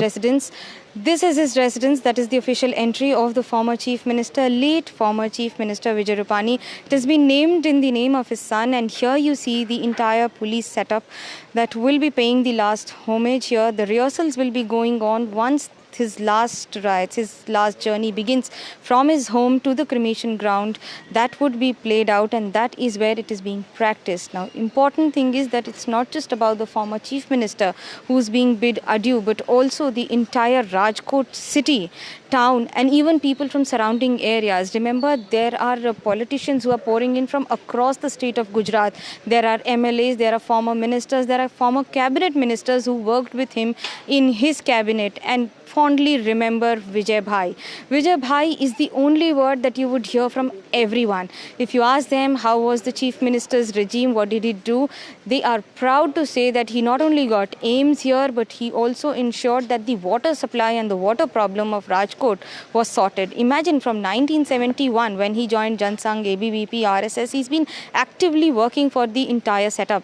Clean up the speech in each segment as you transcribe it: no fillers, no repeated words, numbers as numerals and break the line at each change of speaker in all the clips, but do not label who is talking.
residence. This is his residence. That is the official entry of the former Chief Minister, late former Chief Minister Vijay Rupani. It has been named in the name of his son, and here you see the entire police setup that will be paying the last homage here. The rehearsals will be going on once his last rites, his last journey begins from his home to the cremation ground. That would be played out, and that is where it is being practiced. Now, important thing is that it's not just about the former Chief Minister who's being bid adieu, but also the entire Rajkot city, town, and even people from surrounding areas. Remember, there are politicians who are pouring in from across the state of Gujarat. There are MLAs, there are former ministers, there are former cabinet ministers who worked with him in his cabinet and fondly remember Vijay Bhai. Vijay Bhai is the only word that you would hear from everyone. If you ask them how was the Chief Minister's regime, what did he do, they are proud to say that he not only got aims here, but he also ensured that the water supply and the water problem of Rajkot was sorted. Imagine from 1971 when he joined Jansangh, ABVP, RSS, he's been actively working for the entire setup.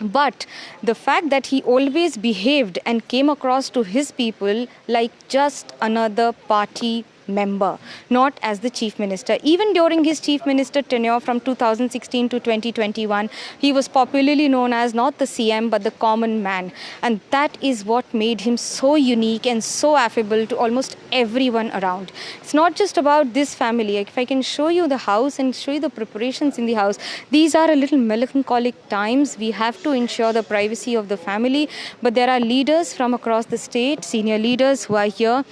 But the fact that he always behaved and came across to his people like just another party member, not as the Chief Minister. Even during his Chief Minister tenure from 2016 to 2021, he was popularly known as not the CM but the common man. And that is what made him so unique and so affable to almost everyone around. It's not just about this family. If I can show you the house and show you the preparations in the house, these are a little melancholic times. We have to ensure the privacy of the family, but there are leaders from across the state, senior leaders who are here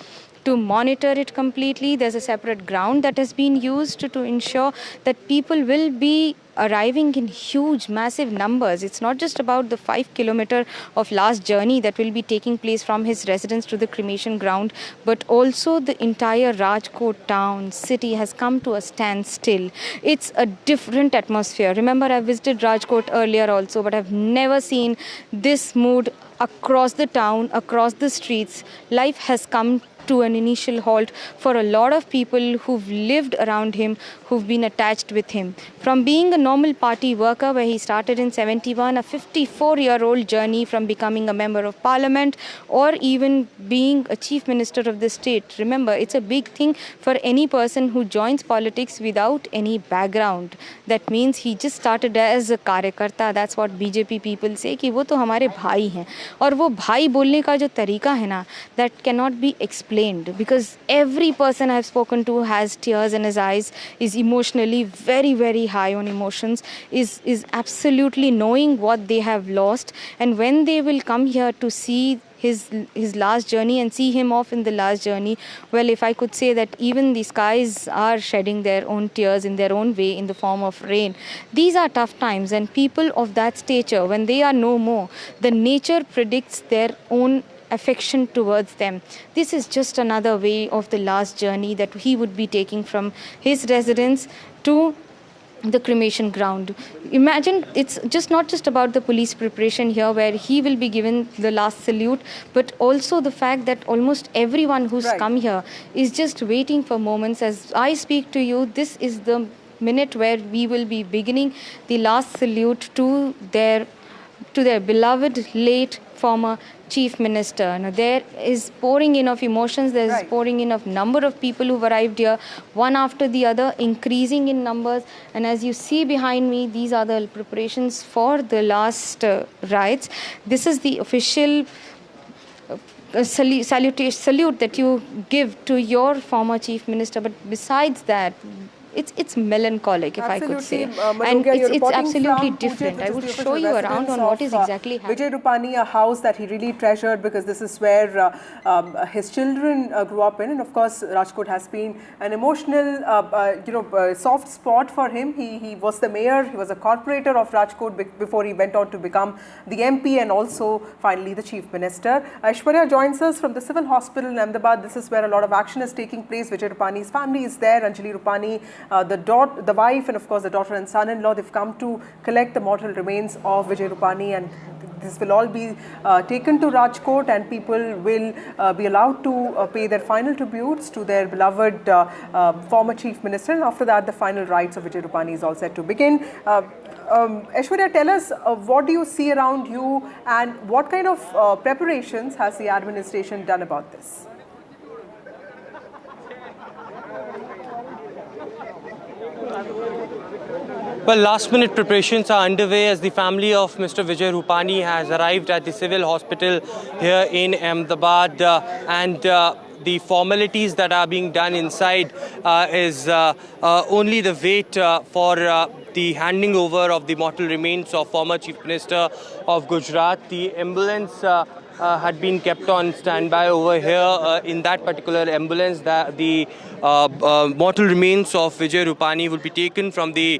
to monitor it completely. There's a separate ground that has been used to ensure that people will be arriving in huge, massive numbers. It's not just about the 5 kilometer of last journey that will be taking place from his residence to the cremation ground, but also the entire Rajkot town, city has come to a standstill. It's a different atmosphere. Remember, I visited Rajkot earlier also, but I've never seen this mood across the town, across the streets. Life has come to an initial halt for a lot of people who've lived around him, who've been attached with him. From being a normal party worker where he started in 71, a 54-year-old journey from becoming a member of parliament or even being a chief minister of the state. Remember, it's a big thing for any person who joins politics without any background. That means he just started as a कार्यकर्ता. That's what BJP people say कि वो तो हमारे भाई हैं. और वो भाई बोलने का जो तरीका है ना, that cannot be explained, because every person I've spoken to has tears in his eyes, is emotionally very, very high on emotions, is absolutely knowing what they have lost. And when they will come here to see his last journey and see him off in the last journey, well, if I could say that even the skies are shedding their own tears in their own way in the form of rain. These are tough times, and people of that stature, when they are no more, the nature predicts their own affection towards them. This is just another way of the last journey that he would be taking from his residence to the cremation ground. Imagine, it's just not just about the police preparation here where he will be given the last salute, but also the fact that almost everyone who's come here is just waiting for moments. As I speak to you, this is the minute where we will be beginning the last salute to their beloved late former Chief Minister. Now, there is pouring in of emotions, there is pouring in of number of people who've arrived here, one after the other, increasing in numbers. And as you see behind me, these are the preparations for the last rites. This is the official salute that you give to your former Chief Minister. But besides that, it's melancholic, if I could say. And it's absolutely different. I would show you around on what is exactly happening.
Vijay Rupani, a house that he really treasured because this is where his children grew up in. And of course, Rajkot has been an emotional, soft spot for him. He was the mayor, he was a corporator of Rajkot before he went on to become the MP and also finally the Chief Minister. Aishwarya joins us from the Civil Hospital in Ahmedabad. This is where a lot of action is taking place. Vijay Rupani's family is there. Anjali Rupani, the wife, and of course the daughter and son-in-law, they've come to collect the mortal remains of Vijay Rupani, and this will all be taken to Rajkot, and people will be allowed to pay their final tributes to their beloved former Chief Minister. And after that, the final rites of Vijay Rupani is all set to begin. Aishwarya, tell us what do you see around you and what kind of preparations has the administration done about this?
Well, last-minute preparations are underway as the family of Mr. Vijay Rupani has arrived at the civil hospital here in Ahmedabad, and the formalities that are being done inside is only the wait for the handing over of the mortal remains of former Chief Minister of Gujarat. The ambulance had been kept on standby over here. In that particular ambulance, the mortal remains of Vijay Rupani will be taken from the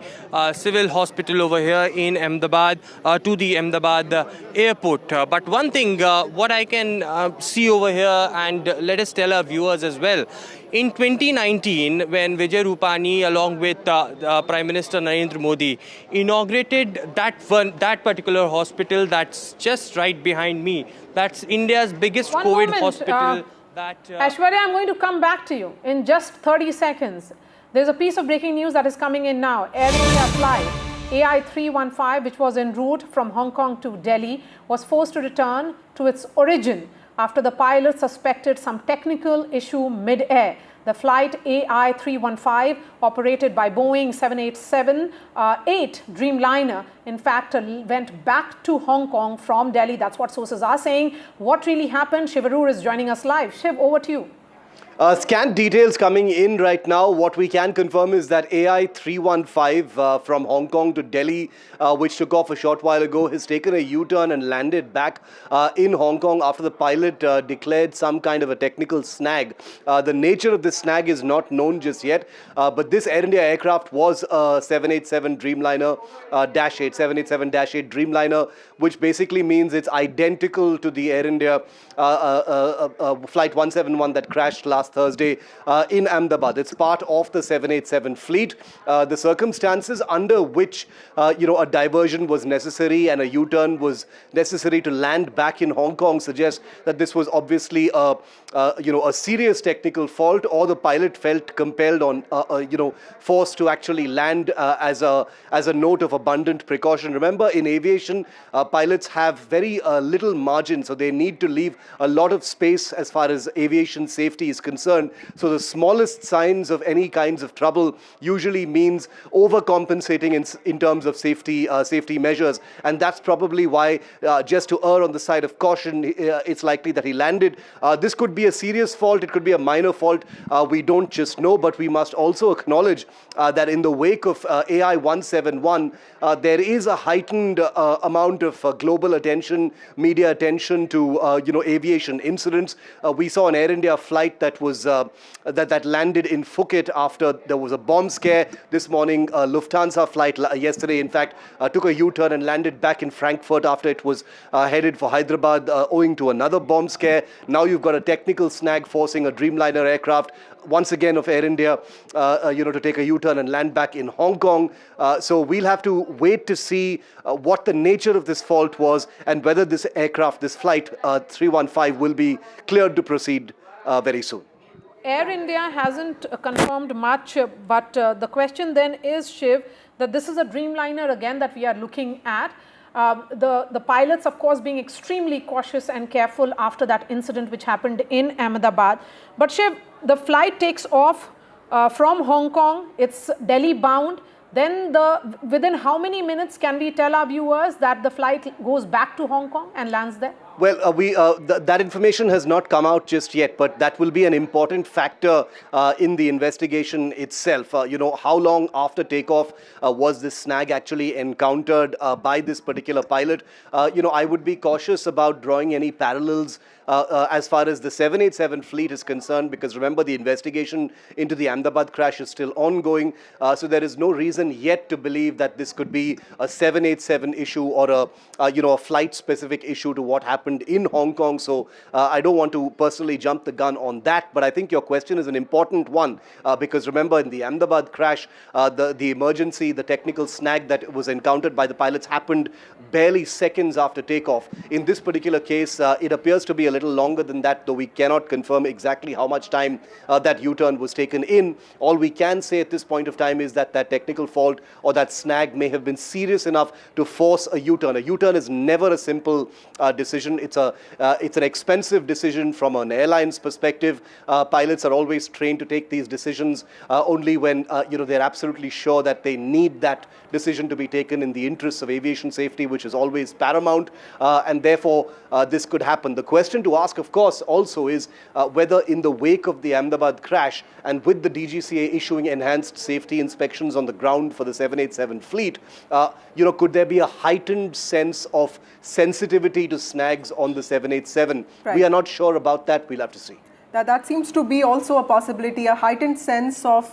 civil hospital over here in Ahmedabad to the Ahmedabad airport. But one thing, what I can see over here, and let us tell our viewers as well, in 2019, when Vijay Rupani, along with Prime Minister Narendra Modi, inaugurated that particular hospital that's just right behind me, that's India's biggest COVID hospital.
Aishwarya, I'm going to come back to you in just 30 seconds. There's a piece of breaking news that is coming in now. Air India flight AI315, which was en route from Hong Kong to Delhi, was forced to return to its origin after the pilot suspected some technical issue mid-air. The flight AI315, operated by Boeing 787-8 Dreamliner, in fact, went back to Hong Kong from Delhi. That's what sources are saying. What really happened? Shiv Arur is joining us live. Shiv, over to you.
Scant details coming in right now. What we can confirm is that AI315 from Hong Kong to Delhi, which took off a short while ago, has taken a U-turn and landed back in Hong Kong after the pilot declared some kind of a technical snag. The nature of this snag is not known just yet, but this Air India aircraft was a 787 Dreamliner -8, 787-8 Dreamliner, which basically means it's identical to the Air India flight 171 that crashed last Thursday in Ahmedabad. It's part of the 787 fleet. The circumstances under which a diversion was necessary and a U-turn was necessary to land back in Hong Kong suggest that this was obviously a serious technical fault, or the pilot felt compelled on forced to actually land as a note of abundant precaution. Remember, in aviation, pilots have very little margin, so they need to leave a lot of space as far as aviation safety is concerned. So the smallest signs of any kinds of trouble usually means overcompensating in terms of safety measures, and that's probably why, just to err on the side of caution, it's likely that he landed. This could be a serious fault, it could be a minor fault, we don't just know, but we must also acknowledge that in the wake of AI171, there is a heightened amount of global attention, media attention to aviation incidents. We saw an Air India flight that was that landed in Phuket after there was a bomb scare. This morning, Lufthansa flight yesterday, in fact, took a U-turn and landed back in Frankfurt after it was headed for Hyderabad owing to another bomb scare. Now you've got a technical snag forcing a Dreamliner aircraft, once again of Air India, to take a U-turn and land back in Hong Kong. So we'll have to wait to see what the nature of this fault was and whether this aircraft, this flight 315, will be cleared to proceed very soon.
Air India hasn't confirmed much, but the question then is, Shiv, that this is a Dreamliner again that we are looking at. The pilots, of course, being extremely cautious and careful after that incident which happened in Ahmedabad. But Shiv, the flight takes off from Hong Kong, it's Delhi bound. Then within how many minutes can we tell our viewers that the flight goes back to Hong Kong and lands there?
Well, that information has not come out just yet, but that will be an important factor in the investigation itself. How long after takeoff was this snag actually encountered by this particular pilot? I would be cautious about drawing any parallels as far as the 787 fleet is concerned, because remember, the investigation into the Ahmedabad crash is still ongoing. So there is no reason yet to believe that this could be a 787 issue or a flight-specific issue to what happened happened in Hong Kong. So I don't want to personally jump the gun on that. But I think your question is an important one because remember, in the Ahmedabad crash, the emergency, the technical snag that was encountered by the pilots happened barely seconds after takeoff. In this particular case, it appears to be a little longer than that, though we cannot confirm exactly how much time that U-turn was taken in. All we can say at this point of time is that that technical fault or that snag may have been serious enough to force a U-turn. A U-turn is never a simple decision. It's an expensive decision from an airline's perspective. Pilots are always trained to take these decisions only when they're absolutely sure that they need that decision to be taken in the interests of aviation safety, which is always paramount, and therefore this could happen. The question to ask, of course, also is whether in the wake of the Ahmedabad crash and with the DGCA issuing enhanced safety inspections on the ground for the 787 fleet, could there be a heightened sense of sensitivity to snags on the 787?
Right. We
are not sure about that. We'll have to see.
That seems to be also a possibility, a heightened sense of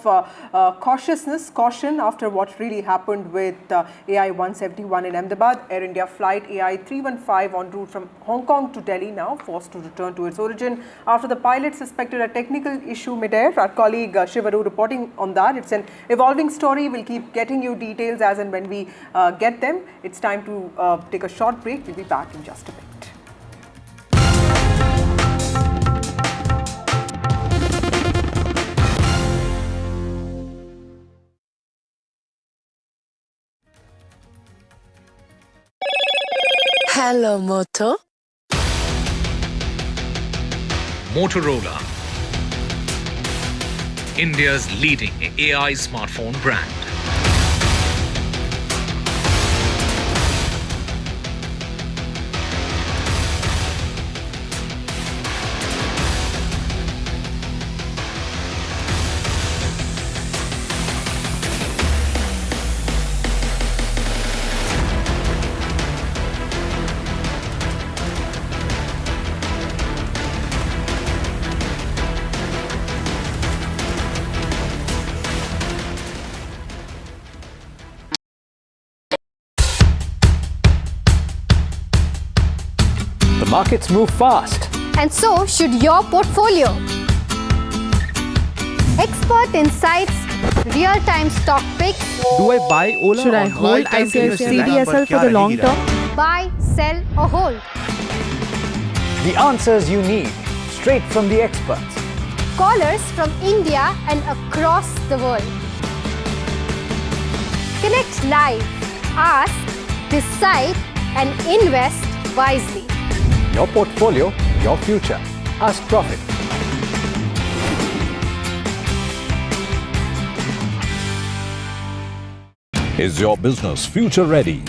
caution after what really happened with AI 171 in Ahmedabad. Air India flight AI 315 en route from Hong Kong to Delhi now forced to return to its origin after the pilot suspected a technical issue mid-air. Our colleague Shivaru reporting on that. It's an evolving story. We'll keep getting you details as and when we get them. It's time to take a short break. We'll be back in just a bit.
Hello, Moto.
Motorola, India's leading AI smartphone brand.
The markets move fast.
And so should your portfolio. Expert insights, real-time stock picks.
Do I buy Ola?
Should I hold CDSL for the long term?
Buy, sell or hold.
The answers you need, straight from the experts.
Callers from India and across the world. Connect live, ask, decide and invest wisely.
Your portfolio, your future. Ask Profit.
Is your business future ready?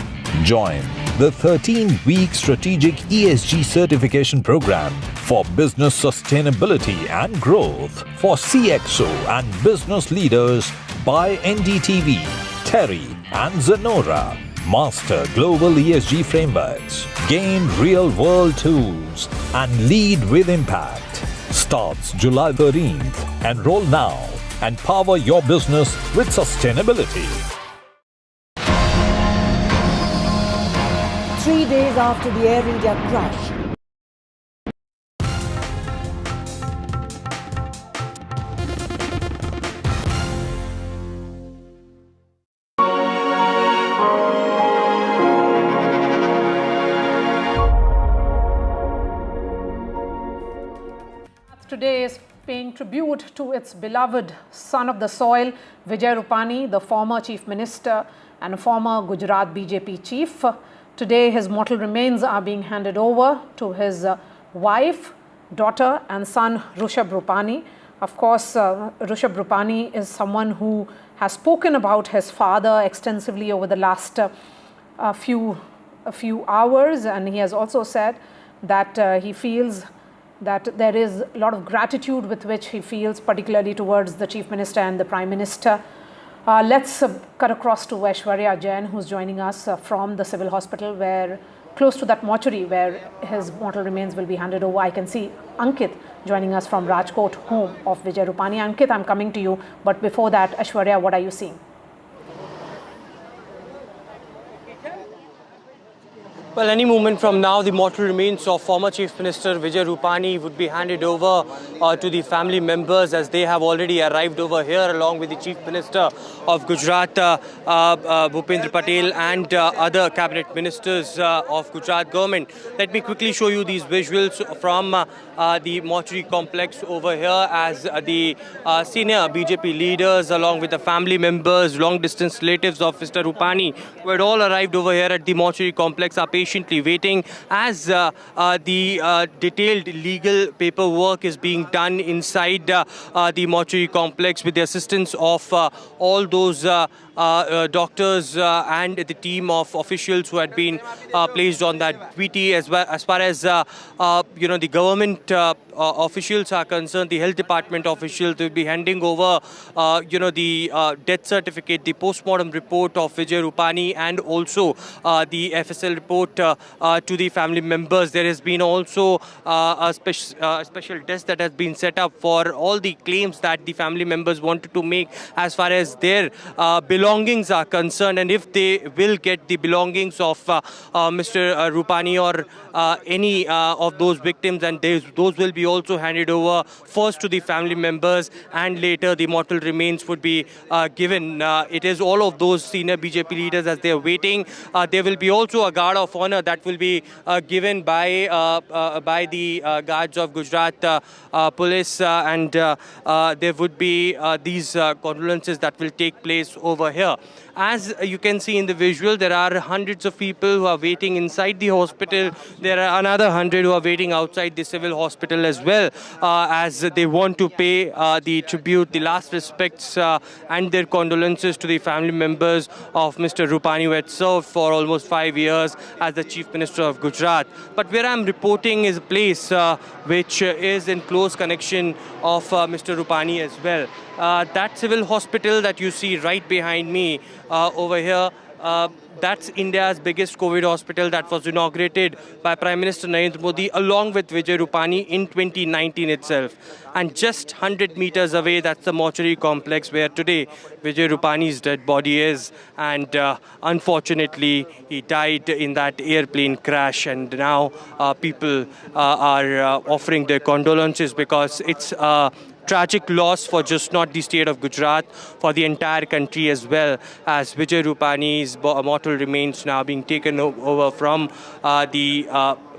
Join the 13-week strategic ESG certification program for business sustainability and growth for CXO and business leaders by NDTV, Terry and Zenora. Master global ESG frameworks, gain real-world tools, and lead with impact. Starts July 13th. Enroll now and power your business with sustainability.
3 days after the Air India crash,
today is paying tribute to its beloved son of the soil, Vijay Rupani, the former Chief Minister and former Gujarat BJP chief. Today, his mortal remains are being handed over to his wife, daughter and son, Rishabh Rupani. Of course, Rishabh Rupani is someone who has spoken about his father extensively over the last few hours, and he has also said that he feels that there is a lot of gratitude with which he feels, particularly towards the Chief Minister and the Prime Minister. Let's cut across to Aishwarya Jain, who's joining us from the civil hospital, where close to that mortuary where his mortal remains will be handed over. I can see Ankit joining us from Rajkot, home of Vijay Rupani. Ankit, I'm coming to you, but before that, Aishwarya, what are you seeing?
Well, any moment from now, the mortal remains of former Chief Minister Vijay Rupani would be handed over to the family members, as they have already arrived over here along with the Chief Minister of Gujarat, Bhupendra Patel, and other cabinet ministers of Gujarat government. Let me quickly show you these visuals from the mortuary complex over here, as the senior BJP leaders along with the family members, long distance relatives of Mr. Rupani, who had all arrived over here at the mortuary complex, are patiently waiting as the detailed legal paperwork is being done inside the mortuary complex with the assistance of all those doctors and the team of officials who had been placed on that duty. As far as the government officials are concerned, the health department officials will be handing over the death certificate, the post-mortem report of Vijay Rupani, and also the FSL report to the family members. There has been also a special desk that has been set up for all the claims that the family members wanted to make as far as their belongings are concerned, and if they will get the belongings of Mr. Rupani or any of those victims, and those will be also handed over first to the family members, and later the mortal remains would be given. It is all of those senior BJP leaders as they are waiting. There will be also a guard of honor that will be given by the guards of Gujarat police, and there would be these condolences that will take place over here. As you can see in the visual, there are hundreds of people who are waiting inside the hospital. There are another 100 who are waiting outside the civil hospital as well, as they want to pay the tribute, the last respects and their condolences to the family members of Mr. Rupani, who had served for almost 5 years as the Chief Minister of Gujarat. But where I'm reporting is a place which is in close connection of Mr. Rupani as well. That civil hospital that you see right behind me over here, that's India's biggest COVID hospital that was inaugurated by Prime Minister Narendra Modi along with Vijay Rupani in 2019 itself. And just 100 meters away, that's the mortuary complex where today Vijay Rupani's dead body is. And unfortunately, he died in that airplane crash. And now people are offering their condolences, because it's tragic loss for just not the state of Gujarat, for the entire country as well, as Vijay Rupani's mortal remains now being taken over from the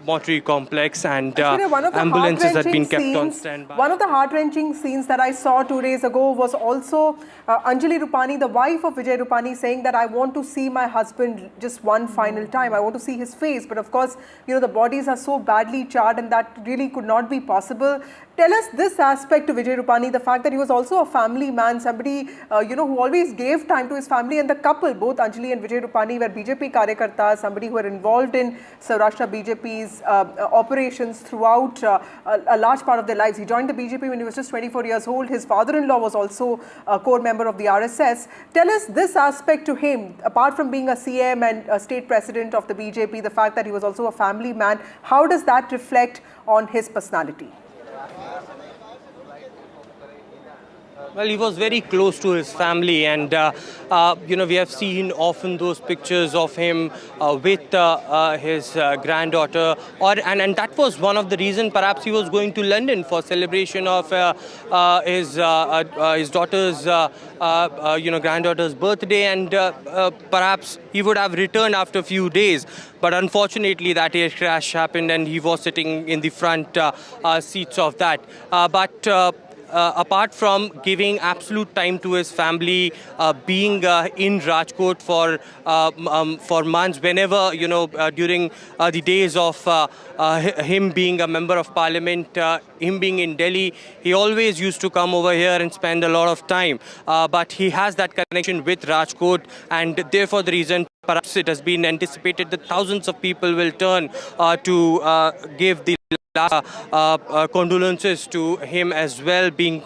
mortuary complex, and ambulances had been kept on standby.
One of the heart-wrenching scenes that I saw 2 days ago was also Anjali Rupani, the wife of Vijay Rupani, saying that I want to see my husband just one final time. I want to see his face. But of course, the bodies are so badly charred, and that really could not be possible. Tell us this aspect to Vijay Rupani, the fact that he was also a family man, somebody who always gave time to his family, and the couple, both Anjali and Vijay Rupani, were BJP karyakartas, somebody who were involved in Saurashtra BJP's operations throughout a large part of their lives. He joined the BJP when he was just 24 years old. His father-in-law was also a core member of the RSS. Tell us this aspect to him, apart from being a CM and a state president of the BJP, the fact that he was also a family man, how does that reflect on his personality?
Well, he was very close to his family, and we have seen often those pictures of him with his granddaughter, and that was one of the reasons perhaps he was going to London for celebration of his daughter's granddaughter's birthday, and perhaps he would have returned after a few days. But unfortunately, that air crash happened, and he was sitting in the front seats of that. Apart from giving absolute time to his family, being in Rajkot for months, whenever, during the days of him being a member of parliament, him being in Delhi, he always used to come over here and spend a lot of time. But he has that connection with Rajkot, and therefore the reason perhaps it has been anticipated that thousands of people will turn to give the condolences to him as well, being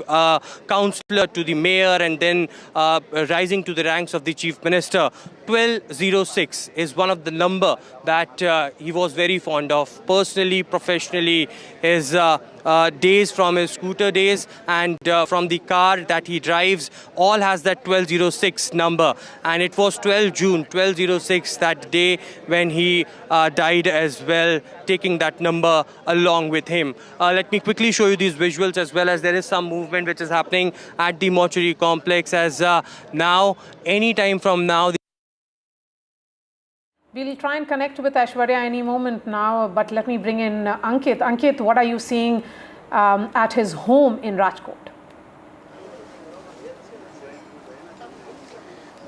councillor to the mayor and then rising to the ranks of the chief minister. 1206 is one of the number that he was very fond of, personally, professionally. His days from his scooter days and from the car that he drives all has that 1206 number. And it was 12 June 1206, that day when he died as well, taking that number along with him. Let me quickly show you these visuals, as well as there is some movement which is happening at the mortuary complex, as now, any time from now,
We'll try and connect with Aishwarya any moment now, but let me bring in Ankit. Ankit, what are you seeing at his home in Rajkot?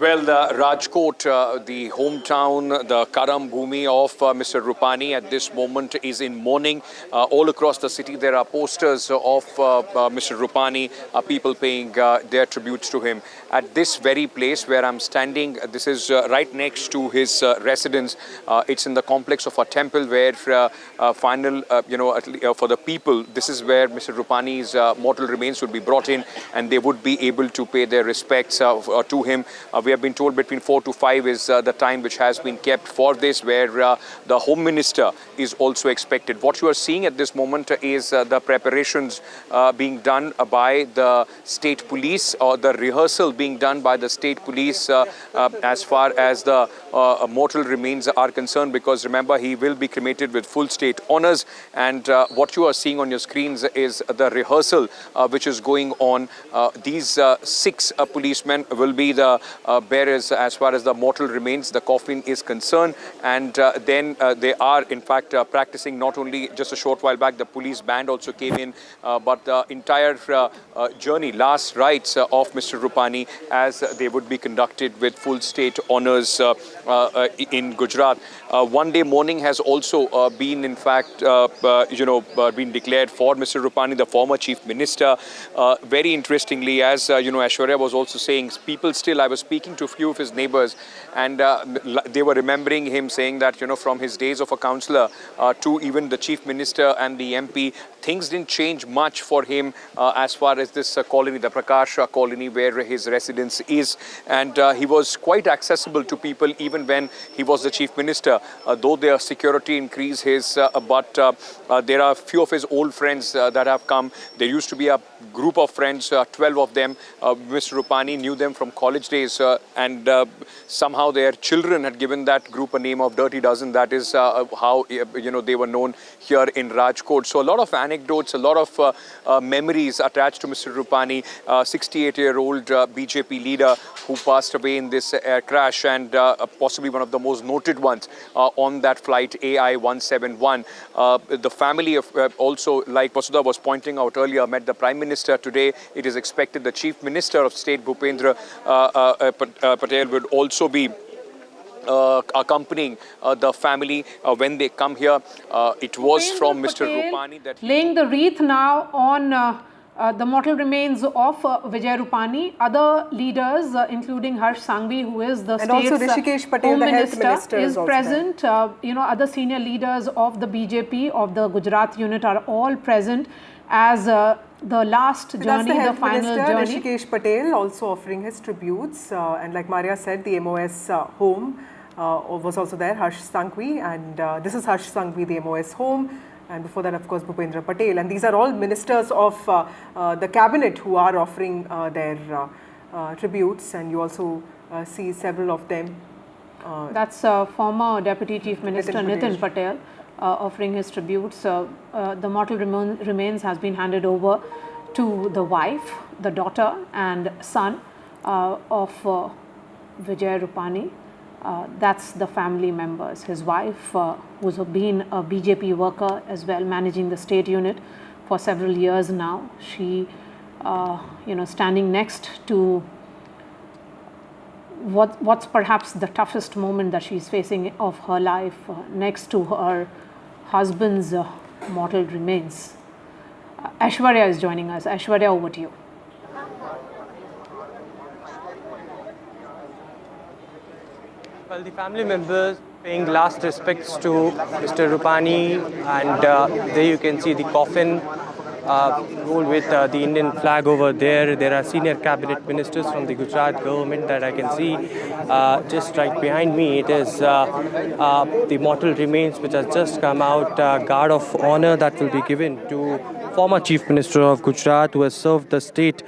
Well, Rajkot, the hometown, the Karam Bhumi of Mr. Rupani at this moment is in mourning. All across the city there are posters of Mr. Rupani, people paying their tributes to him. At this very place where I'm standing, this is right next to his residence. It's in the complex of a temple where for the people, this is where Mr. Rupani's mortal remains would be brought in, and they would be able to pay their respects to him. We have been told between 4 to 5 is the time which has been kept for this, where the Home Minister is also expected. What you are seeing at this moment is the preparations being done by the state police, or the rehearsal being done by the state police as far as the mortal remains are concerned, because remember, he will be cremated with full state honors. And what you are seeing on your screens is the rehearsal which is going on. These 6 policemen will be the bearers as far as the mortal remains, the coffin is concerned. And then they are in fact practicing. Not only just a short while back, the police band also came in, but the entire journey, last rites of Mr. Rupani, as they would be conducted with full state honors in Gujarat. One day mourning has also been in fact been declared for Mr. Rupani, the former chief minister. Very interestingly, as Aishwarya was also saying, people still, I was speaking to a few of his neighbors, and they were remembering him saying that, from his days of a councillor to even the chief minister and the MP, things didn't change much for him as far as this colony, the Prakash colony, where his residence is. And he was quite accessible to people even when he was the chief minister, though their security increased his, but there are a few of his old friends that have come. There used to be a group of friends, 12 of them. Mr. Rupani knew them from college days, and somehow their children had given that group a name of Dirty Dozen. That is how they were known here in Rajkot. So a lot of anecdotes, a lot of memories attached to Mr. Rupani, 68-year-old BJP leader who passed away in this air crash, and possibly one of the most noted ones on that flight AI-171. The family of also, like Vasudha was pointing out earlier, met the Prime Minister today. It is expected the Chief Minister of State, Bhupendra Patel, would also be accompanying the family when they come here. It was from Mr. Rupani that
laying the wreath now on the mortal remains of Vijay Rupani. Other leaders, including Harsh Sanghvi, who is the state's
Patel,
Home
the
Minister, is
also
present. Other senior leaders of the BJP, of the Gujarat unit, are all present as the last journey, the final journey.
Rishikesh Patel also offering his tributes, and like Maria said, the MOS home was also there, Harsh Sanghvi, and this is Harsh Sanghvi, the MOS home, and before that, of course, Bhupendra Patel. And these are all ministers of the cabinet who are offering their tributes, and you also see several of them.
That's former Deputy Chief Minister Nitin Patel offering his tributes. The mortal remains has been handed over to the wife, the daughter and son of Vijay Rupani. That's the family members. His wife, who's been a BJP worker as well, managing the state unit for several years now. She, standing next to what's perhaps the toughest moment that she's facing of her life, next to her husband's mortal remains. Aishwarya is joining us. Aishwarya, over to you.
Well, the family members paying last respects to Mr. Rupani, and there you can see the coffin roll with the Indian flag over there. There are senior cabinet ministers from the Gujarat government that I can see just right behind me. It is the mortal remains which has just come out, guard of honor that will be given to former Chief Minister of Gujarat who has served the state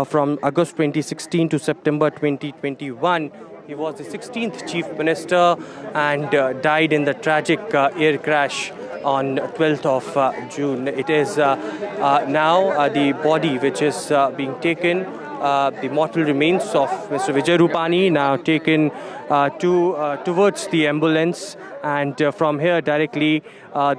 from August 2016 to September 2021. He was the 16th Chief Minister and died in the tragic air crash on 12th of June. It is now the body which is being taken, the mortal remains of Mr. Vijay Rupani now taken towards the ambulance, and from here directly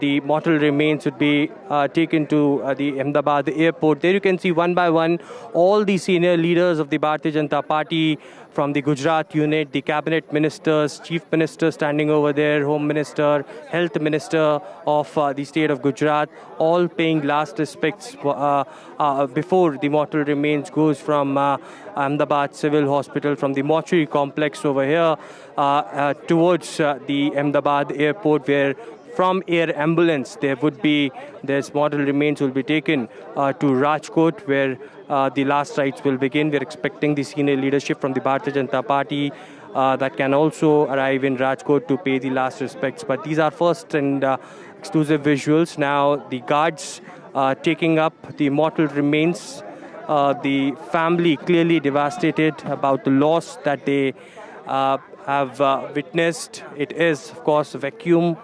the mortal remains would be taken to the Ahmedabad airport. There you can see one by one all the senior leaders of the Bharatiya Janata Party from the Gujarat unit, the cabinet ministers, chief minister standing over there, home minister, health minister of the state of Gujarat, all paying last respects before the mortal remains goes from Ahmedabad Civil Hospital, from the mortuary complex over here towards the Ahmedabad airport, where from air ambulance there's mortal remains will be taken to Rajkot, where the last rites will begin. We're expecting the senior leadership from the Bharatiya Janata Party that can also arrive in Rajkot to pay the last respects. But these are first and exclusive visuals. Now the guards taking up the mortal remains. The family clearly devastated about the loss that they have witnessed. It is, of course, a vacuum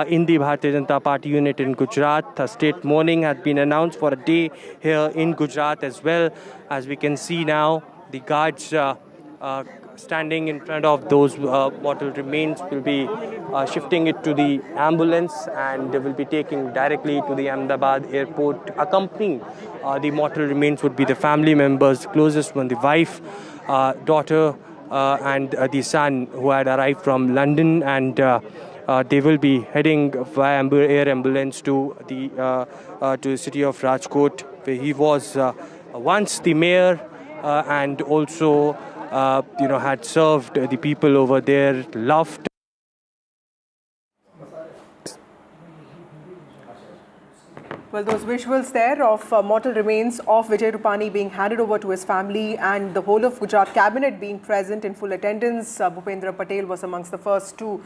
in the Bharatiya Janata Party unit in Gujarat. A state mourning has been announced for a day here in Gujarat as well. As we can see now, the guards standing in front of those mortal remains will be shifting it to the ambulance and will be taking directly to the Ahmedabad airport. Accompanying the mortal remains would be the family members, closest one, the wife, daughter, and the son who had arrived from London, and they will be heading via air ambulance to the city of Rajkot, where he was once the mayor and also had served the people over there, loved.
Well, those visuals there of mortal remains of Vijay Rupani being handed over to his family and the whole of Gujarat cabinet being present in full attendance. Bhupendra Patel was amongst the first to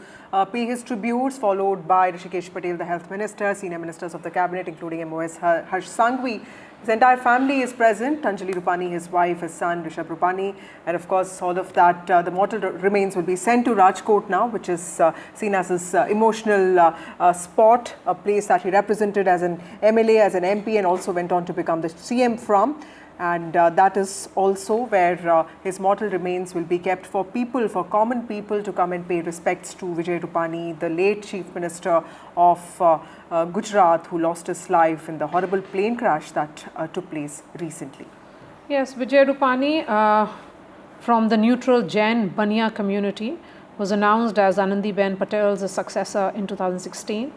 pay his tributes, followed by Rishikesh Patel, the health minister, senior ministers of the cabinet, including MOS Harsh Sanghvi. His entire family is present, Anjali Rupani, his wife, his son, Rishabh Rupani, and of course all of that, the mortal remains will be sent to Rajkot now, which is seen as his emotional spot, a place that he represented as an MLA, as an MP, and also went on to become the CM from. And that is also where his mortal remains will be kept for people, for common people to come and pay respects to Vijay Rupani, the late Chief Minister of Gujarat, who lost his life in the horrible plane crash that took place recently.
Yes, Vijay Rupani from the neutral Jain Bania community was announced as Anandiben Patel's successor in 2016.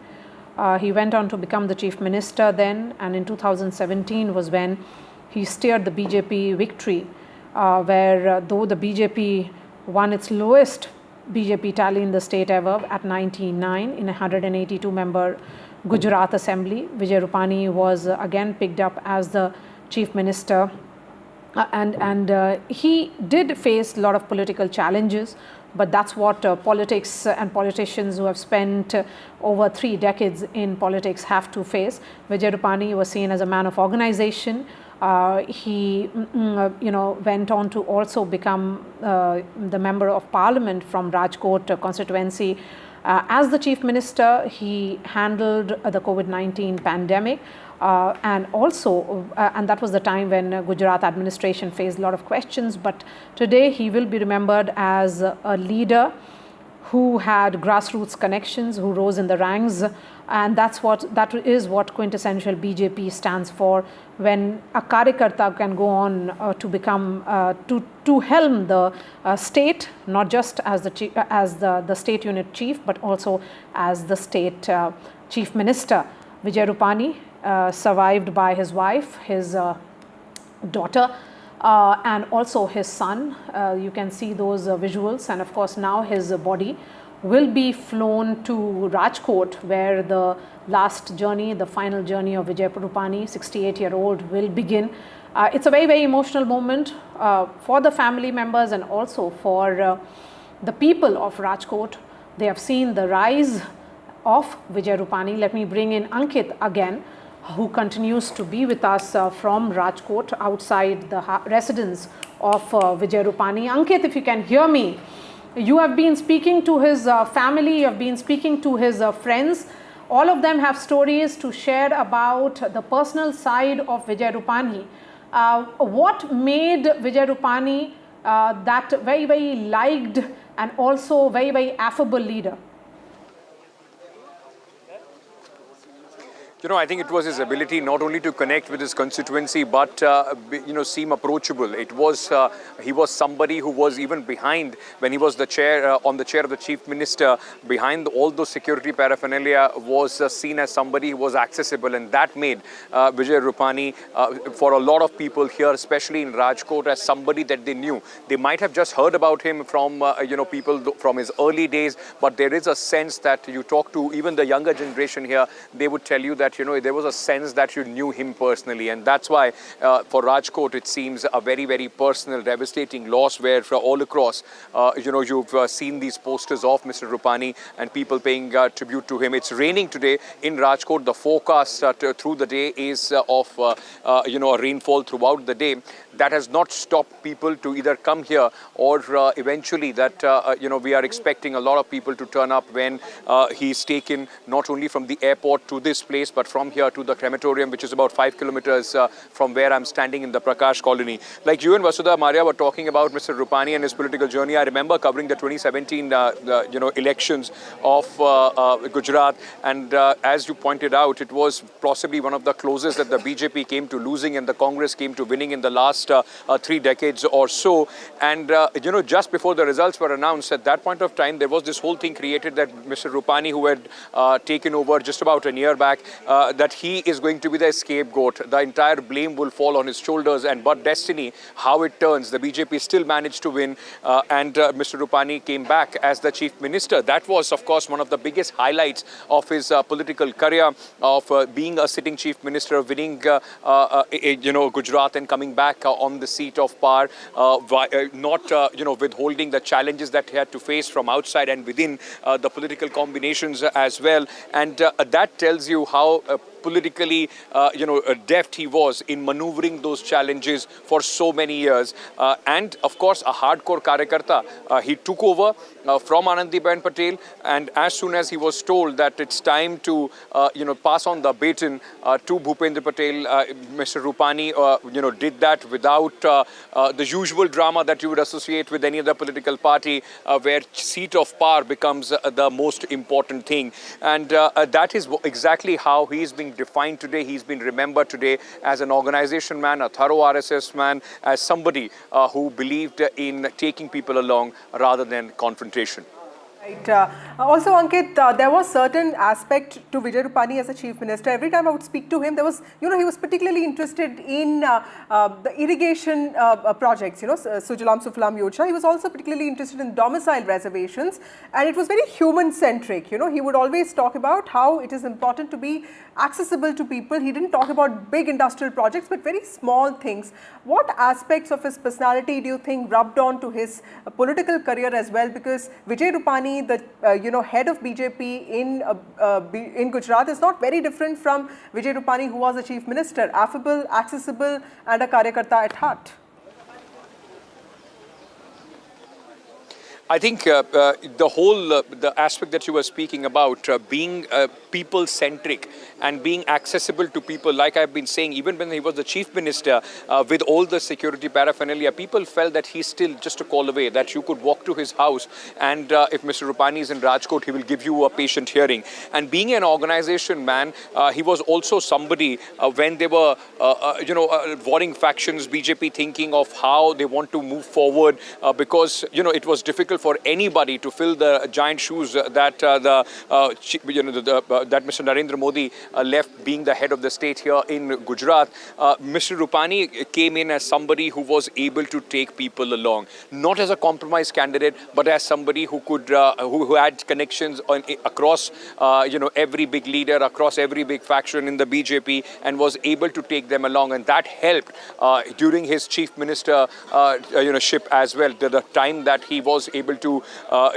He went on to become the Chief Minister then, and in 2017 was when he steered the BJP victory, where though the BJP won its lowest BJP tally in the state ever at 99 in a 182-member Gujarat Assembly, Vijay Rupani was again picked up as the Chief Minister, and he did face a lot of political challenges, but that's what politics and politicians who have spent over 3 decades in politics have to face. Vijay Rupani was seen as a man of organization. He went on to also become the member of parliament from Rajkot constituency. As the chief minister, he handled the COVID-19 pandemic, and also and that was the time when Gujarat administration faced a lot of questions, but today he will be remembered as a leader who had grassroots connections, who rose in the ranks, and that is what quintessential BJP stands for. When a Karyakarta can go on to become to helm the state, not just as the state unit chief, but also as the state chief minister. Vijay Rupani, survived by his wife, his daughter, and also his son. You can see those visuals, and of course now his body will be flown to Rajkot, where the last journey, the final journey of Vijay Rupani, 68-year-old, will begin. It's a very, very emotional moment for the family members and also for the people of Rajkot. They have seen the rise of Vijay Rupani. Let me bring in Ankit again, who continues to be with us from Rajkot, outside the residence of Vijay Rupani. Ankit, if you can hear me, you have been speaking to his family, you have been speaking to his friends. All of them have stories to share about the personal side of Vijay Rupani. What made Vijay Rupani that very, very liked and also very, very affable leader?
You know, I think it was his ability not only to connect with his constituency, but, seem approachable. It was, he was somebody who was even behind, when he was the chair, on the chair of the chief minister, behind all those security paraphernalia, was seen as somebody who was accessible. And that made Vijay Rupani, for a lot of people here, especially in Rajkot, as somebody that they knew. They might have just heard about him from, people from his early days, but there is a sense that you talk to even the younger generation here, they would tell you that, there was a sense that you knew him personally. And that's why for Rajkot, it seems a very, very personal, devastating loss, where all across, you've seen these posters of Mr. Rupani and people paying tribute to him. It's raining today in Rajkot. The forecast through the day is of, a rainfall throughout the day. That has not stopped people to either come here or eventually that, we are expecting a lot of people to turn up when he's taken not only from the airport to this place, but from here to the crematorium, which is about 5 kilometers from where I'm standing in the Prakash colony. Like you and Vasudha Maria were talking about Mr. Rupani and his political journey. I remember covering the 2017, elections of Gujarat. And as you pointed out, it was possibly one of the closest that the BJP came to losing and the Congress came to winning in the last 3 decades or so. And, just before the results were announced, at that point of time, there was this whole thing created that Mr. Rupani, who had taken over just about a year back, that he is going to be the scapegoat. The entire blame will fall on his shoulders. And but destiny, how it turns, the BJP still managed to win. And Mr. Rupani came back as the chief minister. That was, of course, one of the biggest highlights of his political career, of being a sitting chief minister, winning, Gujarat and coming back on the seat of power, not, withholding the challenges that he had to face from outside and within the political combinations as well. And that tells you how politically, deft he was in maneuvering those challenges for so many years. And of course, a hardcore Karyakarta. He took over from Anandiben Patel, and as soon as he was told that it's time to, pass on the baton to Bhupendra Patel, Mr. Rupani, did that without the usual drama that you would associate with any other political party, where seat of power becomes the most important thing. And that is exactly how he's being defined today. He's been remembered today as an organization man, a thorough RSS man, as somebody who believed in taking people along rather than confrontation.
Right. Also, Ankit, there was certain aspect to Vijay Rupani as a chief minister. Every time I would speak to him, there was, he was particularly interested in the irrigation projects, Sujalam Suflam Yojana. He was also particularly interested in domicile reservations, and it was very human-centric. He would always talk about how it is important to be accessible to people. He didn't talk about big industrial projects, but very small things. What aspects of his personality do you think rubbed on to his political career as well? Because Vijay Rupani, the head of BJP in Gujarat, is not very different from Vijay Rupani, who was the chief minister. Affable, accessible, and a Karyakarta at heart.
I think the whole the aspect that you were speaking about, being people-centric and being accessible to people, like I've been saying, even when he was the chief minister, with all the security paraphernalia, people felt that he's still just a call away, that you could walk to his house and if Mr. Rupani is in Rajkot, he will give you a patient hearing. And being an organization man, he was also somebody when they were, warring factions, BJP thinking of how they want to move forward, because, it was difficult difficult for anybody to fill the giant shoes that that Mr. Narendra Modi left being the head of the state here in Gujarat. Mr. Rupani came in as somebody who was able to take people along, not as a compromise candidate, but as somebody who could, who had connections across, every big leader, across every big faction in the BJP, and was able to take them along, and that helped during his chief minister, ship as well. The time that he was able to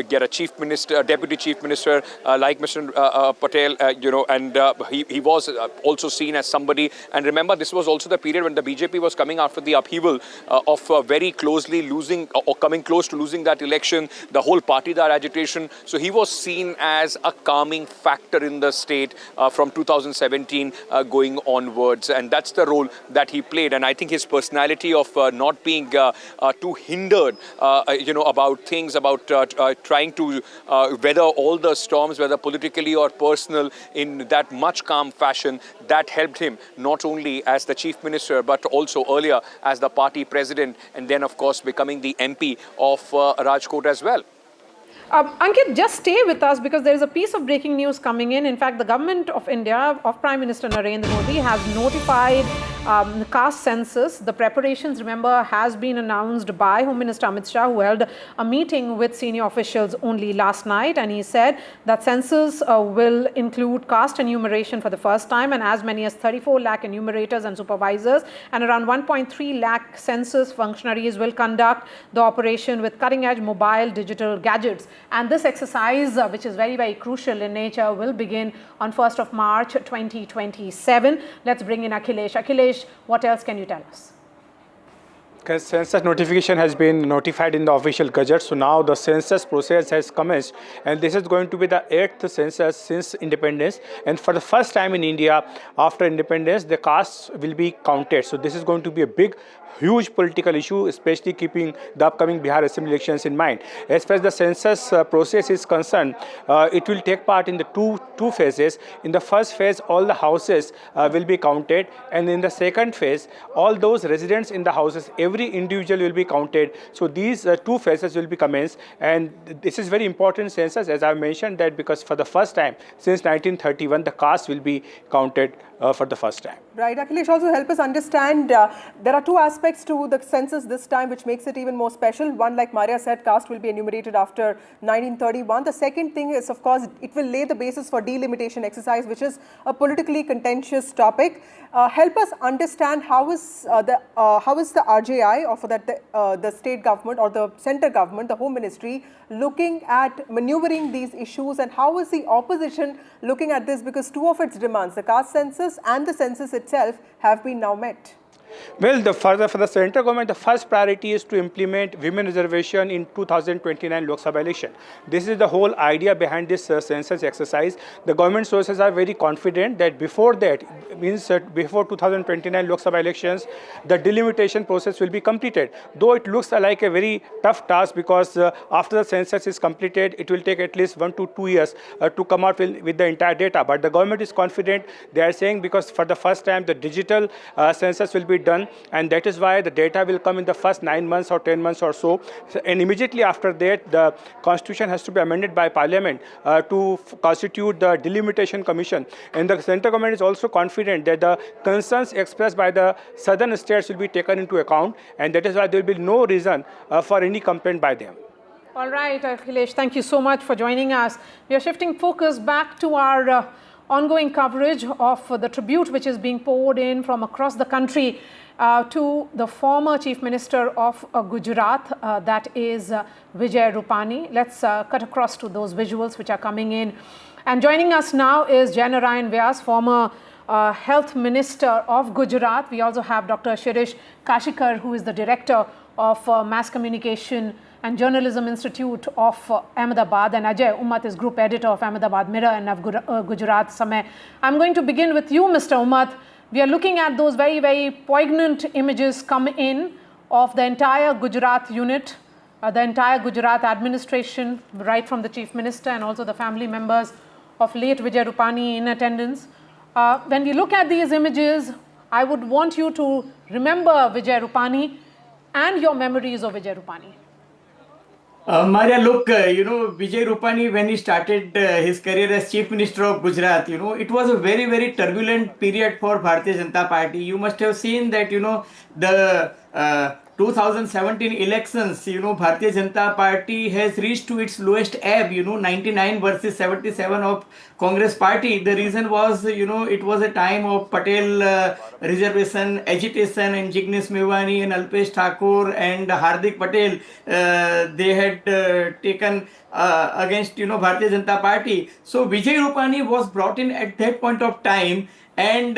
get a chief minister, deputy chief minister like Mr. Patel, and he was also seen as somebody. And remember, this was also the period when the BJP was coming after the upheaval of very closely losing or coming close to losing that election, the whole partidar agitation. So he was seen as a calming factor in the state from 2017 going onwards, and that's the role that he played. And I think his personality of not being too hindered, about things, about trying to weather all the storms, whether politically or personal, in that much calm fashion, that helped him not only as the chief minister, but also earlier as the party president, and then of course becoming the MP of Rajkot as well.
Ankit, just stay with us because there is a piece of breaking news coming in. In fact, the government of India, of Prime Minister Narendra Modi, has notified the caste census. The preparations, remember, has been announced by Home Minister Amit Shah, who held a meeting with senior officials only last night. And he said that census will include caste enumeration for the first time, and as many as 34 lakh enumerators and supervisors, and around 1.3 lakh census functionaries will conduct the operation with cutting-edge mobile digital gadgets. And this exercise, which is very, very crucial in nature, will begin on 1st of March 2027. Let's bring in Akhilesh. Akhilesh, what else can you tell us?
Because census notification has been notified in the official Gazette, so now the census process has commenced, and this is going to be the 8th census since independence. And for the first time in India after independence, the castes will be counted. So this is going to be a big, huge political issue, especially keeping the upcoming Bihar Assembly elections in mind. As far as the census process is concerned, it will take part in the two phases. In the first phase, all the houses will be counted, and in the second phase, all those residents in the houses, every individual will be counted. So these two phases will be commenced, and this is very important census, as I mentioned, that because for the first time since 1931, the caste will be counted for the first time.
Right. Akhilesh, also help us understand, there are two aspects to the census this time which makes it even more special. One, like Maria said, caste will be enumerated after 1931. The second thing is, of course, it will lay the basis for delimitation exercise, which is a politically contentious topic. Help us understand how is the RJI, or for that the state government or the center government, the Home Ministry, looking at maneuvering these issues, and how is the opposition looking at this, because two of its demands, the caste census and the census itself, have been now met.
Well, for the central government, the first priority is to implement women reservation in 2029 Lok Sabha election. This is the whole idea behind this census exercise. The government sources are very confident that before that, means that before 2029 Lok Sabha elections, the delimitation process will be completed. Though it looks like a very tough task, because after the census is completed, it will take at least 1 to 2 years to come out with the entire data. But the government is confident. They are saying because for the first time, the digital census will be done, and that is why the data will come in the first 9 months or 10 months or so. And immediately after that, the constitution has to be amended by parliament to constitute the delimitation commission. And the central government is also confident that the concerns expressed by the southern states will be taken into account, and that is why there will be no reason for any complaint by them.
All right, Akhilesh, thank you so much for joining us. We are shifting focus back to our ongoing coverage of the tribute which is being poured in from across the country to the former Chief Minister of Gujarat, that is Vijay Rupani. Let's cut across to those visuals which are coming in. And joining us now is Jainarayan Vyas, former Health Minister of Gujarat. We also have Dr. Shirish Kashikar, who is the Director of Mass Communication and Journalism Institute of Ahmedabad, and Ajay Ummat is Group Editor of Ahmedabad Mirror and of Gujarat Samay. I'm going to begin with you, Mr. Ummat. We are looking at those very, very poignant images come in of the entire Gujarat unit, the entire Gujarat administration, right from the Chief Minister and also the family members of late Vijay Rupani in attendance. When we look at these images, I would want you to remember Vijay Rupani and your memories of Vijay Rupani.
Maria, look, Vijay Rupani, when he started his career as Chief Minister of Gujarat, it was a very, very turbulent period for Bharatiya Janata Party. You must have seen that, the 2017 elections, Bharatiya Janata Party has reached to its lowest ebb, 99 versus 77 of Congress Party. The reason was, it was a time of Patel reservation, agitation, and Jignesh Mewani and Alpesh Thakur and Hardik Patel, they had taken against, Bharatiya Janata Party. So Vijay Rupani was brought in at that point of time. And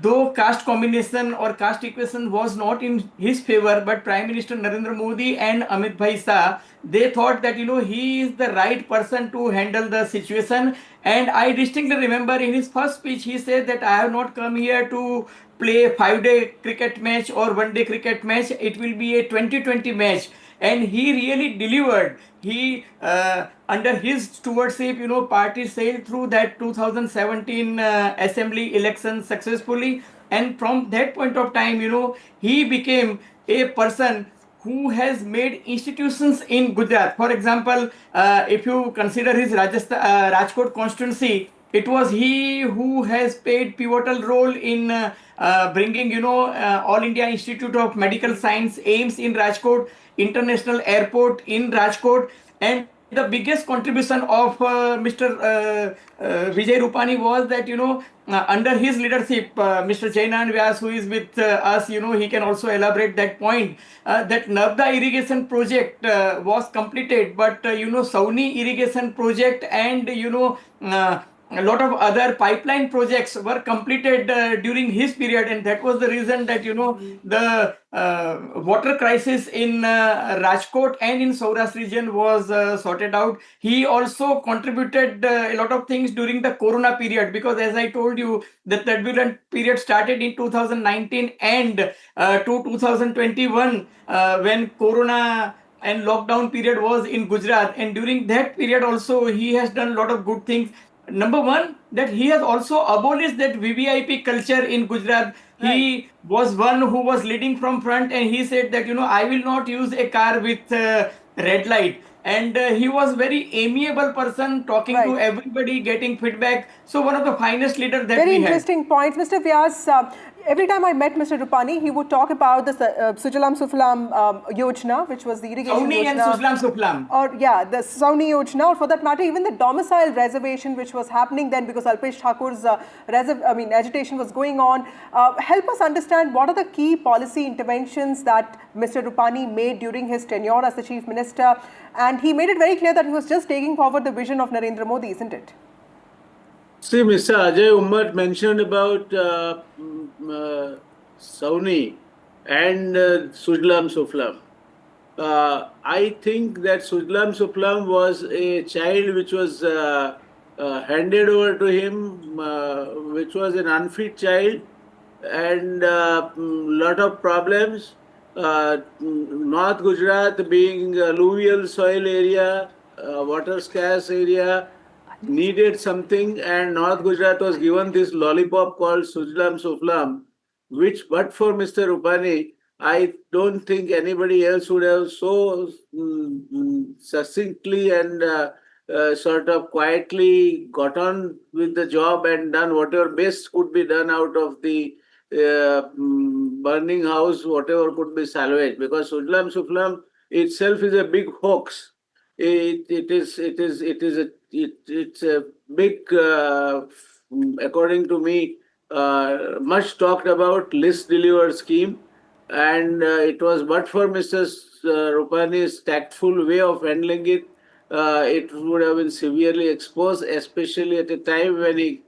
though caste combination or caste equation was not in his favor, but Prime Minister Narendra Modi and Amit Bhai Shah, they thought that, he is the right person to handle the situation. And I distinctly remember in his first speech, he said that I have not come here to play a 5-day cricket match or 1-day cricket match. It will be a 2020 match. And he really delivered. He, under his stewardship, party sailed through that 2017 assembly election successfully. And from that point of time, he became a person who has made institutions in Gujarat. For example, if you consider his Rajkot constituency, it was he who has played pivotal role in bringing, All India Institute of Medical Science, AIMS in Rajkot, International Airport in Rajkot, and the biggest contribution of Mr. Vijay Rupani was that, under his leadership, Mr. Jainan Vyas, who is with us, he can also elaborate that point, that Nabda irrigation project was completed, but, Sauni irrigation project and, a lot of other pipeline projects were completed during his period, and that was the reason that, the water crisis in Rajkot and in Saurashtra region was sorted out. He also contributed a lot of things during the Corona period, because as I told you, the turbulent period started in 2019 and to 2021 when Corona and lockdown period was in Gujarat, and during that period also he has done a lot of good things. Number one, that he has also abolished that VVIP culture in Gujarat. Right. He was one who was leading from front, and he said that, I will not use a car with red light. And he was very amiable person, talking to everybody, getting feedback. So one of the finest leaders that we had.
Very interesting point. Mr. Vyas, every time I met Mr. Rupani, he would talk about the Sujalam Suflam Yojana, which was the irrigation
Sauni
Yojana.
And Sujalam Suflam.
Or, yeah, the Sauni Yojana, or for that matter, even the domicile reservation, which was happening then because Alpesh Thakur's agitation was going on. Help us understand what are the key policy interventions that Mr. Rupani made during his tenure as the Chief Minister. And he made it very clear that he was just taking forward the vision of Narendra Modi, isn't it?
See, Mr. Ajay Ummat mentioned about Sauni and Sujalam Suflam. I think that Sujalam Suflam was a child which was handed over to him, which was an unfit child, and lot of problems. North Gujarat being alluvial soil area, water scarce area, needed something, and North Gujarat was given this lollipop called Sujalam Suflam, which but for Mr. Rupani, I don't think anybody else would have so succinctly and sort of quietly got on with the job and done whatever best could be done out of the burning house, whatever could be salvaged, because Sujalam Suflam itself is a big hoax. It's a big, according to me, much talked about list delivered scheme, and it was but for Mr. Rupani's tactful way of handling it, it would have been severely exposed, especially at a time when he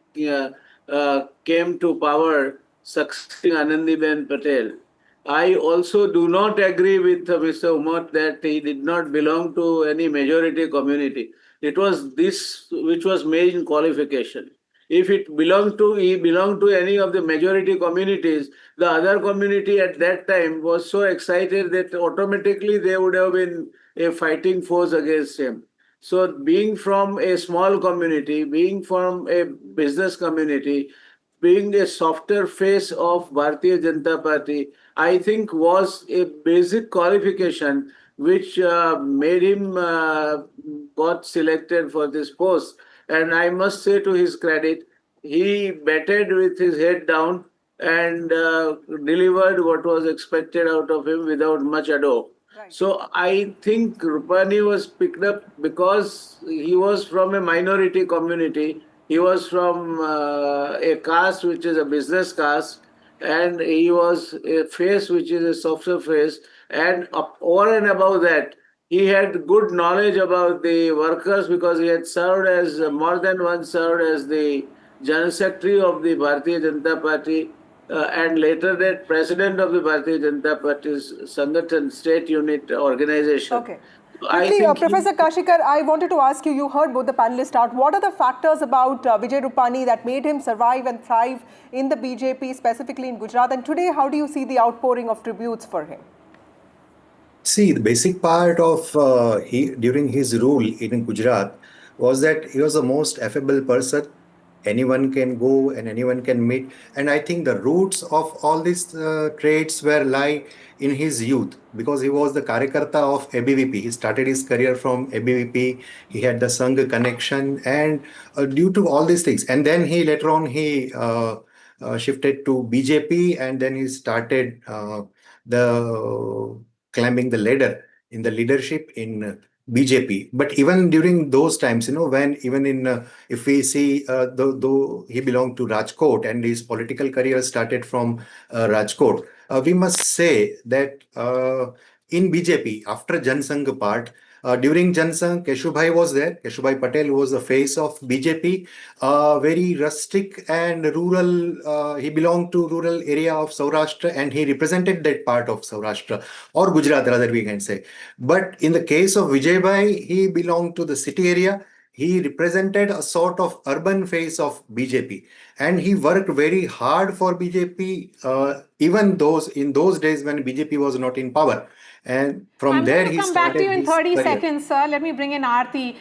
came to power, succeeding Anandiben Patel. I also do not agree with Mr. Ummat that he did not belong to any majority community. It was this which was main qualification. If he belonged to any of the majority communities, the other community at that time was so excited that automatically they would have been a fighting force against him. So being from a small community, being from a business community, being a softer face of Bharatiya Janata Party, I think was a basic qualification which made him got selected for this post. And I must say, to his credit, he batted with his head down and delivered what was expected out of him without much ado. So I think Rupani was picked up because he was from a minority community. He was from a caste which is a business caste, and he was a face which is a softer face. And over and above that, he had good knowledge about the workers because he had served as more than once served as the General Secretary of the Bharatiya Janata Party and later that President of the Bharatiya Janata Party's Sangathan State Unit Organization.
Okay. Quickly, Professor Kashikar, I wanted to ask you, you heard both the panelists out. What are the factors about Vijay Rupani that made him survive and thrive in the BJP, specifically in Gujarat? And today, how do you see the outpouring of tributes for him?
See, the basic part of during his rule in Gujarat was that he was the most affable person. Anyone can go and anyone can meet. And I think the roots of all these traits were lie in his youth because he was the Karyakarta of ABVP. He started his career from ABVP. He had the Sangh connection and due to all these things. And then he later on he shifted to BJP and then he started climbing the ladder in the leadership in BJP. But even during those times, when even in, if we see, though he belonged to Rajkot and his political career started from Rajkot, we must say that in BJP, after Jansangh part, during Jansangh, Keshubhai was there. Keshubhai Patel was the face of BJP, very rustic and rural. He belonged to rural area of Saurashtra and he represented that part of Saurashtra or Gujarat rather we can say. But in the case of Vijay Bhai, he belonged to the city area. He represented a sort of urban face of BJP and he worked very hard for BJP, even in those days when BJP was not in power. And from there he started.
I'm going to come back to you in 30
career.
seconds, sir. Let me bring in Aarti,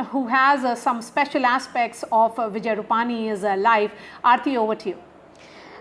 who has some special aspects of Vijay Rupani's life. Aarti, over to you.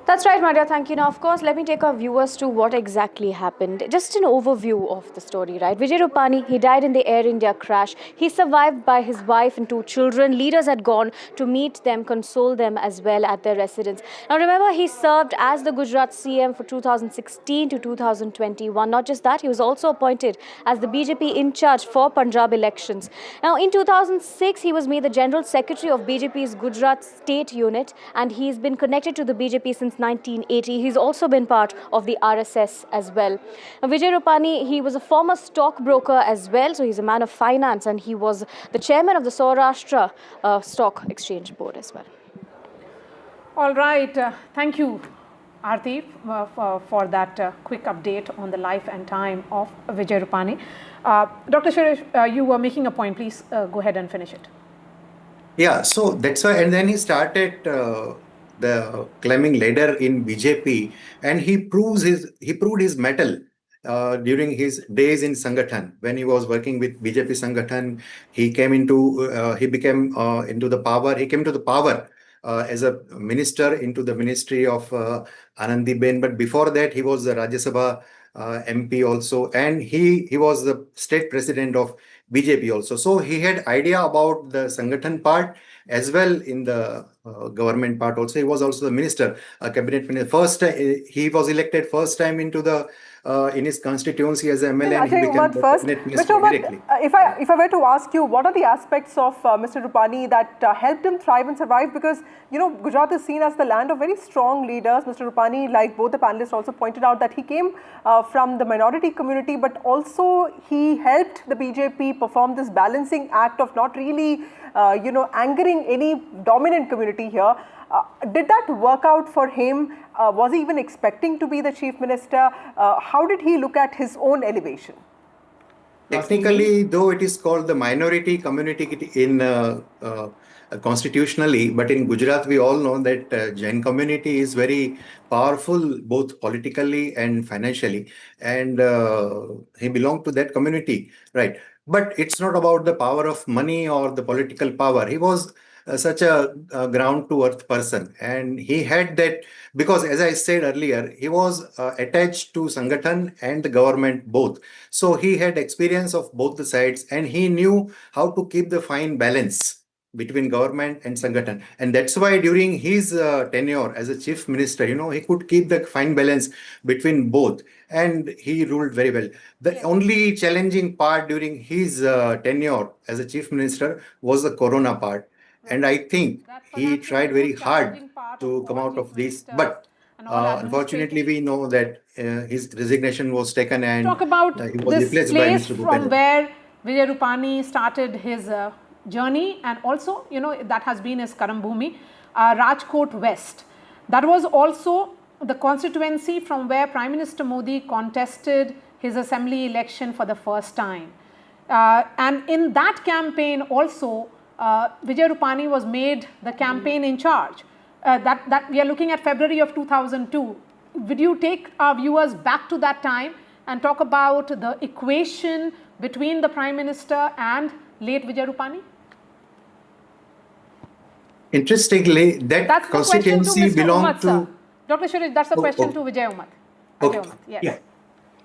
That's right, Maria. Thank you. Now, of course, let me take our viewers to what exactly happened. Just an overview of the story, right? Vijay Rupani, he died in the Air India crash. He survived by his wife and 2 children. Leaders had gone to meet them, console them as well at their residence. Now, remember, he served as the Gujarat CM for 2016 to 2021. Not just that, he was also appointed as the BJP in charge for Punjab elections. Now, in 2006, he was made the General Secretary of BJP's Gujarat State Unit, and he's been connected to the BJP since 1980. He's also been part of the RSS as well. Now, Vijay Rupani, he was a former stockbroker as well, so he's a man of finance and he was the chairman of the Saurashtra Stock Exchange Board as well.
All right. Thank you, Aarti, for that quick update on the life and time of Vijay Rupani. Dr. Suresh, you were making a point. Please go ahead and finish it.
Yeah, so that's why, and then he started the climbing ladder in BJP, and he proved his mettle during his days in Sangathan. When he was working with BJP Sangathan, he became into the power. He came to the power as a minister into the ministry of Anandiben. But before that, he was the Rajya Sabha MP also, and he was the state president of BJP also. So he had idea about the Sangathan part as well in the government part also. He was also the minister, cabinet minister. He was elected first time into the in his constituency as an MLA, and he became the cabinet minister directly.
If I were to ask you, what are the aspects of Mr. Rupani that helped him thrive and survive? Because Gujarat is seen as the land of very strong leaders. Mr. Rupani, like both the panelists also pointed out, that he came from the minority community, but also he helped the BJP perform this balancing act of not really angering any dominant community here. Did that work out for him? Was he even expecting to be the chief minister? How did he look at his own elevation?
Technically, though it is called the minority community in constitutionally, but in Gujarat we all know that Jain community is very powerful both politically and financially, and he belonged to that community, right? But it's not about the power of money or the political power. He was such a ground to earth person, and he had that because, as I said earlier, he was attached to Sangathan and the government both. So he had experience of both the sides, and he knew how to keep the fine balance between government and Sangathan. And that's why during his tenure as a chief minister, he could keep the fine balance between both, and he ruled very well. The only challenging part during his tenure as a chief minister was the corona part. And I think he tried very hard to come out of this. But unfortunately, we know that his resignation was taken and
talk about
he was
this
replaced by
place
Mr.
from
Patel.
where Vijay Rupani started his journey, and also, that has been his Karambhumi, Rajkot West. That was also the constituency from where Prime Minister Modi contested his assembly election for the first time. And in that campaign also, Vijay Rupani was made the campaign in charge. That we are looking at February of 2002. Would you take our viewers back to that time and talk about the equation between the Prime Minister and late Vijay Rupani?
Interestingly, that constituency belonged to...
Dr. Suresh, that's the question to Vijay Umat.
Yes.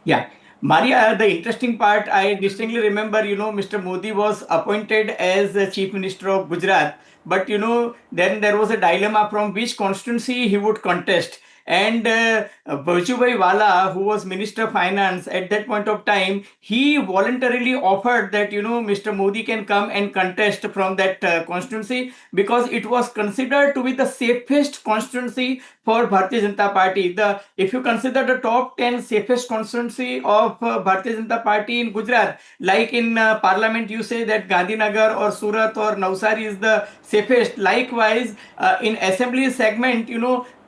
Yeah. Maria, the interesting part, I distinctly remember, Mr. Modi was appointed as the Chief Minister of Gujarat. But, then there was a dilemma from which constituency he would contest. And Vallabhbhai Wala, who was Minister of Finance at that point of time, he voluntarily offered that, Mr. Modi can come and contest from that constituency, because it was considered to be the safest constituency for Bharatiya Janata Party. If you consider the top 10 safest constituency of Bharatiya Janata Party in Gujarat, like in Parliament, you say that Gandhinagar or Surat or Navsari is the safest. Likewise, in assembly segment,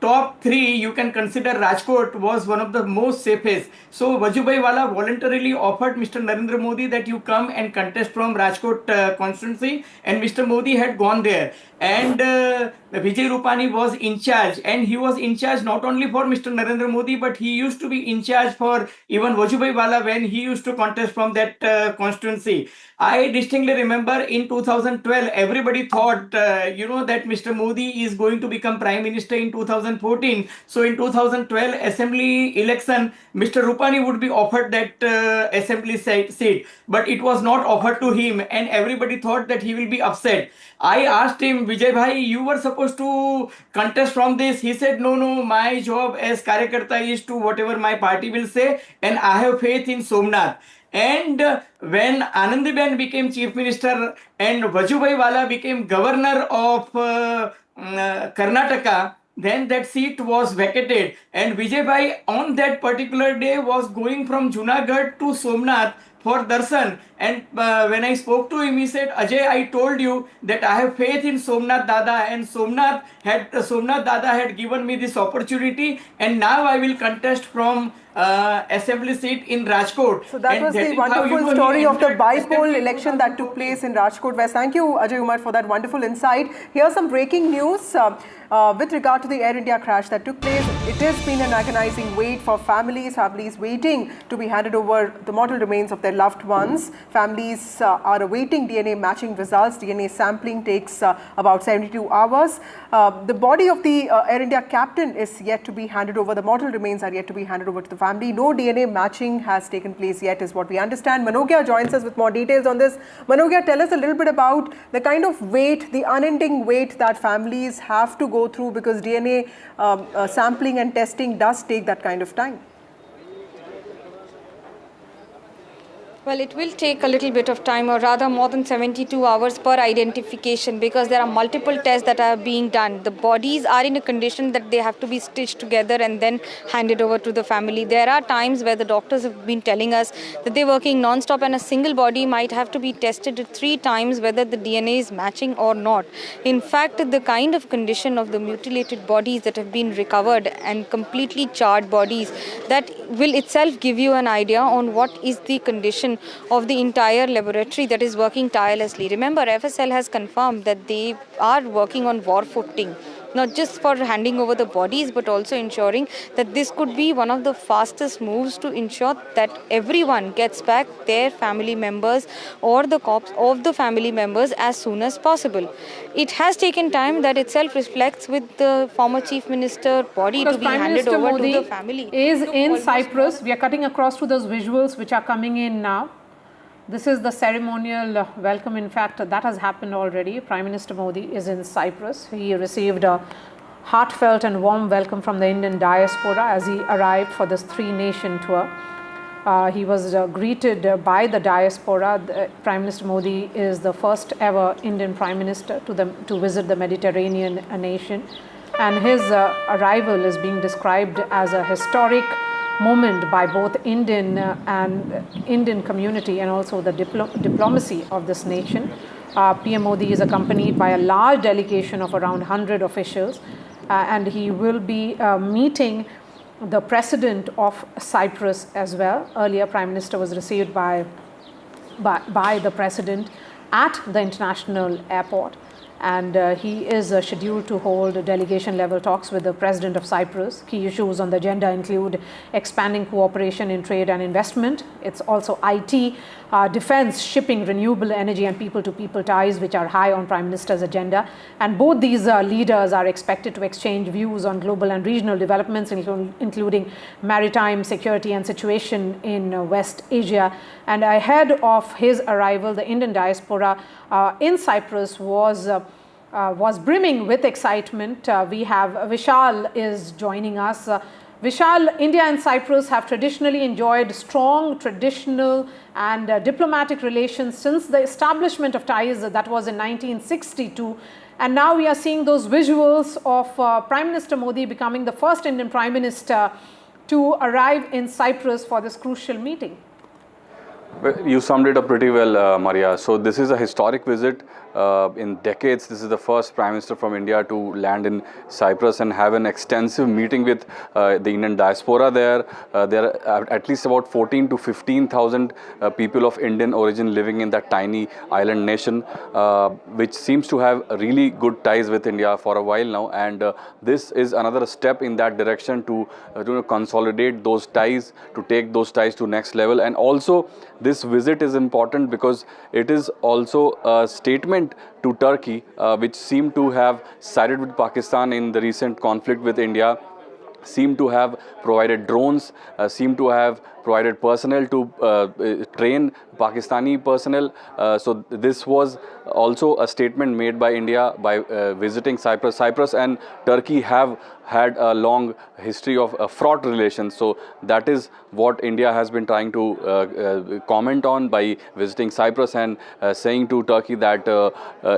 top 3, you can consider Rajkot was one of the most safest. So Vallabhbhai Wala voluntarily offered Mr. Narendra Modi that you come and contest from Rajkot constituency, and Mr. Modi had gone there. And Vijay Rupani was in charge, and he was in charge not only for Mr. Narendra Modi, but he used to be in charge for even Vallabhbhai Wala when he used to contest from that constituency. I distinctly remember in 2012, everybody thought, that Mr. Modi is going to become Prime Minister in 2014. So in 2012 Assembly election, Mr. Rupani would be offered that Assembly seat, but it was not offered to him, and everybody thought that he will be upset. I asked him, Vijay Bhai, you were supposed to contest from this. He said, no, my job as Karyakarta is to whatever my party will say, and I have faith in Somnath. And when Anandiben became Chief Minister and Vallabhbhai Wala became Governor of Karnataka, then that seat was vacated. And Vijay Bhai on that particular day was going from Junagadh to Somnath for darshan. And when I spoke to him, he said, Ajay, I told you that I have faith in Somnath Dada, and Somnath Dada had given me this opportunity, and now I will contest from assembly seat in Rajkot.
So that was the wonderful story of the by-poll election that took place in Rajkot West. Thank you, Ajay Umar, for that wonderful insight. Here's some breaking news with regard to the Air India crash that took place. It has been an agonizing wait for families waiting to be handed over the mortal remains of their loved ones. Families are awaiting DNA matching results. DNA sampling takes about 72 hours. The body of the Air India captain is yet to be handed over. The mortal remains are yet to be handed over to the family. No DNA matching has taken place yet, is what we understand. Manogya joins us with more details on this. Manogya, tell us a little bit about the kind of wait, the unending wait that families have to go through, because DNA sampling and testing does take that kind of time.
Well, it will take a little bit of time, or rather more than 72 hours per identification, because there are multiple tests that are being done. The bodies are in a condition that they have to be stitched together and then handed over to the family. There are times where the doctors have been telling us that they're working non-stop, and a single body might have to be tested 3 times whether the DNA is matching or not. In fact, the kind of condition of the mutilated bodies that have been recovered and completely charred bodies, that will itself give you an idea on what is the condition of the entire laboratory that is working tirelessly. Remember, FSL has confirmed that they are working on war footing. not just for handing over the bodies, but also ensuring that this could be one of the fastest moves to ensure that everyone gets back their family members or the corpse of the family members as soon as possible. It has taken time. That itself reflects with the former Chief Minister body
because
to be
Prime
handed
Minister
over
Modi
to the family.
is in Cyprus. We are cutting across to those visuals which are coming in now. This is the ceremonial welcome. In fact, that has happened already. Prime Minister Modi is in Cyprus. He received a heartfelt and warm welcome from the Indian diaspora as he arrived for this 3-nation tour. He was greeted by the diaspora. Prime Minister Modi is the first ever Indian Prime Minister to visit the Mediterranean nation, and his arrival is being described as a historic moment by both Indian and Indian community and also the diplomacy of this nation. PM Modi is accompanied by a large delegation of around 100 officials, and he will be meeting the President of Cyprus as well. Earlier, Prime Minister was received by the President at the international airport, and he is scheduled to hold delegation level talks with the President of Cyprus. Key issues on the agenda include expanding cooperation in trade and investment. It's also IT, defense, shipping, renewable energy and people-to-people ties, which are high on Prime Minister's agenda. And both these leaders are expected to exchange views on global and regional developments, including maritime security and situation in West Asia. And ahead of his arrival, the Indian diaspora in Cyprus was brimming with excitement. We have Vishal is joining us. Vishal, India and Cyprus have traditionally enjoyed strong traditional and diplomatic relations since the establishment of ties, that was in 1962. And now we are seeing those visuals of Prime Minister Modi becoming the first Indian Prime Minister to arrive in Cyprus for this crucial meeting.
Well, you summed it up pretty well, Maria. So this is a historic visit. In decades, this is the first Prime Minister from India to land in Cyprus and have an extensive meeting with the Indian diaspora there. There are at least about 14 to 15,000 people of Indian origin living in that tiny island nation, which seems to have really good ties with India for a while now. And this is another step in that direction to consolidate those ties, to take those ties to next level. And also, this visit is important because it is also a statement to Turkey, which seemed to have sided with Pakistan in the recent conflict with India, seem to have provided drones, seem to have provided personnel to train Pakistani personnel. So this was also a statement made by India by visiting Cyprus. Cyprus and Turkey have had a long history of fraught relations. So that is what India has been trying to comment on by visiting Cyprus and saying to Turkey that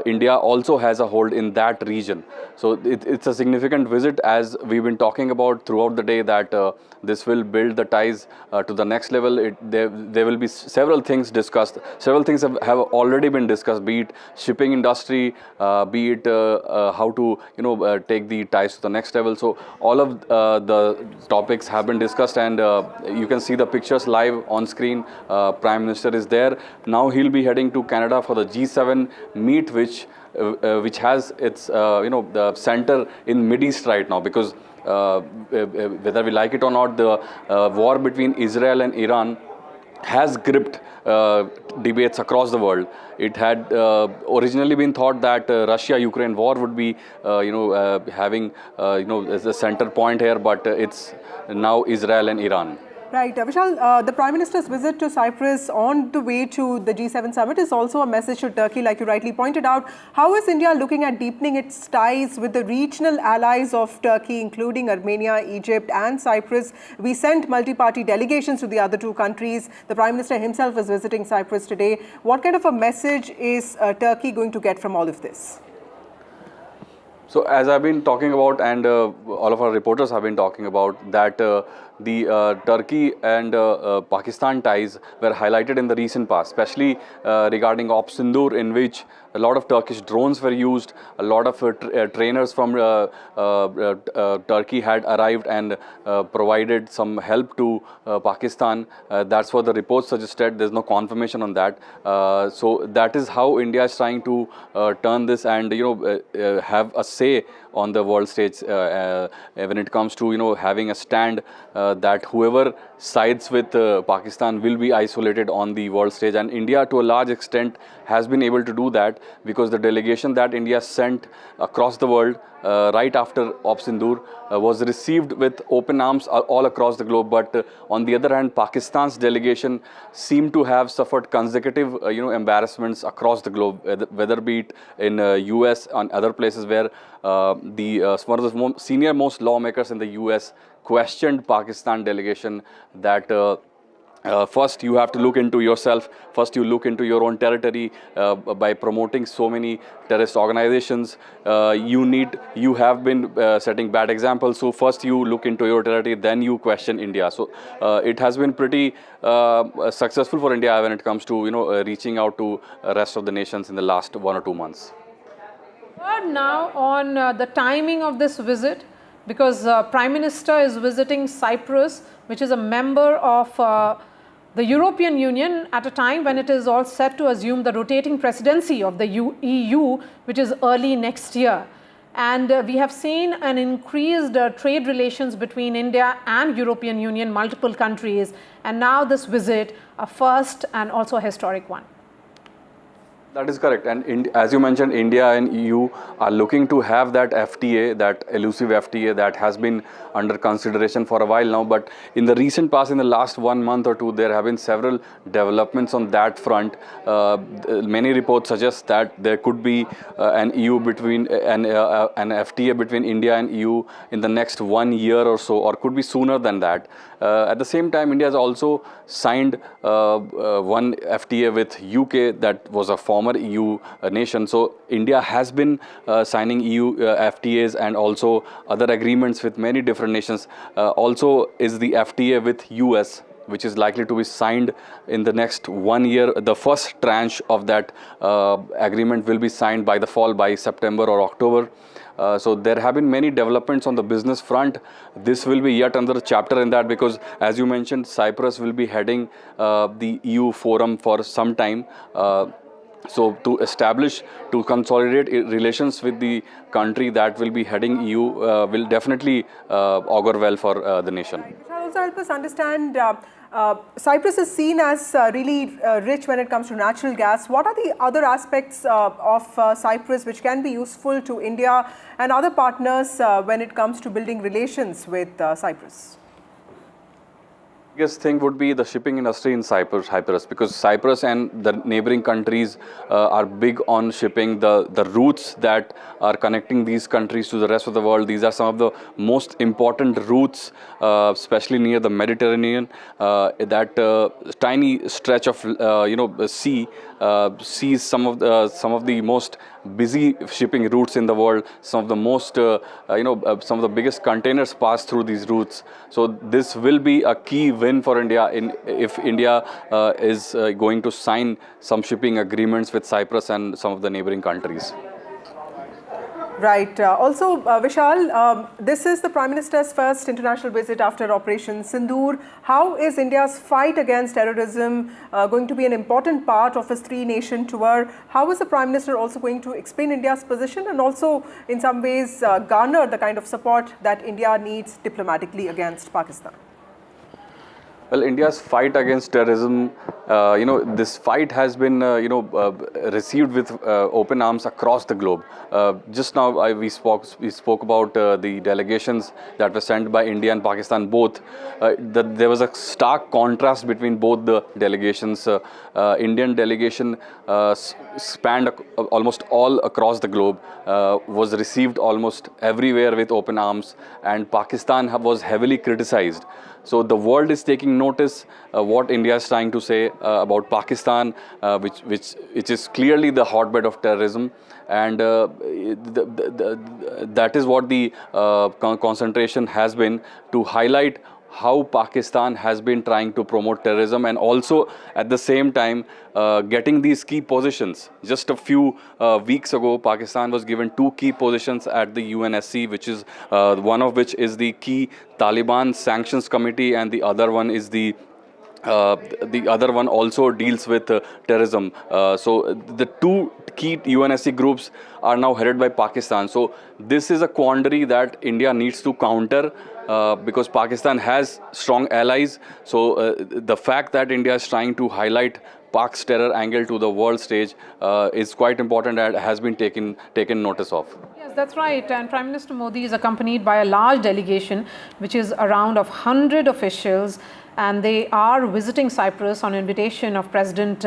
India also has a hold in that region. So it's a significant visit, as we've been talking about throughout the day, that this will build the ties to the next level. There will be several things discussed. Several things have already been discussed, be it shipping industry, be it how to take the ties to the next level. So all of the topics have been discussed, and you can see the pictures live on screen. Prime Minister is there. Now he'll be heading to Canada for the G7 meet, which has its the center in Mid East right now, because whether we like it or not, the war between Israel and Iran has gripped debates across the world. It had originally been thought that Russia-Ukraine war would be, having, as a center point here, but it's now Israel and Iran.
Right. Vishal, the Prime Minister's visit to Cyprus on the way to the G7 summit is also a message to Turkey, like you rightly pointed out. How is India looking at deepening its ties with the regional allies of Turkey, including Armenia, Egypt and Cyprus? We sent multi-party delegations to the other two countries. The Prime Minister himself is visiting Cyprus today. What kind of a message is Turkey going to get from all of this?
So as I've been talking about, and all of our reporters have been talking about, that the Turkey and Pakistan ties were highlighted in the recent past, especially regarding Op Sindoor, in which a lot of Turkish drones were used, a lot of trainers from Turkey had arrived and provided some help to Pakistan. That's what the reports suggested. There's no confirmation on that. So that is how India is trying to turn this and have a say on the world stage when it comes to having a stand that whoever sides with Pakistan will be isolated on the world stage, and India to a large extent has been able to do that because the delegation that India sent across the world right after Op Sindoor was received with open arms all across the globe. But on the other hand, Pakistan's delegation seemed to have suffered consecutive embarrassments across the globe, whether be it in US and other places where one of the senior most lawmakers in the US questioned Pakistan delegation that first you have to look into yourself, first you look into your own territory by promoting so many terrorist organizations. You have been setting bad examples, so first you look into your territory, then you question India. So it has been pretty successful for India when it comes to reaching out to rest of the nations in the last 1 or 2 months.
Now on the timing of this visit, because Prime Minister is visiting Cyprus, which is a member of the European Union at a time when it is all set to assume the rotating presidency of the EU, which is early next year. And we have seen an increased trade relations between India and European Union, multiple countries, and now this visit, a first and also a historic one.
That is correct, and as you mentioned, India and EU are looking to have that FTA, that elusive FTA that has been under consideration for a while now. But in the recent past, in the last 1 month or two, there have been several developments on that front. Many reports suggest that there could be an FTA between India and EU in the next 1 year or so, or could be sooner than that. At the same time, India has also signed one FTA with UK that was a former EU nation. So India has been signing EU FTAs and also other agreements with many different nations. Also is the FTA with US, which is likely to be signed in the next 1 year. The first tranche of that agreement will be signed by the fall, by September or October. So there have been many developments on the business front. This will be yet another chapter in that, because as you mentioned, Cyprus will be heading the EU forum for some time. So to establish, to consolidate relations with the country that will be heading EU will definitely augur well for the nation.
Also help us understand, Cyprus is seen as really rich when it comes to natural gas. What are the other aspects of Cyprus which can be useful to India and other partners when it comes to building relations with Cyprus?
Biggest thing would be the shipping industry in Cyprus, because Cyprus and the neighboring countries are big on shipping. The routes that are connecting these countries to the rest of the world, these are some of the most important routes, especially near the Mediterranean. That tiny stretch of sea sees some of the most busy shipping routes in the world. Some of the most some of the biggest containers pass through these routes. So this will be a key win for India if India is going to sign some shipping agreements with Cyprus and some of the neighboring countries.
Right. Also, Vishal, this is the Prime Minister's first international visit after Operation Sindoor. How is India's fight against terrorism going to be an important part of his three-nation tour? How is the Prime Minister also going to explain India's position and also in some ways garner the kind of support that India needs diplomatically against Pakistan?
Well, India's fight against terrorism, this fight has been, received with open arms across the globe. Just now we spoke about the delegations that were sent by India and Pakistan both. There was a stark contrast between both the delegations. Indian delegation spanned almost all across the globe, was received almost everywhere with open arms, and Pakistan was heavily criticized. So the world is taking notice what India is trying to say about Pakistan, which is clearly the hotbed of terrorism, and that is what the concentration has been, to highlight how Pakistan has been trying to promote terrorism and also at the same time getting these key positions. Just a few weeks ago, Pakistan was given 2 key positions at the UNSC, which is one of which is the key Taliban Sanctions Committee, and the other one is the other one also deals with terrorism. So the 2 key UNSC groups are now headed by Pakistan. So this is a quandary that India needs to counter because Pakistan has strong allies. So the fact that India is trying to highlight Pak's terror angle to the world stage is quite important and has been taken notice of.
Yes, that's right. And Prime Minister Modi is accompanied by a large delegation, which is around 100 officials, and they are visiting Cyprus on invitation of President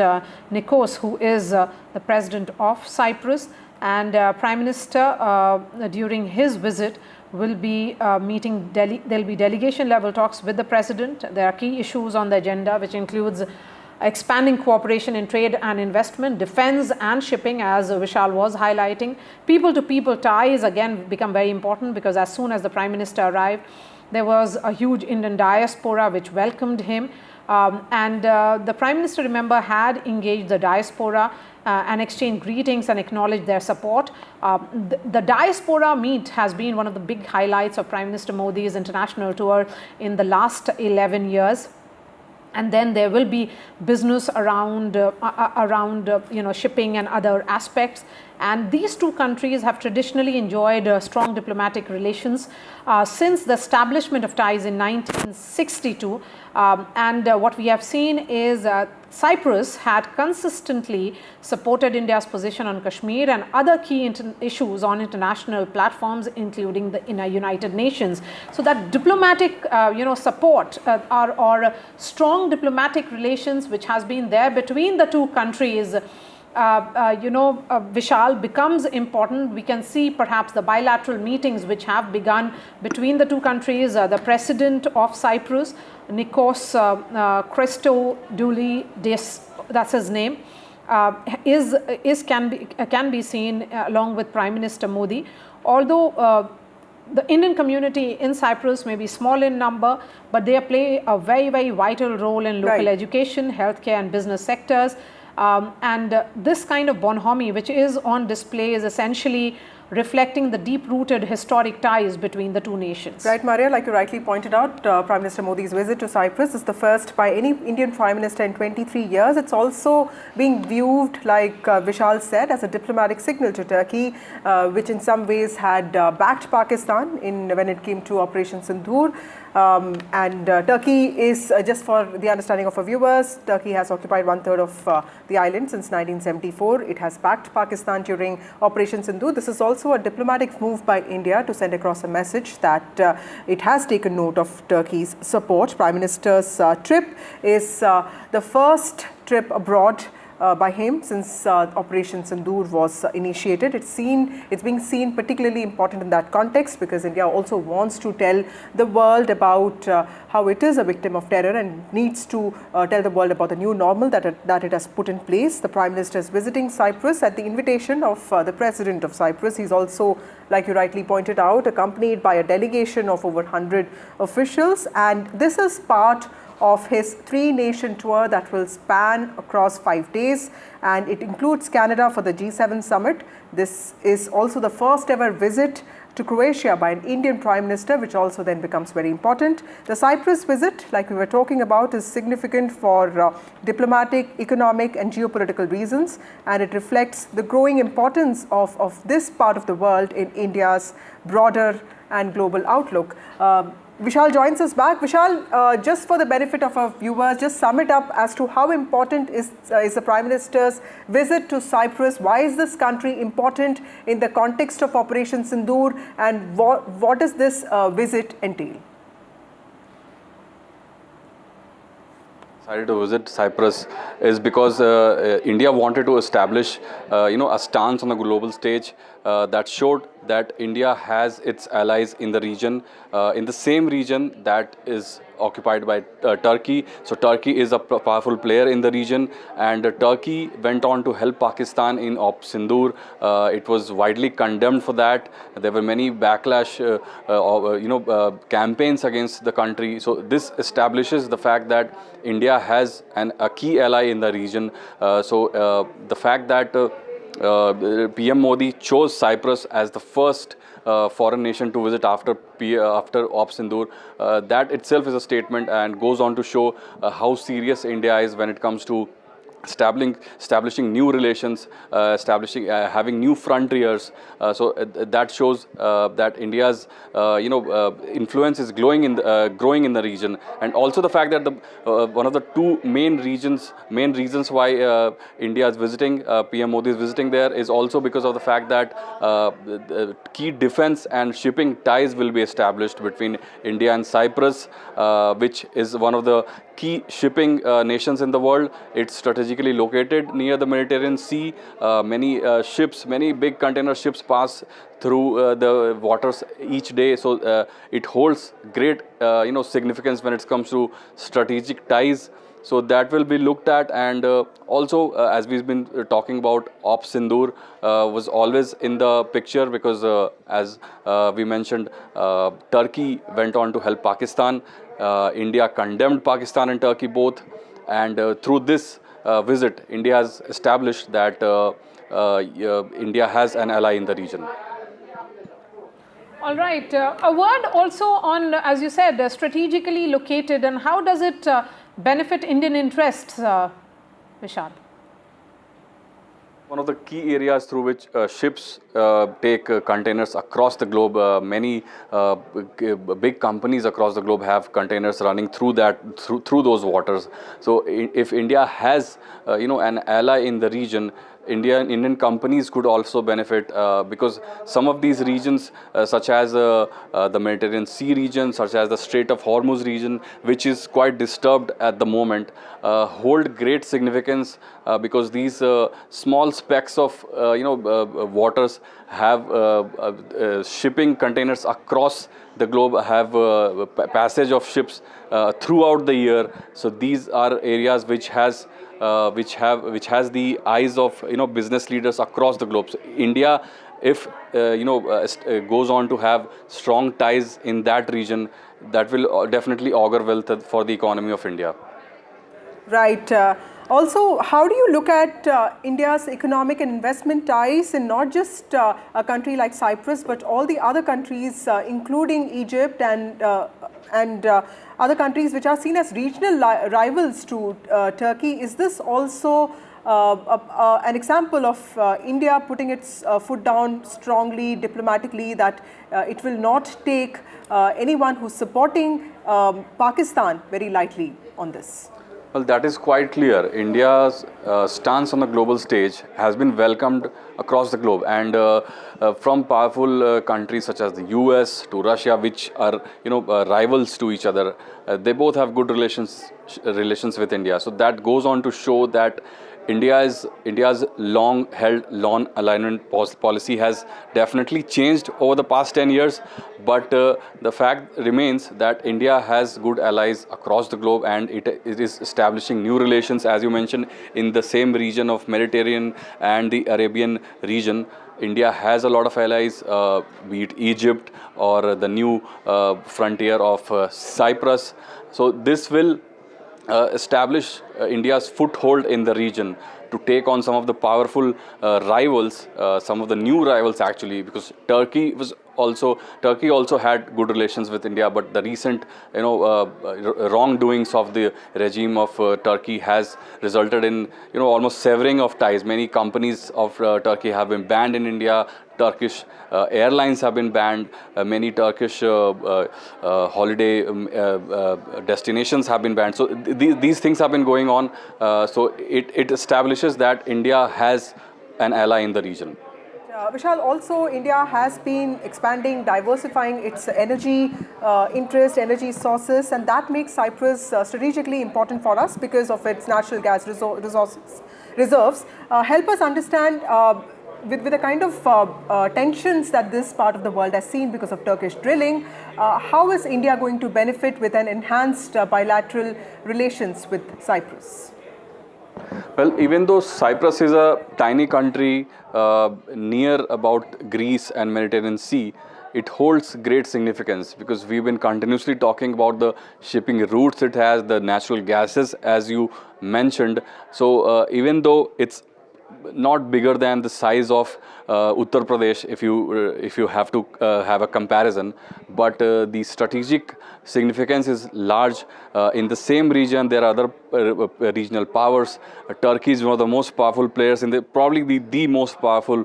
Nikos, who is the President of Cyprus. And Prime Minister, during his visit, will be meeting there'll be delegation level talks with the President. There are key issues on the agenda, which includes expanding cooperation in trade and investment, defense and shipping, as Vishal was highlighting. People-to-people ties again become very important, because as soon as the Prime Minister arrived, there was a huge Indian diaspora which welcomed him. The Prime Minister, remember, had engaged the diaspora and exchanged greetings and acknowledged their support. The diaspora meet has been one of the big highlights of Prime Minister Modi's international tour in the last 11 years. And then there will be business around shipping and other aspects. And these 2 countries have traditionally enjoyed strong diplomatic relations since the establishment of ties in 1962. What we have seen is Cyprus had consistently supported India's position on Kashmir and other key issues on international platforms, including the United Nations. So that diplomatic, support or strong diplomatic relations which has been there between the 2 countries, Vishal, becomes important. We can see perhaps the bilateral meetings which have begun between the 2 countries. The President of Cyprus, Nikos Christodoulidis, that's his name, can be seen along with Prime Minister Modi. Although the Indian community in Cyprus may be small in number, but they play a very, very vital role in local education, healthcare and business sectors. This kind of bonhomie which is on display is essentially reflecting the deep-rooted historic ties between the 2 nations.
Right, Maria, like you rightly pointed out, Prime Minister Modi's visit to Cyprus is the first by any Indian Prime Minister in 23 years. It's also being viewed, like Vishal said, as a diplomatic signal to Turkey, which in some ways had backed Pakistan when it came to Operation Sindoor. Turkey is, just for the understanding of our viewers, Turkey has occupied 1/3 of the island since 1974. It has backed Pakistan during Operation Sindoor. This is also a diplomatic move by India to send across a message that it has taken note of Turkey's support. Prime Minister's trip is the first trip abroad by him since Operation Sindoor was initiated. It's being seen particularly important in that context, because India also wants to tell the world about how it is a victim of terror and needs to tell the world about the new normal that it has put in place. The Prime Minister is visiting Cyprus at the invitation of the President of Cyprus. He's also, like you rightly pointed out, accompanied by a delegation of over 100 officials, and this is part of his 3-nation tour that will span across 5 days, and it includes Canada for the G7 summit. This is also the first ever visit to Croatia by an Indian Prime Minister, which also then becomes very important. The Cyprus visit, like we were talking about, is significant for diplomatic, economic and geopolitical reasons, and it reflects the growing importance of this part of the world in India's broader and global outlook. Vishal joins us back. Vishal, just for the benefit of our viewers, just sum it up as to how important is the Prime Minister's visit to Cyprus. Why is this country important in the context of Operation Sindoor, and what does this visit entail?
Decided to visit Cyprus is because India wanted to establish, a stance on the global stage that showed that India has its allies in the region, in the same region that is occupied by Turkey. So Turkey is a powerful player in the region, and Turkey went on to help Pakistan in Op Sindoor. It was widely condemned for that. There were many backlash, campaigns against the country. So this establishes the fact that India has a key ally in the region. The fact that PM Modi chose Cyprus as the first foreign nation to visit after Op Sindoor, that itself is a statement and goes on to show how serious India is when it comes to establishing new relations, having new frontiers. That shows that India's influence is growing in the region, and also the fact that one of the two main reasons why India is visiting, PM Modi is visiting there, is also because of the fact that the key defense and shipping ties will be established between India and Cyprus, which is one of the key shipping nations in the world. It's strategically located near the Mediterranean Sea. Many big container ships pass through the waters each day. So it holds great significance when it comes to strategic ties. So that will be looked at, and also as we've been talking about, Op Sindoor was always in the picture because as we mentioned, Turkey went on to help Pakistan. India condemned Pakistan and Turkey both, and through this visit, India has established that India has an ally in the region.
All right. A word also on, as you said, strategically located, and how does it benefit Indian interests, Vishal?
One of the key areas through which ships take containers across the globe. Many big companies across the globe have containers running through through those waters. So if India has an ally in the region, Indian companies could also benefit because some of these regions, such as the Mediterranean Sea region, such as the Strait of Hormuz region, which is quite disturbed at the moment, hold great significance because these small specks of waters have shipping containers across the globe, have passage of ships throughout the year. So these are areas which has the eyes of business leaders across the globe. So India, if goes on to have strong ties in that region, that will definitely augur wealth for the economy of India.
Right. Also, how do you look at India's economic and investment ties in not just a country like Cyprus, but all the other countries, including Egypt and other countries which are seen as regional rivals to Turkey? Is this also an example of India putting its foot down strongly, diplomatically, that it will not take anyone who's supporting Pakistan very lightly on this?
Well, that is quite clear. India's stance on the global stage has been welcomed across the globe, and from powerful countries such as the US to Russia, which are rivals to each other, they both have good relations with India. So that goes on to show that India's long-held non-alignment policy has definitely changed over the past 10 years, but the fact remains that India has good allies across the globe, and it is establishing new relations, as you mentioned, in the same region of Mediterranean and the Arabian region. India has a lot of allies, be it Egypt or the new frontier of Cyprus. So this will establish India's foothold in the region to take on some of the powerful rivals, some of the new rivals actually, because Turkey also had good relations with India, but the recent wrongdoings of the regime of Turkey has resulted in almost severing of ties. Many companies of Turkey have been banned in India. Turkish airlines have been banned. Many Turkish holiday destinations have been banned. So these things have been going on. So it establishes that India has an ally in the region.
Vishal, also India has been expanding, diversifying its energy energy sources, and that makes Cyprus strategically important for us because of its natural gas reserves. Help us understand with the kind of tensions that this part of the world has seen because of Turkish drilling, how is India going to benefit with an enhanced bilateral relations with Cyprus?
Well, even though Cyprus is a tiny country near about Greece and Mediterranean Sea, it holds great significance because we've been continuously talking about the shipping routes it has, the natural gases, as you mentioned. So even though it's not bigger than the size of Uttar Pradesh, if you have to have a comparison, but the strategic significance is large. In the same region, there are other regional powers. Turkey is one of the most powerful players probably the most powerful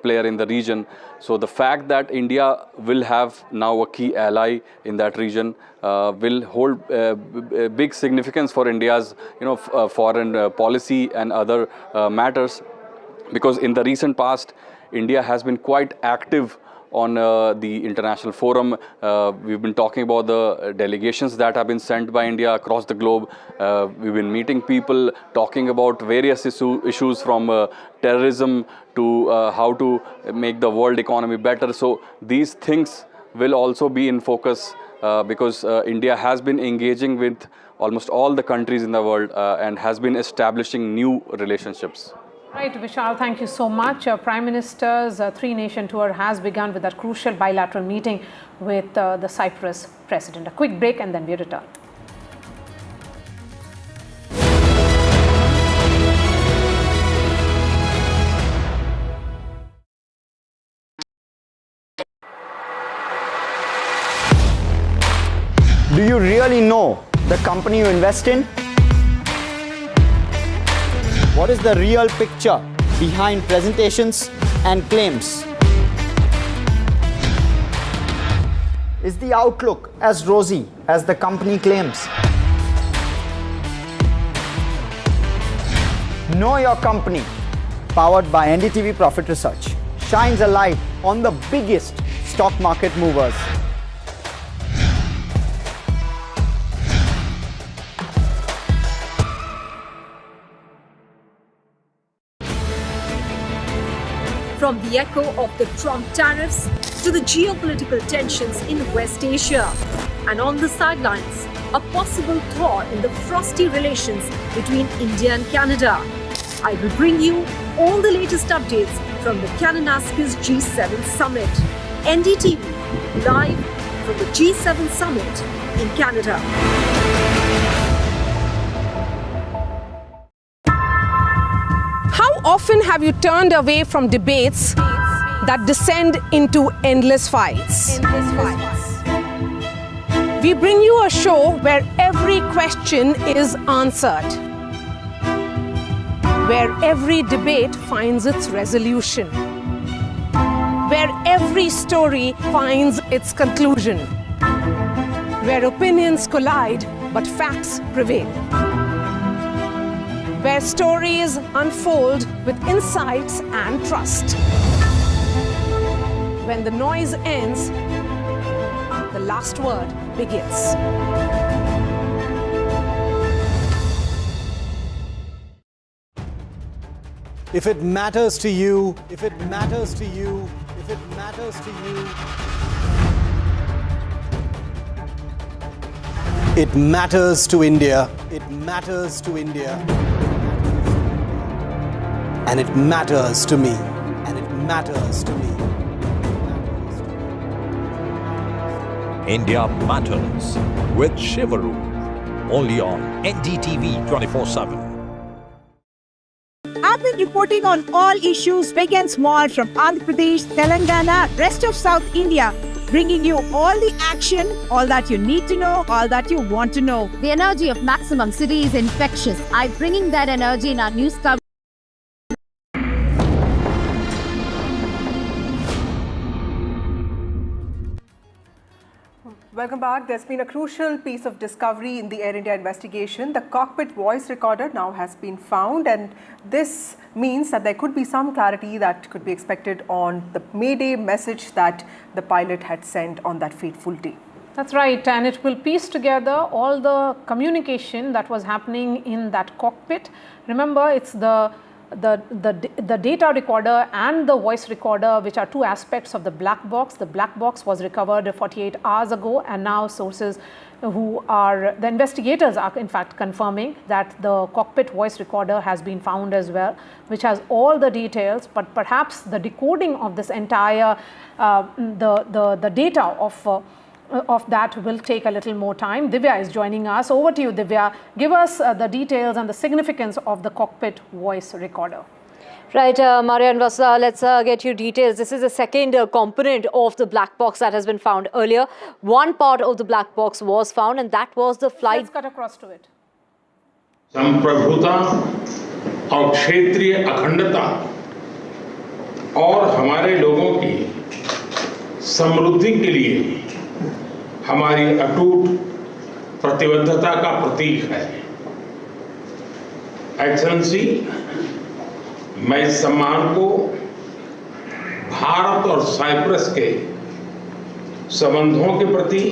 player in the region. So the fact that India will have now a key ally in that region will hold big significance for India's foreign policy and other matters, because in the recent past India has been quite active on the international forum. We've been talking about the delegations that have been sent by India across the globe. We've been meeting people, talking about various issues from terrorism to how to make the world economy better. So these things will also be in focus because India has been engaging with almost all the countries in the world and has been establishing new relationships.
Right, Vishal, thank you so much. Prime Minister's three-nation tour has begun with that crucial bilateral meeting with the Cyprus president. A quick break and then we return.
Do you really know the company you invest in? What is the real picture behind presentations and claims? Is the outlook as rosy as the company claims? Know Your Company, powered by NDTV Profit Research, shines a light on the biggest stock market movers.
From the echo of the Trump tariffs to the geopolitical tensions in West Asia. And on the sidelines, a possible thaw in the frosty relations between India and Canada. I will bring you all the latest updates from the Kananaskis G7 Summit. NDTV, live from the G7 Summit in Canada.
How often have you turned away from debates that descend into endless fights? We bring you a show where every question is answered, where every debate finds its resolution, where every story finds its conclusion, where opinions collide but facts prevail, where stories unfold with insights and trust. When the noise ends, the last word begins.
If it matters to you, if it matters to you, if it matters to you, it matters to India. It matters to India. And it matters to me. And it matters to me.
India Matters with Shivaru. Only on NDTV 24/7.
I've been reporting on all issues big and small from Andhra Pradesh, Telangana, rest of South India, bringing you all the action, all that you need to know, all that you want to know.
The energy of Maximum City is infectious. I'm bringing that energy in our news coverage.
Welcome back. There's been a crucial piece of discovery in the Air India investigation. The cockpit voice recorder now has been found, and this means that there could be some clarity that could be expected on the Mayday message that the pilot had sent on that fateful day.
That's right, and it will piece together all the communication that was happening in that cockpit. Remember, it's the the data recorder and the voice recorder, which are two aspects of the black box. The black box was recovered 48 hours ago, and now sources the investigators are in fact confirming that the cockpit voice recorder has been found as well, which has all the details, but perhaps the decoding of this entire, the data of that will take a little more time. Divya is joining us. Over to you, Divya. Give us the details and the significance of the cockpit voice recorder.
Right, Maria and Vasa, let's get you details. This is the second component of the black box that has been found earlier. One part of the black box was found, and that was the flight.
Let's cut across to it.
संप्रभुता और क्षेत्रीय अखंडता और हमारे लोगों की समृद्धि के लिए हमारी अटूट प्रतिबद्धता का प्रतीक है। एक्सेलेंसी, मैं इस सम्मान को भारत और साइप्रस के संबंधों के प्रति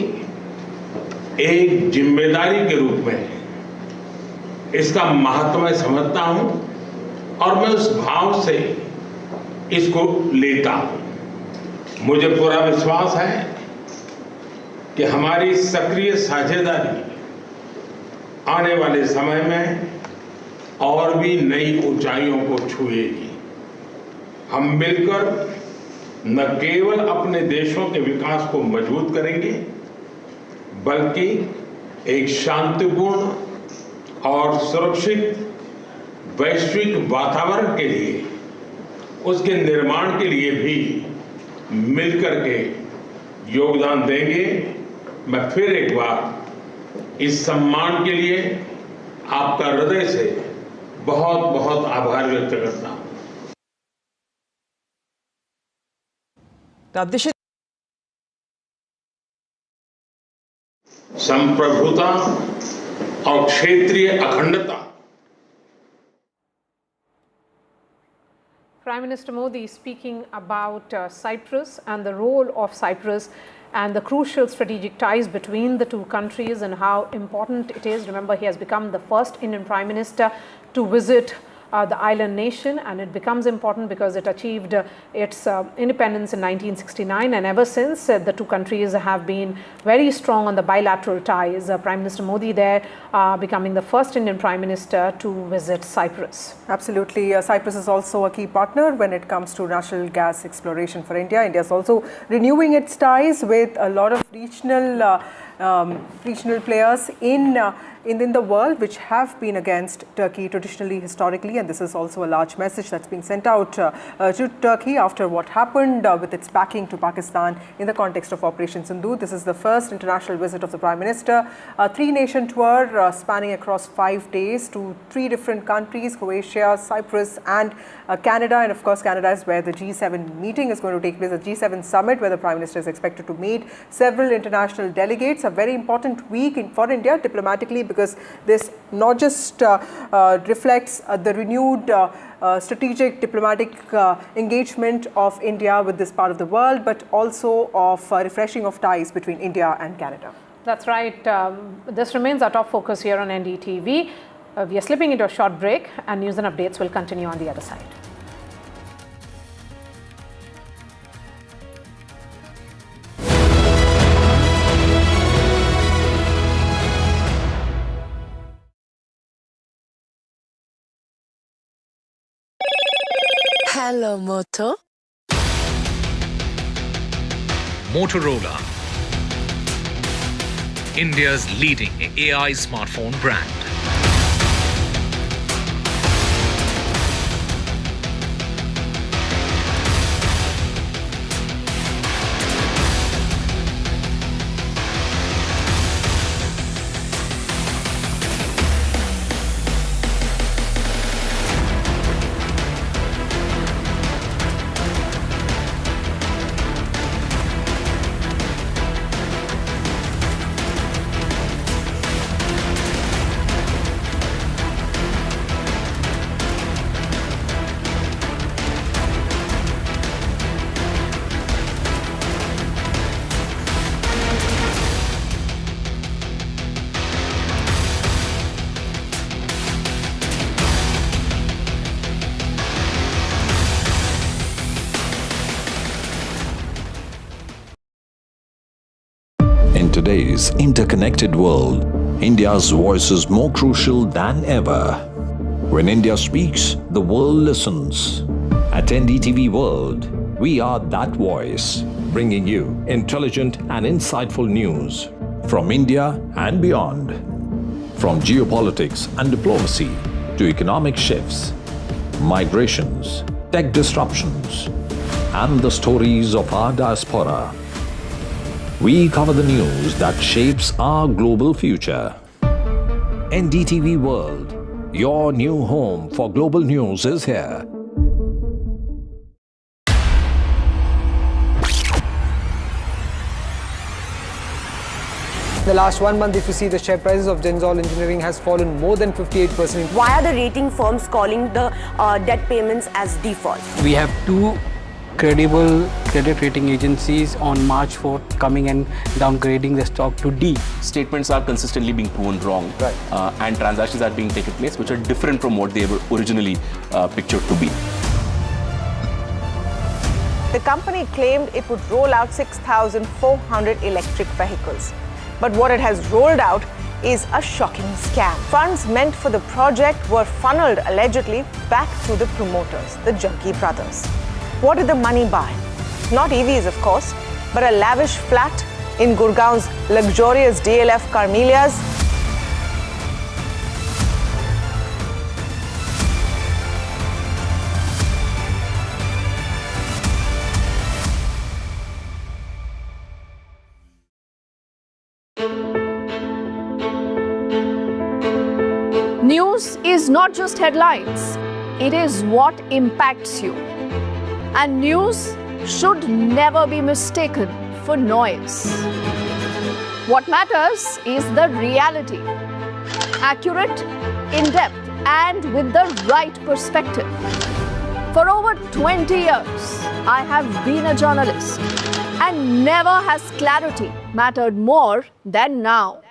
एक जिम्मेदारी के रूप में इसका महत्व मैं समझता हूं और मैं उस भाव से इसको लेता हूं। मुझे पूरा विश्वास है कि हमारी सक्रिय साझेदारी आने वाले समय में और भी नई ऊंचाइयों को छुएगी। हम मिलकर न केवल अपने देशों के विकास को मजबूत करेंगे, बल्कि एक शांतिपूर्ण और सुरक्षित वैश्विक वातावरण के लिए, उसके निर्माण के लिए भी मिलकर के योगदान देंगे। मैं फिर एक बार इस सम्मान के लिए आपका हृदय से बहुत बहुत आभार व्यक्त करता हूं। संप्रभुता और क्षेत्रीय अखंडता।
Prime Minister Modi speaking about Cyprus and the role of Cyprus and the crucial strategic ties between the two countries and how important it is. Remember, he has become the first Indian Prime Minister to visit the island nation, and it becomes important because it achieved its independence in 1969, and ever since the two countries have been very strong on the bilateral ties. Prime Minister Modi there becoming the first Indian Prime Minister to visit Cyprus.
Absolutely. Cyprus is also a key partner when it comes to natural gas exploration for India. India is also renewing its ties with a lot of regional players in the world which have been against Turkey traditionally, historically, and this is also a large message that's being sent out to Turkey after what happened with its backing to Pakistan in the context of Operation Sindoor. This is the first international visit of the Prime Minister, a three-nation tour spanning across 5 days to 3 different countries: Croatia, Cyprus and Canada. And of course, Canada is where the G7 meeting is going to take place, a G7 summit where the Prime Minister is expected to meet several international delegates. A very important week for India diplomatically, because this not just reflects the renewed strategic diplomatic engagement of India with this part of the world, but also of refreshing of ties between India and Canada.
That's right. This remains our top focus here on NDTV. We are slipping into a short break, and news and updates will continue on the other side.
Hello, Moto.
Motorola, India's leading AI smartphone brand.
today's interconnected world, India's voice is more crucial than ever. When India speaks, the world listens. At NDTV World, we are that voice, bringing you intelligent and insightful news from India and beyond. From geopolitics and diplomacy to economic shifts, migrations, tech disruptions, and the stories of our diaspora. We cover the news that shapes our global future. NDTV World, your new home for global news, is here.
In the last 1 month, if you see, the share prices of Genzol Engineering has fallen more than 58%.
Why are the rating firms calling the debt payments as default?
We have two credible credit rating agencies on March 4th coming and downgrading the stock to D.
Statements are consistently being proven wrong,
right,
and transactions are being taken place which are different from what they were originally pictured to be.
The company claimed it would roll out 6,400 electric vehicles. But what it has rolled out is a shocking scam. Funds meant for the project were funneled allegedly back to the promoters, the Junkie brothers. What did the money buy? Not EVs, of course, but a lavish flat in Gurgaon's luxurious DLF Carmelias.
News is not just headlines, it is what impacts you. And news should never be mistaken for noise. What matters is the reality. Accurate, in-depth, and with the right perspective. For over 20 years, I have been a journalist, and never has clarity mattered more than now.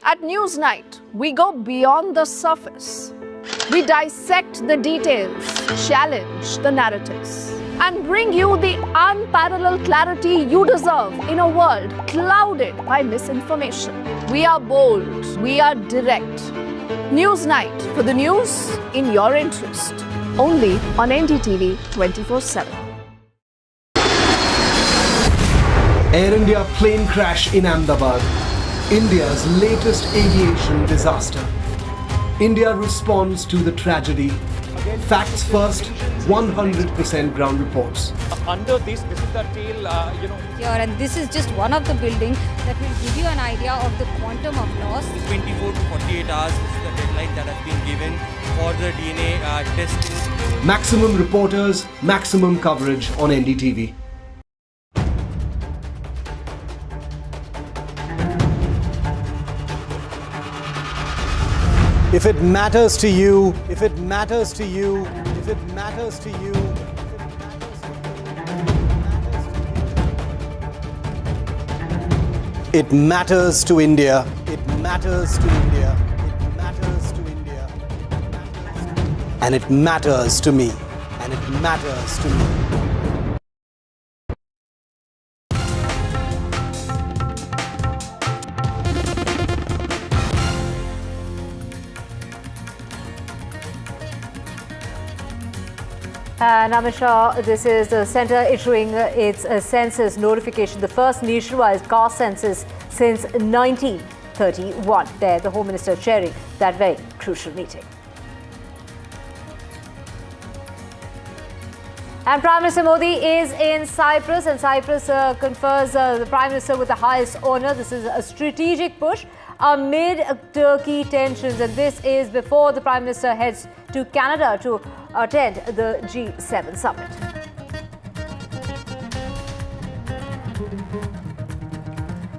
At Newsnight, we go beyond the surface. We dissect the details, challenge the narratives, and bring you the unparalleled clarity you deserve in a world clouded by misinformation. We are bold, we are direct. Newsnight, for the news in your interest. Only on NDTV 24/7.
Air India plane crash in Ahmedabad. India's latest aviation disaster. India responds to the tragedy. Facts first, 100% ground reports.
Under this is the tail,
Here, and this is just one of the buildings that will give you an idea of the quantum of loss.
24 to 48 hours is the deadline that has been given for the DNA testing.
Maximum reporters, maximum coverage on NDTV. If it matters to you, if it matters to you, if it matters to you, it matters to India. It matters to India. It matters to India. And it matters to me. And it matters to me.
And Amit Shah, this is the centre issuing its census notification, the first nationwide caste census since 1931. There, the Home Minister chairing that very crucial meeting. And Prime Minister Modi is in Cyprus, and Cyprus confers the Prime Minister with the highest honour. This is a strategic push amid Turkey tensions, and this is before the Prime Minister heads to Canada to attend the G7 summit.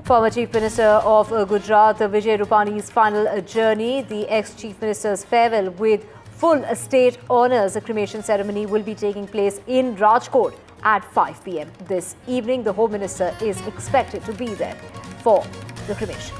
Former Chief Minister of Gujarat, Vijay Rupani's final journey, the ex-Chief Minister's farewell with full state honours. A cremation ceremony will be taking place in Rajkot at 5 p.m. this evening. The Home Minister is expected to be there for the cremation.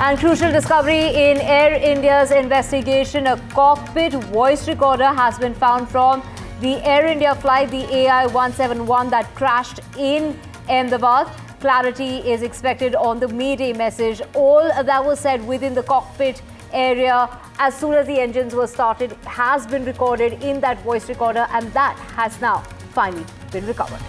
And crucial discovery in Air India's investigation, a cockpit voice recorder has been found from the Air India flight, the AI-171 that crashed in Ahmedabad. Clarity is expected on the Mayday message. All that was said within the cockpit area as soon as the engines were started has been recorded in that voice recorder, and that has now finally been recovered.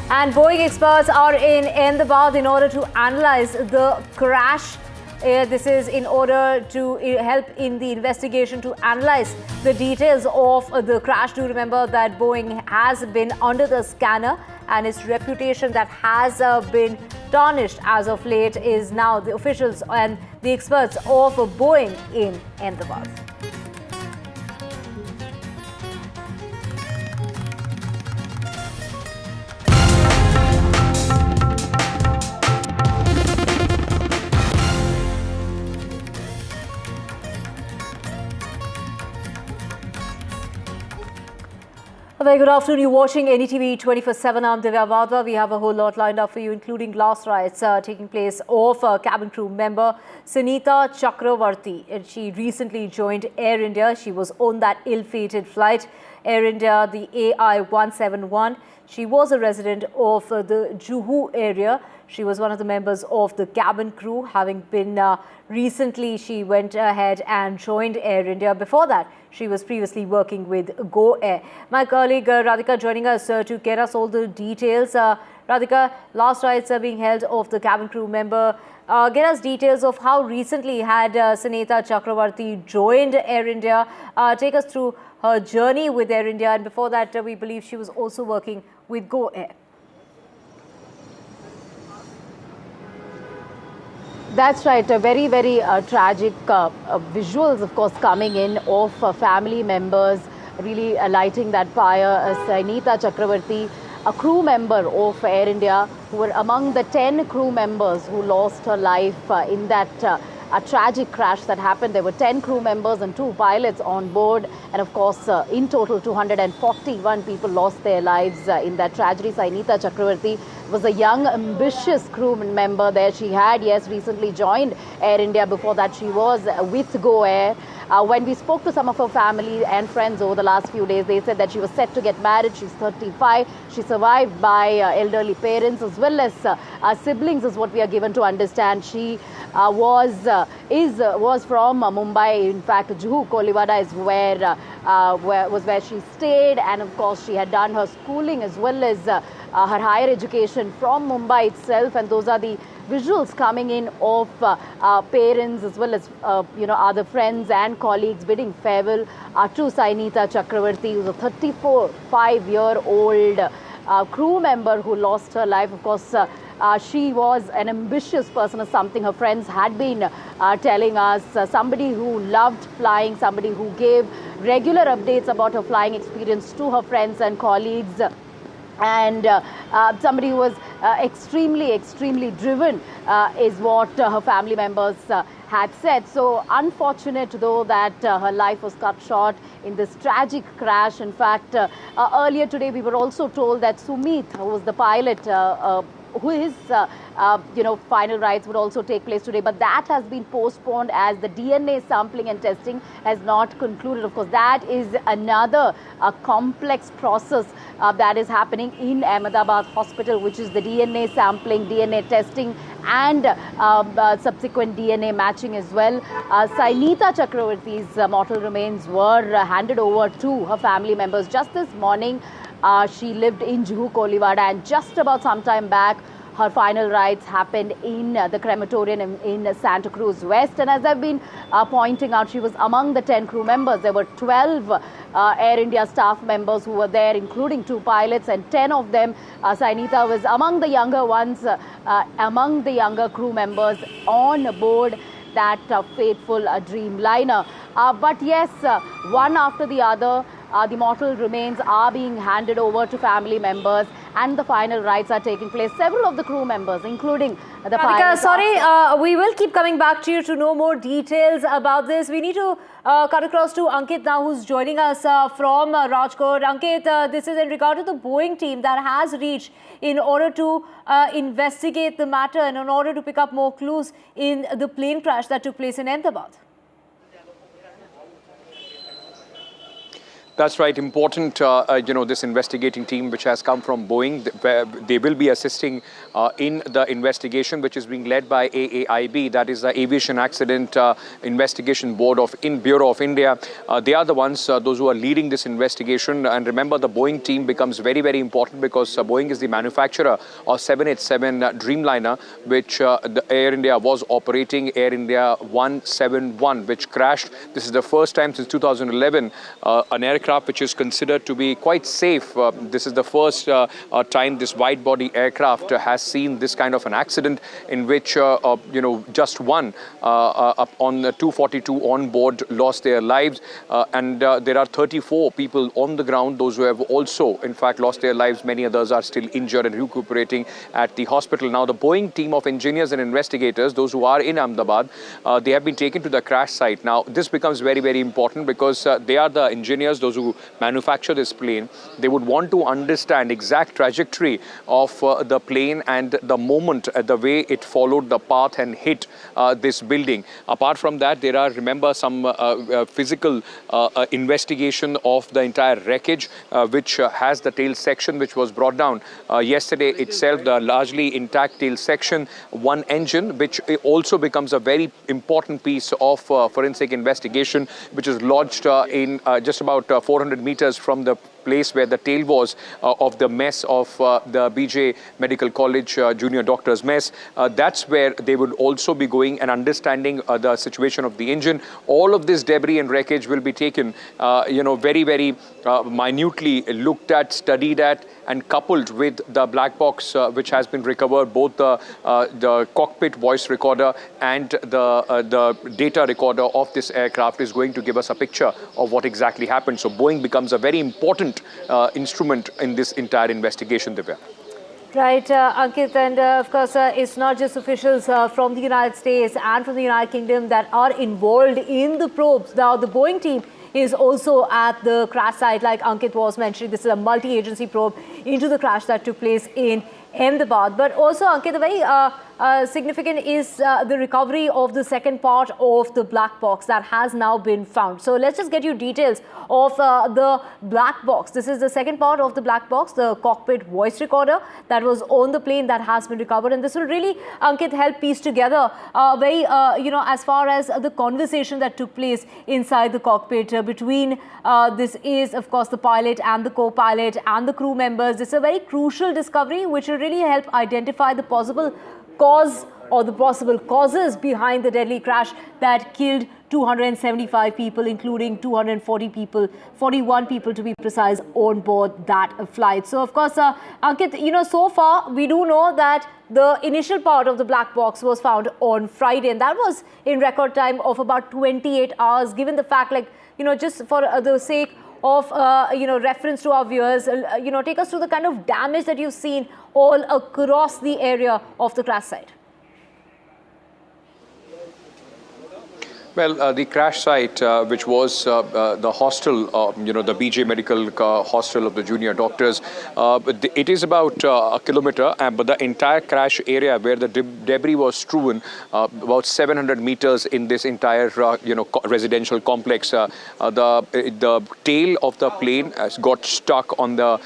And Boeing experts are in Ahmedabad in order to analyze the crash. This is in order to help in the investigation to analyze the details of the crash. Do remember that Boeing has been under the scanner, and its reputation that has been tarnished as of late is now the officials and the experts of Boeing in Ahmedabad. A very good afternoon. You're watching NDTV 24/7. I'm Divya Vadva. We have a whole lot lined up for you, including last riots taking place of cabin crew member Sunita Chakravarti. And she recently joined Air India. She was on that ill-fated flight, Air India, the AI-171. She was a resident of the Juhu area. She was one of the members of the cabin crew, having been recently she went ahead and joined Air India. Before that, she was previously working with Go Air. My colleague Radhika joining us to get us all the details. Radhika, last rights are being held of the cabin crew member. Get us details of how recently had Sunita Chakravarti joined Air India. Take us through her journey with Air India, and before that, we believe she was also working with Go Air.
That's right. A very, very tragic visuals, of course, coming in of family members really lighting that fire. Sunita Chakravarti, a crew member of Air India, who were among the 10 crew members who lost her life in that a tragic crash that happened. There were 10 crew members and 2 pilots on board. And of course, in total, 241 people lost their lives in that tragedy. Sunita Chakravarti was a young, ambitious crew member there. She had, yes, recently joined Air India. Before that, she was with Go Air. When we spoke to some of her family and friends over the last few days, they said that she was set to get married. She's 35. She's survived by elderly parents as well as siblings, is what we are given to understand. She was from Mumbai. In fact, Juhu Kolivada is where she stayed, and of course she had done her schooling as well as her higher education from Mumbai itself. And those are the visuals coming in of parents as well as other friends and colleagues bidding farewell to Sunita Chakravarti, who's a 35-year-old crew member who lost her life. Of course, she was an ambitious person, is something her friends had been telling us. Somebody who loved flying, somebody who gave regular updates about her flying experience to her friends and colleagues. And somebody who was extremely driven is what her family members had said. So unfortunate though that her life was cut short in this tragic crash. In fact, earlier today we were also told that Sumit, who was the pilot, his final rites would also take place today, but that has been postponed as the DNA sampling and testing has not concluded. Of course, that is another complex process that is happening in Ahmedabad Hospital, which is the DNA sampling, DNA testing, and subsequent DNA matching as well. Sunita Chakravarti's mortal remains were handed over to her family members just this morning. She lived in Juhu Kolivada, and just about some time back, her final rites happened in the crematorium in Santa Cruz West. And as I've been pointing out, she was among the 10 crew members. There were 12 Air India staff members who were there, including 2 pilots, and 10 of them, Sunita was among the younger ones, among the younger crew members on board that fateful Dreamliner. But yes, one after the other, the mortal remains are being handed over to family members, and the final rites are taking place. Several of the crew members, including the pilots.
Sorry, we will keep coming back to you to know more details about this. We need to cut across to Ankit now, who's joining us from Rajkot. Ankit, this is in regard to the Boeing team that has reached in order to investigate the matter and in order to pick up more clues in the plane crash that took place in Ahmedabad.
That's right. Important, this investigating team which has come from Boeing, they will be assisting in the investigation, which is being led by AAIB, that is the Aviation Accident Investigation Bureau of India. They are the ones, those who are leading this investigation. And remember, the Boeing team becomes very, very important because Boeing is the manufacturer of 787 Dreamliner, which the Air India was operating, Air India 171, which crashed. This is the first time since 2011 an aircraft which is considered to be quite safe. This is the first time this wide-body aircraft has seen this kind of an accident in which, just one on 242 on board lost their lives. And there are 34 people on the ground, those who have also, in fact, lost their lives. Many others are still injured and recuperating at the hospital. Now, the Boeing team of engineers and investigators, those who are in Ahmedabad, they have been taken to the crash site. Now, this becomes very, very important because they are the engineers, those who manufacture this plane. They would want to understand exact trajectory of the plane and the moment, the way it followed the path and hit this building. Apart from that, there are, remember, some physical investigation of the entire wreckage, which has the tail section which was brought down yesterday itself, the largely intact tail section, one engine, which also becomes a very important piece of forensic investigation, which is lodged in just about 400 meters from the place where the tail was of the mess of the BJ Medical College junior doctors mess. That's where they would also be going and understanding the situation of the engine. All of this debris and wreckage will be taken, very, very minutely looked at, studied at, and coupled with the black box which has been recovered, both the cockpit voice recorder and the data recorder of this aircraft is going to give us a picture of what exactly happened. So Boeing becomes a very important instrument in this entire investigation, Divya.
Right, Ankit, and of course, it's not just officials from the United States and from the United Kingdom that are involved in the probes. Now, the Boeing team is also at the crash site, like Ankit was mentioning. This is a multi-agency probe into the crash that took place in Ahmedabad. But also, Ankit, the very significant is the recovery of the second part of the black box that has now been found. So let's just get you details of the black box. This is the second part of the black box, the cockpit voice recorder that was on the plane that has been recovered. And this will really, Ankit, help piece together as far as the conversation that took place inside the cockpit between this is, of course, the pilot and the co-pilot and the crew members. It's a very crucial discovery which will really help identify the possible cause or the possible causes behind the deadly crash that killed 275 people, including 41 people to be precise, on board that flight. So, of course, Ankit, so far we do know that the initial part of the black box was found on Friday, and that was in record time of about 28 hours, given the fact, just for the sake of, reference to our viewers, take us through the kind of damage that you've seen all across the area of the crash site.
Well, the crash site, which was the hostel, the BJ Medical hostel of the junior doctors, it is about a kilometer, but the entire crash area where the debris was strewn, about 700 meters in this entire, residential complex. The tail of the plane got stuck on the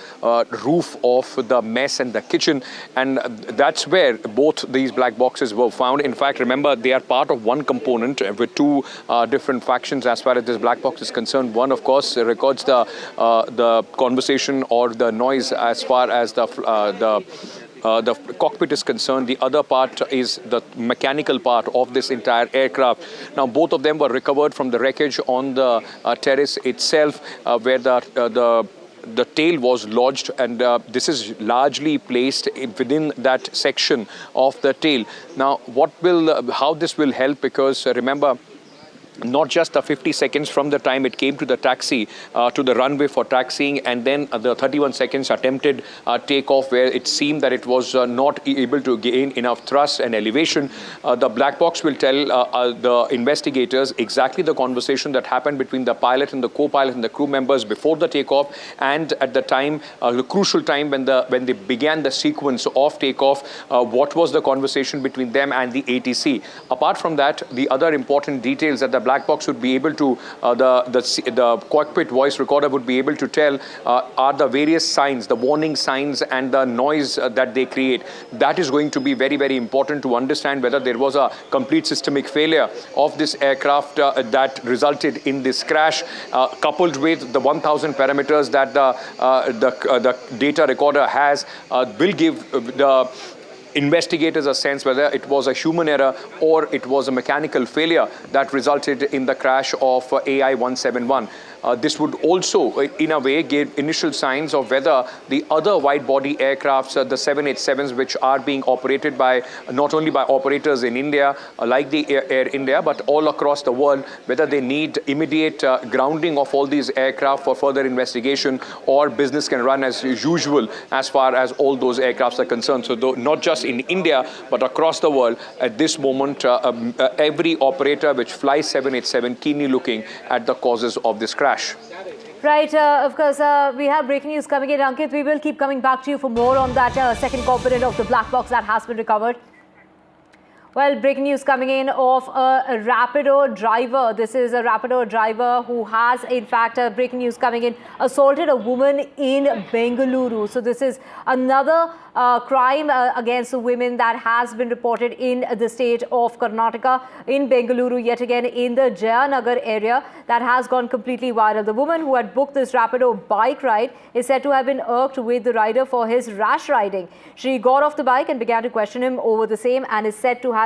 roof of the mess and the kitchen, and that's where both these black boxes were found. In fact, remember, they are part of one component with two different factions as far as this black box is concerned. One, of course, records the conversation or the noise as far as the cockpit is concerned. The other part is the mechanical part of this entire aircraft. Now, both of them were recovered from the wreckage on the terrace itself, where the tail was lodged, and this is largely placed within that section of the tail. Now, how this will help, because remember, not just the 50 seconds from the time it came to the taxi, to the runway for taxiing, and then the 31 seconds attempted takeoff where it seemed that it was not able to gain enough thrust and elevation. The black box will tell the investigators exactly the conversation that happened between the pilot and the co-pilot and the crew members before the takeoff, and at the time, the crucial time when they began the sequence of takeoff, what was the conversation between them and the ATC. Apart from that, the other important details that the black box would be able to, the cockpit voice recorder would be able to tell are the various signs, the warning signs and the noise that they create. That is going to be very, very important to understand whether there was a complete systemic failure of this aircraft that resulted in this crash, coupled with the 1,000 parameters that the data recorder has, will give the investigators a sense whether it was a human error or it was a mechanical failure that resulted in the crash of AI-171. This would also, in a way, give initial signs of whether the other wide-body aircrafts, the 787s, which are being operated by not only by operators in India, like the Air India, but all across the world, whether they need immediate grounding of all these aircraft for further investigation, or business can run as usual as far as all those aircrafts are concerned. So not just in India, but across the world, at this moment, every operator which flies 787 keenly looking at the causes of this crash.
Right, of course, we have breaking news coming in. Ankit, we will keep coming back to you for more on that second component of the black box that has been recovered. Well, breaking news coming in of a Rapido driver. This is a Rapido driver who has, in fact, breaking news coming in, assaulted a woman in Bengaluru. So this is another crime against women that has been reported in the state of Karnataka, in Bengaluru, yet again in the Jayanagar area, that has gone completely viral. The woman who had booked this Rapido bike ride is said to have been irked with the rider for his rash riding. She got off the bike and began to question him over the same, and is said to have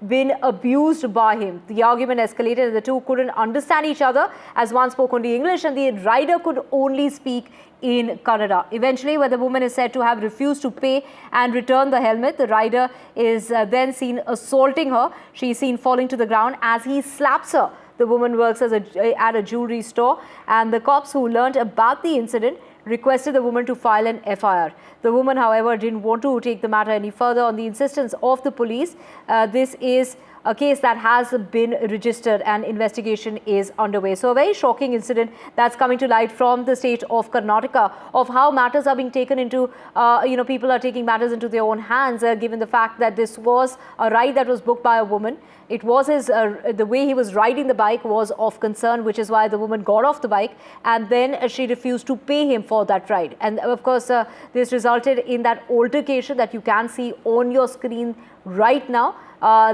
been abused by him. The argument escalated and the two couldn't understand each other, as one spoke only English and the rider could only speak in Kannada. Eventually, when the woman is said to have refused to pay and return the helmet, the rider is then seen assaulting her. She is seen falling to the ground as he slaps her. The woman works at a jewelry store, and the cops who learnt about the incident requested the woman to file an FIR. The woman, however, didn't want to take the matter any further on the insistence of the police. This is a case that has been registered and investigation is underway. So a very shocking incident that's coming to light from the state of Karnataka, of how matters are being taken into, people are taking matters into their own hands, given the fact that this was a ride that was booked by a woman. It was his, the way he was riding the bike was of concern, which is why the woman got off the bike, and then she refused to pay him for that ride. And of course, this resulted in that altercation that you can see on your screen right now.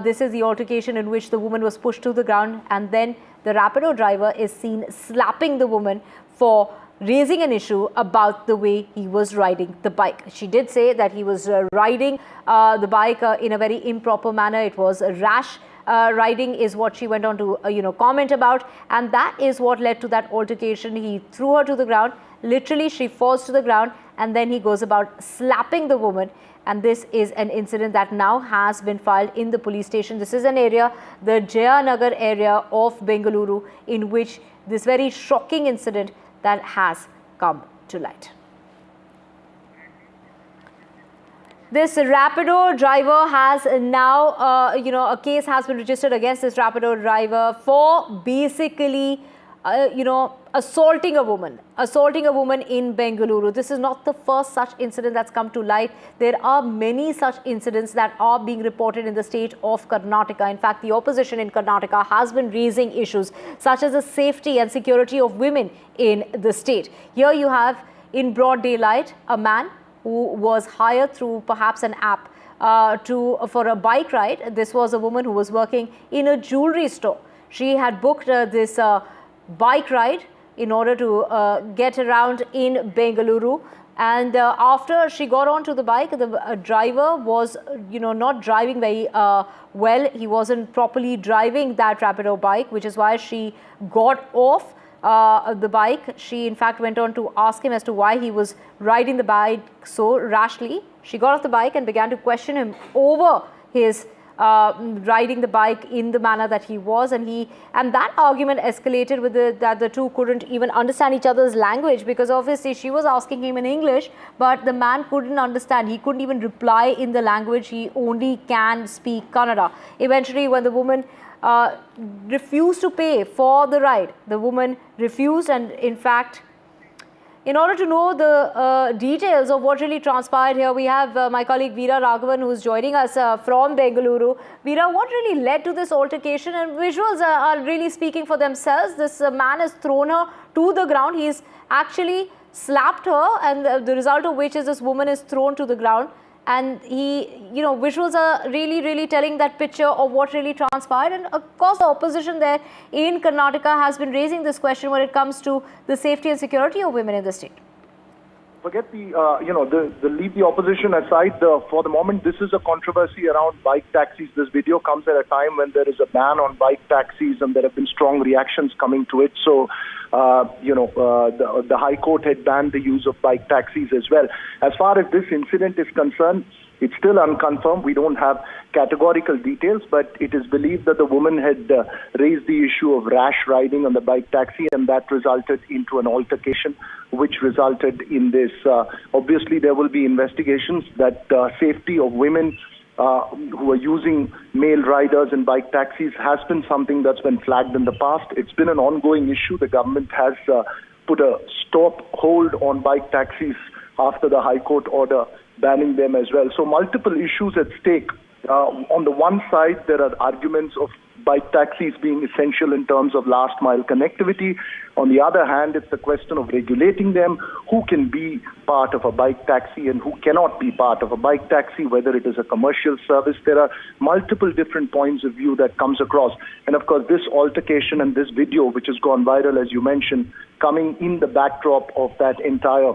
This is the altercation in which the woman was pushed to the ground, and then the Rapido driver is seen slapping the woman for raising an issue about the way he was riding the bike. She did say that he was riding the bike in a very improper manner. It was a rash riding is what she went on to comment about, and that is what led to that altercation. He threw her to the ground. Literally, she falls to the ground, and then he goes about slapping the woman. And this is an incident that now has been filed in the police station. This is an area, the Jayanagar area of Bengaluru, in which this very shocking incident that has come to light. This Rapido driver has now, a case has been registered against this Rapido driver for basically, assaulting a woman in Bengaluru. This is not the first such incident that's come to light. There are many such incidents that are being reported in the state of Karnataka. In fact, the opposition in Karnataka has been raising issues such as the safety and security of women in the state. Here you have, in broad daylight, a man who was hired through perhaps an app for a bike ride. This was a woman who was working in a jewelry store. She had booked this bike ride in order to get around in Bengaluru, and after she got onto the bike, the driver was not driving very well. He wasn't properly driving that Rapido bike, which is why she got off the bike. She in fact went on to ask him as to why he was riding the bike so rashly. She got off the bike and began to question him over his riding the bike in the manner that he was, and that argument escalated with that the two couldn't even understand each other's language, because obviously she was asking him in English, but the man couldn't understand. He couldn't even reply in the language. He only can speak Kannada. Eventually, when the woman refused to pay for the ride, the woman refused, and in fact In order to know the details of what really transpired here, we have my colleague Veera Raghavan, who's joining us from Bengaluru. Veera, what really led to this altercation? And visuals are really speaking for themselves. This man has thrown her to the ground. He's actually slapped her, and the result of which is this woman is thrown to the ground. And visuals are really telling that picture of what really transpired. And of course, the opposition there in Karnataka has been raising this question when it comes to the safety and security of women in the state.
Forget leave the opposition aside. For the moment, this is a controversy around bike taxis. This video comes at a time when there is a ban on bike taxis, and there have been strong reactions coming to it. So, the High Court had banned the use of bike taxis as well. As far as this incident is concerned, it's still unconfirmed. We don't have categorical details, but it is believed that the woman had raised the issue of rash riding on the bike taxi, and that resulted into an altercation, which resulted in this. Obviously, there will be investigations. That safety of women who are using male riders in bike taxis has been something that's been flagged in the past. It's been an ongoing issue. The government has put a hold on bike taxis after the High Court order banning them as well. So multiple issues at stake. On the one side, there are arguments of bike taxis being essential in terms of last mile connectivity. On the other hand, it's the question of regulating them, who can be part of a bike taxi and who cannot be part of a bike taxi, whether it is a commercial service. There are multiple different points of view that comes across. And of course, this altercation and this video, which has gone viral, as you mentioned, coming in the backdrop of that entire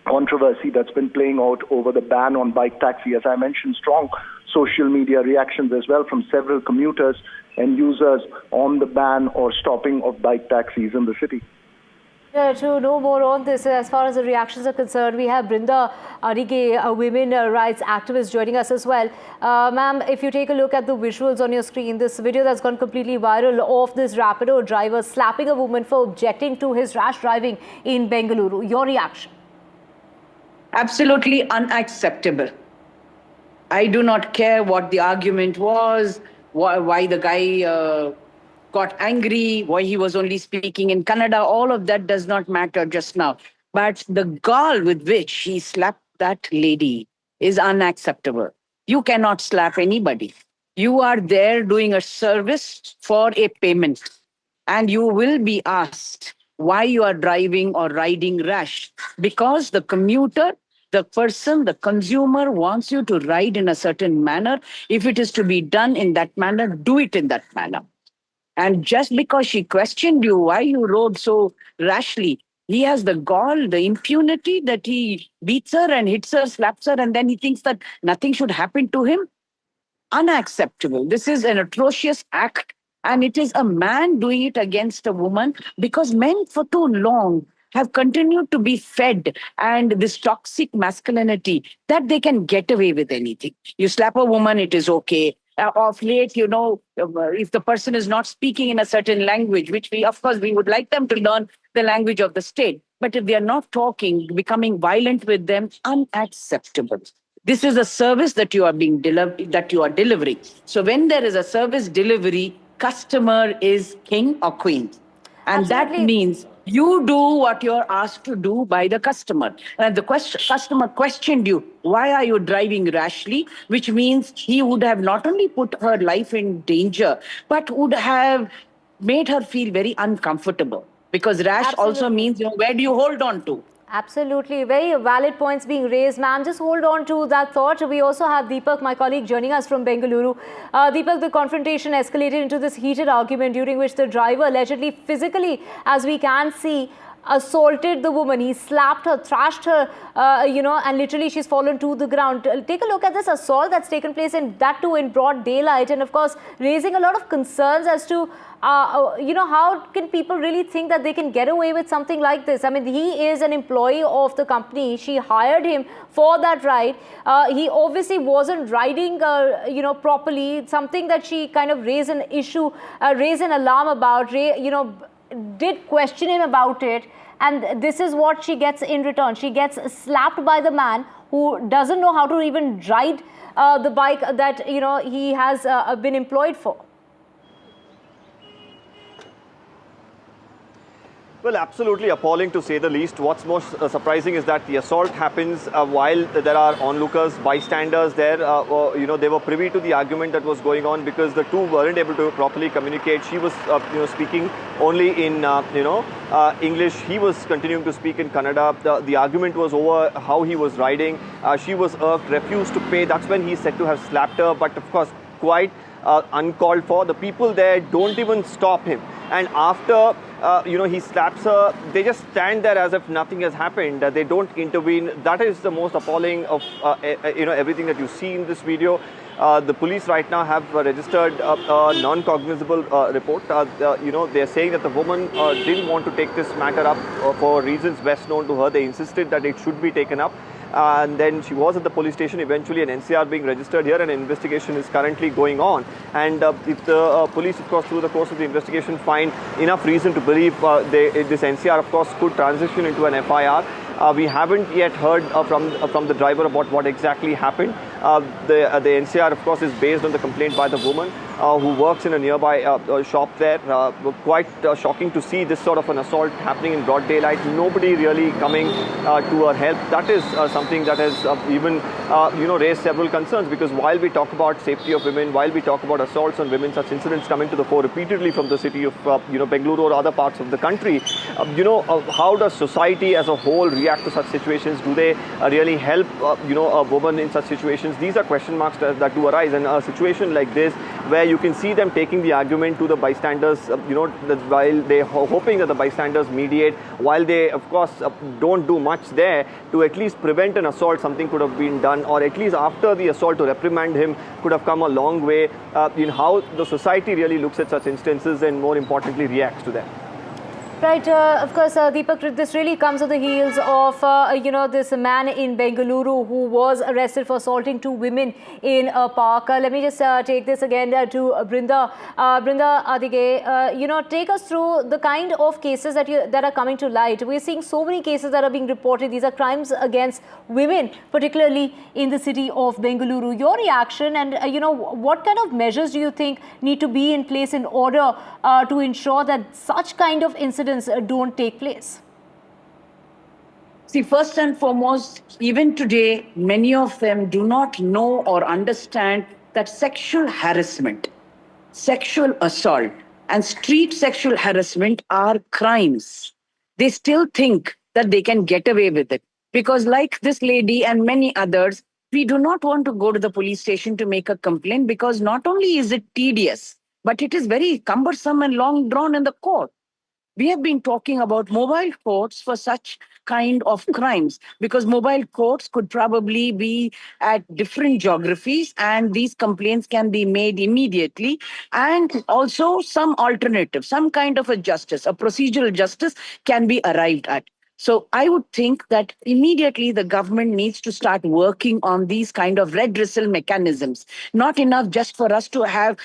controversy that's been playing out over the ban on bike taxi. As I mentioned, strong social media reactions as well from several commuters and users on the ban or stopping of bike taxis in the city.
To know more on this, as far as the reactions are concerned, we have Brinda Arige, a women rights activist, joining us as well. Ma'am, if you take a look at the visuals on your screen, this video that's gone completely viral of this Rapido driver slapping a woman for objecting to his rash driving in Bengaluru. Your reaction?
Absolutely unacceptable. I do not care what the argument was, why the guy got angry, why he was only speaking in Kannada. All of that does not matter just now. But the gall with which he slapped that lady is unacceptable. You cannot slap anybody. You are there doing a service for a payment, and you will be asked why you are driving or riding rash, because the commuter, the person, the consumer wants you to ride in a certain manner. If it is to be done in that manner, do it in that manner. And just because she questioned you why you rode so rashly, he has the gall, the impunity that he beats her and hits her, slaps her, and then he thinks that nothing should happen to him. Unacceptable. This is an atrocious act, and it is a man doing it against a woman, because men for too long have continued to be fed and this toxic masculinity that they can get away with anything. You slap a woman, it is okay. Of late, if the person is not speaking in a certain language, which we would like them to learn the language of the state. But if they are not talking, becoming violent with them, unacceptable. This is a service that you are delivering. So when there is a service delivery, customer is king or queen. And
Absolutely.
That means you do what you're asked to do by the customer. And the customer questioned you, why are you driving rashly? Which means he would have not only put her life in danger, but would have made her feel very uncomfortable. Because rash also means, where do you hold on to?
Absolutely. Very valid points being raised, ma'am. Just hold on to that thought. We also have Deepak, my colleague, joining us from Bengaluru. Deepak, the confrontation escalated into this heated argument during which the driver allegedly physically, as we can see, assaulted the woman. He slapped her, thrashed her, and literally she's fallen to the ground. Take a look at this assault that's taken place, and that too in broad daylight, and of course raising a lot of concerns as to how can people really think that they can get away with something like this? I mean, he is an employee of the company. She hired him for that ride. He obviously wasn't riding, properly. It's something that she kind of raised an issue, raised an alarm about, did question him about it. And this is what she gets in return. She gets slapped by the man who doesn't know how to even ride the bike that, he has been employed for.
Well, absolutely appalling to say the least. What's most surprising is that the assault happens while there are onlookers, bystanders there. They were privy to the argument that was going on because the two weren't able to properly communicate. She was, speaking only in, English. He was continuing to speak in Kannada. The argument was over how he was riding. She was irked, refused to pay. That's when he's said to have slapped her. But of course, quite uncalled for. The people there don't even stop him. And after, he slaps her, they just stand there as if nothing has happened. They don't intervene. That is the most appalling of, everything that you see in this video. The police right now have registered a non-cognizable report. They're saying that the woman didn't want to take this matter up for reasons best known to her. They insisted that it should be taken up. And then she was at the police station, eventually an NCR being registered here, and an investigation is currently going on. And if the police, of course, through the course of the investigation find enough reason to believe this NCR, of course, could transition into an FIR. We haven't yet heard from the driver about what exactly happened. The NCR, of course, is based on the complaint by the woman who works in a nearby shop there. Quite shocking to see this sort of an assault happening in broad daylight. Nobody really coming to her help. That is something that has even raised several concerns, because while we talk about safety of women, while we talk about assaults on women, such incidents coming to the fore repeatedly from the city of Bengaluru or other parts of the country. How does society as a whole react to such situations? Do they really help a woman in such situations? These are question marks that do arise, and a situation like this where you can see them taking the argument to the bystanders, while they're hoping that the bystanders mediate, while they, of course, don't do much there to at least prevent an assault. Something could have been done, or at least after the assault to reprimand him could have come a long way in how the society really looks at such instances and, more importantly, reacts to them.
Right, of course, Deepak, this really comes on the heels of, this man in Bengaluru who was arrested for assaulting two women in a park. Let me just take this again to Brinda. Brinda Adige, take us through the kind of cases that are coming to light. We're seeing so many cases that are being reported. These are crimes against women, particularly in the city of Bengaluru. Your reaction and, what kind of measures do you think need to be in place in order to ensure that such kind of incidents don't take place?
See, first and foremost, even today, many of them do not know or understand that sexual harassment, sexual assault, and street sexual harassment are crimes. They still think that they can get away with it. Because like this lady and many others, we do not want to go to the police station to make a complaint, because not only is it tedious, but it is very cumbersome and long drawn in the court. We have been talking about mobile courts for such kind of crimes, because mobile courts could probably be at different geographies and these complaints can be made immediately, and also some alternative, some kind of a justice, a procedural justice can be arrived at. So I would think that immediately the government needs to start working on these kind of redressal mechanisms. Not enough just for us to have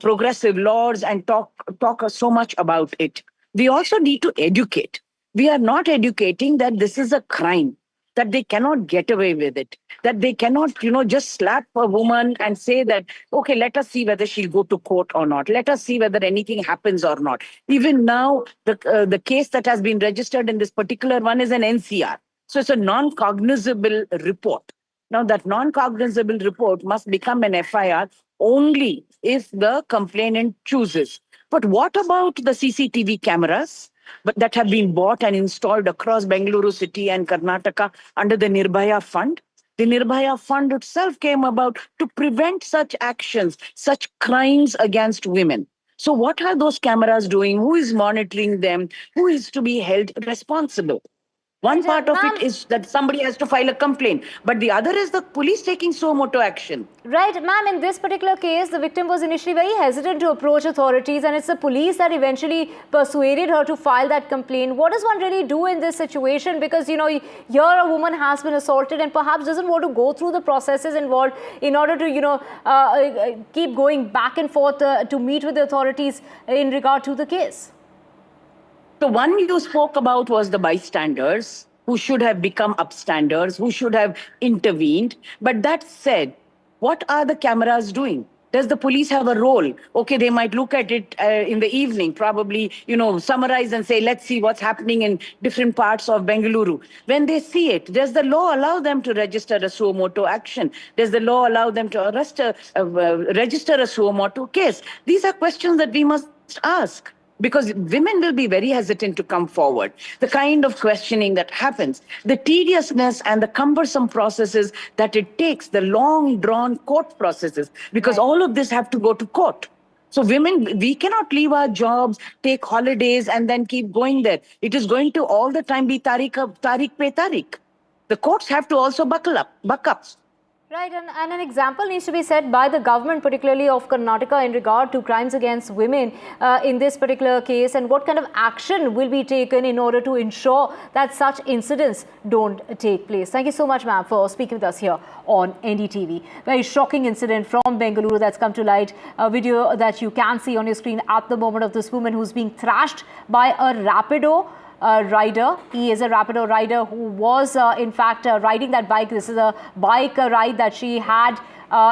progressive laws and talk so much about it. We also need to educate. We are not educating that this is a crime, that they cannot get away with it, that they cannot, just slap a woman and say that, okay, let us see whether she'll go to court or not. Let us see whether anything happens or not. Even now, the case that has been registered in this particular one is an NCR. So it's a non-cognizable report. Now, that non-cognizable report must become an FIR only if the complainant chooses. But what about the CCTV cameras that have been bought and installed across Bengaluru city and Karnataka under the Nirbhaya Fund? The Nirbhaya Fund itself came about to prevent such actions, such crimes against women. So what are those cameras doing? Who is monitoring them? Who is to be held responsible? One part of it is that somebody has to file a complaint, but the other is the police taking suo moto action.
Right, ma'am, in this particular case, the victim was initially very hesitant to approach authorities, and it's the police that eventually persuaded her to file that complaint. What does one really do in this situation? Because, here a woman has been assaulted and perhaps doesn't want to go through the processes involved in order to, keep going back and forth to meet with the authorities in regard to the case.
The one you spoke about was the bystanders who should have become upstanders, who should have intervened. But that said, what are the cameras doing? Does the police have a role? Okay, they might look at it in the evening, probably, summarize and say, let's see what's happening in different parts of Bengaluru. When they see it, does the law allow them to register a suo motu action? Does the law allow them to register a suo motu case? These are questions that we must ask, because women will be very hesitant to come forward. The kind of questioning that happens, the tediousness and the cumbersome processes that it takes, the long drawn court processes, because all of this have to go to court. So women, we cannot leave our jobs, take holidays and then keep going there. It is going to all the time be tariq pe tariq. The courts have to also buck up.
Right, and an example needs to be set by the government, particularly of Karnataka, in regard to crimes against women in this particular case, and what kind of action will be taken in order to ensure that such incidents don't take place. Thank you so much, ma'am, for speaking with us here on NDTV. Very shocking incident from Bengaluru that's come to light. A video that you can see on your screen at the moment of this woman who's being thrashed by a Rapido rider. He is a Rapido rider who was in fact riding that bike. This is a bike ride that she had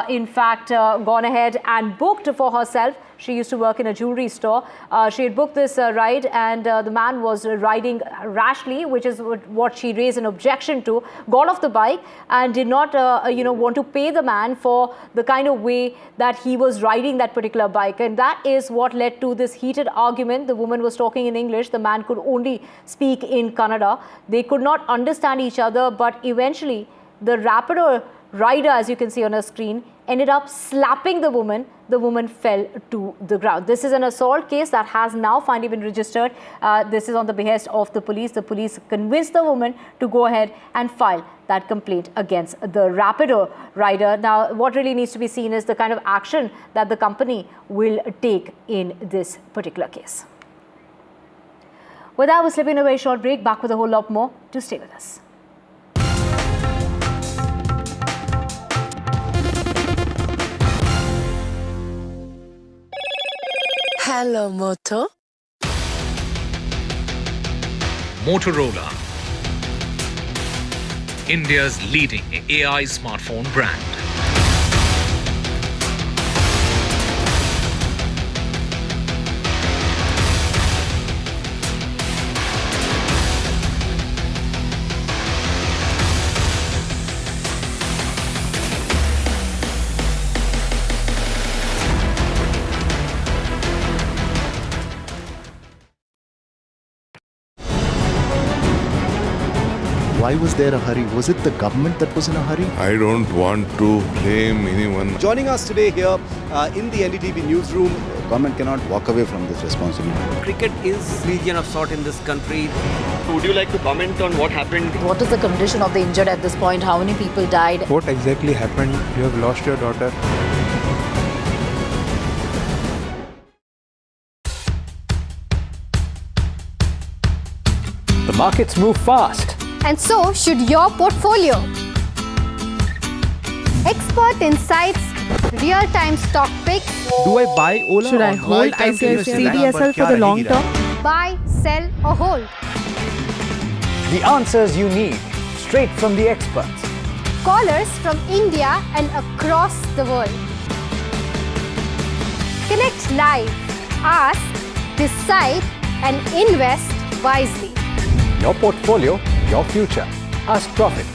in fact gone ahead and booked for herself. She used to work in a jewelry store. She had booked this ride, and the man was riding rashly, which is what she raised an objection to. Got off the bike and did not want to pay the man for the kind of way that he was riding that particular bike, and that is what led to this heated argument. The woman was talking in English. The man could only speak in Kannada. They could not understand each other, but eventually the Rapido rider, as you can see on a screen, ended up slapping the woman. The woman fell to the ground. This is an assault case that has now finally been registered. This is on the behest of the police. The police convinced the woman to go ahead and file that complaint against the Rapido rider. Now, what really needs to be seen is the kind of action that the company will take in this particular case. With that, we're slipping away a short break. Back with a whole lot more. Do stay with us.
Hello, Moto.
Motorola, India's leading AI smartphone brand.
Why was there a hurry? Was it the government that was in a hurry?
I don't want to blame anyone.
Joining us today here in the NDTV newsroom.
Government cannot walk away from this responsibility.
Cricket is region of sort in this country.
Would you like to comment on what happened?
What is the condition of the injured at this point? How many people died?
What exactly happened? You have lost your daughter.
The markets move fast.
And so should your portfolio. Expert insights, real-time stock picks.
Do I buy Ola?
Should I hold CDSL for the long term? Buy, sell or hold?
The answers you need, straight from the experts.
Callers from India and across the world. Connect live, ask, decide and invest wisely.
Your portfolio, your future. Ask Profit.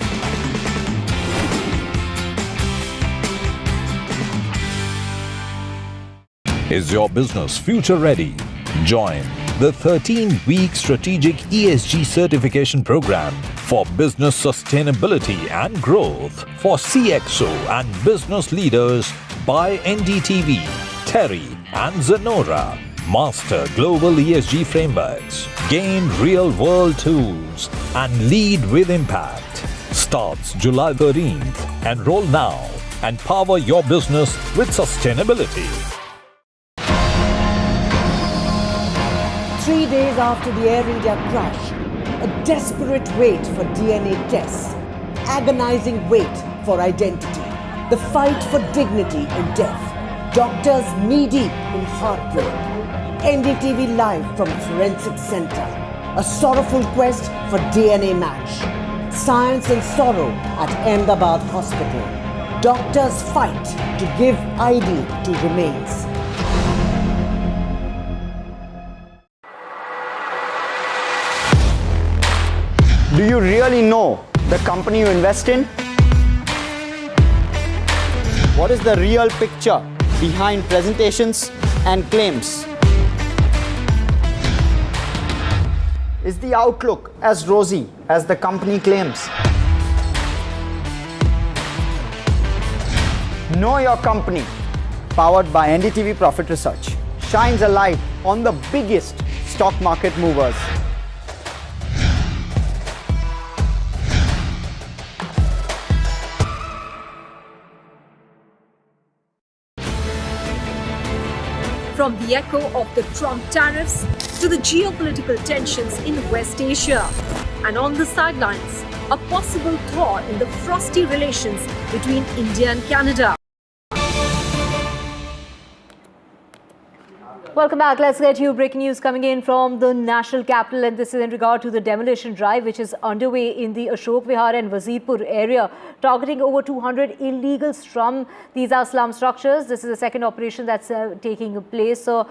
Is your business future ready? Join the 13-week strategic ESG certification program for business sustainability and growth for CXO and business leaders by NDTV, Terry and Zenora. Master global ESG frameworks, gain real-world tools, and lead with impact. Starts July 13th. Enroll now and power your business with sustainability.
3 days after the Air India crash, a desperate wait for DNA tests, agonizing wait for identity, the fight for dignity in death, doctors knee-deep in heartbreak. NDTV live from Forensic Center, a sorrowful quest for DNA match. Science and sorrow at Ahmedabad Hospital. Doctors fight to give ID to remains.
Do you really know the company you invest in? What is the real picture behind presentations and claims? Is the outlook as rosy as the company claims? Know Your Company, powered by NDTV Profit Research, shines a light on the biggest stock market movers.
From the echo of the Trump tariffs to the geopolitical tensions in West Asia. And on the sidelines, a possible thaw in the frosty relations between India and Canada.
Welcome back. Let's get you breaking news coming in from the national capital, and this is in regard to the demolition drive which is underway in the Ashok Vihar and Wazirpur area, targeting over 200 illegal slum. These are slum structures. This is the second operation that's taking place. So,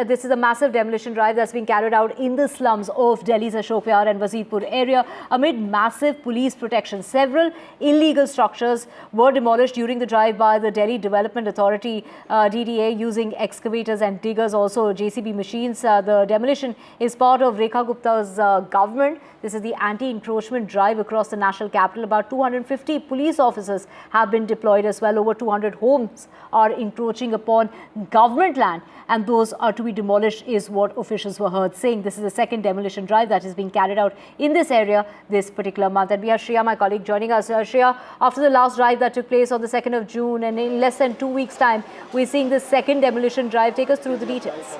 this is a massive demolition drive that's being carried out in the slums of Delhi's Ashok Vihar and Wazirpur area amid massive police protection. Several illegal structures were demolished during the drive by the Delhi Development Authority, DDA, using excavators and diggers, also JCB machines. The demolition is part of Rekha Gupta's government. This is the anti-encroachment drive across the national capital. About 250 police officers have been deployed as well. Over 200 homes are encroaching upon government land, and those are to be demolished is what officials were heard saying. This is the second demolition drive that is being carried out in this area this particular month. And we have Shreya, my colleague, joining us. Shreya, after the last drive that took place on the 2nd of June, and in less than 2 weeks' time, we're seeing this second demolition drive. Take us through the details.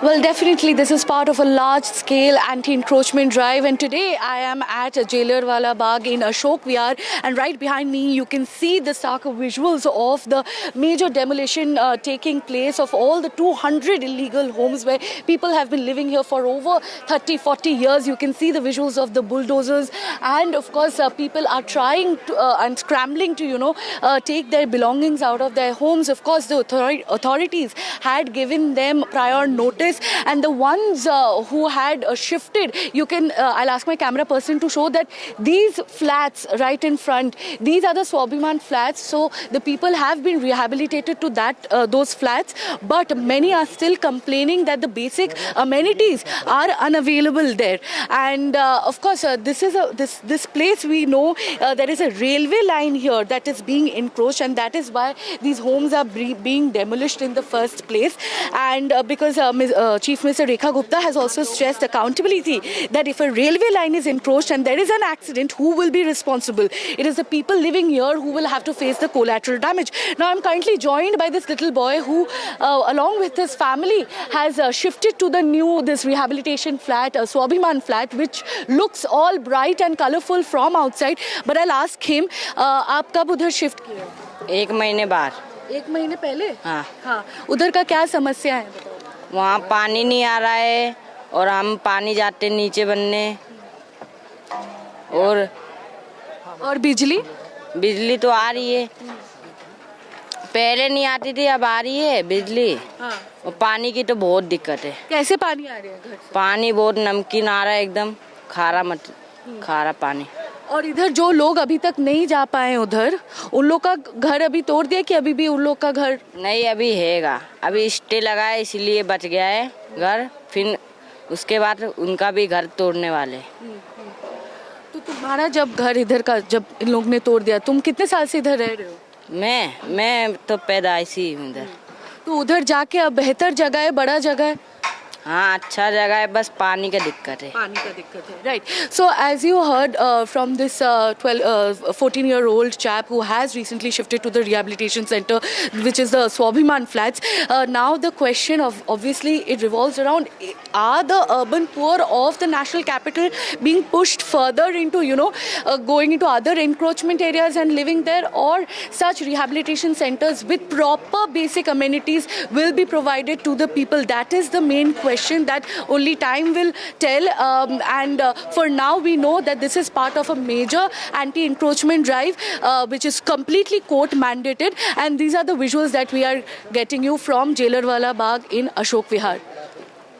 Well, definitely this is part of a large-scale anti-encroachment drive, and today I am at Jallianwala Bagh in Ashok Vihar, and right behind me you can see the stark visuals of the major demolition taking place of all the 200 illegal homes where people have been living here for over 30-40 years. You can see the visuals of the bulldozers, and of course people are trying to and scrambling to take their belongings out of their homes. Of course the authorities had given them prior notice, and the ones who had shifted, you can I'll ask my camera person to show that these flats right in front, these are the Swabhiman flats. So the people have been rehabilitated to those flats, but many are still complaining that the basic amenities are unavailable there. And of course this place, we know there is a railway line here that is being encroached, and that is why these homes are being demolished in the first place. And because Chief Minister Rekha Gupta has also stressed accountability, that if a railway line is encroached and there is an accident, who will be responsible? It is the people living here who will have to face the collateral damage. Now I'm currently joined by this little boy who along with his family has shifted to this rehabilitation flat, Swabhiman flat, which looks all bright and colorful from outside. But I'll ask him, आप कब उधर shift किए?
1 महीने बाद.
1 महीने पहले?
हाँ.
उधर का क्या समस्या है?
वहाँ पानी नहीं आ रहा है, और हम पानी जाते नीचे बनने,
और बिजली
तो आ रही है. पहले नहीं आती थी, अब आ रही है बिजली. और पानी की तो बहुत दिक्कत है.
कैसे पानी आ रही है घर से?
पानी बहुत नमकीन आ रहा है, एकदम खारा पानी.
और इधर जो लोग अभी तक नहीं जा पाए उधर, उन लोग का घर अभी तोड़ दिया कि अभी भी उन लोग का घर
नहीं? अभी हैगा, अभी स्टे लगा है, इसलिए बच गया है घर. फिर उसके बाद उनका भी घर तोड़ने वाले.
तो तुम्हारा जब घर इधर का जब इन लोग ने तोड़ दिया, तुम कितने साल से इधर रह रहे हो?
मैं तो पैदाइशी हूँ इधर.
तो उधर जाके अब बेहतर जगह है, बड़ा जगह है?
हाँ, अच्छा जगह है, बस पानी का दिक्कत है.
Right. So as you heard from this 14-year-old chap who has recently shifted to the rehabilitation center, which is the Swabhiman flats, now the question of obviously it revolves around, are the urban poor of the national capital being pushed further into, going into other encroachment areas and living there, or such rehabilitation centers with proper basic amenities will be provided to the people? That is the main question that only time will tell. And for now, we know that this is part of a major anti-encroachment drive, which is completely court mandated. And these are the visuals that we are getting you from Jailerwala Bagh in Ashok Vihar.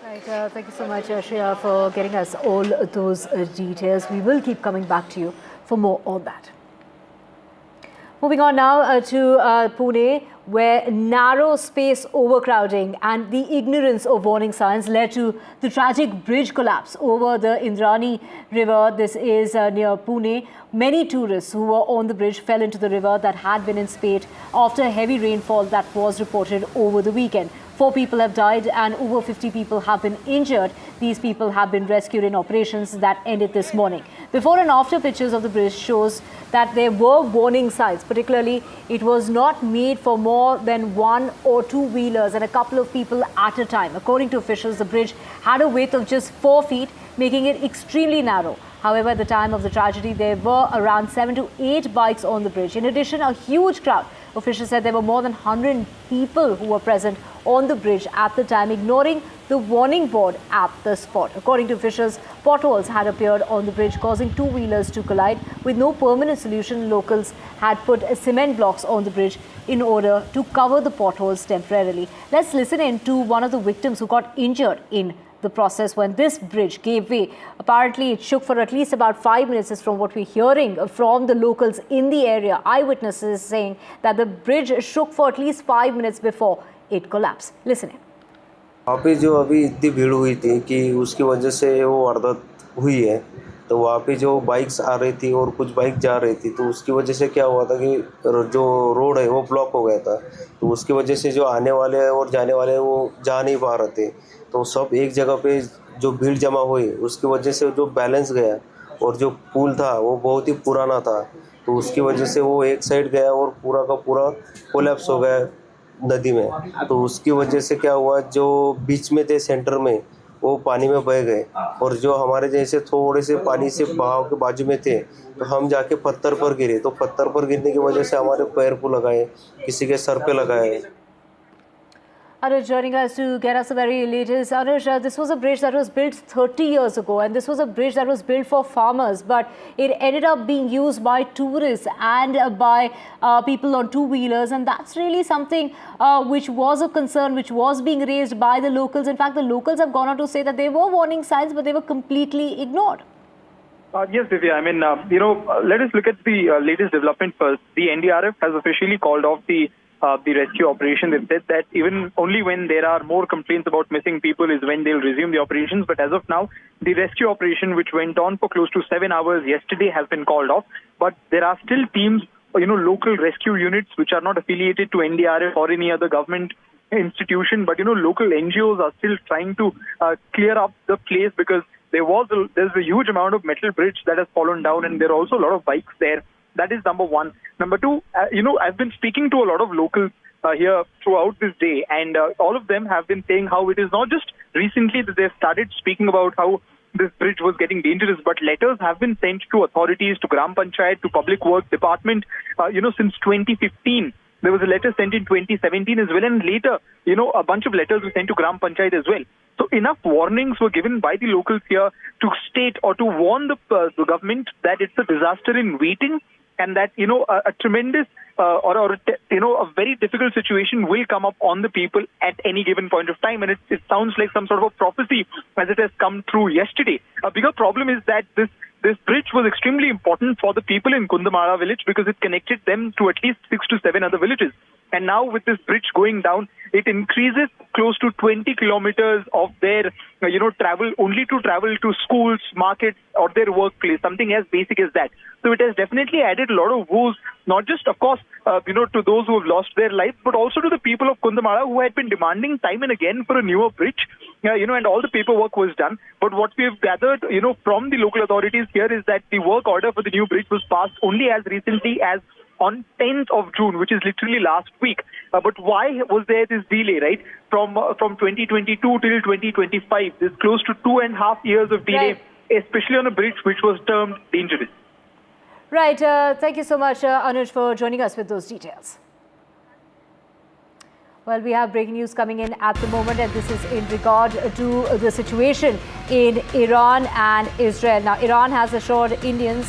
Right, thank you so much, Shreya, for getting us all those details. We will keep coming back to you for more on that. Moving on now to Pune, where narrow space overcrowding and the ignorance of warning signs led to the tragic bridge collapse over the Indrani River. This is near Pune. Many tourists who were on the bridge fell into the river that had been in spate after heavy rainfall that was reported over the weekend. 4 people have died and over 50 people have been injured. These people have been rescued in operations that ended this morning. Before and after pictures of the bridge shows that there were warning signs. Particularly, it was not made for more than 1 or 2 wheelers and a couple of people at a time. According to officials, the bridge had a width of just 4 feet, making it extremely narrow. However, at the time of the tragedy, there were around 7 to 8 bikes on the bridge. In addition, a huge crowd. Officials said there were more than 100 people who were present on the bridge at the time, ignoring the warning board at the spot. According to officials, potholes had appeared on the bridge, causing 2 wheelers to collide. With no permanent solution, locals had put cement blocks on the bridge in order to cover the potholes temporarily. Let's listen in to one of the victims who got injured in the process when this bridge gave way. Apparently, it shook for at least about 5 minutes, is from what we're hearing from the locals in the area. Eyewitnesses saying that the bridge shook for at least 5 minutes before it collapsed. Listen in.
वहाँ पे जो अभी इतनी भीड़ हुई थी कि उसकी वजह से वो वारदात हुई है, तो वहाँ पे जो बाइक्स आ रही थी और कुछ बाइक जा रही थी, तो उसकी वजह से क्या हुआ था कि जो रोड है वो ब्लॉक हो गया था, तो उसकी वजह से जो आने वाले और जाने वाले वो जा नहीं पा रहे थे, तो सब एक जगह पे जो भीड़ जमा हुई उसकी वजह से जो बैलेंस गया और जो पुल था वो बहुत ही पुराना था, तो उसकी वजह से वो एक साइड गया और पूरा का पूरा कोलैप्स हो गया नदी में। तो उसकी वजह से क्या हुआ, जो बीच में थे सेंटर में वो पानी में बह गए और जो हमारे जैसे थोड़े से पानी से बहाव के बाजू में थे तो हम जाके पत्थर पर गिरे, तो पत्थर पर गिरने की वजह से हमारे पैर को लगाए, किसी के सर पे लगाए।
Anuj joining us to get us the very latest. Anuj, this was a bridge that was built 30 years ago, and this was a bridge that was built for farmers, but it ended up being used by tourists and by people on 2-wheelers, and that's really something which was a concern, which was being raised by the locals. In fact, the locals have gone on to say that there were warning signs, but they were completely ignored.
Yes, Divya. I mean, let us look at the latest development first. The NDRF has officially called off the rescue operation. They've said that even only when there are more complaints about missing people is when they'll resume the operations. But as of now, the rescue operation, which went on for close to 7 hours yesterday, has been called off. But there are still teams, local rescue units which are not affiliated to NDRF or any other government institution. But, local NGOs are still trying to clear up the place because there's a huge amount of metal bridge that has fallen down, and there are also a lot of bikes there. That is number one. Number two, I've been speaking to a lot of locals here throughout this day, and all of them have been saying how it is not just recently that they've started speaking about how this bridge was getting dangerous, but letters have been sent to authorities, to Gram Panchayat, to Public Works Department, since 2015. There was a letter sent in 2017 as well, and later, a bunch of letters were sent to Gram Panchayat as well. So enough warnings were given by the locals here to state or to warn the government that it's a disaster in waiting, and that, a tremendous a very difficult situation will come up on the people at any given point of time. And it sounds like some sort of a prophecy as it has come true yesterday. A bigger problem is that this bridge was extremely important for the people in Kundamara village because it connected them to at least 6 to 7 other villages. And now with this bridge going down, it increases close to 20 kilometers of their, travel to schools, markets, or their workplace, something as basic as that. So it has definitely added a lot of woes, not just, of course, to those who have lost their lives, but also to the people of Kundamara who had been demanding time and again for a newer bridge, and all the paperwork was done. But what we have gathered, from the local authorities here is that the work order for the new bridge was passed only as recently as on 10th of June, which is literally last week. But why was there this delay, right? From 2022 till 2025, there's close to 2.5 years of delay, especially on a bridge which was termed dangerous.
Right. Thank you so much, Anuj, for joining us with those details. Well, we have breaking news coming in at the moment, and this is in regard to the situation in Iran and Israel. Now, Iran has assured Indians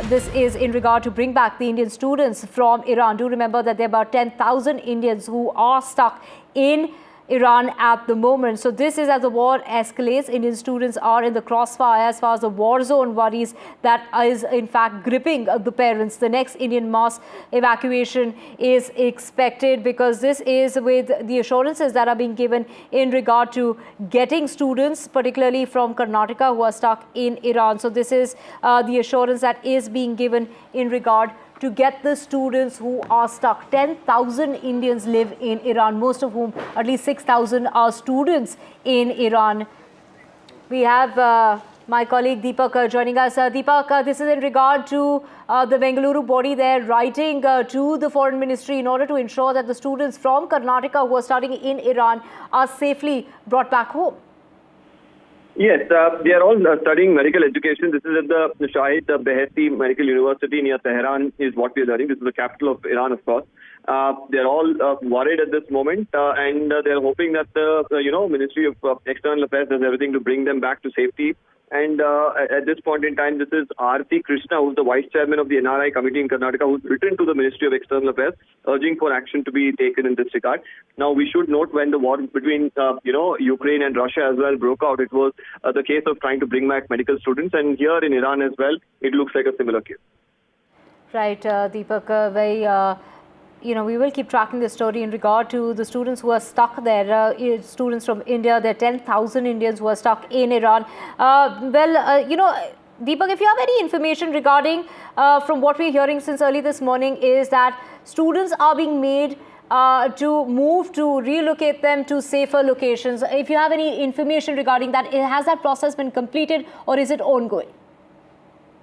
this is in regard to bring back the Indian students from Iran. Do remember that there are about 10,000 Indians who are stuck in Iran at the moment. So this is as the war escalates. Indian students are in the crossfire as far as the war zone worries that is in fact gripping the parents. The next Indian mass evacuation is expected because this is with the assurances that are being given in regard to getting students, particularly from Karnataka, who are stuck in Iran. So this is the assurance that is being given in regard to get the students who are stuck. 10,000 Indians live in Iran, most of whom, at least 6,000, are students in Iran. We have my colleague Deepak joining us. Deepak, this is in regard to the Bengaluru body there writing to the Foreign Ministry in order to ensure that the students from Karnataka who are studying in Iran are safely brought back home.
Yes, they are all studying medical education. This is at the Shahid Beheshti Medical University near Tehran is what we are learning. This is the capital of Iran, of course. They are all worried at this moment and they are hoping that the Ministry of External Affairs does everything to bring them back to safety. And at this point in time, this is R.C. Krishna, who's the Vice Chairman of the NRI Committee in Karnataka, who's written to the Ministry of External Affairs, urging for action to be taken in this regard. Now, we should note when the war between, Ukraine and Russia as well broke out, it was the case of trying to bring back medical students. And here in Iran as well, it looks like a similar case.
Right, Deepak, we will keep tracking the story in regard to the students who are stuck there, students from India. There are 10,000 Indians who are stuck in Iran. Deepak, if you have any information regarding, from what we're hearing since early this morning, is that students are being made to move, to relocate them to safer locations. If you have any information regarding that, has that process been completed or is it ongoing?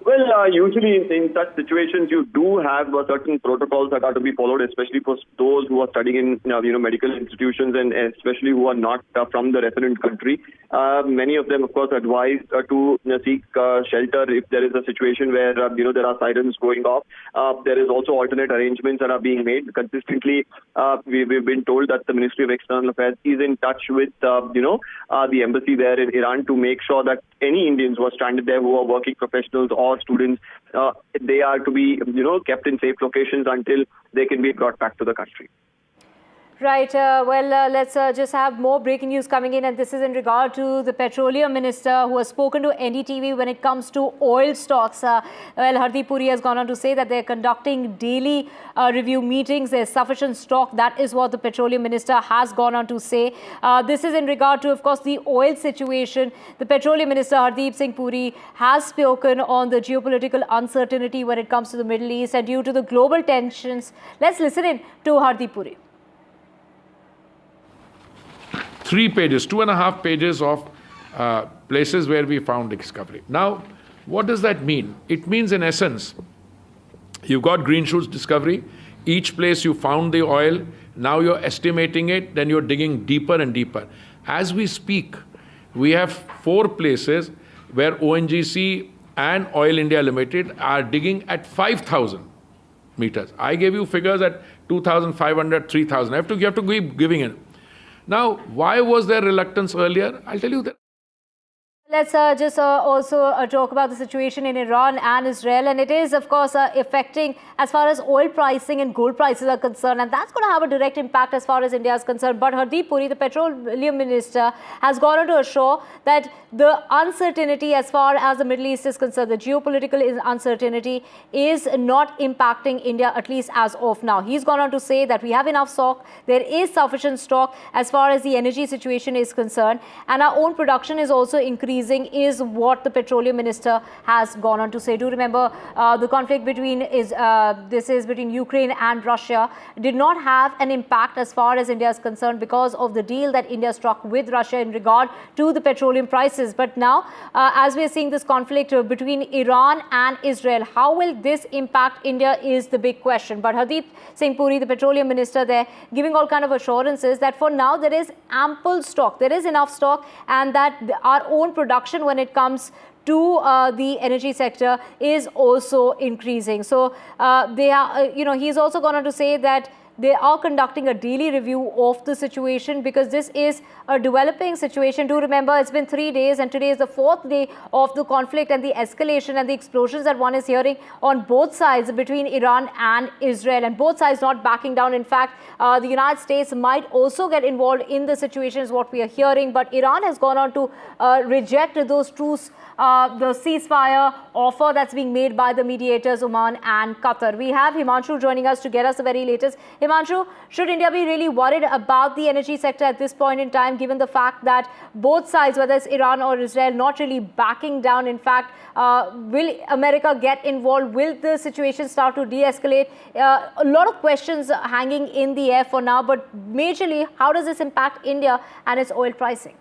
Well, usually in such situations, you do have certain protocols that are to be followed, especially for those who are studying in medical institutions and especially who are not from the resident country. Many of them, of course, advise to seek shelter if there is a situation where there are sirens going off. There is also alternate arrangements that are being made. Consistently, we've been told that the Ministry of External Affairs is in touch with the embassy there in Iran to make sure that any Indians who are stranded there, who are working professionals or students, they are to be kept in safe locations until they can be brought back to the country.
Right. Let's just have more breaking news coming in, and this is in regard to the Petroleum Minister who has spoken to NDTV when it comes to oil stocks. Hardeep Puri has gone on to say that they're conducting daily review meetings. There's sufficient stock. That is what the Petroleum Minister has gone on to say. This is in regard to, of course, the oil situation. The Petroleum Minister, Hardeep Singh Puri, has spoken on the geopolitical uncertainty when it comes to the Middle East and due to the global tensions. Let's listen in to Hardeep Puri.
3 pages, 2.5 pages of places where we found discovery. Now, what does that mean? It means, in essence, you've got green shoots discovery. Each place you found the oil, now you're estimating it, then you're digging deeper and deeper. As we speak, we have 4 places where ONGC and Oil India Limited are digging at 5,000 meters. I gave you figures at 2,500, 3,000. You have to keep giving it. Now, why was there reluctance earlier? I'll tell you that.
Let's just also talk about the situation in Iran and Israel, and it is, of course, affecting as far as oil pricing and gold prices are concerned, and that's going to have a direct impact as far as India is concerned. But Hardeep Puri, the Petroleum Minister, has gone on to assure that the uncertainty as far as the Middle East is concerned, the geopolitical uncertainty, is not impacting India, at least as of now. He's gone on to say that we have enough stock, there is sufficient stock as far as the energy situation is concerned, and our own production is also increasing increasing is what the petroleum minister has gone on to say. Do remember the conflict between between Ukraine and Russia did not have an impact as far as India is concerned because of the deal that India struck with Russia in regard to the petroleum prices. But now, as we are seeing this conflict between Iran and Israel, how will this impact India is the big question. But Hardeep Singh Puri, the petroleum minister there, giving all kind of assurances that for now there is ample stock, there is enough stock, and that our own production when it comes to the energy sector is also increasing. So they are, he's also gone on to say that they are conducting a daily review of the situation because this is a developing situation. Do remember, it's been 3 days and today is the 4th day of the conflict and the escalation and the explosions that one is hearing on both sides between Iran and Israel, and both sides not backing down. In fact, the United States might also get involved in the situation is what we are hearing, but Iran has gone on to reject those truce, the ceasefire offer that's being made by the mediators Oman and Qatar. We have Himanshu joining us to get us the very latest. Himanshu, should India be really worried about the energy sector at this point in time, given the fact that both sides, whether it's Iran or Israel, not really backing down? In fact, will America get involved? Will the situation start to de-escalate? A lot of questions hanging in the air for now, but majorly, how does this impact India and its oil pricing?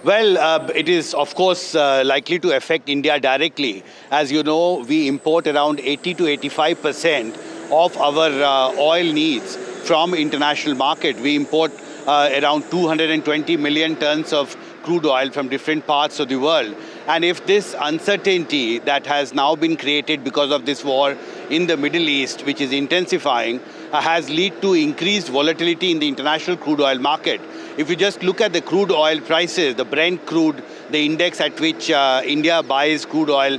Well, it is, of course, likely to affect India directly. As you know, we import around 80 to 85% of our oil needs from international market. We import around 220 million tons of crude oil from different parts of the world. And if this uncertainty that has now been created because of this war in the Middle East, which is intensifying, has led to increased volatility in the international crude oil market. If you just look at the crude oil prices, the Brent crude, the index at which India buys crude oil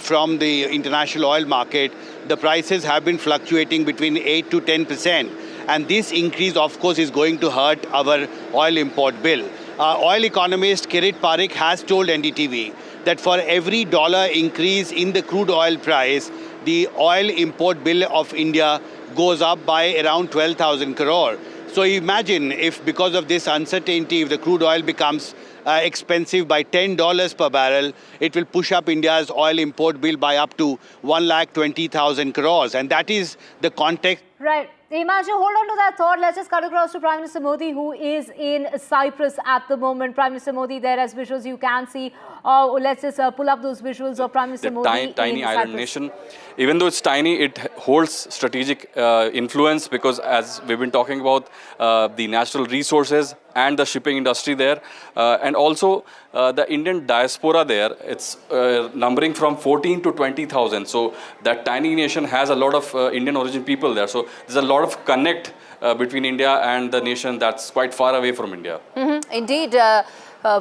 from the international oil market, the prices have been fluctuating between 8 to 10%. And this increase, of course, is going to hurt our oil import bill. Oil economist Kirit Parikh has told NDTV that for every dollar increase in the crude oil price, the oil import bill of India goes up by around 12,000 crore. So imagine if because of this uncertainty, if the crude oil becomes expensive by $10 per barrel, it will push up India's oil import bill by up to 1,20,000 crores. And that is the context.
Right. Imagine, hold on to that thought. Let's just cut across to Prime Minister Modi, who is in Cyprus at the moment. Prime Minister Modi there as visuals you can see. Let's just pull up those visuals of Prime Minister Modi.
Tiny island nation. Even though it's tiny, it holds strategic influence because as we've been talking about the natural resources and the shipping industry there. And also the Indian diaspora there, it's numbering from 14 to 20,000. So that tiny nation has a lot of Indian origin people there. So there's a lot of connect between India and the nation that's quite far away from India.
Indeed.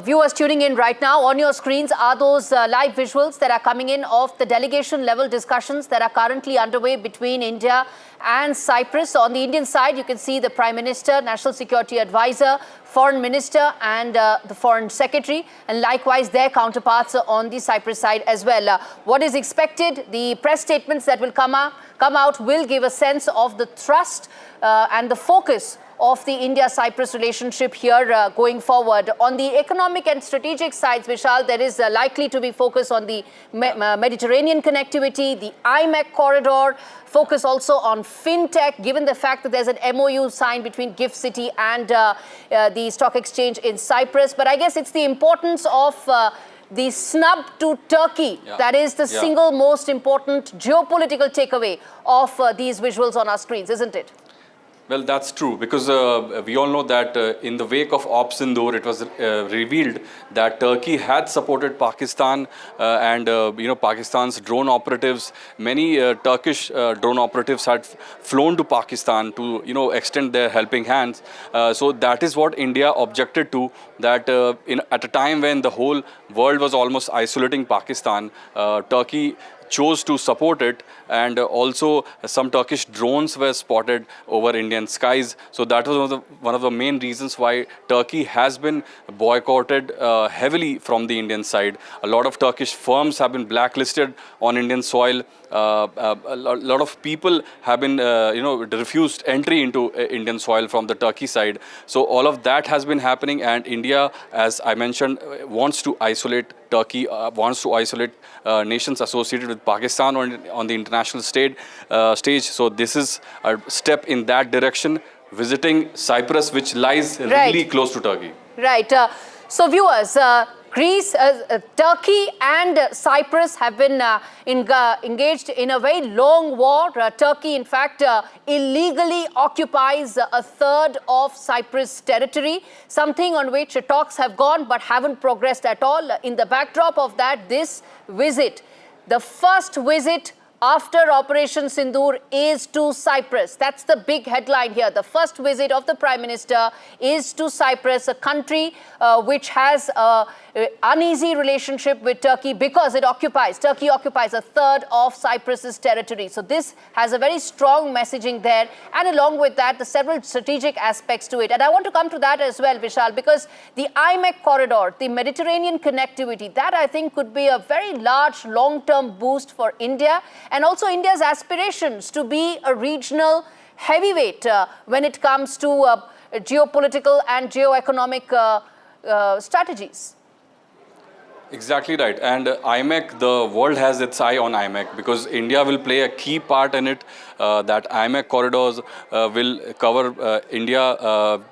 Viewers tuning in right now, on your screens are those live visuals that are coming in of the delegation level discussions that are currently underway between India and Cyprus. On the Indian side, you can see the Prime Minister, National Security Advisor, Foreign Minister and the Foreign Secretary, and likewise their counterparts on the Cyprus side as well. What is expected, the press statements that will come out will give a sense of the thrust and the focus of the India-Cyprus relationship here going forward. On the economic and strategic sides, Vishal, there is likely to be focus on the Mediterranean connectivity, the IMEC corridor, focus also on fintech, given the fact that there's an MOU signed between GIFT City and the stock exchange in Cyprus. But I guess it's the importance of the snub to Turkey. That is the single most important geopolitical takeaway of these visuals on our screens, isn't it?
Well, that's true because we all know that in the wake of Op Sindoor, it was revealed that Turkey had supported Pakistan and Pakistan's drone operatives. Many Turkish drone operatives had flown to Pakistan to extend their helping hands. So that is what India objected to. That at a time when the whole world was almost isolating Pakistan, Turkey chose to support it, and also some Turkish drones were spotted over Indian skies. So that was one of the main reasons why Turkey has been boycotted heavily from the Indian side. A lot of Turkish firms have been blacklisted on Indian soil. A lot of people have been, refused entry into Indian soil from the Turkey side. So all of that has been happening, and India, as I mentioned, wants to isolate Turkey, wants to isolate nations associated with Pakistan on the international stage. So this is a step in that direction, visiting Cyprus, which lies really close to Turkey.
Right. So viewers, Greece, Turkey and Cyprus have been engaged in a very long war. Turkey, in fact, illegally occupies a third of Cyprus territory, something on which talks have gone but haven't progressed at all. In the backdrop of that, this visit, the first visit after Operation Sindoor, is to Cyprus. That's the big headline here. The first visit of the Prime Minister is to Cyprus, a country which has an uneasy relationship with Turkey because Turkey occupies a third of Cyprus's territory. So this has a very strong messaging there, and along with that, the several strategic aspects to it. And I want to come to that as well, Vishal, because the IMEC corridor, the Mediterranean connectivity, that I think could be a very large long-term boost for India, and also India's aspirations to be a regional heavyweight when it comes to geopolitical and geoeconomic strategies.
Exactly right. And IMEC, the world has its eye on IMEC because India will play a key part in it. That IMEC corridors will cover India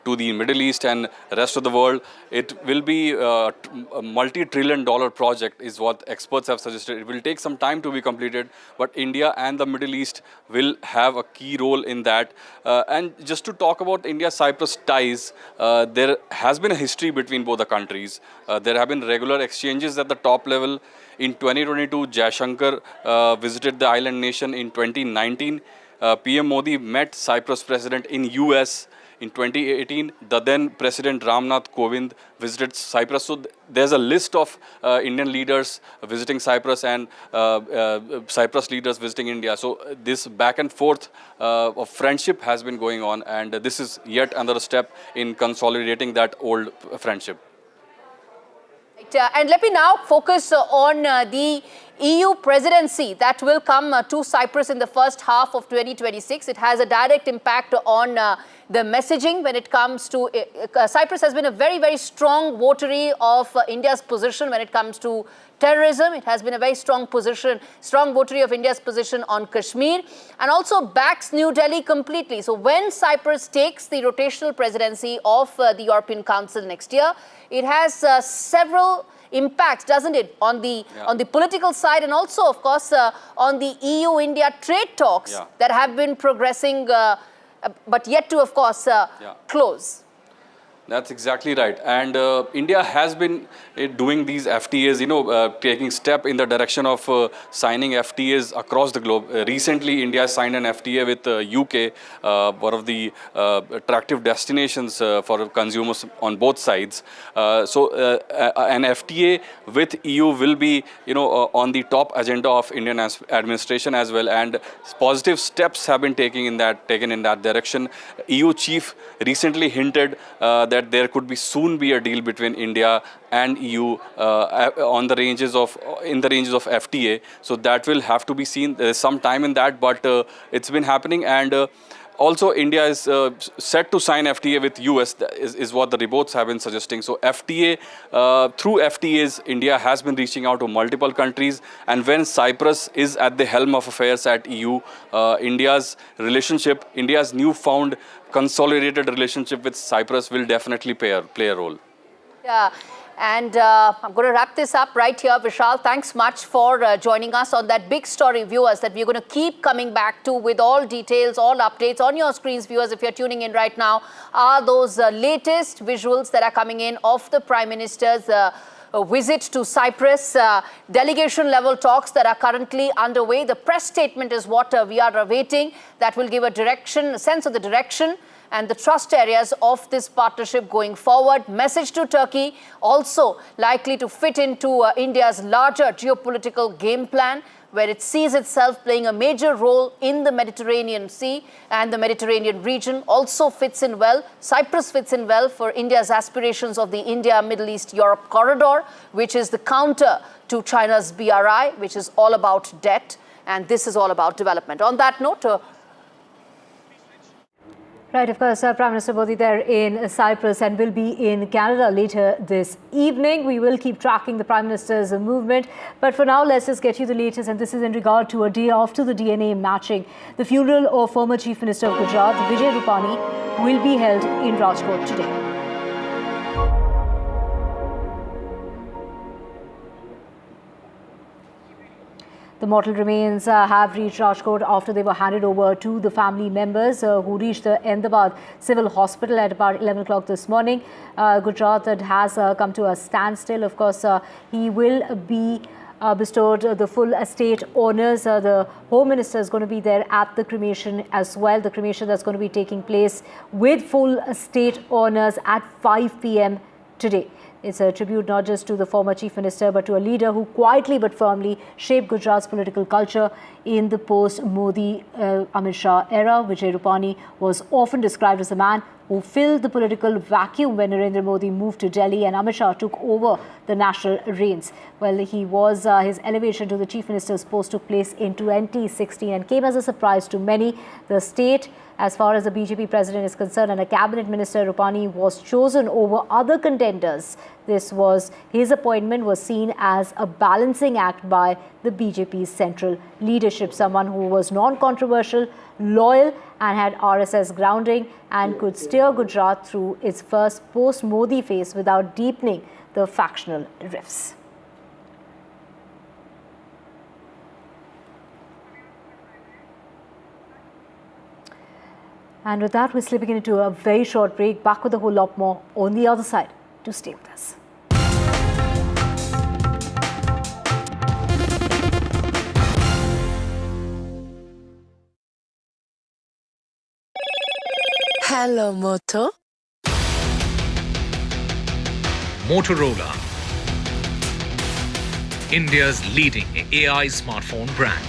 to the Middle East and rest of the world. It will be a multi-trillion-dollar project is what experts have suggested. It will take some time to be completed, but India and the Middle East will have a key role in that. And just to talk about India-Cyprus ties, there has been a history between both the countries. There have been regular exchanges at the top level. In 2022, Jaishankar visited the island nation. In 2019, PM Modi met Cyprus president in US. In 2018, the then President Ramnath Kovind visited Cyprus. So there's a list of Indian leaders visiting Cyprus and Cyprus leaders visiting India. So this back and forth of friendship has been going on, and this is yet another step in consolidating that old friendship.
And let me now focus on the EU presidency that will come to Cyprus in the first half of 2026. It has a direct impact on the messaging when it comes to Cyprus has been a very, very strong votary of India's position when it comes to terrorism. It has been a very strong votary of India's position on Kashmir, and also backs New Delhi completely. So when Cyprus takes the rotational presidency of the European Council next year, it has several impacts, doesn't it, on the political side, and also, of course, on the EU-India trade talks that have been progressing, but yet to, of course, close.
That's exactly right. And India has been doing these FTAs, taking step in the direction of signing FTAs across the globe. Recently, India signed an FTA with UK, one of the attractive destinations for consumers on both sides. So an FTA with EU will be, on the top agenda of Indian administration as well. And positive steps have been taken in that direction. EU chief recently hinted that there could soon be a deal between India and EU in the ranges of FTA. So that will have to be seen. There is some time in that, but it's been happening. And also, India is set to sign FTA with US, is what the reports have been suggesting. So through FTAs, India has been reaching out to multiple countries. And when Cyprus is at the helm of affairs at EU, India's newfound consolidated relationship with Cyprus will definitely play a role.
Yeah. And I'm going to wrap this up right here. Vishal, thanks much for joining us on that big story, viewers, that we're going to keep coming back to with all details, all updates on your screens, viewers. If you're tuning in right now, are those latest visuals that are coming in of the Prime Minister's visit to Cyprus, delegation level talks that are currently underway. The press statement is what we are awaiting. That will give a sense of the direction and the trust areas of this partnership going forward. Message to Turkey, also likely to fit into India's larger geopolitical game plan. where it sees itself playing a major role in the Mediterranean Sea and the Mediterranean region, also fits in well. Cyprus fits in well for India's aspirations of the India, Middle East, Europe corridor, which is the counter to China's BRI, which is all about debt. And this is all about development. On that note,
right, of course, Prime Minister Modi there in Cyprus and will be in Canada later this evening. We will keep tracking the Prime Minister's movement. But for now, let's just get you the latest. And this is in regard to a day after the DNA matching. The funeral of former Chief Minister of Gujarat, Vijay Rupani, will be held in Rajkot today. The mortal remains have reached Rajkot after they were handed over to the family members who reached the Ahmedabad Civil Hospital at about 11 o'clock this morning. Gujarat has come to a standstill. Of course, he will be bestowed the full estate honours. The Home Minister is going to be there at the cremation as well. The cremation that's going to be taking place with full estate honours at 5 p.m. today. It's a tribute not just to the former Chief Minister, but to a leader who quietly but firmly shaped Gujarat's political culture in the post-Modi Amit Shah era. Vijay Rupani was often described as a man who filled the political vacuum when Narendra Modi moved to Delhi and Amit Shah took over the national reins. Well, his elevation to the Chief Minister's post took place in 2016 and came as a surprise to many. The state, as far as the BJP president is concerned, and a cabinet minister, Rupani was chosen over other contenders. His appointment was seen as a balancing act by the BJP's central leadership. Someone who was non-controversial, loyal and had RSS grounding and could steer Gujarat through its first post-Modi phase without deepening the factional rifts. And with that, we're slipping into a very short break. Back with a whole lot more on the other side. Do stay with us.
Hello, Moto.
Motorola, India's leading AI smartphone brand.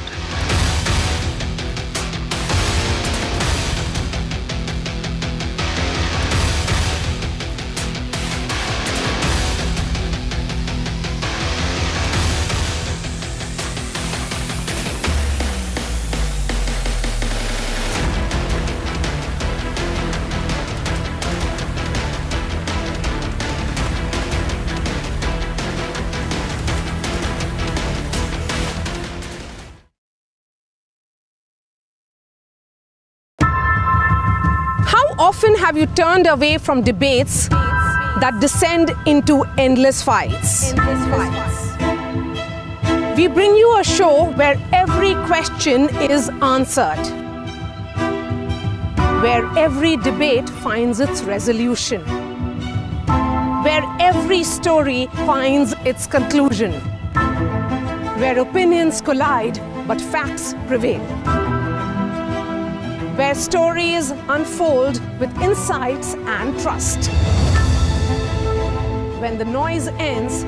Often have you turned away from debates that descend into endless fights? We bring you a show where every question is answered, where every debate finds its resolution, where every story finds its conclusion, where opinions collide but facts prevail, where stories unfold with insights and trust. When the noise ends,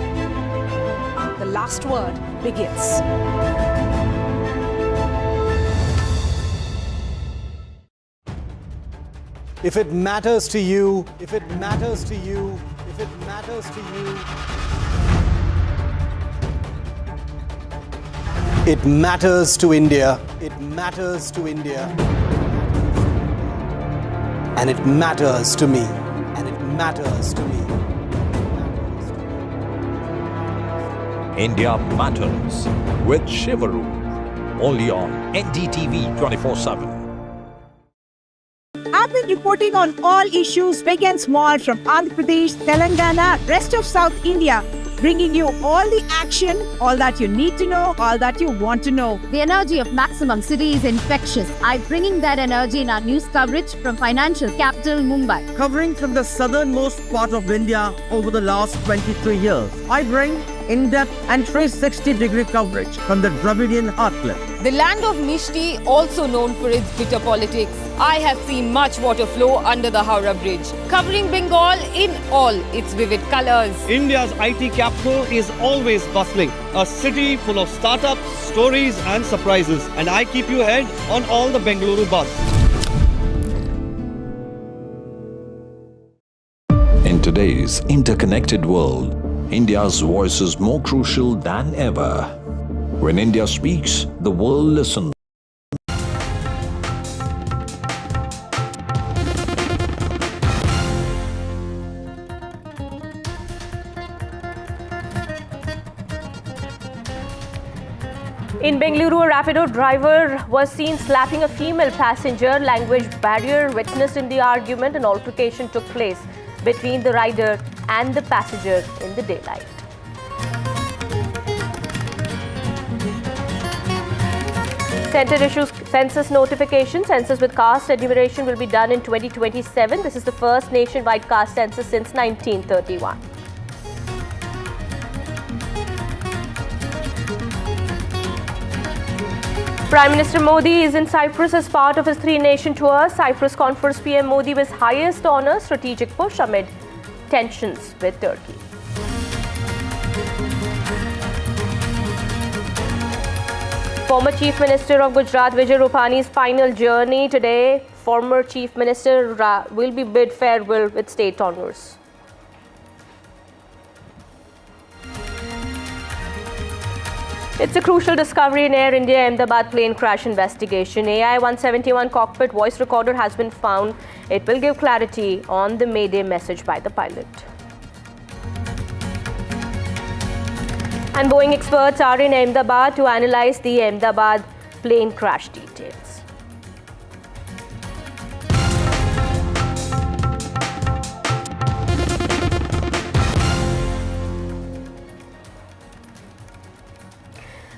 the last word begins.
If it matters to you, if it matters to you, if it matters to you, it matters to India. It matters to India. And it matters to me. And it matters to me.
India Matters with Shivaru. Only on NDTV 24/7.
I've been reporting on all issues big and small from Andhra Pradesh, Telangana, rest of South India, bringing you all the action, all that you need to know, all that you want to know.
The energy of maximum city is infectious. I'm bringing that energy in our news coverage from financial capital Mumbai.
Covering from the southernmost part of India over the last 23 years, I bring
in-depth and 360-degree coverage from the Dravidian heartland.
The land of Mishti, also known for its bitter politics. I have seen much water flow under the Howrah Bridge, covering Bengal in all its vivid colors.
India's IT capital is always bustling, a city full of startups, stories and surprises. And I keep you ahead on all the Bengaluru buzz.
In today's interconnected world, India's voice is more crucial than ever. When India speaks, the world listens.
In Bengaluru, a Rapido driver was seen slapping a female passenger. Language barrier witnessed in the argument. An altercation took place between the rider and the passenger in the daylight. Center issues census notification. Census with caste enumeration will be done in 2027. This is the first nationwide caste census since 1931. Prime Minister Modi is in Cyprus as part of his three-nation tour. Cyprus confers PM Modi with highest honour, strategic push amid tensions with Turkey. Former Chief Minister of Gujarat, Vijay Rupani's final journey today. Former Chief Minister will be bid farewell with state honours. It's a crucial discovery in Air India Ahmedabad plane crash investigation. AI-171 cockpit voice recorder has been found. It will give clarity on the Mayday message by the pilot. And Boeing experts are in Ahmedabad to analyze the Ahmedabad plane crash details.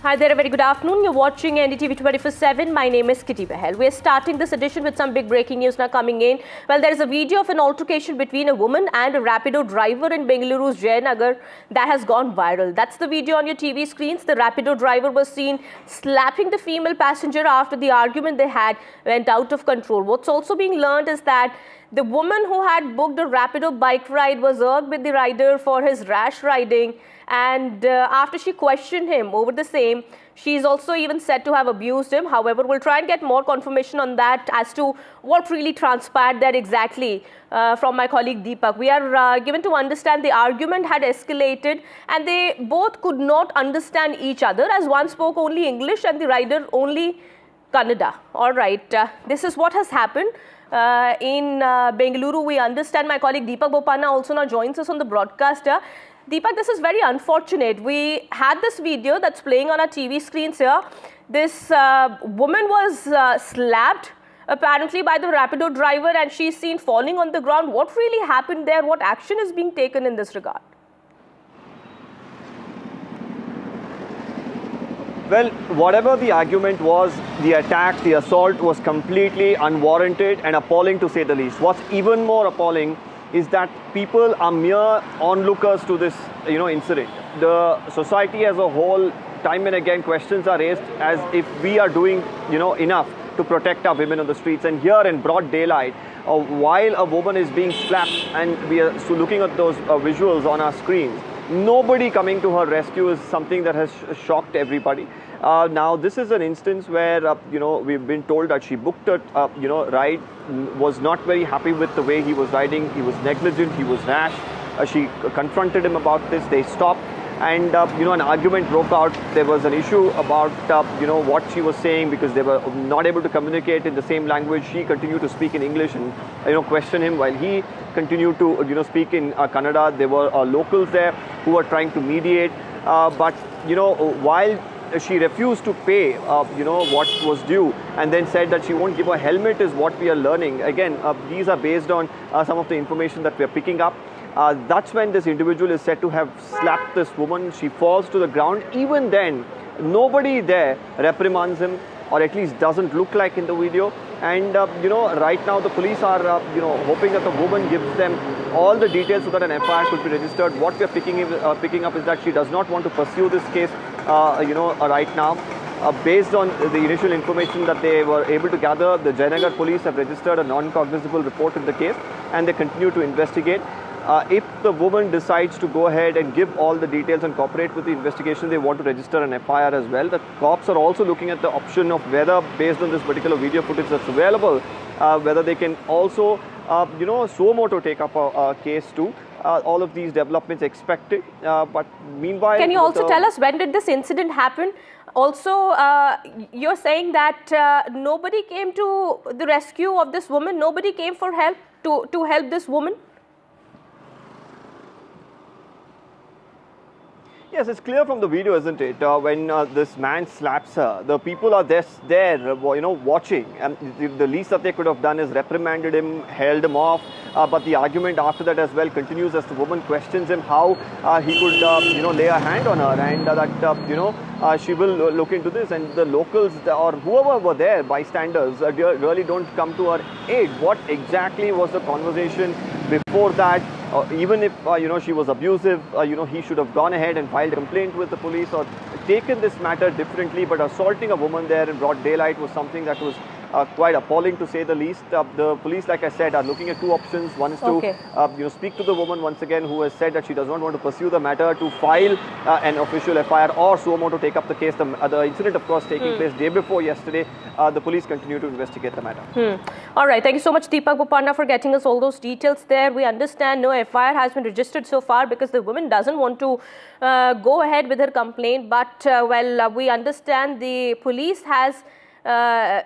Hi there, a very good afternoon. You're watching NDTV 24/7. My name is Kitty Bahel. We're starting this edition with some big breaking news now coming in. Well, there is a video of an altercation between a woman and a Rapido driver in Bengaluru's Jayanagar that has gone viral. That's the video on your TV screens. The Rapido driver was seen slapping the female passenger after the argument they had went out of control. What's also being learned is that the woman who had booked a Rapido bike ride was irked with the rider for his rash riding. And after she questioned him over the same, she's also even said to have abused him. However, we'll try and get more confirmation on that as to what really transpired there exactly from my colleague Deepak. We are given to understand the argument had escalated and they both could not understand each other, as one spoke only English and the rider only Kannada. All right, this is what has happened. In Bengaluru, we understand. My colleague Deepak Bopanna also now joins us on the broadcast. Deepak, this is very unfortunate. We had this video that's playing on our TV screens here. This woman was slapped apparently by the Rapido driver and she's seen falling on the ground. What really happened there? What action is being taken in this regard?
Well, whatever the argument was, the attack, the assault was completely unwarranted and appalling to say the least. What's even more appalling is that people are mere onlookers to this, incident. The society as a whole, time and again, questions are raised as if we are doing, enough to protect our women on the streets. And here in broad daylight, while a woman is being slapped, and we are looking at those visuals on our screens, nobody coming to her rescue is something that has shocked everybody. Now, this is an instance where, we've been told that she booked a, ride, was not very happy with the way he was riding. He was negligent, he was rash. She confronted him about this. They stopped and, an argument broke out. There was an issue about, what she was saying because they were not able to communicate in the same language. She continued to speak in English and, question him while he continued to, speak in Kannada. There were locals there who were trying to mediate. But, while she refused to pay, what was due, and then said that she won't give a helmet is what we are learning. Again, these are based on some of the information that we are picking up. That's when this individual is said to have slapped this woman. She falls to the ground. Even then, nobody there reprimands him, or at least doesn't look like in the video. And right now the police are hoping that the woman gives them all the details so that an FIR could be registered. What we are picking up is that she does not want to pursue this case right now. Based on the initial information that they were able to gather, the Jayanagar police have registered a non-cognizable report in the case, and they continue to investigate. If the woman decides to go ahead and give all the details and cooperate with the investigation, they want to register an FIR as well. The cops are also looking at the option of whether, based on this particular video footage that's available, whether they can also, suo moto take up a case too. All of these developments expected, but meanwhile...
Can you also tell us when did this incident happen? Also, you're saying that nobody came to the rescue of this woman, nobody came for help to help this woman?
Yes, it's clear from the video, isn't it? When this man slaps her, the people are there, watching. And the least that they could have done is reprimanded him, held him off. But the argument after that as well continues as the woman questions him how he could, lay a hand on her, and that, she will look into this. And the locals or whoever were there, bystanders, really don't come to her aid. What exactly was the conversation before that? Even if, she was abusive, he should have gone ahead and filed a complaint with the police or taken this matter differently. But assaulting a woman there in broad daylight was something that was quite appalling, to say the least. The police, like I said, are looking at two options. One is to speak to the woman once again, who has said that she does not want to pursue the matter, to file an official FIR or suo moto take up the case. The incident, of course, taking place day before yesterday. The police continue to investigate the matter.
All right. Thank you so much, Deepak Bopanda, for getting us all those details there. We understand no FIR has been registered so far because the woman doesn't want to go ahead with her complaint. But, we understand the police has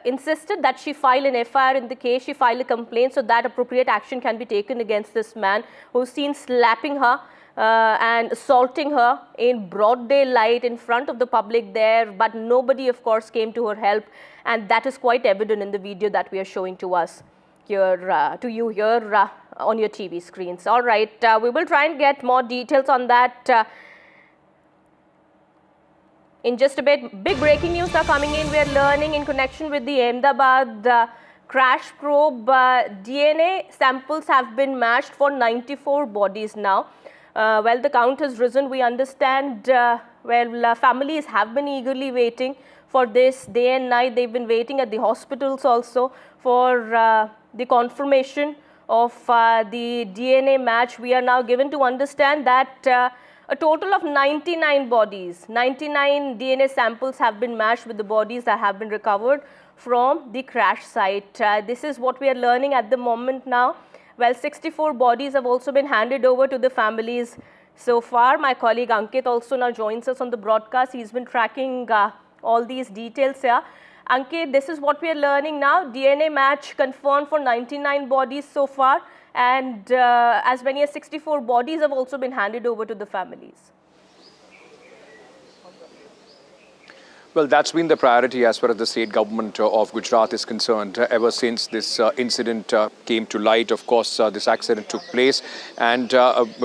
insisted that she file an FIR in the case, she file a complaint so that appropriate action can be taken against this man who's seen slapping her and assaulting her in broad daylight in front of the public there, but nobody of course came to her help, and that is quite evident in the video that we are showing to us here, to you here on your TV screens. All right, we will try and get more details on that in just a bit. Big breaking news are coming in. We are learning in connection with the Ahmedabad crash probe. DNA samples have been matched for 94 bodies now. The count has risen. We understand, families have been eagerly waiting for this day and night. They've been waiting at the hospitals also for the confirmation of the DNA match. We are now given to understand that a total of 99 bodies, 99 DNA samples have been matched with the bodies that have been recovered from the crash site. This is what we are learning at the moment now. 64 bodies have also been handed over to the families so far. My colleague Ankit also now joins us on the broadcast. He's been tracking all these details here. Ankit, this is what we are learning now. DNA match confirmed for 99 bodies so far, and as many as 64 bodies have also been handed over to the families.
Well, that's been the priority as far as the state government of Gujarat is concerned ever since this incident came to light. Of course, this accident took place, and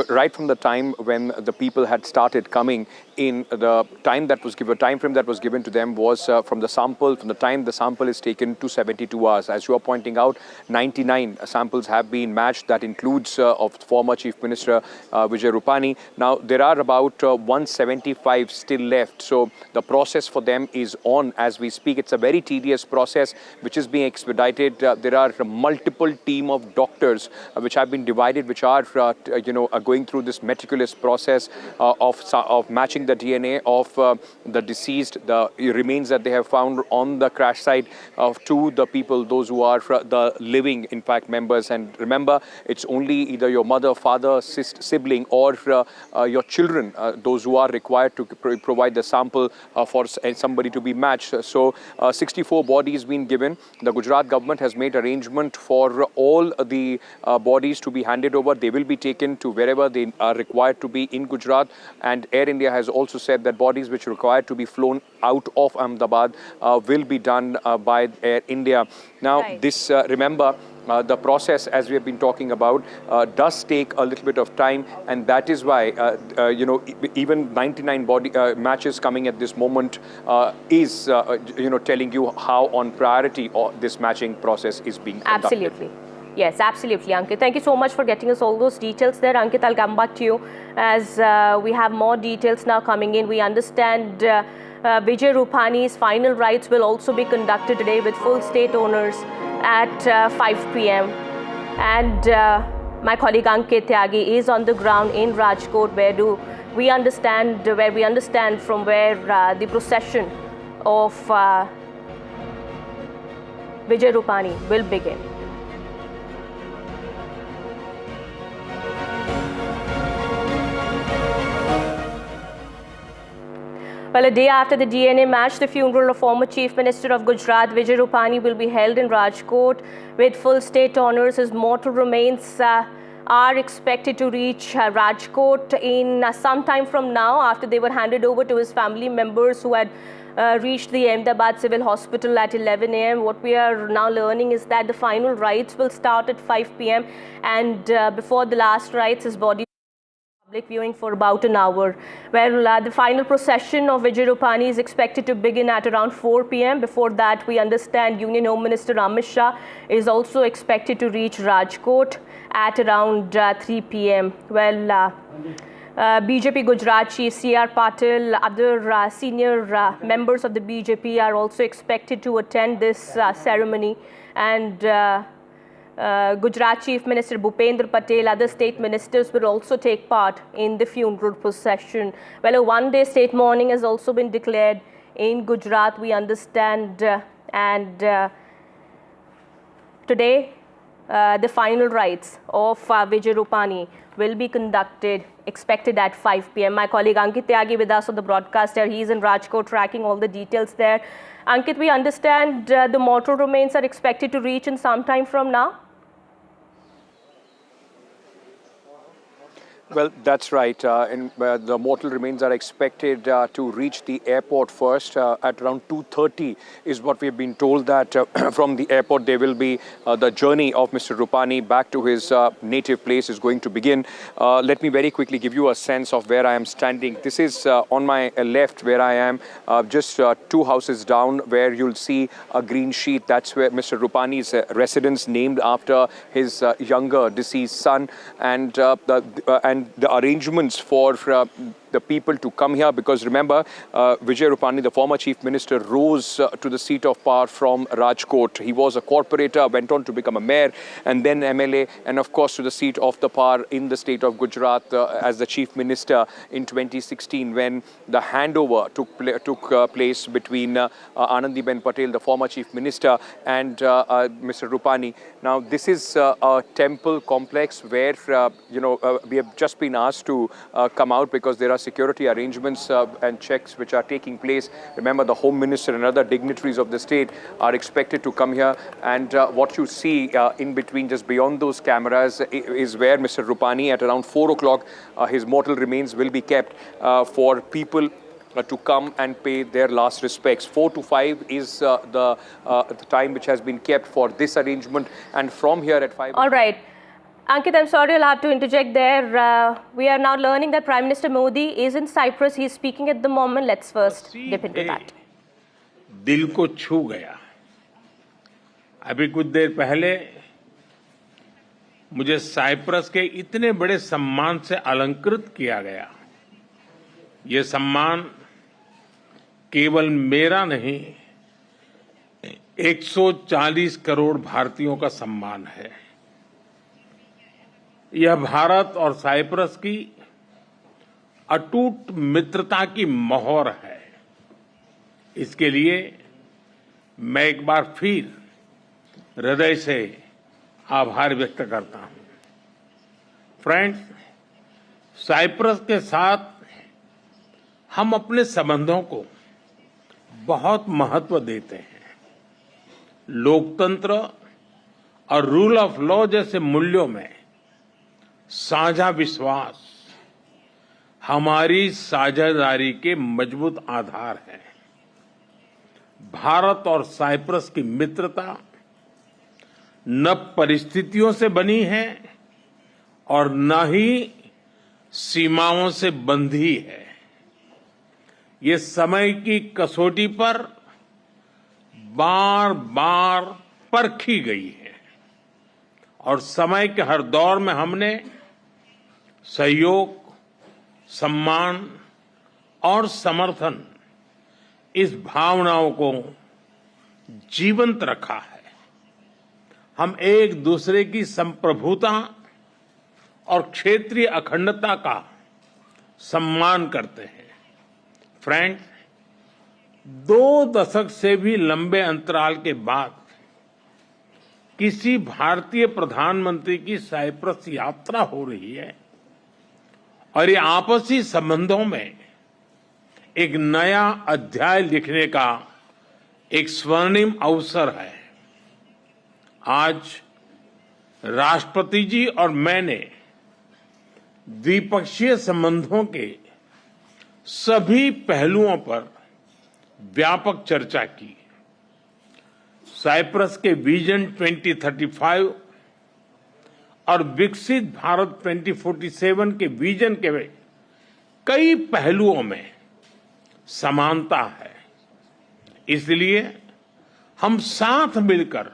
right from the time when the people had started coming in, the time frame that was given to them was from the time the sample is taken to 72 hours. As you are pointing out, 99 samples have been matched. That includes of former Chief Minister Vijay Rupani. Now, there are about 175 still left. So the process for them is on as we speak. It's a very tedious process which is being expedited. There are multiple team of doctors which have been divided, which are going through this meticulous process of matching the DNA of the deceased, the remains that they have found on the crash site to the people, those who are the living, in fact, members. And remember, it's only either your mother, father, sibling, or your children, those who are required to provide the sample for somebody to be matched. So 64 bodies been given. The Gujarat government has made arrangement for all the bodies to be handed over. They will be taken to wherever they are required to be in Gujarat, and Air India has also said that bodies which are required to be flown out of Ahmedabad will be done by Air India. Now, this, remember, the process, as we have been talking about, does take a little bit of time, and that is why, even 99 matches coming at this moment is, telling you how on priority this matching process is being conducted.
Absolutely. Yes, absolutely, Ankit. Thank you so much for getting us all those details there. Ankit, I'll come back to you as we have more details now coming in. We understand Vijay Rupani's final rites will also be conducted today with full state owners at 5 p.m. And my colleague Ankit Tyagi is on the ground in Rajkot, where we understand from where the procession of Vijay Rupani will begin. Well, a day after the DNA match, the funeral of former Chief Minister of Gujarat, Vijay Rupani, will be held in Rajkot with full state honours. His mortal remains are expected to reach Rajkot in some time from now, after they were handed over to his family members who had reached the Ahmedabad Civil Hospital at 11 a.m. What we are now learning is that the final rites will start at 5 p.m. and before the last rites, his body public viewing for about an hour. Well, the final procession of Vijay Rupani is expected to begin at around 4 p.m. Before that, we understand Union Home Minister Amit Shah is also expected to reach Rajkot at around 3 p.m. Well, BJP Gujarat Chief C.R. Patel, other senior members of the BJP are also expected to attend this ceremony, and Gujarat Chief Minister Bhupendra Patel, other state ministers will also take part in the funeral procession. Well, a one-day state mourning has also been declared in Gujarat, we understand, and today the final rites of Vijay Rupani will be conducted, expected at 5 p.m. My colleague Ankit Tyagi with us on the broadcast here. He is in Rajkot tracking all the details there. Ankit, we understand the mortal remains are expected to reach in some time from now.
Well, that's right. The mortal remains are expected to reach the airport first at around 2:30 is what we've been told, that from the airport there will be the journey of Mr. Rupani back to his native place is going to begin. Let me very quickly give you a sense of where I am standing. This is on my left where I am, just 2 houses down, where you'll see a green sheet. That's where Mr. Rupani's residence, named after his younger deceased son, and the arrangements for the people to come here, because remember, Vijay Rupani, the former chief minister, rose to the seat of power from Rajkot. He was a corporator, went on to become a mayor and then MLA, and of course to the seat of the power in the state of Gujarat as the chief minister in 2016, when the handover took place between Anandiben Patel, the former chief minister, and Mr. Rupani. Now, this is a temple complex where, we have just been asked to come out because there are security arrangements and checks which are taking place. Remember, the Home Minister and other dignitaries of the state are expected to come here. And what you see in between, just beyond those cameras, is where Mr. Rupani, at around 4 o'clock, his mortal remains will be kept for people to come and pay their last respects. 4 to 5 is the time which has been kept for this arrangement. And from here at 5...
All right. Ankit, I'm sorry, I'll have to interject there. We are now learning that Prime Minister Modi is in Cyprus. He is speaking at the moment. Let's first dip into that.
दिल को छू गया. अभी कुछ देर पहले मुझे Cyprus के इतने बड़े सम्मान से अलंकृत किया गया. ये सम्मान केवल मेरा नहीं, 140 करोड़ भारतीयों का सम्मान है. यह भारत और साइप्रस की अटूट मित्रता की मोहर है. इसके लिए मैं एक बार फिर हृदय से आभार व्यक्त करता हूं. फ्रेंड्स, साइप्रस के साथ हम अपने संबंधों को बहुत महत्व देते हैं. लोकतंत्र और रूल ऑफ लॉ जैसे मूल्यों में साझा विश्वास हमारी साझेदारी के मजबूत आधार हैं। भारत और साइप्रस की मित्रता न परिस्थितियों से बनी है और न ही सीमाओं से बंधी है। ये समय की कसौटी पर बार बार परखी गई है और समय के हर दौर में हमने सहयोग, सम्मान और समर्थन, इस भावनाओं को जीवंत रखा है। हम एक दूसरे की संप्रभुता और क्षेत्रीय अखंडता का सम्मान करते हैं। फ्रेंड्स, 2 दशक से भी लंबे अंतराल के बाद किसी भारतीय प्रधानमंत्री की साइप्रस यात्रा हो रही है और ये आपसी संबंधों में एक नया अध्याय लिखने का एक स्वर्णिम अवसर है। आज राष्ट्रपति जी और मैंने द्विपक्षीय संबंधों के सभी पहलुओं पर व्यापक चर्चा की। साइप्रस के विजन 2035 और विकसित भारत 2047 के विजन के कई पहलुओं में समानता है। इसलिए हम साथ मिलकर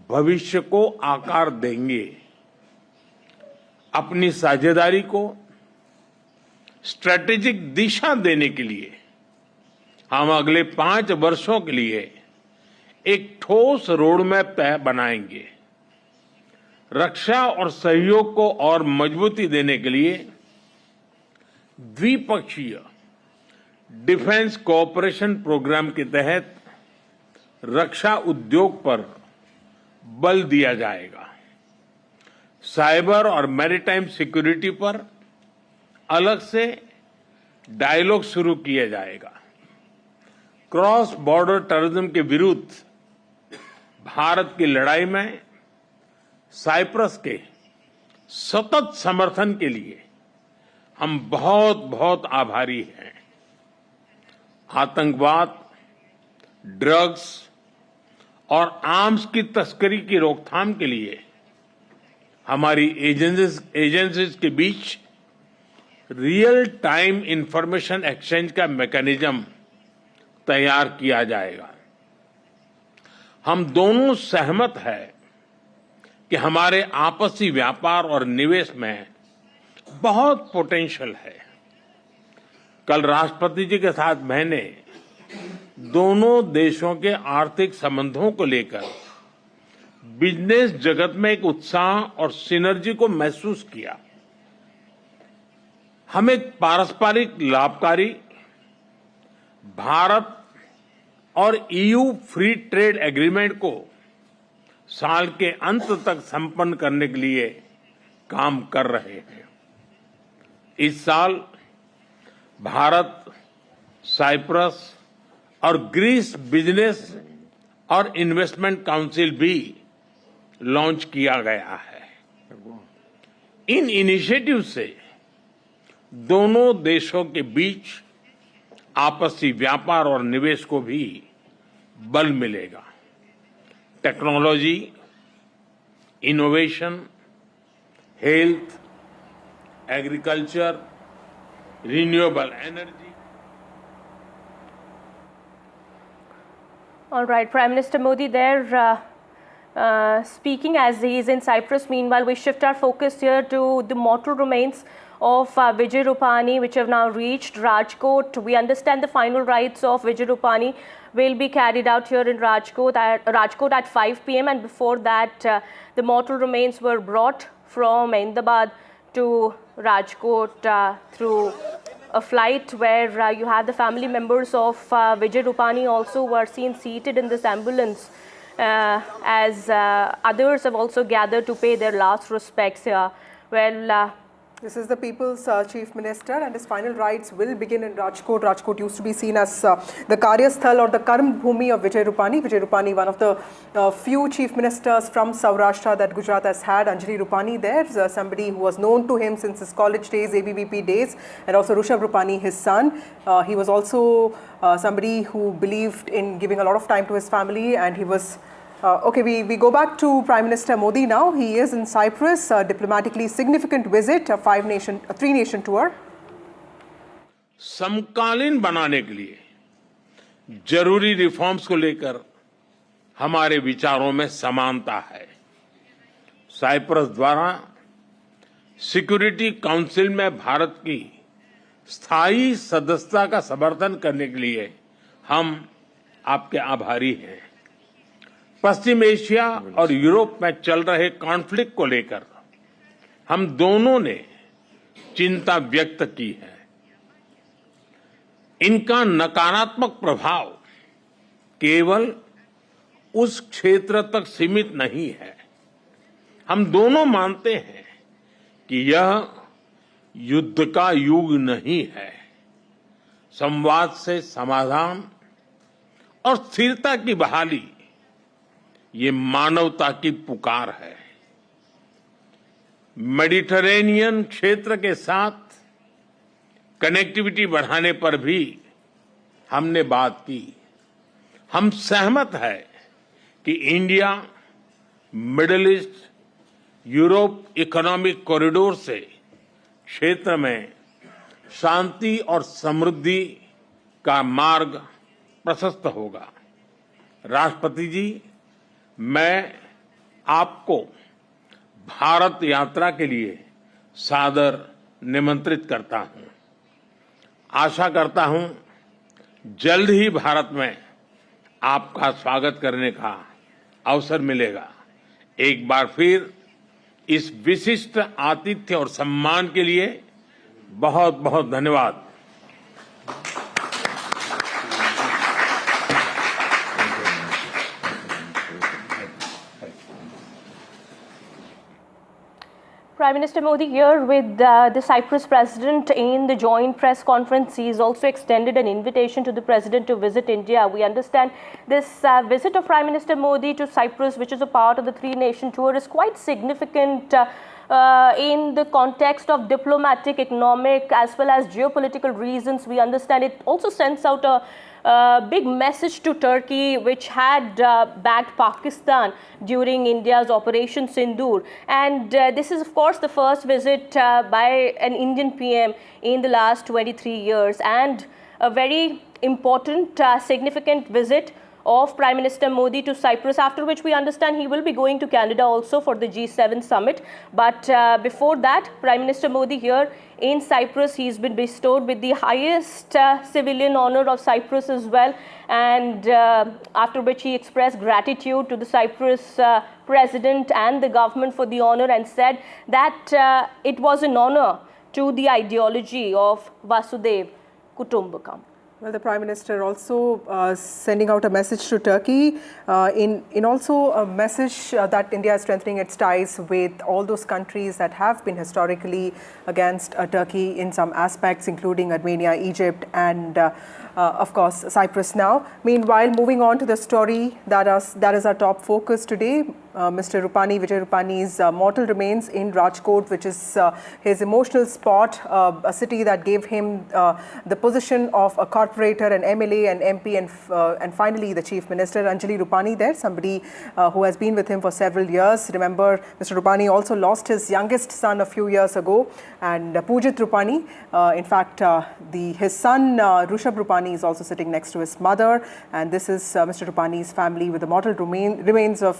भविष्य को आकार देंगे। अपनी साझेदारी को स्ट्रैटेजिक दिशा देने के लिए हम अगले 5 वर्षों के लिए एक ठोस रोडमैप बनाएंगे। रक्षा और सहयोग को और मजबूती देने के लिए द्विपक्षीय डिफेंस कोऑपरेशन प्रोग्राम के तहत रक्षा उद्योग पर बल दिया जाएगा। साइबर और मैरीटाइम सिक्योरिटी पर अलग से डायलॉग शुरू किया जाएगा। क्रॉस बॉर्डर टेररिज्म के विरुद्ध भारत की लड़ाई में साइप्रस के सतत समर्थन के लिए हम बहुत बहुत आभारी हैं। आतंकवाद, ड्रग्स और आर्म्स की तस्करी की रोकथाम के लिए हमारी एजेंसीज के बीच रियल टाइम इंफॉर्मेशन एक्सचेंज का मैकेनिज्म तैयार किया जाएगा। हम दोनों सहमत हैं कि हमारे आपसी व्यापार और निवेश में बहुत पोटेंशियल है। कल राष्ट्रपति जी के साथ मैंने दोनों देशों के आर्थिक संबंधों को लेकर बिजनेस जगत में एक उत्साह और सिनर्जी को महसूस किया। हम एक पारस्परिक लाभकारी भारत और ईयू फ्री ट्रेड एग्रीमेंट को साल के अंत तक संपन्न करने के लिए काम कर रहे हैं। इस साल भारत, साइप्रस और ग्रीस बिजनेस और इन्वेस्टमेंट काउंसिल भी लॉन्च किया गया है। इन इनिशिएटिव से दोनों देशों के बीच आपसी व्यापार और निवेश को भी बल मिलेगा। Technology, innovation, health, agriculture, renewable energy.
All right, Prime Minister Modi there speaking as he is in Cyprus. Meanwhile, we shift our focus here to the mortal remains of Vijay Rupani, which have now reached Rajkot. We understand the final rites of Vijay Rupani will be carried out here in Rajkot at 5 p.m. And before that, the mortal remains were brought from Ahmedabad to Rajkot through a flight where you have the family members of Vijay Rupani also were seen seated in this ambulance as others have also gathered to pay their last respects here. Well,
This is the People's Chief Minister, and his final rites will begin in Rajkot. Rajkot used to be seen as the Karyasthal or the Karm Bhumi of Vijay Rupani. Vijay Rupani, one of the few Chief Ministers from Saurashtra that Gujarat has had. Anjali Rupani there, somebody who was known to him since his college days, ABVP days, and also Rishabh Rupani, his son. He was also somebody who believed in giving a lot of time to his family, and he was we go back to Prime Minister Modi now. He is in Cyprus, a diplomatically significant visit, a three-nation tour.
समकालीन बनाने के लिए जरूरी reforms को लेकर हमारे विचारों में समानता है। साइप्रस द्वारा सिक्योरिटी काउंसिल में भारत की स्थायी सदस्यता का समर्थन करने के लिए हम आपके आभारी हैं। पश्चिम एशिया और यूरोप में चल रहे कॉन्फ्लिक्ट को लेकर हम दोनों ने चिंता व्यक्त की है। इनका नकारात्मक प्रभाव केवल उस क्षेत्र तक सीमित नहीं है। हम दोनों मानते हैं कि यह युद्ध का युग नहीं है। संवाद से समाधान और स्थिरता की बहाली ये मानवता की पुकार है। मेडिटरेनियन क्षेत्र के साथ कनेक्टिविटी बढ़ाने पर भी हमने बात की। हम सहमत है कि India middle east Europe economic corridor से क्षेत्र में शांति और समृद्धि का मार्ग प्रशस्त होगा। राष्ट्रपति जी, मैं आपको भारत यात्रा के लिए सादर निमंत्रित करता हूं। आशा करता हूं जल्द ही भारत में आपका स्वागत करने का अवसर मिलेगा। एक बार फिर इस विशिष्ट आतिथ्य और सम्मान के लिए बहुत बहुत धन्यवाद।
Prime Minister Modi here with the Cyprus President in the joint press conference. He's also extended an invitation to the President to visit India. We understand this visit of Prime Minister Modi to Cyprus, which is a part of the three-nation tour, is quite significant in the context of diplomatic, economic, as well as geopolitical reasons. We understand it also sends out a big message to Turkey, which had backed Pakistan during India's Operation Sindoor. And this is, of course, the first visit by an Indian PM in the last 23 years, and a very important, significant visit of Prime Minister Modi to Cyprus, after which we understand he will be going to Canada also for the G7 summit. But before that, Prime Minister Modi here in Cyprus, he's been bestowed with the highest civilian honor of Cyprus as well, and after which he expressed gratitude to the Cyprus president and the government for the honor, and said that it was an honor to the ideology of Vasudev Kutumbakam.
Well, the Prime Minister also sending out a message to Turkey, in also a message that India is strengthening its ties with all those countries that have been historically against Turkey in some aspects, including Armenia, Egypt, and of course Cyprus now. Meanwhile, moving on to the story that is our top focus today. Mr. Rupani, Vijay Rupani's mortal remains in Rajkot, which is his emotional spot, a city that gave him the position of a corporator, an MLA, an MP, and finally the Chief Minister. Anjali Rupani there, somebody who has been with him for several years. Remember, Mr. Rupani also lost his youngest son a few years ago, and Pujit Rupani, in fact, his son Rishabh Rupani is also sitting next to his mother, and this is Mr. Rupani's family with the mortal remains of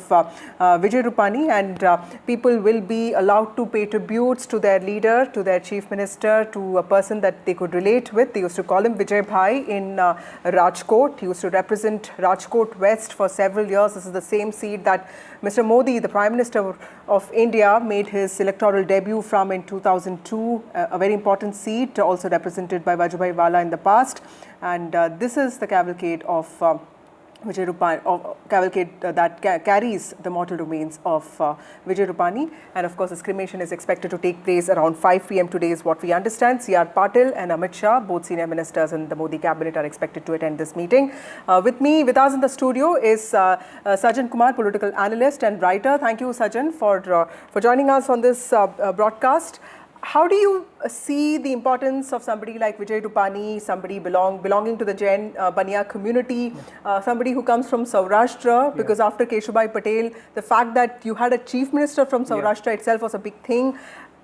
Vijay Rupani, and people will be allowed to pay tributes to their leader, to their Chief Minister, to a person that they could relate with. They used to call him Vijay in Rajkot. He used to represent Rajkot West for several years. This is the same seat that Mr. Modi, the Prime Minister of India, made his electoral debut from in 2002, a very important seat, also represented by Vallabhbhai in the past. And this is the cavalcade of Vijay Rupani, cavalcade that carries the mortal remains of Vijay Rupani. And of course, this cremation is expected to take place around 5 p.m. today is what we understand. C.R. Patel and Amit Shah, both senior ministers in the Modi cabinet, are expected to attend this meeting. With us in the studio is Sajjan Kumar, political analyst and writer. Thank you, Sajjan, for joining us on this broadcast. How do you see the importance of somebody like Vijay Rupani, somebody belonging to the Jain Baniya community, somebody who comes from Saurashtra, because after Keshubai Patel, the fact that you had a chief minister from Saurashtra itself was a big thing.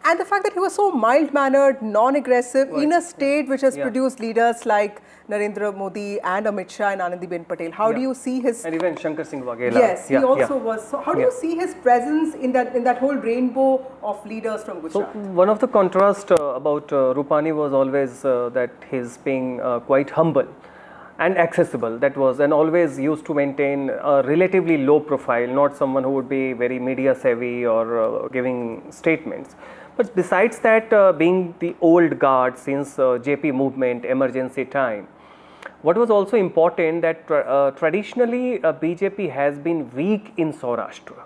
And the fact that he was so mild-mannered, non-aggressive, in a state which has produced leaders like Narendra Modi and Amit Shah and Anandiben Patel. How do you see his...
And even Shankar Singh Waghela.
Yes, he also was. So how do you see his presence in that whole rainbow of leaders from Gujarat?
So one of the contrast about Rupani was always that his being quite humble and accessible. That was, and always used to maintain a relatively low profile, not someone who would be very media savvy or giving statements. But besides that, being the old guard since JP movement, emergency time, what was also important that traditionally BJP has been weak in Saurashtra,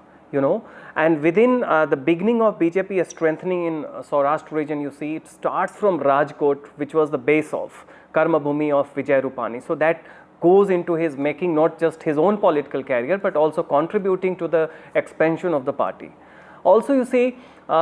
and within the beginning of BJP strengthening in Saurashtra region, you see it starts from Rajkot, which was the base of Karma Bhumi of Vijay Rupani. So that goes into his making not just his own political career, but also contributing to the expansion of the party. Also, you see,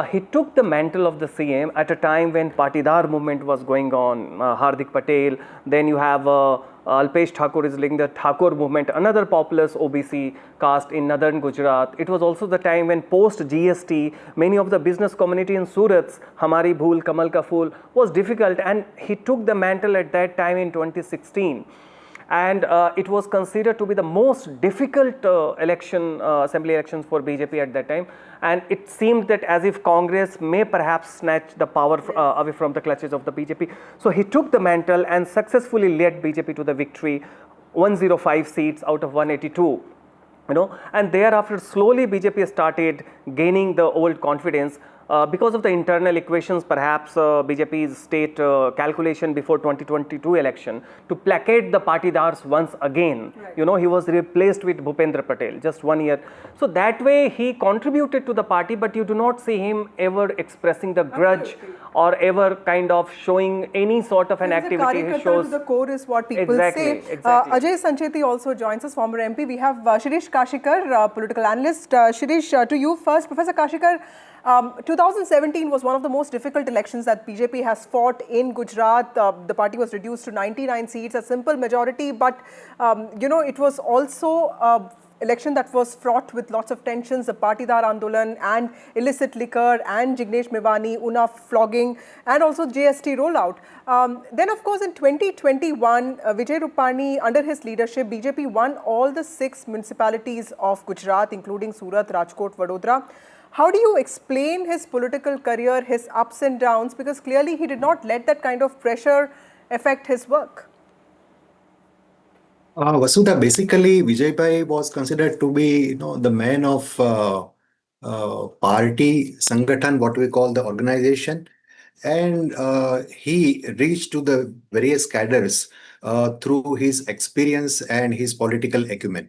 he took the mantle of the CM at a time when Patidar movement was going on, Hardik Patel. Then you have Alpesh Thakur is leading the Thakur movement, another populous OBC caste in northern Gujarat. It was also the time when post GST, many of the business community in Surat's Hamari Bhool, Kamal Ka Phool was difficult, and he took the mantle at that time in 2016. And it was considered to be the most difficult assembly elections for BJP at that time. And it seemed that as if Congress may perhaps snatch the power away from the clutches of the BJP. So he took the mantle and successfully led BJP to the victory, 105 seats out of 182. And thereafter slowly BJP started gaining the old confidence. Because of the internal equations, perhaps BJP's state calculation before 2022 election to placate the Patidars once again. Right. He was replaced with Bhupendra Patel just 1 year. So that way he contributed to the party, but you do not see him ever expressing the grudge or ever kind of showing any sort of an activity.
He shows to the core is what people say.
Exactly.
Ajay Sancheti also joins us, former MP. We have Shirish Kashikar, political analyst. Shirish, to you first. Professor Kashikar, 2017 was one of the most difficult elections that BJP has fought in Gujarat. The party was reduced to 99 seats, a simple majority, but it was also an election that was fraught with lots of tensions, the Patidar Andolan and illicit liquor and Jignesh Mevani, Una flogging and also GST rollout. Then of course in 2021, Vijay Rupani, under his leadership, BJP won all the 6 municipalities of Gujarat, including Surat, Rajkot, Vadodara. How do you explain his political career, his ups and downs? Because clearly he did not let that kind of pressure affect his work.
Vasudha, basically Vijay Bhai was considered to be, the man of party, Sangathan, what we call the organization. And he reached to the various cadres through his experience and his political acumen.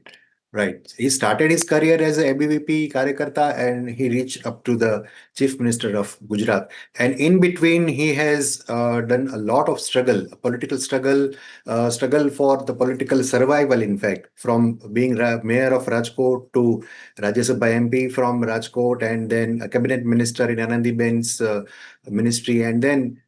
Right. He started his career as a ABVP Karyakarta and he reached up to the Chief Minister of Gujarat. And in between, he has done a lot of struggle, political struggle for the political survival, in fact, from being Mayor of Rajkot to Rajya Sabha MP from Rajkot and then a cabinet minister in Anandiben's ministry and then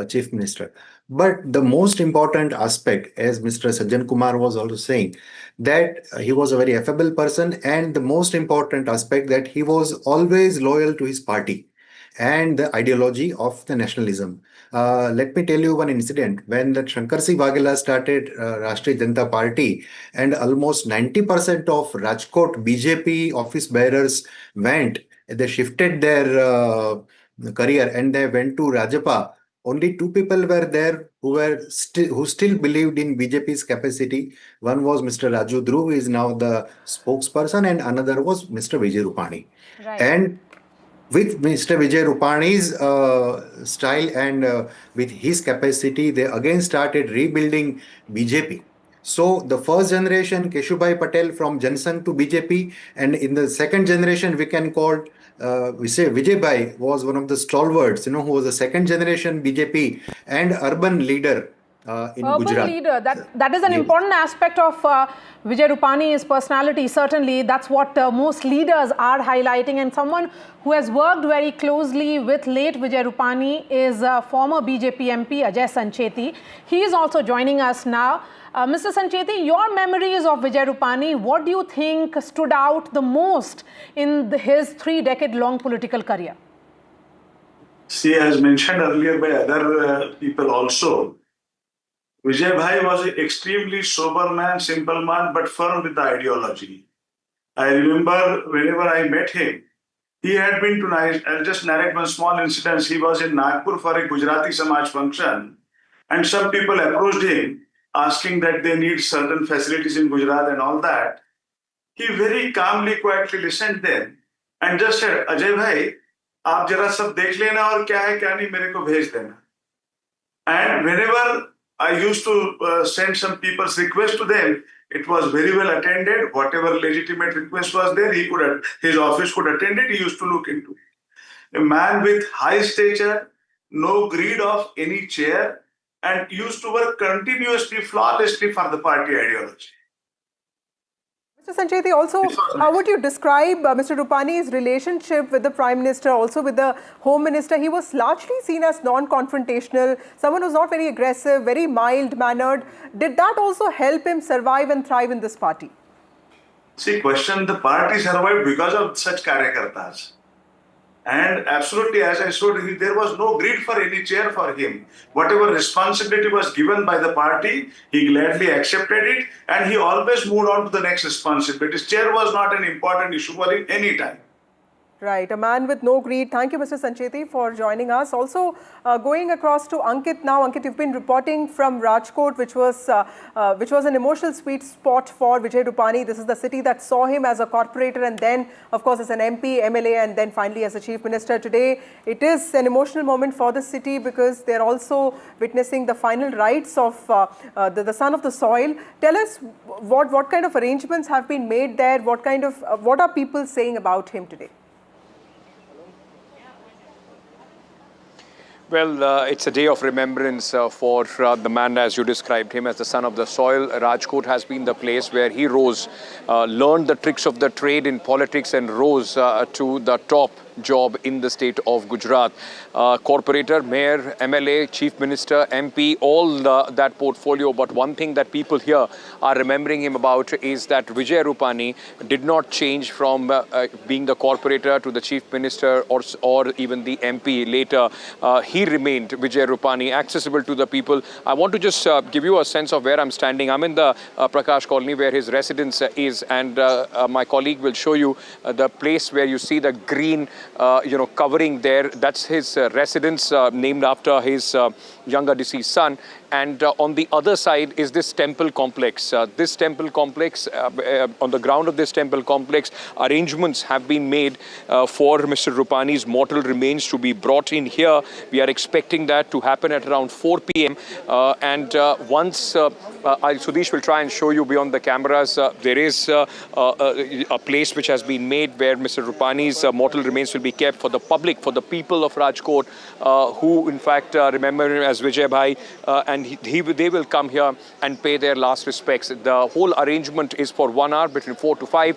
Chief Minister. But the most important aspect, as Mr. Sajjan Kumar was also saying, that he was a very affable person, and the most important aspect that he was always loyal to his party and the ideology of the nationalism. Let me tell you one incident. When the Shankar Singh Waghela started Rashtriya Janata Party and almost 90% of Rajkot BJP office bearers went, they shifted their career and they went to Rajapa. Only 2 people were there who still believed in BJP's capacity. One was Mr. Raju Dhruv, who is now the spokesperson, and another was Mr. Vijay Rupani. Right. And with Mr. Vijay Rupani's style and with his capacity, they again started rebuilding BJP. So the first generation, Keshubhai Patel from Jansangh to BJP, and in the second generation, we can call, we say Vijay was one of the stalwarts, who was a second generation BJP and urban leader in
urban
Gujarat.
leader, that is an important aspect of Vijay Rupani's personality. Certainly, that's what most leaders are highlighting. And someone who has worked very closely with late Vijay Rupani is former BJP MP Ajay Sancheti. He is also joining us now. Mr. Sancheti, your memories of Vijay Rupani, what do you think stood out the most in his 3-decade-long political career?
See, as mentioned earlier by other people also, Vijay Bhai was an extremely sober man, simple man, but firm with the ideology. I remember whenever I met him, he had been to, I'll just narrate one small incident. He was in Nagpur for a Gujarati Samaj function, and some people approached him asking that they need certain facilities in Gujarat and all that. He very calmly, quietly listened them and just said, Ajay Bhai, aap jara sab dekh lena aur kya hai kya nahi mere ko bhej dena. And whenever I used to send some people's request to them, it was very well attended. Whatever legitimate request was there, his office could attend it. He used to look into it. A man with high stature, no greed of any chair, and used to work continuously, flawlessly for the party ideology.
Mr. Sancheti, also, how would you describe Mr. Rupani's relationship with the Prime Minister, also with the Home Minister? He was largely seen as non-confrontational, someone who's not very aggressive, very mild-mannered. Did that also help him survive and thrive in this party?
See, the party survived because of such karyakartas. And absolutely, as I said, there was no greed for any chair for him. Whatever responsibility was given by the party, he gladly accepted it, and he always moved on to the next responsibility. His chair was not an important issue for him any time.
Right, a man with no greed. Thank you, Mr. Sancheti, for joining us. Also, going across to Ankit now. Ankit, you've been reporting from Rajkot, which was an emotional sweet spot for Vijay Rupani. This is the city that saw him as a corporator and then, of course, as an MP, MLA, and then finally as a Chief Minister. Today, it is an emotional moment for the city because they're also witnessing the final rites of the son of the soil. Tell us what kind of arrangements have been made there? What are people saying about him today?
Well, it's a day of remembrance for the man, as you described him, as the son of the soil. Rajkot has been the place where he rose, learned the tricks of the trade in politics and rose to the top job in the state of Gujarat. Corporator, mayor, MLA, chief minister, MP, all that portfolio. But one thing that people here are remembering him about is that Vijay Rupani did not change from being the corporator to the chief minister or even the MP later. He remained, Vijay Rupani, accessible to the people. I want to just give you a sense of where I'm standing. I'm in the Prakash Colony where his residence is, and my colleague will show you the place where you see the green covering there. That's his residence, named after his younger deceased son. And on the other side is this temple complex. This temple complex, on the ground of this temple complex, arrangements have been made for Mr. Rupani's mortal remains to be brought in here. We are expecting that to happen at around 4 p.m. And once Sudesh will try and show you beyond the cameras, there is a place which has been made where Mr. Rupani's mortal remains will be kept for the public, for the people of Rajkot, who in fact remember him as Vijay Bhai, and they will come here and pay their last respects. The whole arrangement is for 1 hour between 4 to 5.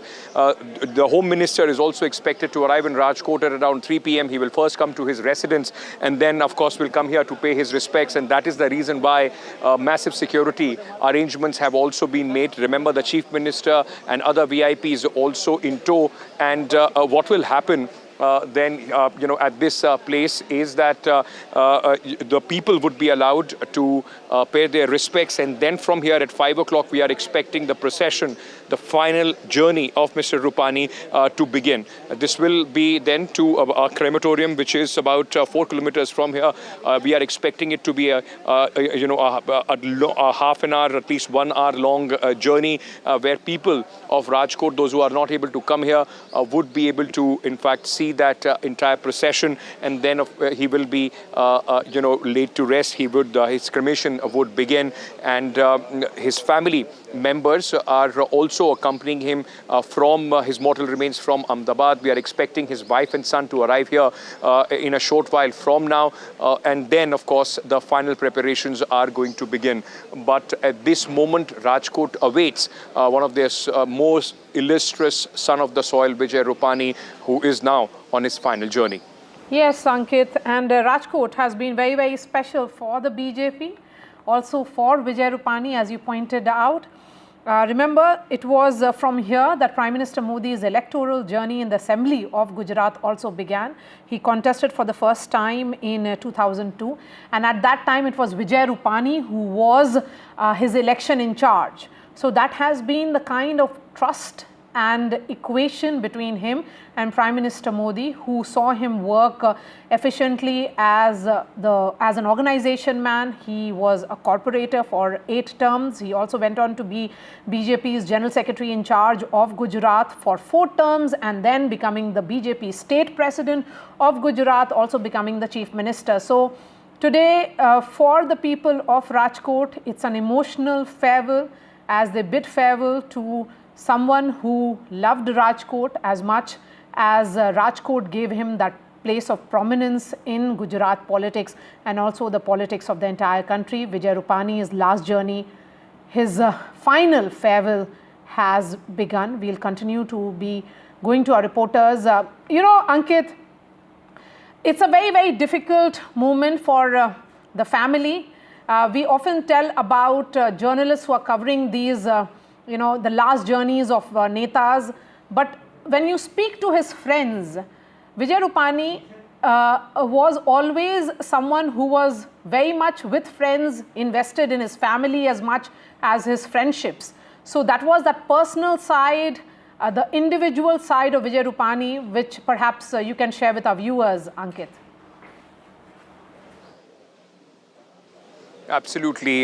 The Home Minister is also expected to arrive in Rajkot at around 3 p.m. He will first come to his residence and then, of course, will come here to pay his respects. And that is the reason why massive security arrangements have also been made. Remember, the Chief Minister and other VIPs also in tow. And what will happen at this place is that the people would be allowed to pay their respects, and then from here at 5 o'clock we are expecting the procession the final journey of Mr. Rupani to begin. This will be then to a crematorium, which is about 4 kilometers from here. We are expecting it to be a half an hour, at least 1 hour long journey where people of Rajkot, those who are not able to come here, would be able to, in fact, see that entire procession, and then he will be, laid to rest. His cremation would begin, and his family members are also accompanying him from his mortal remains from Ahmedabad. We are expecting his wife and son to arrive here in a short while from now, and then, of course, the final preparations are going to begin. But at this moment, Rajkot awaits one of their most illustrious son of the soil, Vijay Rupani, who is now on his final journey.
Yes, Ankit, and Rajkot has been very, very special for the BJP, also for Vijay Rupani, as you pointed out. Remember, it was from here that Prime Minister Modi's electoral journey in the Assembly of Gujarat also began. He contested for the first time in 2002, and at that time it was Vijay Rupani who was his election in charge. So that has been the kind of trust and equation between him and Prime Minister Modi, who saw him work efficiently as an organization man. He was a corporator for 8 terms. He also went on to be BJP's General Secretary in charge of Gujarat for 4 terms, and then becoming the BJP state president of Gujarat, also becoming the chief minister. So today, for the people of Rajkot, it's an emotional farewell as they bid farewell to someone who loved Rajkot as much as Rajkot gave him that place of prominence in Gujarat politics and also the politics of the entire country. Vijay Rupani's last journey, his final farewell has begun. We'll continue to be going to our reporters. Ankit, it's a very, very difficult moment for the family. We often tell about journalists who are covering these the last journeys of netas. But when you speak to his friends, Vijay Rupani was always someone who was very much with friends, invested in his family as much as his friendships. So that was that personal side, the individual side of Vijay Rupani, which perhaps you can share with our viewers, Ankit.
Absolutely,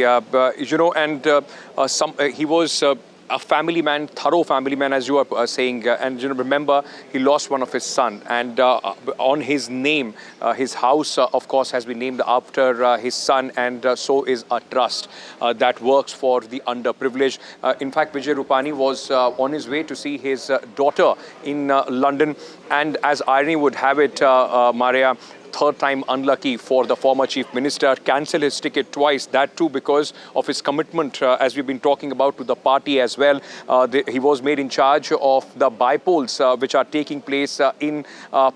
he was a family man, thorough family man, as you are saying. And remember, he lost one of his son, and on his name, his house, of course, has been named after his son, and so is a trust that works for the underprivileged. In fact, Vijay Rupani was on his way to see his daughter in London, and as irony would have it, Maria, third time unlucky for the former chief minister, cancelled his ticket twice, that too because of his commitment, as we've been talking about, to the party as well. He was made in charge of the bypolls which are taking place in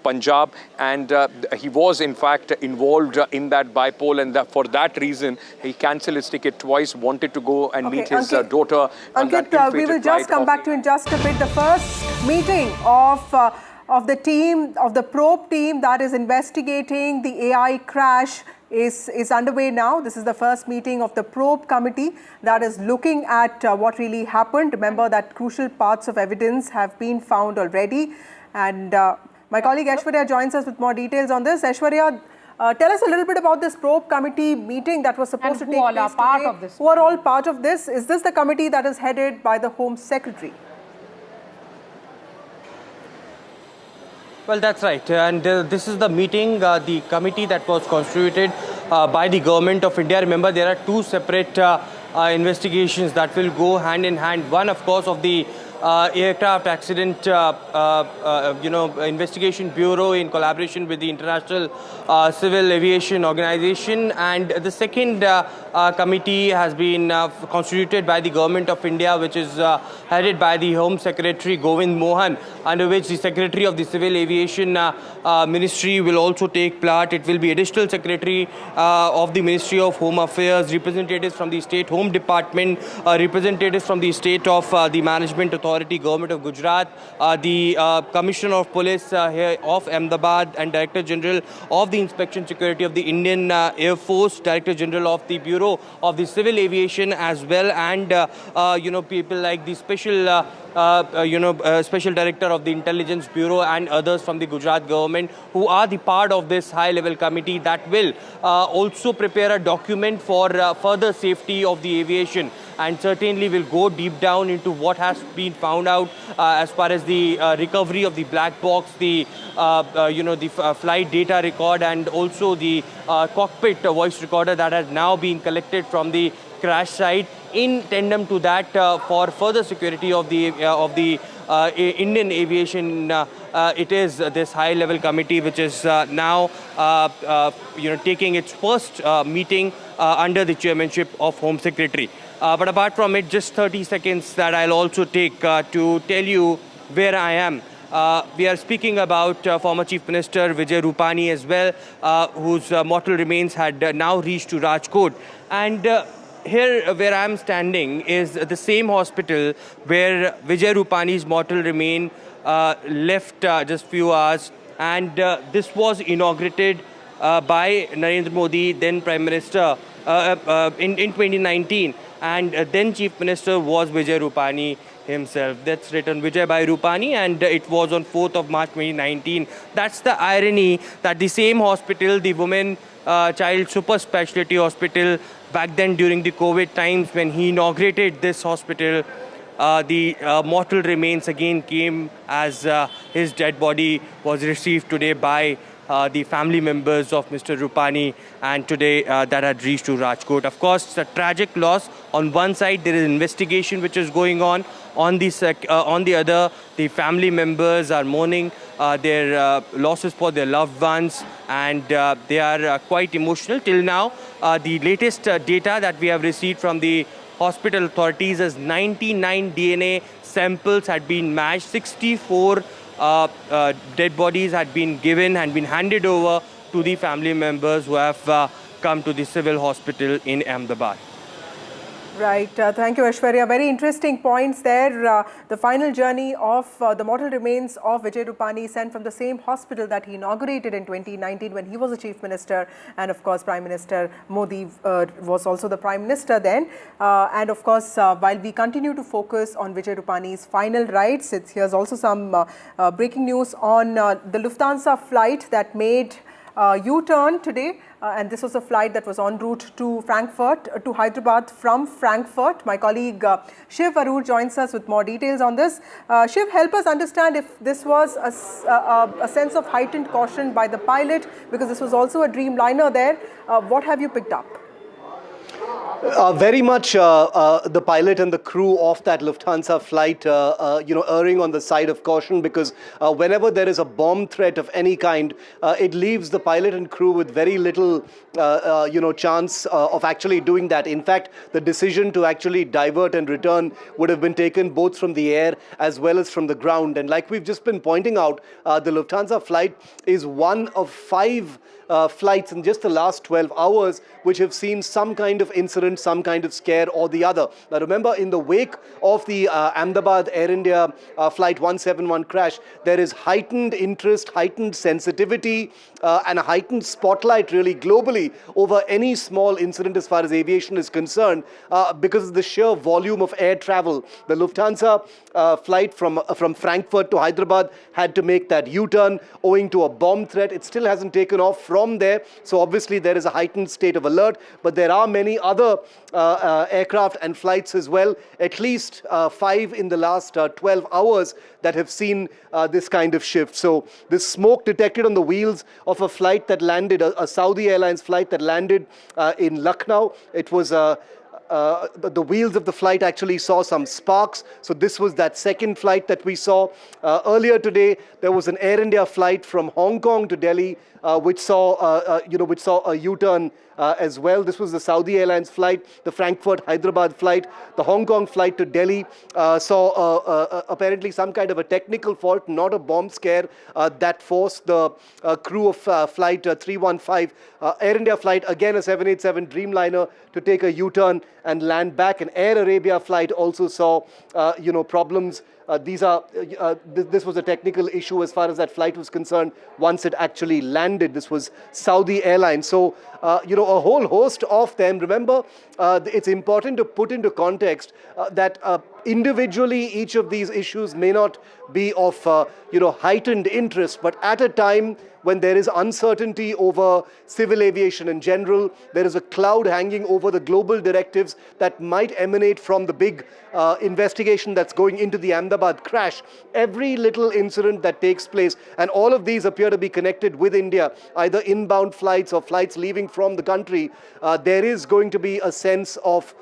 Punjab, and he was in fact involved in that bypoll, and for that reason he cancelled his ticket twice, wanted to go and meet his daughter.
Ankit, we will just come back to you in just a bit. The first meeting of the team, of the probe team that is investigating the AI crash is underway now. This is the first meeting of the probe committee that is looking at what really happened. Remember that crucial parts of evidence have been found already. And my colleague Aishwarya joins us with more details on this. Aishwarya, tell us a little bit about this probe committee meeting that was supposed to take place today. Who are all part of this? Is this the committee that is headed by the Home Secretary?
Well, that's right. And this is the meeting, the committee that was constituted by the Government of India. Remember, there are 2 separate investigations that will go hand in hand. One, of course, of the aircraft accident, investigation bureau in collaboration with the International Civil Aviation Organization, and the second committee has been constituted by the Government of India, which is headed by the Home Secretary Govind Mohan, under which the Secretary of the Civil Aviation Ministry will also take part. It will be Additional Secretary of the Ministry of Home Affairs, representatives from the State Home Department, representatives from the State of the Management Authority, Authority, Government of Gujarat, the Commissioner of Police here of Ahmedabad, and Director General of the Inspection Security of the Indian Air Force, Director General of the Bureau of the Civil Aviation as well, and people like the Special Special Director of the Intelligence Bureau and others from the Gujarat government, who are the part of this high-level committee that will also prepare a document for further safety of the aviation, and certainly will go deep down into what has been found out as far as the recovery of the black box, the flight data record, and also the cockpit voice recorder that has now been collected from the crash site. In tandem to that, for further security of the Indian aviation, it is this high-level committee which is now taking its first meeting under the chairmanship of Home Secretary. But apart from it, just 30 seconds that I'll also take to tell you where I am. We are speaking about former Chief Minister Vijay Rupani as well, whose mortal remains had now reached to Rajkot. And here where I am standing is the same hospital where Vijay Rupani's mortal remain left just few hours. And this was inaugurated by Narendra Modi, then Prime Minister, in 2019. And then Chief Minister was Vijay Rupani himself. That's written Vijay Bhai Rupani, and it was on 4th of March 2019. That's the irony, that the same hospital, the women child super specialty hospital, back then during the COVID times when he inaugurated this hospital, the mortal remains again came as his dead body was received today by the family members of Mr. Rupani, and today that had reached to Rajkot. Of course, it's a tragic loss. On one side, there is investigation which is going on. On the other, the family members are mourning their losses for their loved ones, and they are quite emotional. Till now, the latest data that we have received from the hospital authorities is 99 DNA samples had been matched, 64 dead bodies had been given and been handed over to the family members who have come to the civil hospital in Ahmedabad.
Right. Thank you, Aishwarya. Very interesting points there. The final journey of the mortal remains of Vijay Rupani sent from the same hospital that he inaugurated in 2019 when he was the Chief Minister, and of course Prime Minister Modi was also the Prime Minister then. And of course, while we continue to focus on Vijay Rupani's final rites, here's also some breaking news on the Lufthansa flight that made U-turn today. And this was a flight that was en route to Frankfurt, to Hyderabad from Frankfurt. My colleague Shiv Arur joins us with more details on this. Shiv, help us understand if this was a sense of heightened caution by the pilot, because this was also a Dreamliner there. What have you picked up?
Very much the pilot and the crew of that Lufthansa flight, erring on the side of caution, because whenever there is a bomb threat of any kind, it leaves the pilot and crew with very little, chance of actually doing that. In fact, the decision to actually divert and return would have been taken both from the air as well as from the ground. And like we've just been pointing out, the Lufthansa flight is one of 5 flights in just the last 12 hours which have seen some kind of incident, some kind of scare or the other. Now remember, in the wake of the Ahmedabad Air India flight 171 crash, there is heightened interest, heightened sensitivity and a heightened spotlight really globally over any small incident as far as aviation is concerned, because of the sheer volume of air travel. The Lufthansa flight from Frankfurt to Hyderabad had to make that U-turn owing to a bomb threat. It still hasn't taken off from there, so obviously there is a heightened state of alert, but there are many other aircraft and flights as well, at least 5 in the last 12 hours that have seen this kind of shift. So this smoke detected on the wheels of a flight that landed, a Saudi Airlines flight that landed in Lucknow. It was the wheels of the flight actually saw some sparks. So this was that second flight that we saw. Earlier today, there was an Air India flight from Hong Kong to Delhi, which saw a U-turn as well. This was the Saudi Airlines flight, the Frankfurt-Hyderabad flight. The Hong Kong flight to Delhi saw apparently some kind of a technical fault, not a bomb scare, that forced the crew of flight 315, Air India flight, again a 787 Dreamliner, to take a U-turn and land back. An Air Arabia flight also saw, problems this was a technical issue as far as that flight was concerned. Once it actually landed, this was Saudi Airlines. So, a whole host of them. Remember, it's important to put into context that individually each of these issues may not be of, heightened interest, but at a time when there is uncertainty over civil aviation in general, there is a cloud hanging over the global directives that might emanate from the big investigation that's going into the Ahmedabad crash. Every little incident that takes place, and all of these appear to be connected with India, either inbound flights or flights leaving from the country, there is going to be a sense of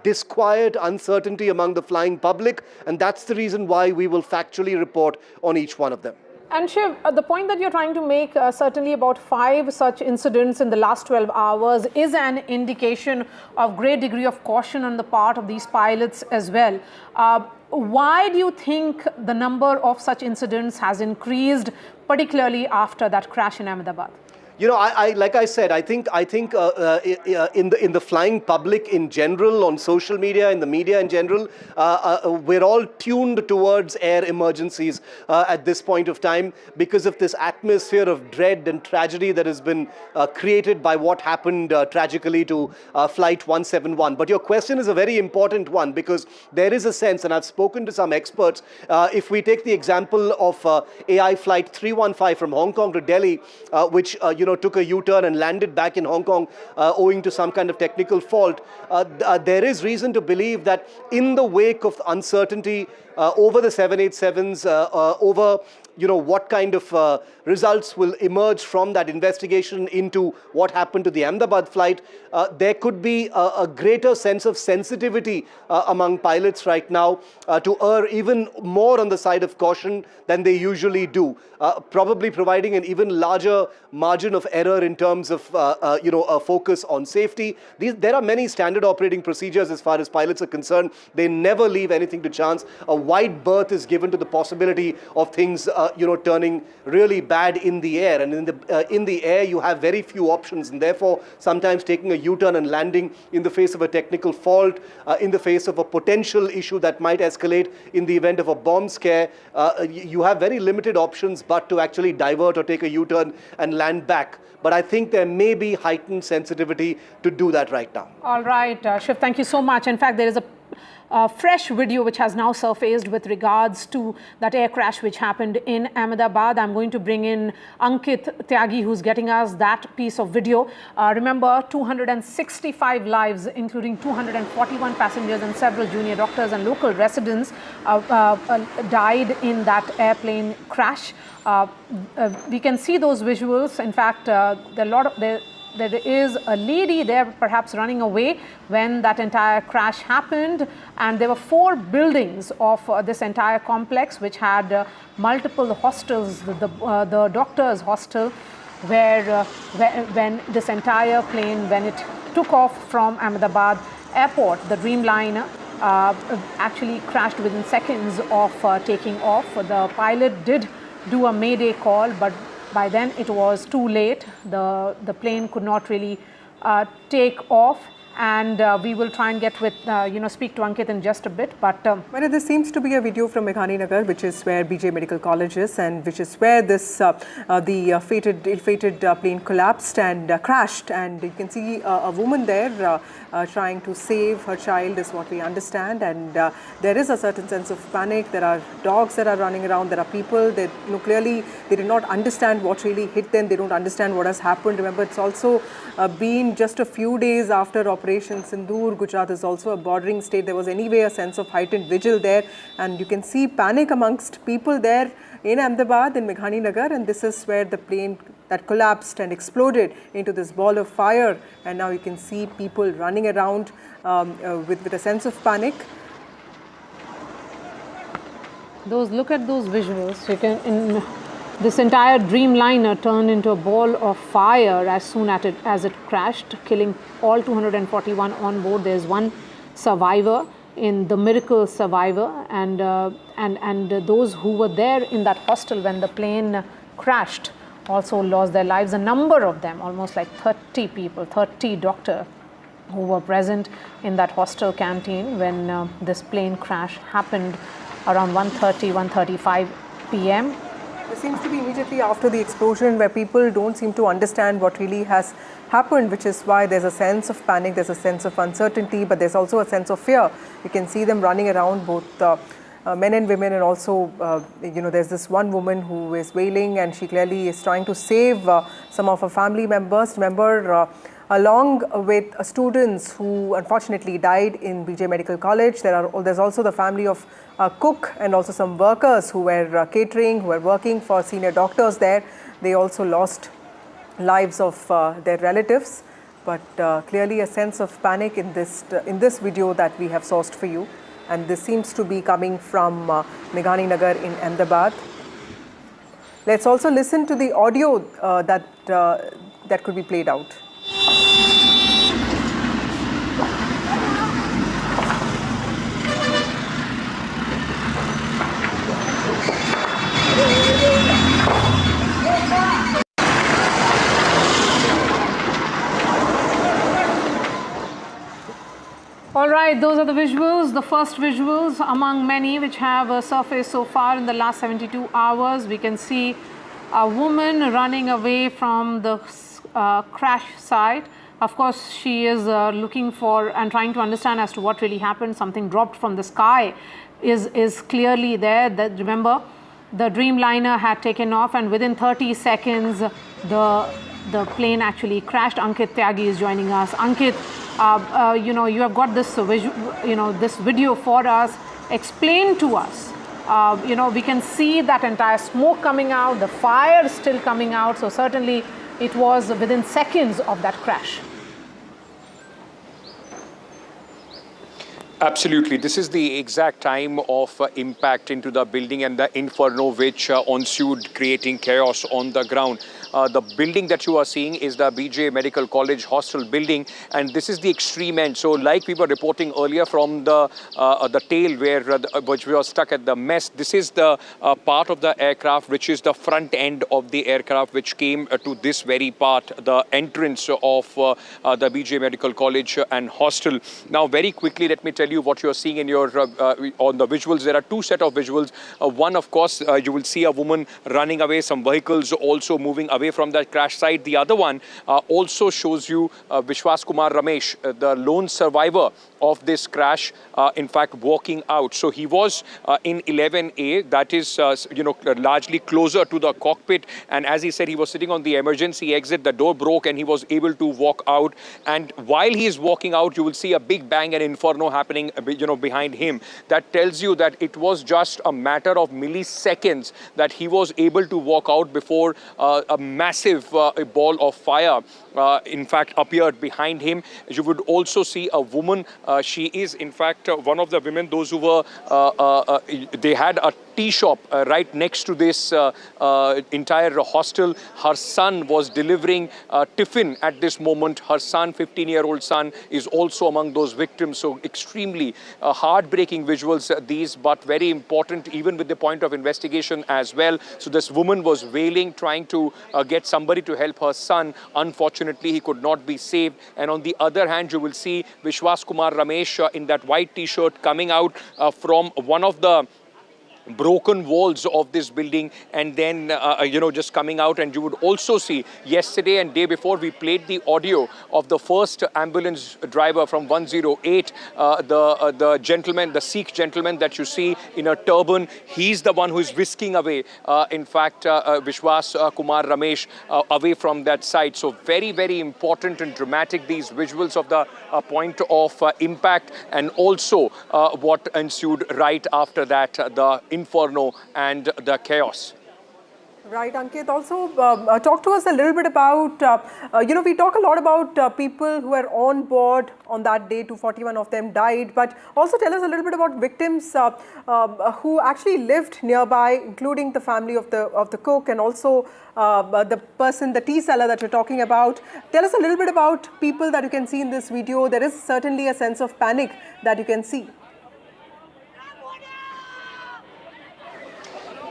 disquiet, uncertainty among the flying public, and that's the reason why we will factually report on each one of them.
And Shiv, the point that you're trying to make, certainly about 5 such incidents in the last 12 hours is an indication of great degree of caution on the part of these pilots as well. Why do you think the number of such incidents has increased, particularly after that crash in Ahmedabad?
Like I said, I think in the flying public in general, on social media, in the media in general, we're all tuned towards air emergencies at this point of time because of this atmosphere of dread and tragedy that has been created by what happened tragically to Flight 171. But your question is a very important one because there is a sense, and I've spoken to some experts, if we take the example of AI Flight 315 from Hong Kong to Delhi, which took a U-turn and landed back in Hong Kong owing to some kind of technical fault, there is reason to believe that in the wake of uncertainty over the 787s, over what kind of results will emerge from that investigation into what happened to the Ahmedabad flight, there could be a greater sense of sensitivity among pilots right now to err even more on the side of caution than they usually do, probably providing an even larger margin of error in terms of a focus on safety. There are many standard operating procedures as far as pilots are concerned. They never leave anything to chance. A wide berth is given to the possibility of things turning really bad in the air, and in the air you have very few options, and therefore sometimes taking a U-turn and landing in the face of a technical fault, in the face of a potential issue that might escalate in the event of a bomb scare, you have very limited options but to actually divert or take a U-turn and land back. But I think there may be heightened sensitivity to do that right now.
All right, Shiv, thank you so much. In fact, there is a fresh video which has now surfaced with regards to that air crash which happened in Ahmedabad. I'm going to bring in Ankit Tyagi, who's getting us that piece of video. Remember, 265 lives, including 241 passengers and several junior doctors and local residents died in that airplane crash. We can see those visuals. In fact, there is a lady there perhaps running away when that entire crash happened, and there were 4 buildings of this entire complex which had multiple hostels, the doctor's hostel, where when this entire plane, when it took off from Ahmedabad airport, the Dreamliner actually crashed within seconds of taking off. The pilot did do a mayday call, but by then it was too late. The plane could not really take off, and we will try and get with, speak to Ankit in just a bit. But
this seems to be a video from Meghani Nagar, which is where BJ Medical College is, and which is where this the ill-fated plane collapsed and crashed. And you can see a woman there trying to save her child, is what we understand. And there is a certain sense of panic. There are dogs that are running around. There are people that clearly they did not understand what really hit them. They don't understand what has happened. Remember, it's also been just a few days after Operation Sindoor. Gujarat is also a bordering state. There was anyway a sense of heightened vigil there, and you can see panic amongst people there in Ahmedabad, in Meghani Nagar, and this is where the plane that collapsed and exploded into this ball of fire, and now you can see people running around with a sense of panic.
Look at those visuals. You can, this entire Dreamliner turned into a ball of fire as soon as it crashed, killing all 241 on board. There's one survivor, in the miracle survivor, and those who were there in that hostel when the plane crashed also lost their lives. A number of them, almost like 30 people, 30 doctors who were present in that hostel canteen when this plane crash happened. around 1:35 p.m.
This seems to be immediately after the explosion, where people don't seem to understand what really has happened, which is why there's a sense of panic, there's a sense of uncertainty, but there's also a sense of fear. You can see them running around, both men and women, and also, there's this one woman who is wailing, and she clearly is trying to save some of her family members. Remember, along with students who unfortunately died in BJ Medical College, there's also the family of a cook and also some workers who were catering, who were working for senior doctors there. They also lost lives of their relatives, but clearly a sense of panic in this video that we have sourced for you. And this seems to be coming from Meghani Nagar in Ahmedabad. Let's also listen to the audio that could be played out.
All right, those are the visuals, the first visuals among many which have surfaced so far in the last 72 hours. We can see a woman running away from the crash site. Of course, she is looking for and trying to understand as to what really happened. Something dropped from the sky is clearly there. Remember, the Dreamliner had taken off, and within 30 seconds, the plane actually crashed. Ankit Tyagi is joining us. Ankit, you have got this this video for us. Explain to us. We can see that entire smoke coming out, the fire still coming out. So certainly, it was within seconds of that crash.
Absolutely. This is the exact time of impact into the building and the inferno which ensued, creating chaos on the ground. The building that you are seeing is the BJ Medical College hostel building, and this is the extreme end. So like we were reporting earlier from the tail which we were stuck at the mess, this is the part of the aircraft which is the front end of the aircraft which came to this very part, the entrance of the BJ Medical College and hostel. Now very quickly, let me tell you what you're seeing in your on the visuals. There are two set of visuals. One, of course, you will see a woman running away, some vehicles also moving away from that crash site. The other one also shows you Vishwash Kumar Ramesh, the lone survivor of this crash, in fact walking out. So he was in 11A, that is largely closer to the cockpit, and as he said, he was sitting on the emergency exit. The door broke and he was able to walk out, and while he is walking out, you will see a big bang and inferno happening behind him. That tells you that it was just a matter of milliseconds that he was able to walk out before a massive ball of fire in fact appeared behind him. You would also see a woman. She is in fact one of the women, those who were they had a tea shop right next to this entire hostel. Her son was delivering tiffin at this moment. Her son, 15-year-old son, is also among those victims. So extremely heartbreaking visuals these, but very important even with the point of investigation as well. So this woman was wailing, trying to get somebody to help her son. Unfortunately, he could not be saved. And on the other hand, you will see Vishwash Kumar Ramesh in that white t-shirt coming out from one of the broken walls of this building, and then just coming out. And you would also see yesterday and day before, we played the audio of the first ambulance driver from 108, the gentleman, the Sikh gentleman that you see in a turban. He's the one who is whisking away in fact Vishwash Kumar Ramesh away from that site. So very, very important and dramatic, these visuals of the point of impact, and also what ensued right after that, the inferno and the chaos.
Right, Ankit. Also, talk to us a little bit about, we talk a lot about people who were on board on that day. 241 of them died, but also tell us a little bit about victims who actually lived nearby, including the family of the cook, and also the person, the tea seller that you're talking about. Tell us a little bit about people that you can see in this video. There is certainly a sense of panic that you can see.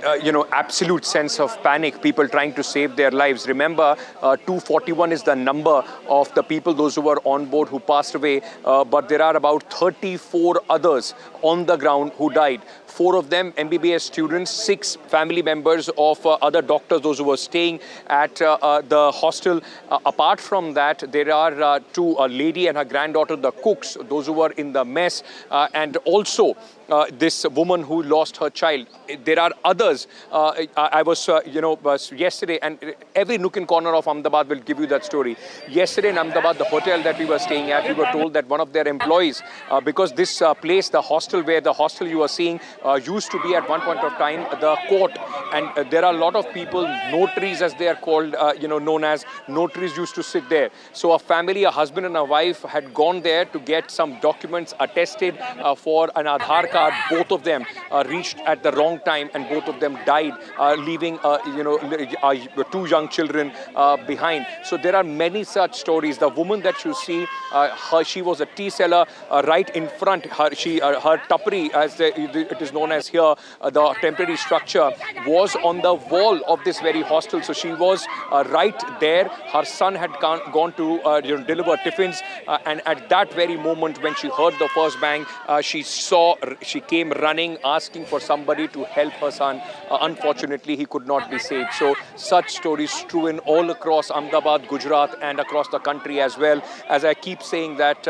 absolute sense of panic, people trying to save their lives. Remember, 241 is the number of the people, those who were on board, who passed away, but there are about 34 others on the ground who died. 4 of them MBBS students, 6 family members of other doctors, those who were staying at the hostel. Apart from that, there are 2, a lady and her granddaughter, the cooks, those who were in the mess, and also this woman who lost her child. There are others. I was, yesterday, and every nook and corner of Ahmedabad will give you that story. Yesterday in Ahmedabad, the hotel that we were staying at, we were told that one of their employees, because this place, the hostel you are seeing, used to be at one point of time the court, and there are a lot of people, notaries as they are called, known as notaries, used to sit there. So a family, a husband and a wife, had gone there to get some documents attested for an Aadhaar card. Both of them reached at the wrong time, and both of them died, leaving 2 young children behind. So there are many such stories. The woman that you see, she was a tea seller right in front. Her tapri, as it is known as here, the temporary structure, was on the wall of this very hostel. So she was right there. Her son had gone to deliver tiffins, and at that very moment when she heard the first bang, she came running, asking for somebody to help her son. Unfortunately, he could not be saved. So such stories strewn all across Ahmedabad, Gujarat, and across the country as well. As I keep saying that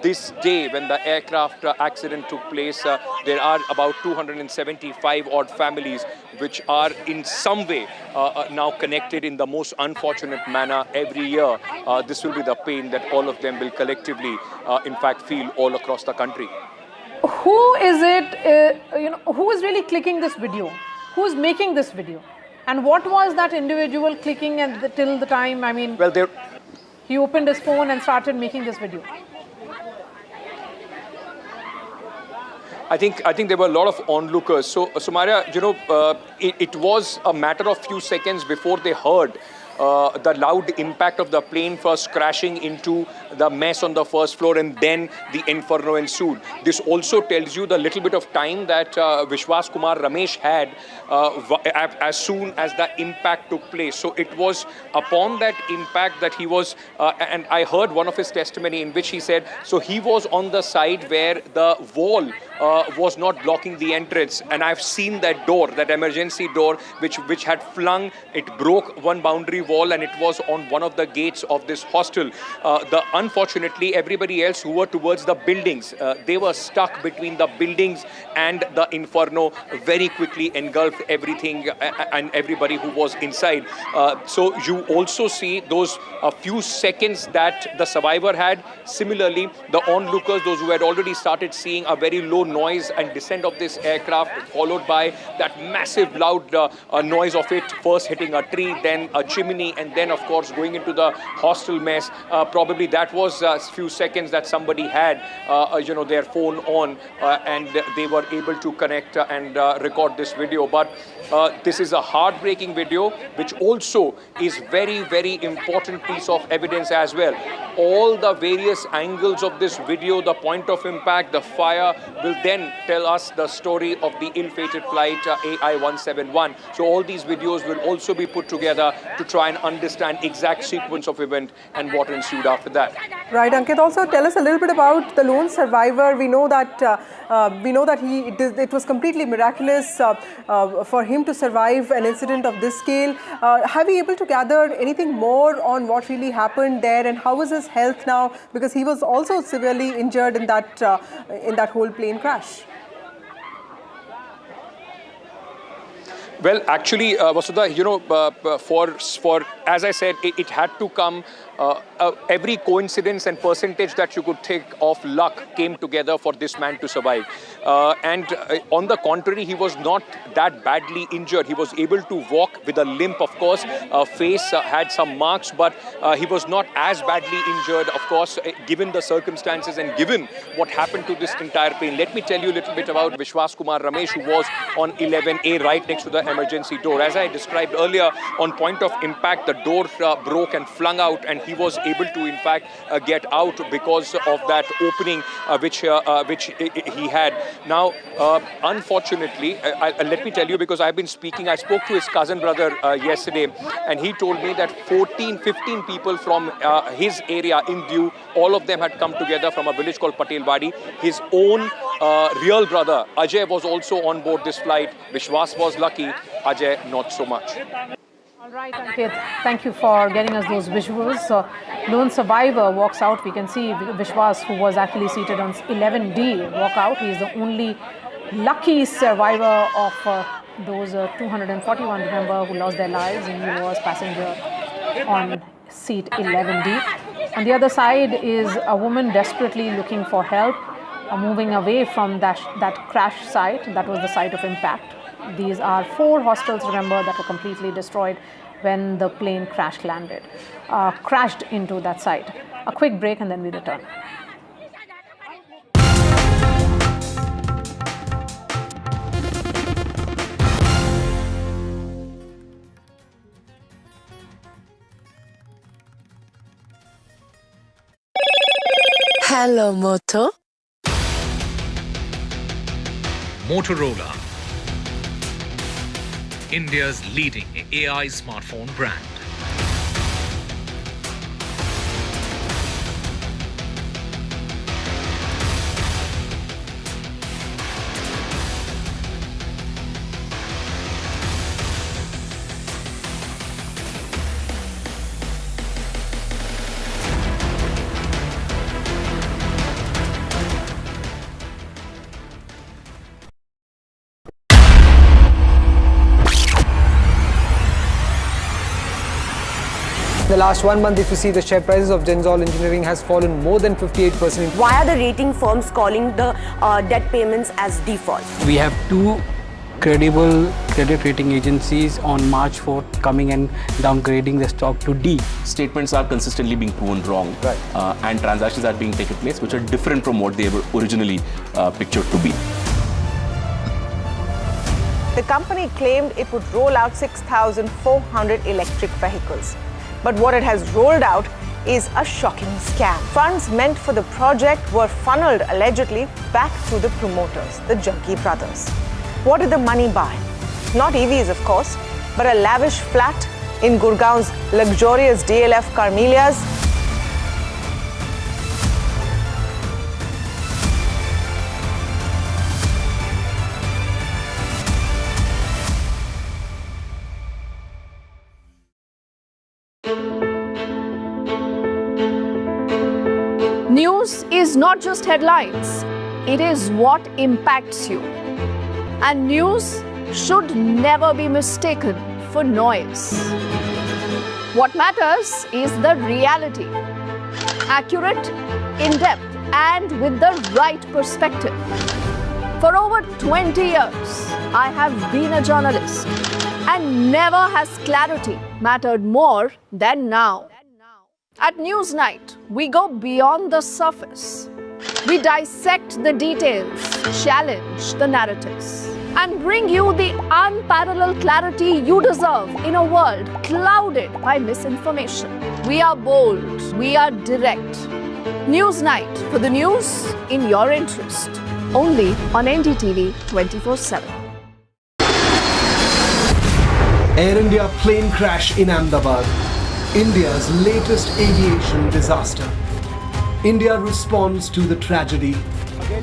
this day, when the aircraft accident took place, there are about 275 odd families which are in some way now connected in the most unfortunate manner every year. This will be the pain that all of them will collectively, in fact, feel all across the country.
Who is it, who is really clicking this video? Who is making this video? And what was that individual clicking till the time, he opened his phone and started making this video?
I think there were a lot of onlookers. So Maria, it was a matter of few seconds before they heard the loud impact of the plane first crashing into the mess on the first floor, and then the inferno ensued. This also tells you the little bit of time that Vishwash Kumar Ramesh had as soon as the impact took place. So it was upon that impact that he was, and I heard one of his testimony in which he said, so he was on the side where the wall was not blocking the entrance, and I've seen that door, that emergency door, which had flung, it broke one boundary wall, and it was on one of the gates of this hostel. Unfortunately, everybody else who were towards the buildings, they were stuck between the buildings and the inferno, very quickly engulfed everything and everybody who was inside. So you also see those few seconds that the survivor had. Similarly, the onlookers, those who had already started seeing a very low noise and descent of this aircraft, followed by that massive loud noise of it first hitting a tree, then a chimney, and then of course going into the hostel mess. Probably that was a few seconds that somebody had their phone on and they were able to connect and record this video. But this is a heartbreaking video, which also is very, very important piece of evidence as well. All the various angles of this video, the point of impact, the fire, will then tell us the story of the ill-fated flight AI-171. So all these videos will also be put together to try and understand exact sequence of event and what ensued after that.
Right, Ankit. Also, tell us a little bit about the lone survivor. We know that it was completely miraculous for him to survive an incident of this scale. Have you able to gather anything more on what really happened there, and how is his health now? Because he was also severely injured in that whole plane crash.
Well, actually, Vasudha, for as I said, it had to come. Every coincidence and percentage that you could take of luck came together for this man to survive. And on the contrary, he was not that badly injured. He was able to walk with a limp, of course. Face had some marks, but he was not as badly injured, of course, given the circumstances and given what happened to this entire plane. Let me tell you a little bit about Vishwash Kumar Ramesh, who was on 11A right next to the emergency door. As I described earlier, on point of impact, the door broke and flung out, and he was able to, in fact, get out because of that opening which he had. Now, unfortunately, let me tell you, because I've been speaking, I spoke to his cousin brother yesterday, and he told me that 15 people from his area in Diu, all of them had come together from a village called Patel. His own real brother, Ajay, was also on board this flight. Vishwas was lucky, Ajay not so much.
All right, Ankit, thank you for getting us those visuals. Lone survivor walks out. We can see Vishwas, who was actually seated on 11D, walk out. He is the only lucky survivor of those 241, remember, who lost their lives, and he was passenger on seat 11D. On the other side is a woman desperately looking for help, moving away from that crash site. That was the site of impact. These are 4 hostels, remember, that were completely destroyed when the plane crashed into that site. A quick break and then we return.
Hello, Moto.
Motorola, India's leading AI smartphone brand.
The last 1 month, if you see, the share prices of Genzol Engineering has fallen more than 58%.
Why are the rating firms calling the debt payments as default?
We have 2 credible credit rating agencies on March 4th coming and downgrading the stock to D.
Statements are consistently being proven wrong, and transactions are being taken place which are different from what they were originally pictured to be.
The company claimed it would roll out 6,400 electric vehicles. But what it has rolled out is a shocking scam. Funds meant for the project were funneled allegedly back to the promoters, the Jaggi brothers. What did the money buy? Not EVs, of course, but a lavish flat in Gurgaon's luxurious DLF Carmelias.
News is not just headlines, it is what impacts you. And news should never be mistaken for noise. What matters is the reality. Accurate, in-depth, and with the right perspective. For over 20 years, I have been a journalist, and never has clarity mattered more than now. At Newsnight, we go beyond the surface. We dissect the details, challenge the narratives, and bring you the unparalleled clarity you deserve in a world clouded by misinformation. We are bold, we are direct. Newsnight, for the news in your interest. Only on NDTV 24/7.
Air India plane crash in Ahmedabad. India's latest aviation disaster. India responds to the tragedy.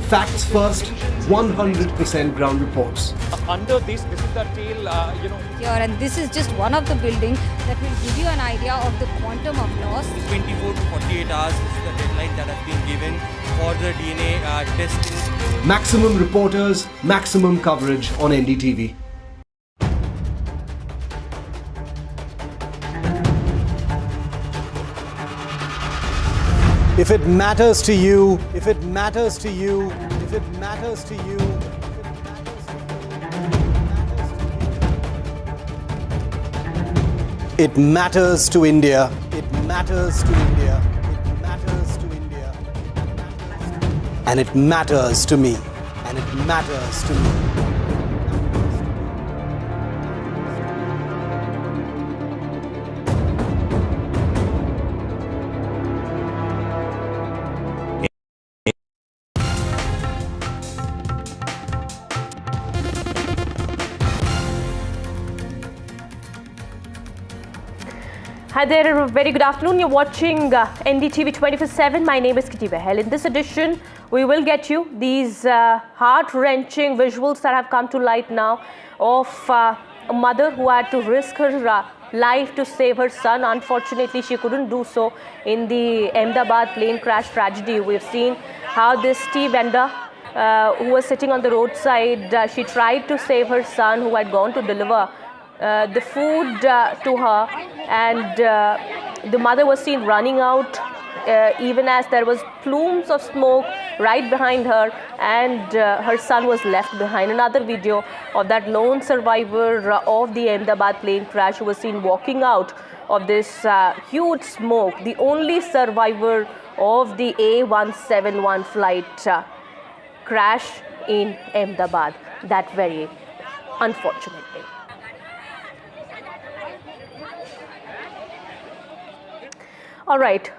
Facts first, 100% ground reports.
Under this is the tail,
Here, and this is just one of the buildings that will give you an idea of the quantum of loss.
24 to 48 hours is the deadline that has been given for the DNA testing.
Maximum reporters, maximum coverage on NDTV. If it matters to you, if it matters to you, if it matters to you, it matters to India. It matters to India. It matters to India. And it matters to me. And it matters to me.
Hi there, very good afternoon. You're watching NDTV 24/7. My name is Kitty Behel. In this edition, we will get you these heart-wrenching visuals that have come to light now of a mother who had to risk her life to save her son. Unfortunately, she couldn't do so in the Ahmedabad plane crash tragedy. We've seen how this tea vendor who was sitting on the roadside, she tried to save her son who had gone to deliver the food to her, and the mother was seen running out even as there was plumes of smoke right behind her, and her son was left behind. Another video of that lone survivor of the Ahmedabad plane crash who was seen walking out of this huge smoke, the only survivor of the A171 flight crash in Ahmedabad that very unfortunate day. All right,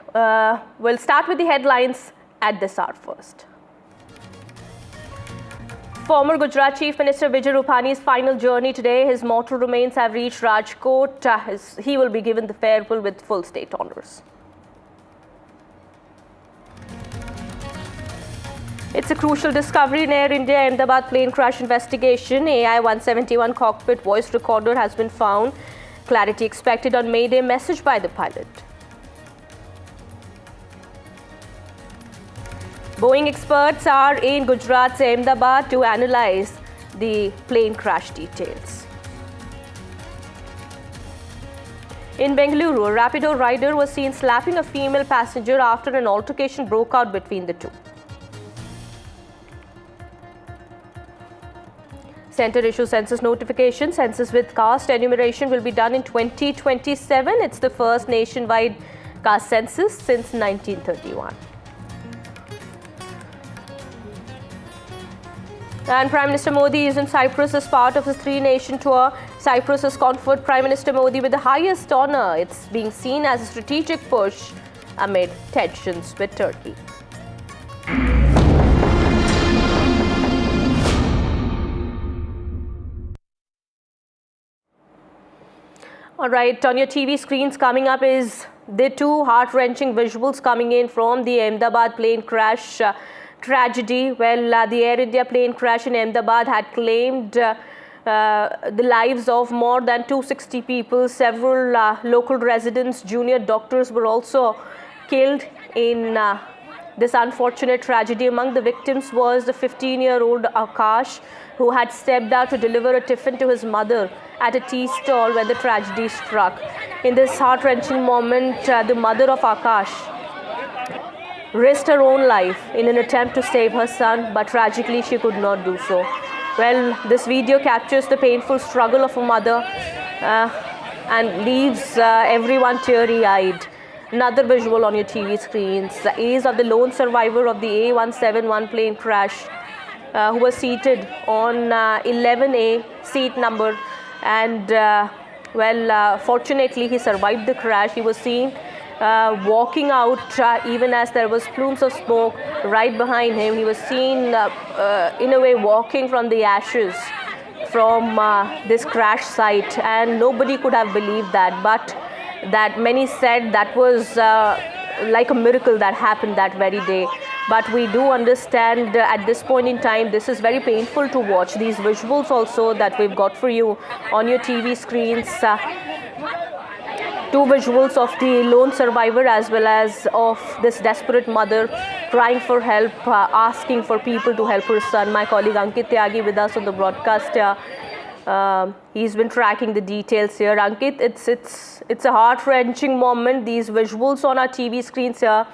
we'll start with the headlines at this hour first. Former Gujarat Chief Minister Vijay Rupani's final journey today. His mortal remains have reached Rajkot. He will be given the farewell with full state honours. It's a crucial discovery in Air India Ahmedabad plane crash investigation. AI-171 cockpit voice recorder has been found. Clarity expected on Mayday message by the pilot. Boeing experts are in Gujarat's Ahmedabad to analyze the plane crash details. In Bengaluru, a Rapido rider was seen slapping a female passenger after an altercation broke out between the two. Centre issues census notification. Census with caste enumeration will be done in 2027. It's the first nationwide caste census since 1931. And Prime Minister Modi is in Cyprus as part of his three-nation tour. Cyprus has conferred Prime Minister Modi with the highest honour. It's being seen as a strategic push amid tensions with Turkey. All right, on your TV screens coming up is the two heart-wrenching visuals coming in from the Ahmedabad plane crash tragedy. Well, the Air India plane crash in Ahmedabad had claimed the lives of more than 260 people. Several local residents, junior doctors were also killed in this unfortunate tragedy. Among the victims was the 15-year-old Akash, who had stepped out to deliver a tiffin to his mother at a tea stall when the tragedy struck. In this heart-wrenching moment, the mother of Akash risked her own life in an attempt to save her son, but tragically she could not do so. Well, this video captures the painful struggle of a mother and leaves everyone teary-eyed. Another visual on your TV screens is of the lone survivor of the A171 plane crash who was seated on 11A seat number, and fortunately he survived the crash. He was seen walking out even as there was plumes of smoke right behind him. He was seen in a way walking from the ashes from this crash site, and nobody could have believed that, but that many said that was like a miracle that happened that very day. But we do understand at this point in time, this is very painful to watch. These visuals also that we've got for you on your TV screens, two visuals of the lone survivor as well as of this desperate mother crying for help, asking for people to help her son. My colleague Ankit Tyagi with us on the broadcast here. He's been tracking the details here. Ankit, it's a heart-wrenching moment. These visuals on our TV screens here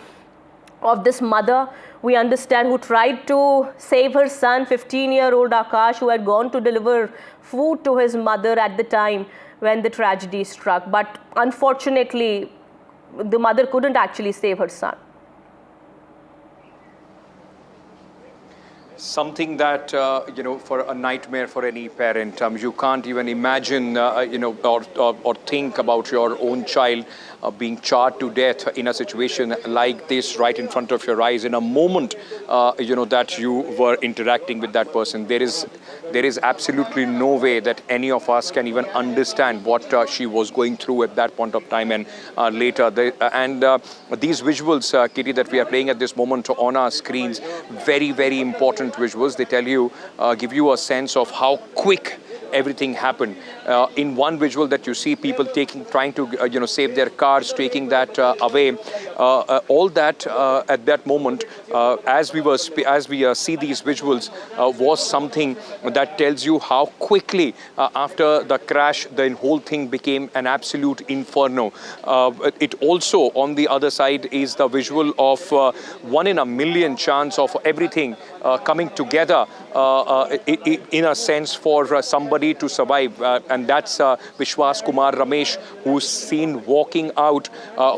of this mother, we understand, who tried to save her son, 15-year-old Akash, who had gone to deliver food to his mother at the time when the tragedy struck. But unfortunately, the mother couldn't actually save her son.
Something that, for a nightmare for any parent. You can't even imagine, or think about your own child being charred to death in a situation like this right in front of your eyes in a moment, that you were interacting with that person. There is there is absolutely no way that any of us can even understand what she was going through at that point of time and later. These visuals, Kitty, that we are playing at this moment on our screens, very, very important visuals. They tell you, give you a sense of how quick everything happened. In one visual that you see, people trying to save their cars, taking that away. All that at that moment, as we see these visuals, was something that tells you how quickly after the crash, the whole thing became an absolute inferno. It also, on the other side, is the visual of 1 in a million chance of everything coming together in a sense for somebody to survive, and that's Vishwash Kumar Ramesh, who's seen walking out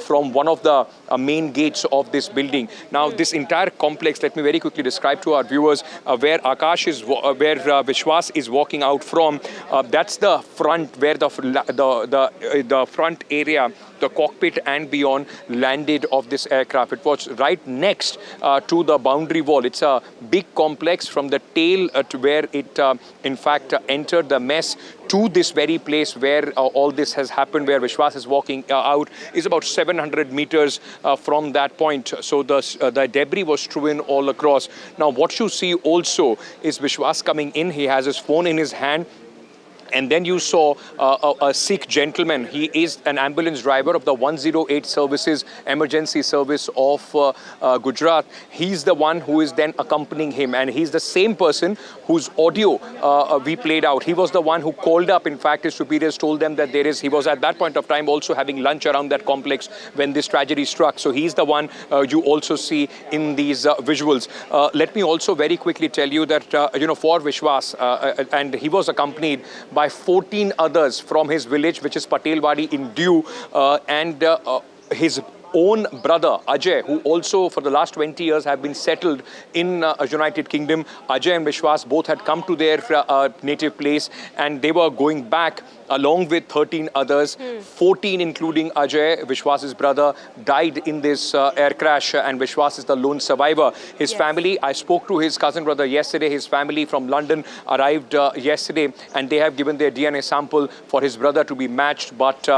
from one of the main gates of this building. Now, this entire complex, let me very quickly describe to our viewers where Vishwash is walking out from. That's the front, where the front area, the cockpit and beyond, landed of this aircraft. It was right next to the boundary wall. It's a big complex from the tail to where it in fact entered the mess to this very place where all this has happened, where Vishwash is walking out, is about 700 meters from that point. So the debris was strewn all across. Now, what you see also is Vishwash coming in. He has his phone in his hand. And then you saw a Sikh gentleman. He is an ambulance driver of the 108 services, emergency service of Gujarat. He's the one who is then accompanying him. And he's the same person whose audio we played out. He was the one who called up. In fact, his superiors told them that he was at that point of time also having lunch around that complex when this tragedy struck. So he's the one you also see in these visuals. Let me also very quickly tell you that, for Vishwash, and he was accompanied by 14 others from his village, which is Patelwadi in Diu, and his own brother, Ajay, who also for the last 20 years have been settled in United Kingdom. Ajay and Vishwash both had come to their native place, and they were going back along with 13 others. 14, including Ajay, Vishwash's brother, died in this air crash, and Vishwash is the lone survivor. His family, I spoke to his cousin brother yesterday. His family from London arrived yesterday, and they have given their DNA sample for his brother to be matched. But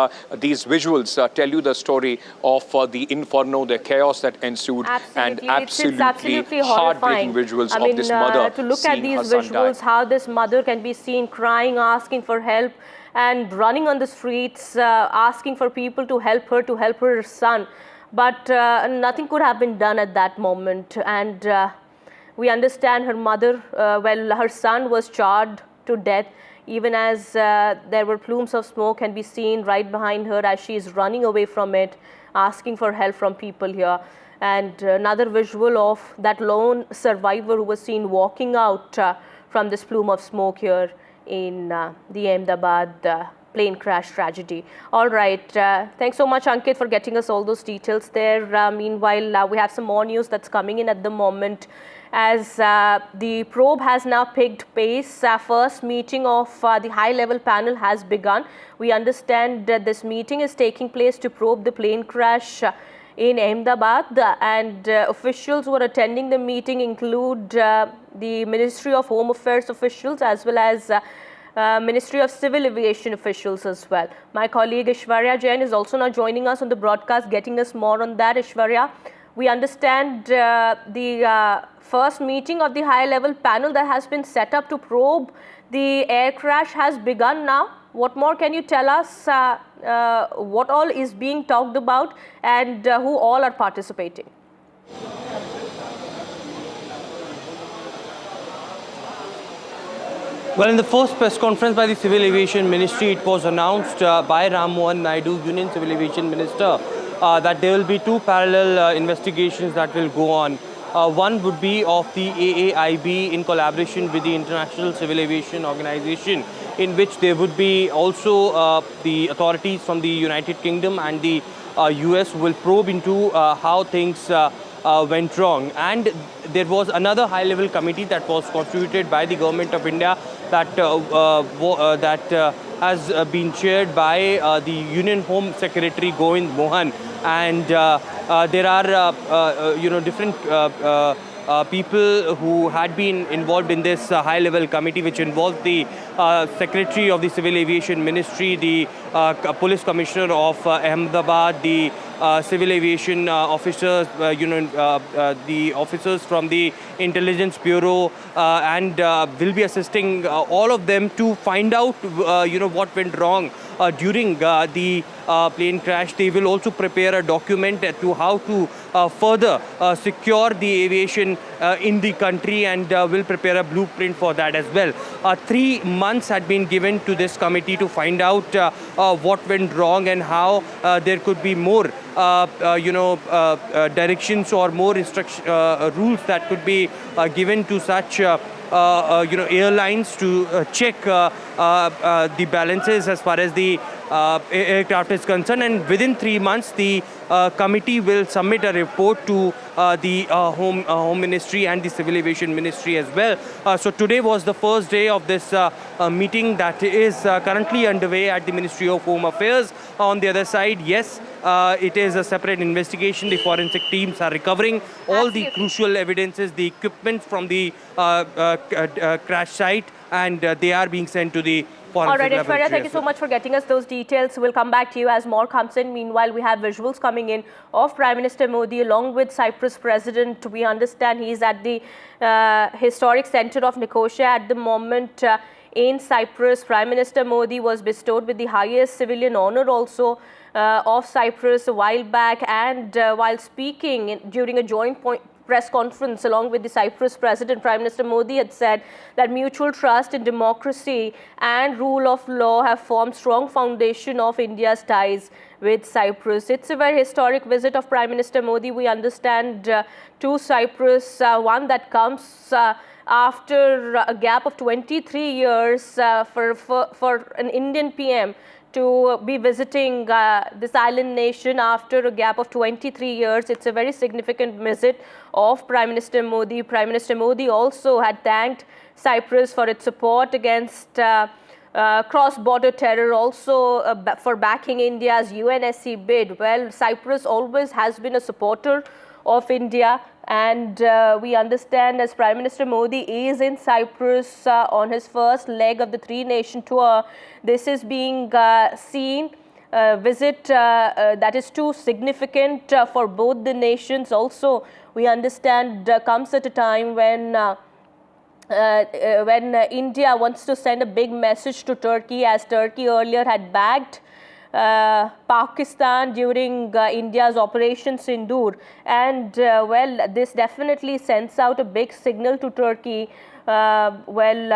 these visuals tell you the story of the inferno, the chaos that ensued, and absolutely heartbreaking visuals of this mother.
To look at these visuals, how this mother can be seen crying, asking for help, and running on the streets, asking for people to help her son. But nothing could have been done at that moment. And we understand her mother, her son was charred to death, even as there were plumes of smoke can be seen right behind her as she is running away from it, asking for help from people here. And another visual of that lone survivor who was seen walking out from this plume of smoke here in the Ahmedabad plane crash tragedy. All right, thanks so much, Ankit, for getting us all those details there. Meanwhile, we have some more news that's coming in at the moment, as the probe has now picked pace. First meeting of the high-level panel has begun. We understand that this meeting is taking place to probe the plane crash in Ahmedabad, and officials who are attending the meeting include the Ministry of Home Affairs officials as well as Ministry of Civil Aviation officials as well. My colleague Ishwarya Jain is also now joining us on the broadcast, getting us more on that. Ishwarya, we understand the first meeting of the high-level panel that has been set up to probe the air crash has begun now. What more can you tell us? What all is being talked about, and who all are participating?
Well, in the first press conference by the Civil Aviation Ministry, it was announced by Ram Mohan Naidu, Union Civil Aviation Minister, that there will be two parallel investigations that will go on. One would be of the AAIB in collaboration with the International Civil Aviation Organization, in which there would be also the authorities from the United Kingdom and the US will probe into how things went wrong. And there was another high-level committee that was constituted by the Government of India that has been chaired by the Union Home Secretary Govind Mohan. And there are different people who had been involved in this high-level committee, which involved the Secretary of the Civil Aviation Ministry, the Police Commissioner of Ahmedabad, the civil aviation officers, the officers from the Intelligence Bureau, and will be assisting all of them to find out, what went wrong during the plane crash. They will also prepare a document to how to further secure the aviation in the country, and will prepare a blueprint for that as well. 3 months had been given to this committee to find out what went wrong and how there could be more directions or more rules that could be given to such airlines to check the balances as far as the aircraft is concerned. And within 3 months, the committee will submit a report to the Home Ministry and the Civil Aviation Ministry as well. So today was the first day of this meeting that is currently underway at the Ministry of Home Affairs. On the other side, yes, it is a separate investigation. The forensic teams are recovering all the crucial evidences, the equipment from the crash site, and they are being sent to the forensic laboratory.
All right, Aishwarya, thank you so much for getting us those details. We'll come back to you as more comes in. Meanwhile, we have visuals coming in of Prime Minister Modi along with Cyprus President. We understand he's at the historic center of Nicosia at the moment. In Cyprus, Prime Minister Modi was bestowed with the highest civilian honor also of Cyprus a while back, and while speaking during a joint press conference along with the Cyprus President, Prime Minister Modi had said that mutual trust in democracy and rule of law have formed strong foundation of India's ties with Cyprus. It's a very historic visit of Prime Minister Modi, we understand, to Cyprus, one that comes after a gap of 23 years for an Indian PM to be visiting this island nation after a gap of 23 years. It's a very significant visit of Prime Minister Modi. Prime Minister Modi also had thanked Cyprus for its support against cross-border terror, also for backing India's UNSC bid. Well, Cyprus always has been a supporter of India, and we understand as Prime Minister Modi is in Cyprus on his first leg of the three-nation tour, this is being seen visit that is too significant for both the nations. Also, we understand comes at a time when India wants to send a big message to Turkey, as Turkey earlier had backed Pakistan during India's Operation Sindoor, and well, this definitely sends out a big signal to Turkey. Amid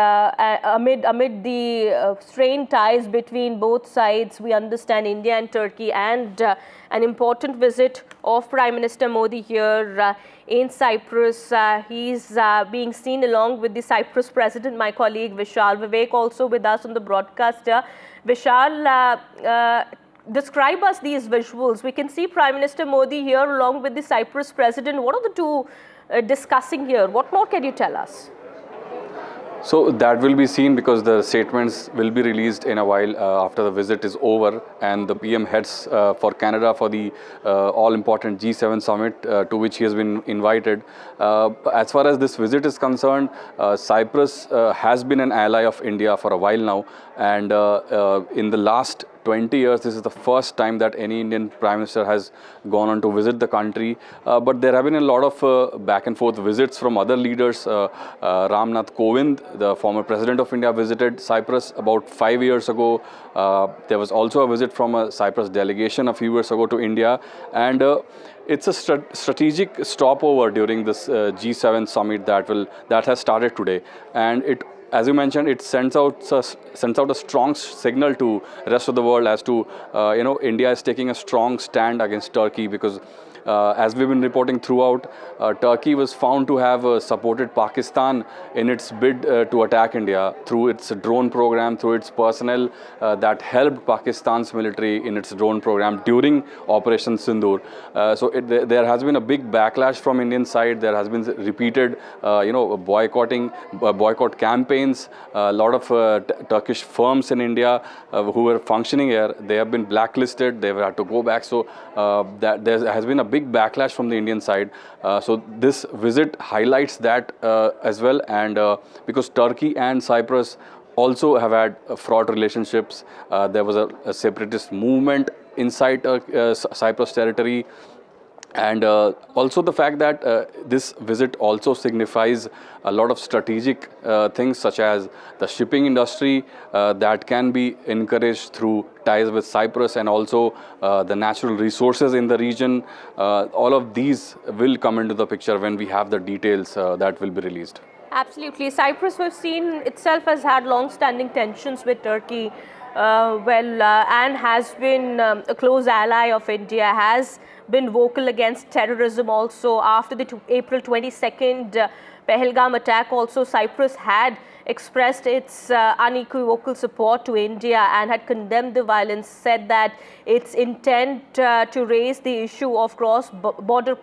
the strained ties between both sides, we understand India and Turkey, and an important visit of Prime Minister Modi here in Cyprus. He's being seen along with the Cyprus President, my colleague Vishal. Vivek also with us on the broadcast. Vishal, describe us these visuals. We can see Prime Minister Modi here along with the Cyprus President. What are the two discussing here? What more can you tell us?
So that will be seen because the statements will be released in a while after the visit is over, and the PM heads for Canada for the all-important G7 summit to which he has been invited. As far as this visit is concerned, Cyprus has been an ally of India for a while now, and in the last 20 years, this is the first time that any Indian Prime Minister has gone on to visit the country. But there have been a lot of back and forth visits from other leaders. Ramnath Kovind, the former President of India, visited Cyprus about 5 years ago. There was also a visit from a Cyprus delegation a few years ago to India. And it's a strategic stopover during this G7 summit that has started today. And it, as you mentioned, it sends out a strong signal to rest of the world as to, India is taking a strong stand against Turkey because as we've been reporting throughout, Turkey was found to have supported Pakistan in its bid to attack India through its drone program, through its personnel that helped Pakistan's military in its drone program during Operation Sindoor. So there has been a big backlash from Indian side. There has been repeated, boycott campaigns. A lot of Turkish firms in India who were functioning here, they have been blacklisted. They've had to go back. So there has been a
big backlash from the Indian side. So this visit highlights that as well, and because Turkey and Cyprus also have had fraught relationships. There was a separatist movement inside Cyprus territory. And also the fact that this visit also signifies a lot of strategic things, such as the shipping industry that can be encouraged through ties with Cyprus, and also the natural resources in the region. All of these will come into the picture when we have the details that will be released.
Absolutely. Cyprus, we've seen itself has had long-standing tensions with Turkey, and has been a close ally of India, has been vocal against terrorism also. After the April 22nd Pahalgam attack also, Cyprus had expressed its unequivocal support to India and had condemned the violence, said that its intent to raise the issue of cross-border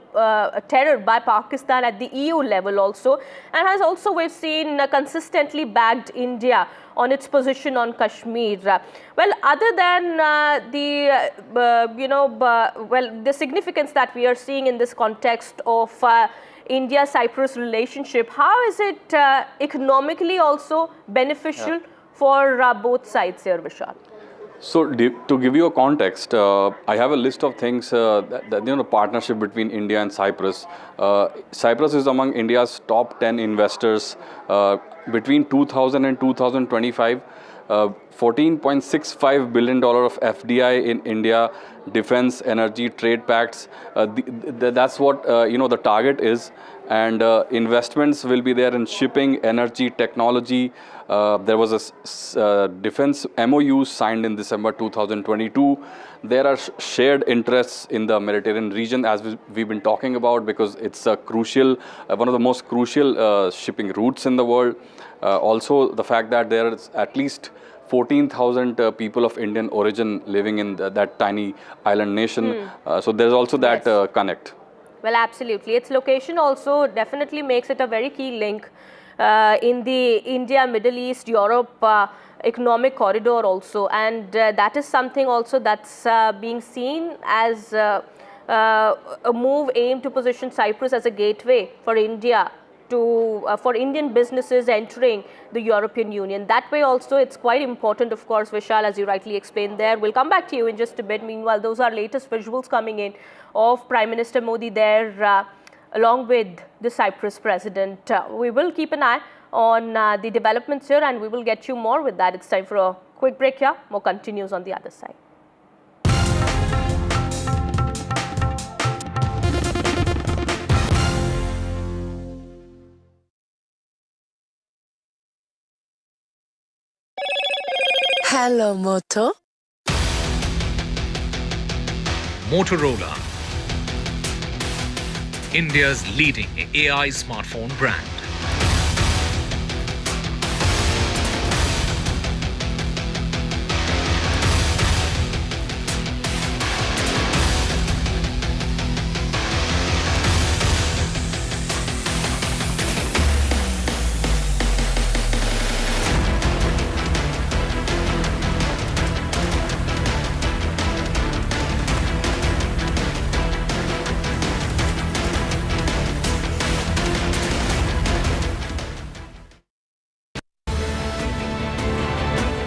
terror by Pakistan at the EU level also, and has also, we've seen, consistently backed India on its position on Kashmir. Well, other than the significance that we are seeing in this context of India-Cyprus relationship, how is it economically also beneficial for both sides here, Vishal?
So to give you a context, I have a list of things that partnership between India and Cyprus. Cyprus is among India's top 10 investors. Between 2000 and 2025, $14.65 billion of FDI in India, defense, energy, trade pacts. That's what the target is, and investments will be there in shipping, energy, technology. There was a defense MOU signed in December 2022. There are shared interests in the Mediterranean region, as we've been talking about, because it's a crucial, one of the most crucial shipping routes in the world. Also, the fact that there is at least 14,000 people of Indian origin living in that tiny island nation. So there's also that connect.
Well, absolutely. Its location also definitely makes it a very key link in the India, Middle East, Europe economic corridor also. And that is something also that's being seen as a move aimed to position Cyprus as a gateway for India, for Indian businesses entering the European Union. That way also it's quite important, of course, Vishal, as you rightly explained there. We'll come back to you in just a bit. Meanwhile, those are latest visuals coming in of Prime Minister Modi there along with the Cyprus president. We will keep an eye on the developments here, and we will get you more with that. It's time for a quick break here. More continues on the other side.
Hello, Moto.
Motorola, India's leading AI smartphone brand.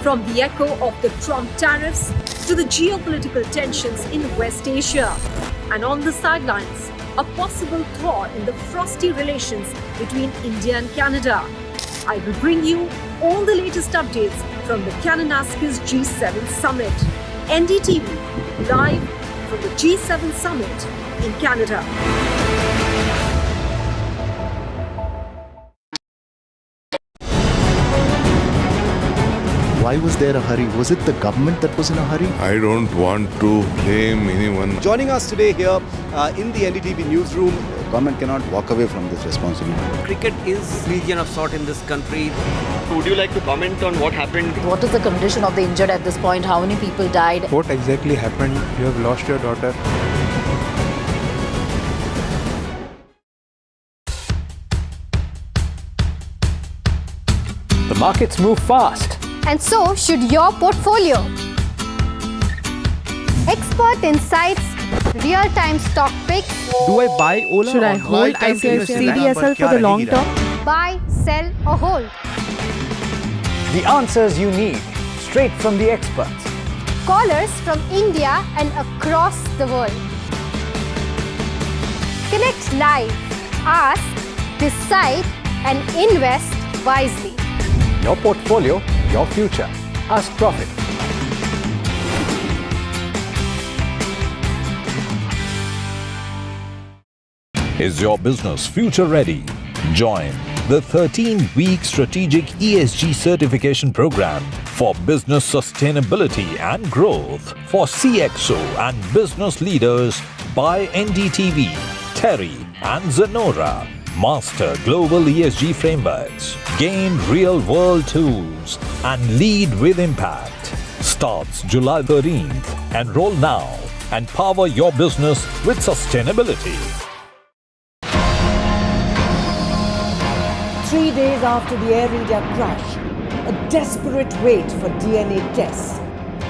From the echo of the Trump tariffs to the geopolitical tensions in West Asia, and on the sidelines, a possible thaw in the frosty relations between India and Canada. I will bring you all the latest updates from the Kananaskis G7 Summit. NDTV, live from the G7 Summit in Canada.
Why was there a hurry? Was it the government that was in a hurry?
I don't want to blame anyone.
Joining us today here in the NDTV newsroom.
Government cannot walk away from this responsibility.
Cricket is a region of sort in this country.
Would you like to comment on what happened?
What is the condition of the injured at this point? How many people died?
What exactly happened? You have lost your daughter.
The markets move fast.
And so should your portfolio. Expert insights,
real-time stock picks.
Do I buy Ola?
Should I hold CDSL for the long term?
Buy, sell or hold.
The answers you need, straight from the experts.
Callers from India and across the world. Connect live, ask, decide and invest wisely.
Your portfolio, your future. Ask Profit.
Is your business future ready? Join the 13-week strategic ESG certification program for business sustainability and growth for CXO and business leaders by NDTV, Terry and Zenora. Master global ESG frameworks, gain real-world tools and lead with impact. Starts July 13th. Enroll now and power your business with sustainability.
3 days after the Air India crash, a desperate wait for DNA tests,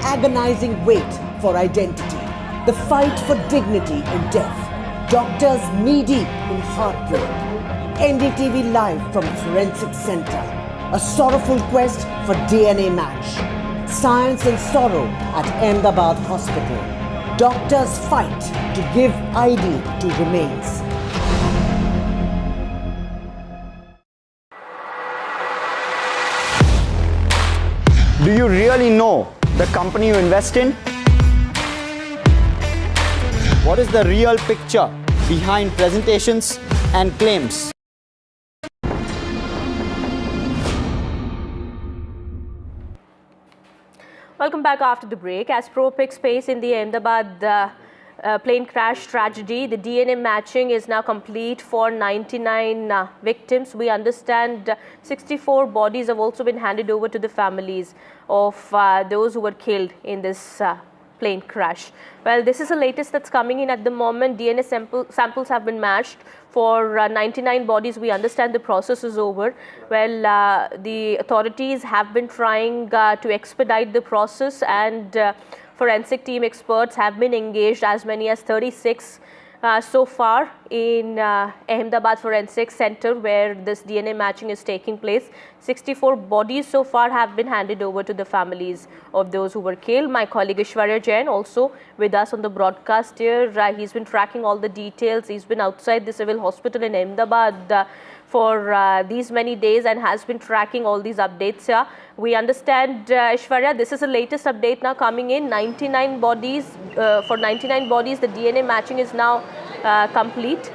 agonizing wait for identity, the fight for dignity in death, doctors knee-deep in heartbreak. NDTV live from Forensic Center, a sorrowful quest for DNA match. Science and sorrow at Ahmedabad Hospital. Doctors fight to give ID to remains.
Do you really know the company you invest in? What is the real picture behind presentations and claims?
Welcome back after the break. As Pro picks pace in the Ahmedabad plane crash tragedy, the DNA matching is now complete for 99 victims. We understand 64 bodies have also been handed over to the families of those who were killed in this plane crash. Well, this is the latest that's coming in at the moment. DNA samples have been matched for 99 bodies. We understand the process is over. Well, the authorities have been trying to expedite the process, and forensic team experts have been engaged, as many as 36 so far in Ahmedabad Forensic Center, where this DNA matching is taking place. 64 bodies so far have been handed over to the families of those who were killed. My colleague Vishwash Jain also with us on the broadcast here. He's been tracking all the details. He's been outside the civil hospital in Ahmedabad for these many days and has been tracking all these updates here. We understand, Ishwarya, this is the latest update now coming in. 99 bodies, for 99 bodies, the DNA matching is now complete.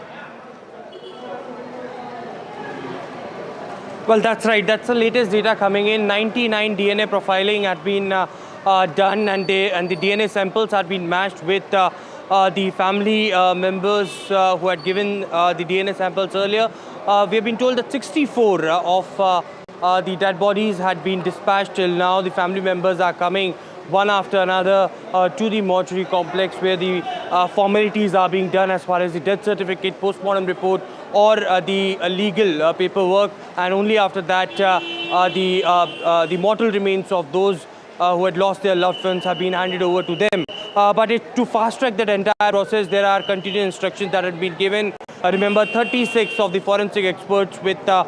Well, that's right. That's the latest data coming in. 99 DNA profiling had been done, and the DNA samples had been matched with the family members who had given the DNA samples earlier. We have been told that 64 of the dead bodies had been dispatched till now. The family members are coming one after another to the mortuary complex, where the formalities are being done as far as the death certificate, post-mortem report or the legal paperwork, and only after that the mortal remains of those who had lost their loved ones have been handed over to them. But to fast-track that entire process, there are continued instructions that have been given. Remember, 36 of the forensic experts with the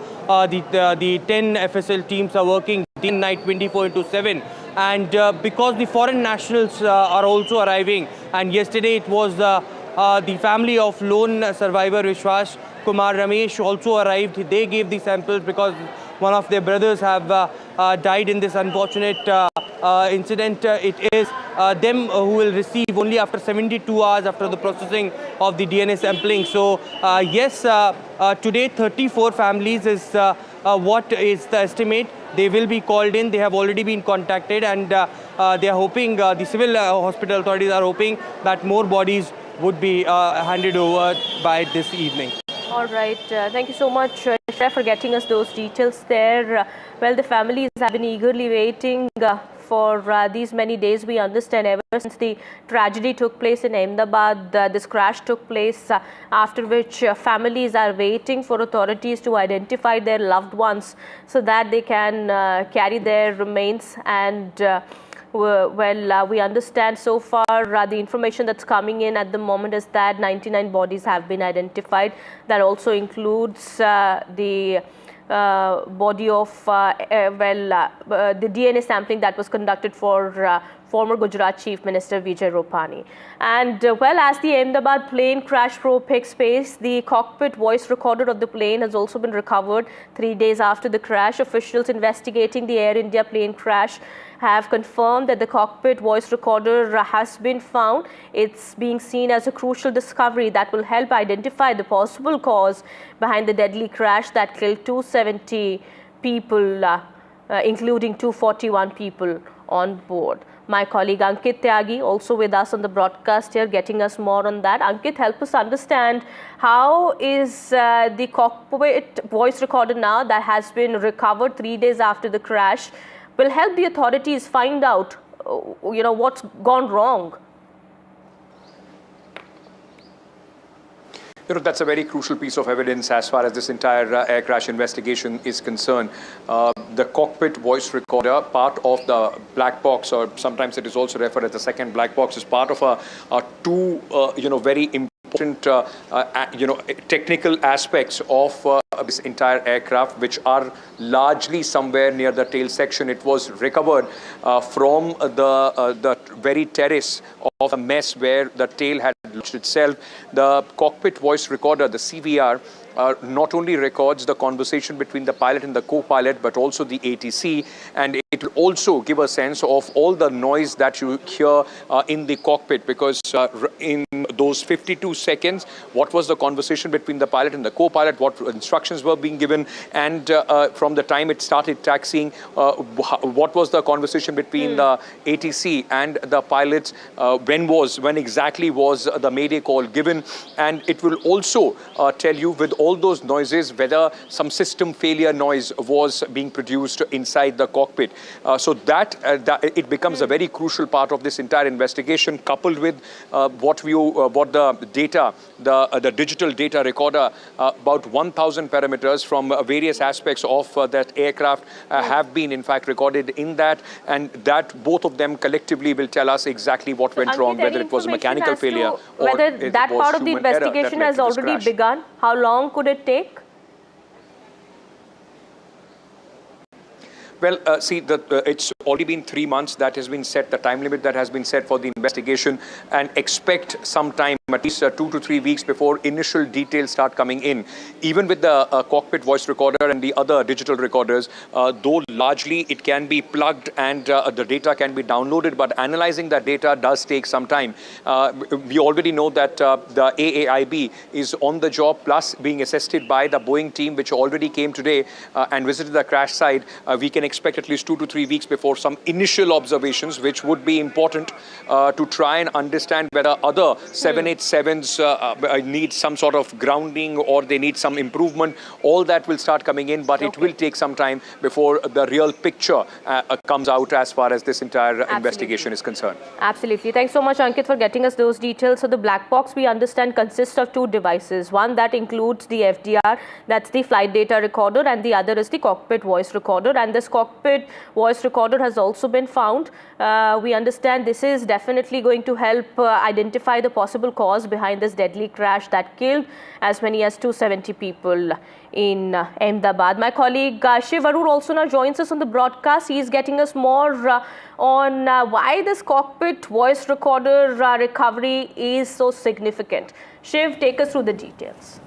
10 FSL teams are working day and night 24/7. And because the foreign nationals are also arriving, and yesterday it was the family of lone survivor Vishwash Kumar Ramesh also arrived. They gave the samples because one of their brothers have died in this unfortunate incident. It is them who will receive only after 72 hours after the processing of the DNA sampling. So yes, today 34 families is what is the estimate. They will be called in. They have already been contacted, and they are hoping, the civil hospital authorities are hoping that more bodies would be handed over by this evening.
All right. Thank you so much, Chef, for getting us those details there. Well, the families have been eagerly waiting for these many days. We understand ever since the tragedy took place in Ahmedabad, this crash took place, after which families are waiting for authorities to identify their loved ones so that they can carry their remains and we understand so far the information that's coming in at the moment is that 99 bodies have been identified. That also includes the body of the DNA sampling that was conducted for former Gujarat Chief Minister Vijay Rupani. And as the Ahmedabad plane crash probe takes pace, the cockpit voice recorder of the plane has also been recovered 3 days after the crash. Officials investigating the Air India plane crash have confirmed that the cockpit voice recorder has been found. It's being seen as a crucial discovery that will help identify the possible cause behind the deadly crash that killed 270 people, including 241 people on board. My colleague Ankit Tyagi also with us on the broadcast here, getting us more on that. Ankit, help us understand how is the cockpit voice recorder now that has been recovered 3 days after the crash will help the authorities find out, what's gone wrong.
That's a very crucial piece of evidence as far as this entire air crash investigation is concerned. The cockpit voice recorder, part of the black box, or sometimes it is also referred as the second black box, is part of two very important technical aspects of this entire aircraft, which are largely somewhere near the tail section. It was recovered from the very terrace of a mess where the tail had launched itself. The cockpit voice recorder, the CVR, not only records the conversation between the pilot and the co-pilot, but also the ATC, and it will also give a sense of all the noise that you hear in the cockpit, because in those 52 seconds, what was the conversation between the pilot and the co-pilot, what instructions were being given, and from the time it started taxiing, what was the conversation between the ATC and the pilots, when exactly was the mayday call given, and it will also tell you with all those noises whether some system failure noise was being produced inside the cockpit. So that it becomes a very crucial part of this entire investigation, coupled with what the data, the digital data recorder, about 1,000 parameters from various aspects of that aircraft have been in fact recorded in that, and that both of them collectively will tell us exactly what went wrong, whether it was a mechanical failure or
whether that part of the investigation has already begun. How long could it take?
Well, it's already been 3 months that has been set, the time limit that has been set for the investigation, and expect some time, at least 2 to 3 weeks before initial details start coming in. Even with the cockpit voice recorder and the other digital recorders, though largely it can be plugged and the data can be downloaded, but analyzing that data does take some time. We already know that the AAIB is on the job, plus being assisted by the Boeing team, which already came today and visited the crash site. We can expect at least 2 to 3 weeks before some initial observations, which would be important to try and understand whether other 787s need some sort of grounding or they need some improvement. All that will start coming in, but it will take some time before the real picture comes out as far as this entire investigation is concerned.
Absolutely. Thanks so much, Ankit, for getting us those details. So the black box, we understand, consists of two devices. One that includes the FDR, that's the flight data recorder, and the other is the cockpit voice recorder. And this cockpit voice recorder has also been found. We understand this is definitely going to help identify the possible cause behind this deadly crash that killed as many as 270 people in Ahmedabad. My colleague Shiv Arur also now joins us on the broadcast. He is getting us more on why this cockpit voice recorder recovery is so significant. Shiv, take us through the details.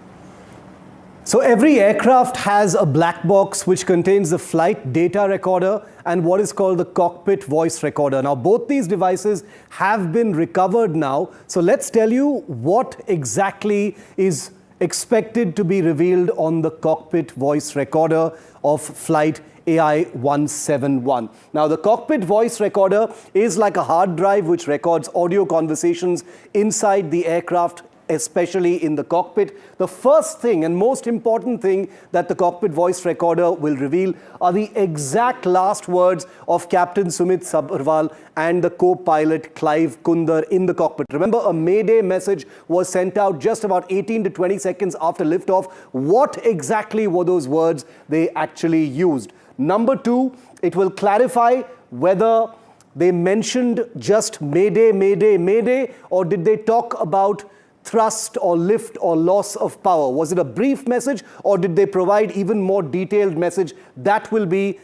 So every aircraft has a black box which contains the flight data recorder and what is called the cockpit voice recorder. Now, both these devices have been recovered now. So let's tell you what exactly is expected to be revealed on the cockpit voice recorder of flight AI-171. Now, the cockpit voice recorder is like a hard drive which records audio conversations inside the aircraft, especially in the cockpit. The first thing and most important thing that the cockpit voice recorder will reveal are the exact last words of Captain Sumit Sabharwal and the co-pilot Clive Kundar in the cockpit. Remember, a mayday message was sent out just about 18 to 20 seconds after liftoff. What exactly were those words they actually used? Number two, it will clarify whether they mentioned just Mayday, Mayday, Mayday, or did they talk about thrust or lift or loss of power? Was it a brief message, or did they provide even more detailed message? That will be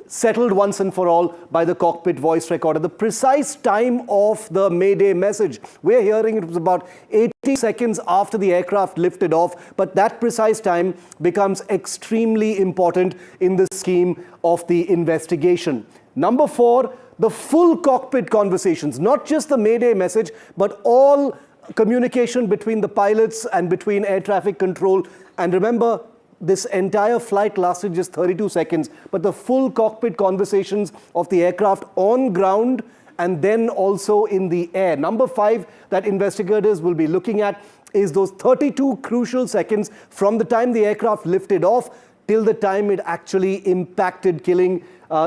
settled once and for all by the cockpit voice recorder. The precise time of the Mayday message, we're hearing it was about 80 seconds after the aircraft lifted off, but that precise time becomes extremely important in the scheme of the investigation. Number 4, the full cockpit conversations, not just the Mayday message, but all communication between the pilots and between air traffic control. And remember, this entire flight lasted just 32 seconds, but the full cockpit conversations of the aircraft on ground and then also in the air. Number 5 that investigators will be looking at is those 32 crucial seconds from the time the aircraft lifted off till the time it actually impacted, killing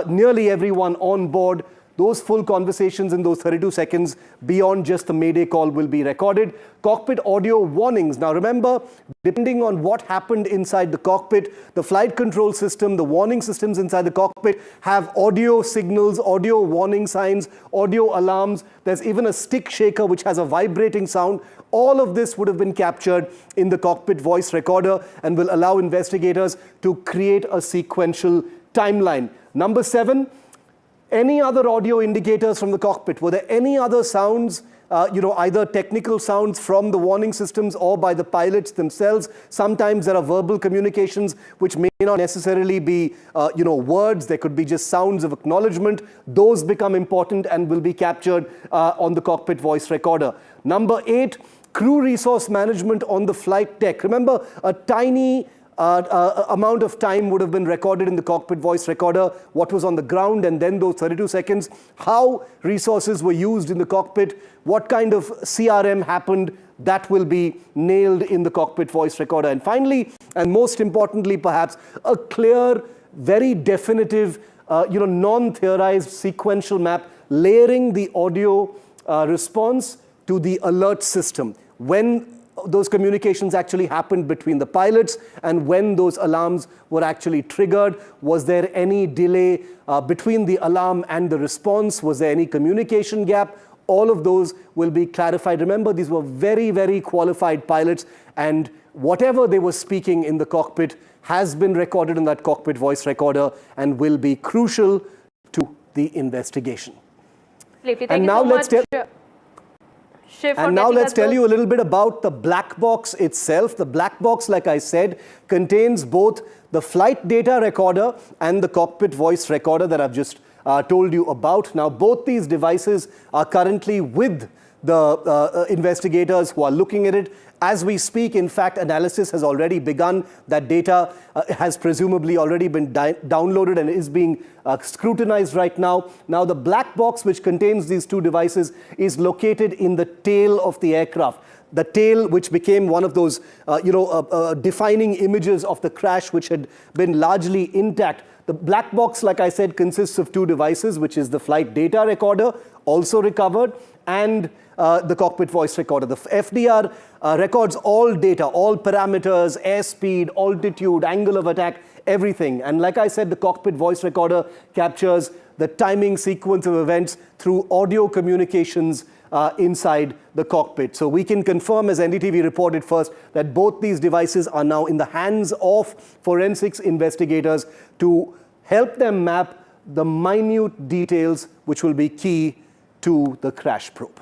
nearly everyone on board. Those full conversations in those 32 seconds beyond just the Mayday call will be recorded. Cockpit audio warnings. Now remember, depending on what happened inside the cockpit, the flight control system, the warning systems inside the cockpit have audio signals, audio warning signs, audio alarms. There's even a stick shaker which has a vibrating sound. All of this would have been captured in the cockpit voice recorder and will allow investigators to create a sequential timeline. Number 7, any other audio indicators from the cockpit? Were there any other sounds, either technical sounds from the warning systems or by the pilots themselves? Sometimes there are verbal communications which may not necessarily be, words. There could be just sounds of acknowledgement. Those become important and will be captured on the cockpit voice recorder. Number 8, crew resource management on the flight deck. Remember, a tiny amount of time would have been recorded in the cockpit voice recorder, what was on the ground, and then those 32 seconds, how resources were used in the cockpit, what kind of CRM happened, that will be nailed in the cockpit voice recorder. And finally, and most importantly perhaps, a clear, very definitive, non-theorized sequential map layering the audio response to the alert system. When those communications actually happened between the pilots and when those alarms were actually triggered. Was there any delay between the alarm and the response? Was there any communication gap? All of those will be clarified. Remember, these were very, very qualified pilots, and whatever they were speaking in the cockpit has been recorded in that cockpit voice recorder and will be crucial to the investigation.
And now let's
tell you a little bit about the black box itself. The black box, like I said, contains both the flight data recorder and the cockpit voice recorder that I've just told you about. Now, both these devices are currently with the investigators who are looking at it. As we speak, in fact, analysis has already begun. That data has presumably already been downloaded and is being scrutinized right now. Now, the black box which contains these two devices is located in the tail of the aircraft. The tail, which became one of those, defining images of the crash, which had been largely intact. The black box, like I said, consists of two devices, which is the flight data recorder, also recovered, and the cockpit voice recorder. The FDR records all data, all parameters, airspeed, altitude, angle of attack, everything. And like I said, the cockpit voice recorder captures the timing sequence of events through audio communications inside the cockpit. So we can confirm, as NDTV reported first, that both these devices are now in the hands of forensics investigators to help them map the minute details which will be key to the crash probe.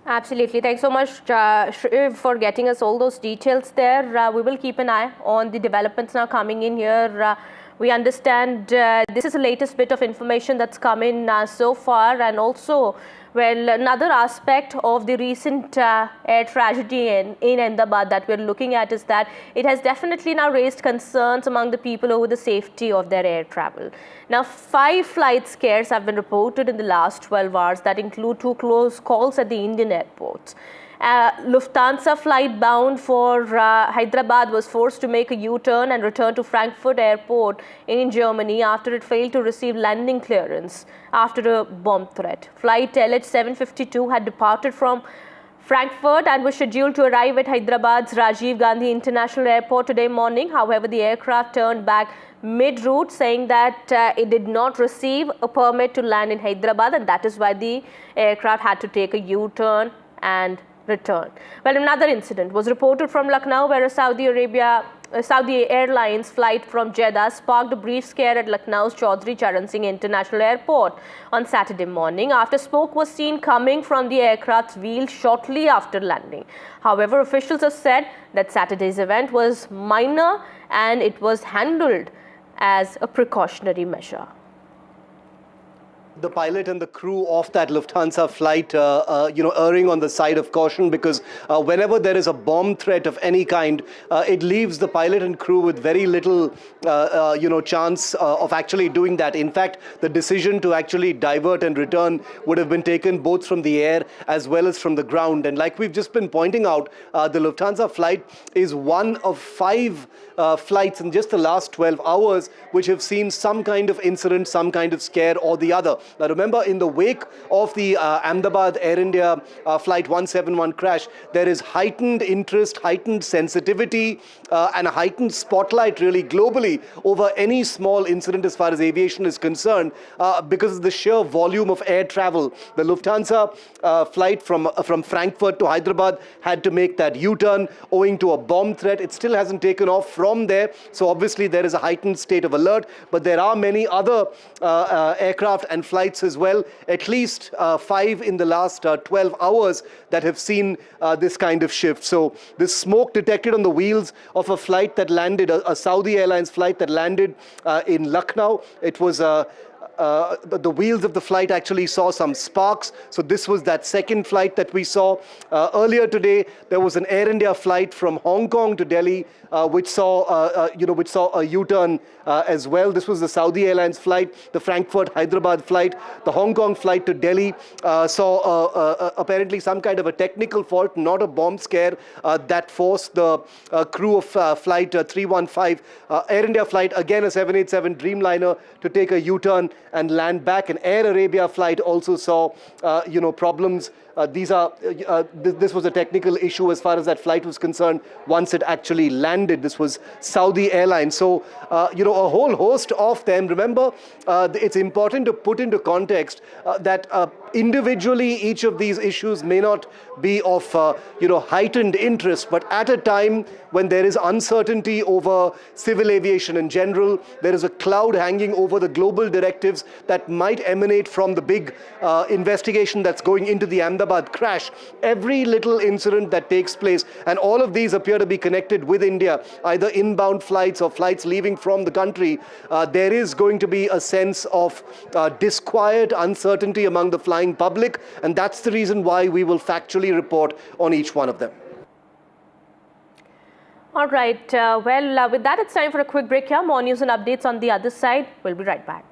Absolutely. Thanks so much for getting us all those details there. We will keep an eye on the developments now coming in here. We understand this is the latest bit of information that's come in so far, and also, well, another aspect of the recent air tragedy in Ahmedabad that we're looking at is that it has definitely now raised concerns among the people over the safety of their air travel. Now, 5 flight scares have been reported in the last 12 hours that include 2 close calls at the Indian airports. Lufthansa flight bound for Hyderabad was forced to make a U-turn and return to Frankfurt Airport in Germany after it failed to receive landing clearance after a bomb threat. Flight LH752 had departed from Frankfurt and was scheduled to arrive at Hyderabad's Rajiv Gandhi International Airport today morning. However, the aircraft turned back mid-route, saying that it did not receive a permit to land in Hyderabad, and that is why the aircraft had to take a U-turn and return. Well, another incident was reported from Lucknow, where a Saudi Airlines flight from Jeddah sparked a brief scare at Lucknow's Chaudhry Charan Singh International Airport on Saturday morning after smoke was seen coming from the aircraft's wheels shortly after landing. However, officials have said that Saturday's event was minor and it was handled as a precautionary measure.
The pilot and the crew of that Lufthansa flight, erring on the side of caution, because whenever there is a bomb threat of any kind, it leaves the pilot and crew with very little, chance of actually doing that. In fact, the decision to actually divert and return would have been taken both from the air as well as from the ground. And like we've just been pointing out, the Lufthansa flight is one of 5 flights in just the last 12 hours which have seen some kind of incident, some kind of scare or the other. Now remember, in the wake of the Ahmedabad Air India Flight 171 crash, there is heightened interest, heightened sensitivity and a heightened spotlight really globally over any small incident as far as aviation is concerned because of the sheer volume of air travel. The Lufthansa flight from Frankfurt to Hyderabad had to make that U-turn owing to a bomb threat. It still hasn't taken off from there, so obviously there is a heightened state of alert, but there are many other aircraft and flights as well, at least 5 in the last 12 hours that have seen this kind of shift. So this smoke detected on the wheels of a flight that landed, a Saudi Airlines flight that landed in Lucknow. It was the wheels of the flight actually saw some sparks. So this was that second flight that we saw. Earlier today, there was an Air India flight from Hong Kong to Delhi, which saw a U-turn as well. This was the Saudi Airlines flight, the Frankfurt-Hyderabad flight. The Hong Kong flight to Delhi saw apparently some kind of a technical fault, not a bomb scare, that forced the crew of flight 315, Air India flight, again a 787 Dreamliner, to take a U-turn and land back. An Air Arabia flight also saw, problems. This was a technical issue as far as that flight was concerned once it actually landed. This was Saudi Airlines. So, a whole host of them. Remember, it's important to put into context that individually each of these issues may not be of, heightened interest, but at a time when there is uncertainty over civil aviation in general, there is a cloud hanging over the global directives that might emanate from the big investigation that's going into the Ahmedabad crash. Every little incident that takes place, and all of these appear to be connected with India, either inbound flights or flights leaving from the country, there is going to be a sense of disquiet, uncertainty among the flying public, and that's the reason why we will factually report on each one of them.
All right, with that, it's time for a quick break here. More news and updates on the other side. We'll be right back.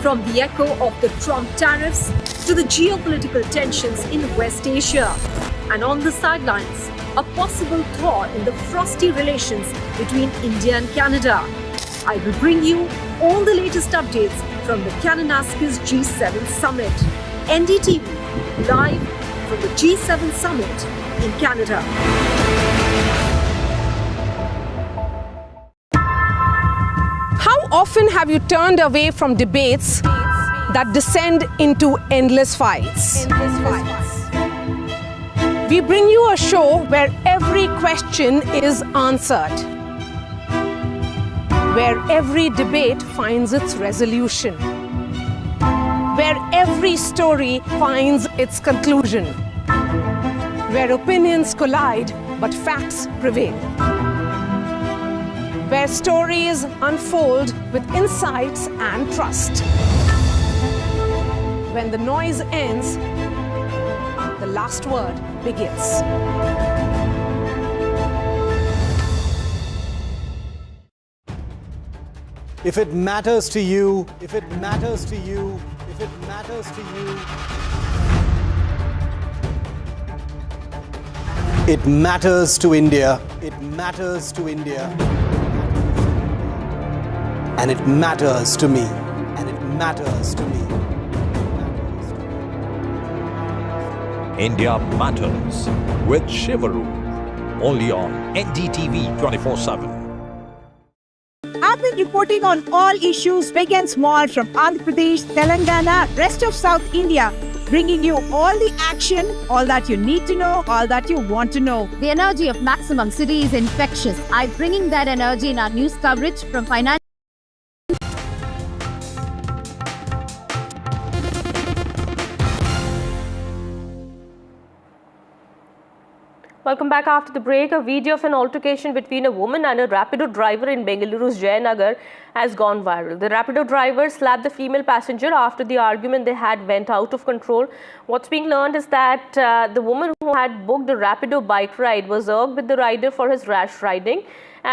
From the echo of the Trump tariffs to the geopolitical tensions in West Asia, and on the sidelines, a possible thaw in the frosty relations between India and Canada. I will bring you all the latest updates from the Kananaskis G7 Summit. NDTV, live from the G7 Summit in Canada.
How often have you turned away from debates that descend into endless fights? We bring you a show where every question is answered, where every debate finds its resolution, where every story finds its conclusion, where opinions collide but facts prevail, where stories unfold with insights and trust. When the noise ends, the last word begins.
If it matters to you, if it matters to you, if it matters to you.
It matters to India. It matters to India. And it matters to me. And it matters to me.
India Matters with Shivaru. Only on NDTV 24/7.
I've been reporting on all issues big and small from Andhra Pradesh, Telangana, rest of South India, bringing you all the action, all that you need to know, all that you want to know.
The energy of maximum city is infectious. I'm bringing that energy in our news coverage from financial.
Welcome back after the break. A video of an altercation between a woman and a Rapido driver in Bengaluru's Jayanagar has gone viral. The Rapido driver slapped the female passenger after the argument they had went out of control. What's being learned is that the woman who had booked a Rapido bike ride was irked with the rider for his rash riding.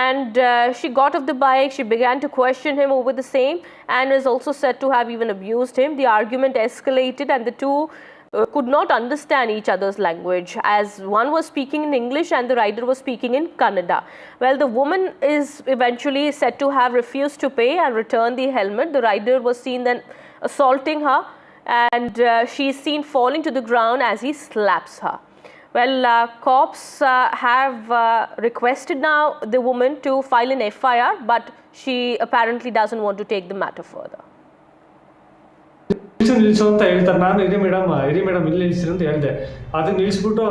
And she got off the bike, she began to question him over the same and is also said to have even abused him. The argument escalated and the two could not understand each other's language, as one was speaking in English and the rider was speaking in Kannada. Well, the woman is eventually said to have refused to pay and return the helmet. The rider was seen then assaulting her and she is seen falling to the ground as he slaps her. Well, cops have requested now the woman to file an FIR, but she apparently doesn't want to take the matter further.
ನಿಲ್ಲಿಸು ಅಂತ ಹೇಳ್ತಾರೆ. ನಾನು ಇರಿ madam ಇಲ್ಲಿ ನಿಲ್ಲಿಸ್ರಿ ಅಂತ ಹೇಳಿದೆ. ಅದನ್ನ ನಿಲ್ಲಿಸ್ಬಿಟ್ಟು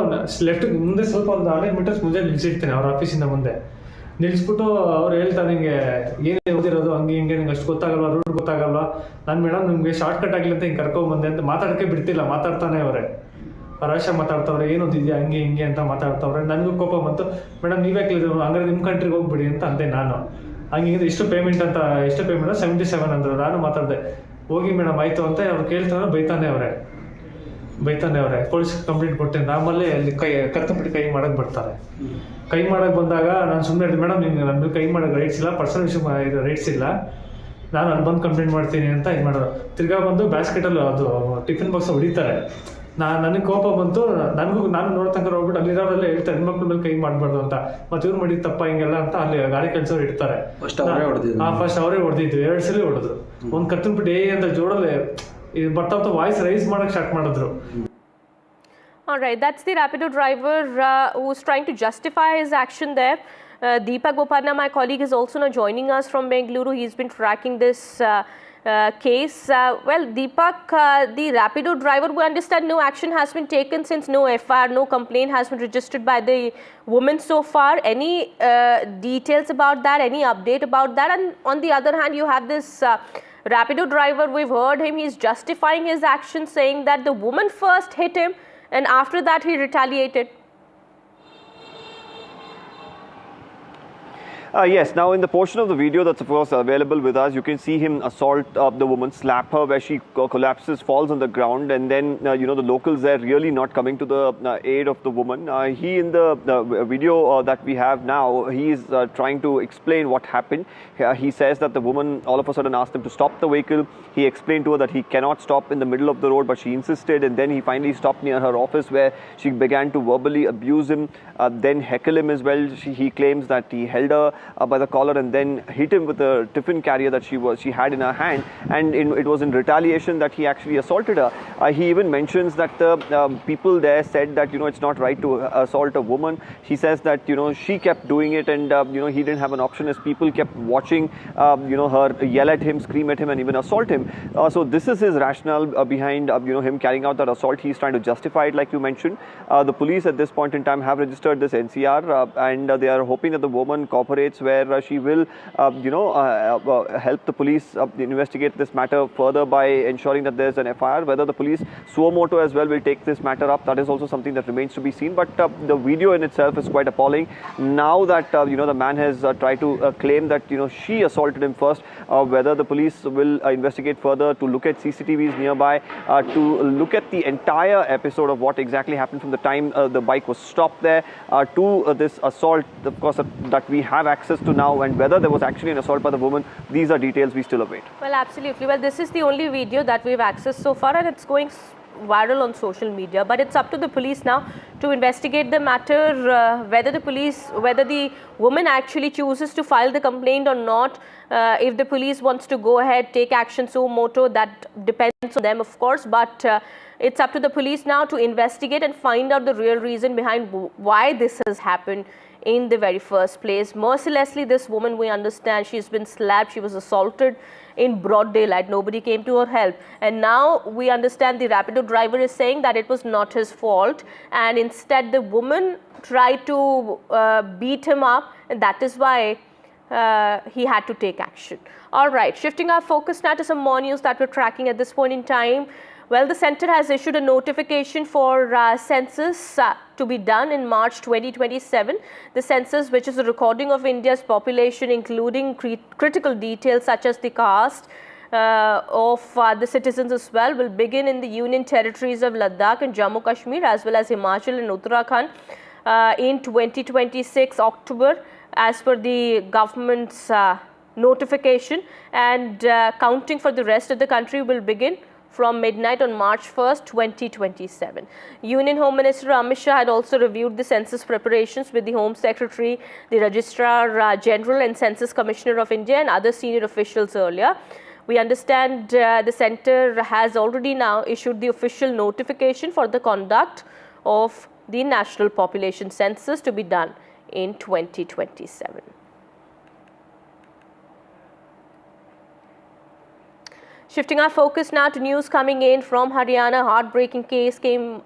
left ಮುಂದೆ ಸ್ವಲ್ಪ ಒಂದು 100 ಮೀಟರ್ಸ್ ಮುಂದೆ ನಿಲ್ಲಿಸಿರ್ತೀನಿ ಅವ್ರ ಆಫೀಸಿಂದ ಮುಂದೆ. ನಿಲ್ಲಿಸ್ಬಿಟ್ಟು ಅವ್ರು ಹೇಳ್ತಾರೆ, ನಿಂಗೆ ಏನೇ ಓದಿರೋದು ಹಂಗೆ ಹಿಂಗೆ ನಿಂಗೆ ಅಷ್ಟು ಗೊತ್ತಾಗಲ್ವಾ, ರೂಟ್ ಗೊತ್ತಾಗಲ್ವಾ. ನಾನು ಮೇಡಮ್ ನಿಮಗೆ ಶಾರ್ಟ್ ಕಟ್ ಆಗಲಿ ಅಂತ ಹಿಂಗೆ ಕರ್ಕೊಂಡ್ಬಂದೆ ಅಂತ ಮಾತಾಡೋಕ್ಕೆ ಬಿಡ್ತಿಲ್ಲ. ಮಾತಾಡ್ತಾನೆ ಅವರೇ ರಾಶ ಮಾತಾಡ್ತವ್ರೆ, ಏನು ಓದಿದ್ಯಾ ಹಂಗೆ ಹಿಂಗೆ ಅಂತ ಮಾತಾಡ್ತವ್ರೆ. ನನಗೂ ಕೋಪ ಬಂತು. ಮೇಡಮ್ ನೀವೇ ಕೇಳಿದ್ರು, ಹಂಗಾರೆ ನಿಮ್ಮ ಕಂಟ್ರಿಗೆ ಹೋಗ್ಬಿಡಿ ಅಂತ ಅಂದೆ ನಾನು. ಹಂಗೆ ಎಷ್ಟು ಪೇಮೆಂಟ್ 77 ಅಂದರು. ನಾನು ಮಾತಾಡಿದೆ, ಹೋಗಿ ಮೇಡಮ್ ಆಯಿತು ಅಂತ ಅವ್ರು ಕೇಳ್ತಾರೆ. ಬೈತಾನೆ ಅವರೇ ಪೊಲೀಸ್ ಕಂಪ್ಲೇಂಟ್ ಕೊಟ್ಟೆ. ಆಮೇಲೆ ಅಲ್ಲಿ ಕತ್ತಬಿಟ್ಟು ಕೈ ಮಾಡೋಕ್ಕೆ ಬರ್ತಾರೆ. ಕೈ ಮಾಡೋಕ್ಕೆ ಬಂದಾಗ ನಾನು ಸುಮ್ಮನೆ ಹೇಳಿದೆ, ಮೇಡಮ್ ನಿಮ್ಗೆ ನನ್ನ ಕೈ ಮಾಡೋಕ್ಕೆ ರೈಟ್ಸ್ ಇಲ್ಲ, ಪರ್ಸನಲ್ ವಿಷಯ ರೈಟ್ಸ್ ಇಲ್ಲ, ನಾನು ಅಲ್ಲಿ ಬಂದು ಕಂಪ್ಲೇಂಟ್ ಮಾಡ್ತೀನಿ ಅಂತ ಇದು ಮಾಡೋದು. ತಿರ್ಗಾ ಬಂದು ಬ್ಯಾಸ್ಕೆಟಲ್ಲಿ ಅದು ಟಿಫಿನ್ ಬಾಕ್ಸ್ ಹೊಡಿತಾರೆ. ನನಗೆ ಕೋಪ ಬಂತು. ನಾನು ನೋಡ್ತಂಕ ಹೋಗ್ಬಿಟ್ಟು ಅಲ್ಲಿರೋರೆಲ್ಲ ಹೇಳ್ತಾರೆ, ಹೆಣ್ಮಕ್ಳ ಮೇಲೆ ಕೈ ಮಾಡಬಾರ್ದು ಅಂತ. ಮತ್ತೆ ಇವ್ರು ಮಾಡಿದ ತಪ್ಪ ಹಿಂಗೆಲ್ಲ ಅಂತ ಅಲ್ಲಿ ಗಾಡಿ ಕೆಲಸವ್ರು ಇಡ್ತಾರೆ. ಫಸ್ಟ್ ಅವರೇ ಹೊಡೆದಿದ್ದು, 2 ಸಲ ಹೊಡೆದ್ರು. ಒಂದು ಕತ್ತನ್ ಬಿಟ್ಟು ಅಂತ ಜೋಡಲ್ಲಿ ಬರ್ತಾ ವಾಯ್ಸ್ ರೈಸ್ ಮಾಡಕ್ಕೆ ಸ್ಟಾರ್ಟ್ ಮಾಡಿದ್ರು.
All right, that's the Rapido driver who's trying to justify his action there. Deepak Bopanna, my colleague, is also now joining us from Bengaluru. He's been tracking this case. Well, Deepak, the Rapido driver, we understand no action has been taken since no FIR, no complaint has been registered by the woman so far. Any details about that? Any update about that? And on the other hand, you have this Rapido driver, we've heard him, he's justifying his action, saying that the woman first hit him and after that he retaliated.
Yes, now in the portion of the video that's of course available with us, you can see him assault the woman, slap her where she collapses, falls on the ground, and then the locals there really not coming to the aid of the woman. He in the video that we have now, he is trying to explain what happened. He says that the woman all of a sudden asked him to stop the vehicle. He explained to her that he cannot stop in the middle of the road, but she insisted, and then he finally stopped near her office where she began to verbally abuse him, then heckle him as well. He claims that he held her by the collar and then hit him with a tiffin carrier that she had in her hand, and it was in retaliation that he actually assaulted her. He even mentions that the people there said that it's not right to assault a woman. He says that she kept doing it, and he didn't have an option as people kept watching her yell at him, scream at him, and even assault him. So this is his rationale behind him carrying out that assault. He's trying to justify it, like you mentioned. The police at this point in time have registered this NCR, and they are hoping that the woman cooperates, where she will help the police investigate this matter further by ensuring that there's an FIR. Whether the police suo moto as well will take this matter up, that is also something that remains to be seen. But the video in itself is quite appalling. Now that the man has tried to claim that she assaulted him first, whether the police will investigate further to look at CCTVs nearby, to look at the entire episode of what exactly happened from the time the bike was stopped there to this assault, of course, that we have access to now, and whether there was actually an assault by the woman, these are details we still await.
Well, absolutely. Well, this is the only video that we've accessed so far, and it's going viral on social media. But it's up to the police now to investigate the matter, whether the woman actually chooses to file the complaint or not. If the police wants to go ahead, take action suo moto, that depends on them, of course. But it's up to the police now to investigate and find out the real reason behind why this has happened in the very first place. Mercilessly, this woman, we understand, she's been slapped, she was assaulted in broad daylight. Nobody came to her help. And now we understand the Rapido driver is saying that it was not his fault, and instead the woman tried to beat him up, and that is why he had to take action. All right, shifting our focus now to some more news that we're tracking at this point in time. Well, the centre has issued a notification for census to be done in March 2027. The census, which is a recording of India's population, including critical details such as the caste of the citizens as well, will begin in the Union territories of Ladakh and Jammu Kashmir, as well as Himachal and Uttarakhand in 2026 October, as per the government's notification. And counting for the rest of the country will begin from midnight on March 1st, 2027. Union Home Minister Amit Shah had also reviewed the census preparations with the Home Secretary, the Registrar General and Census Commissioner of India and other senior officials earlier. We understand the centre has already now issued the official notification for the conduct of the National Population Census to be done in 2027. Shifting our focus now to news coming in from Haryana. Heartbreaking case came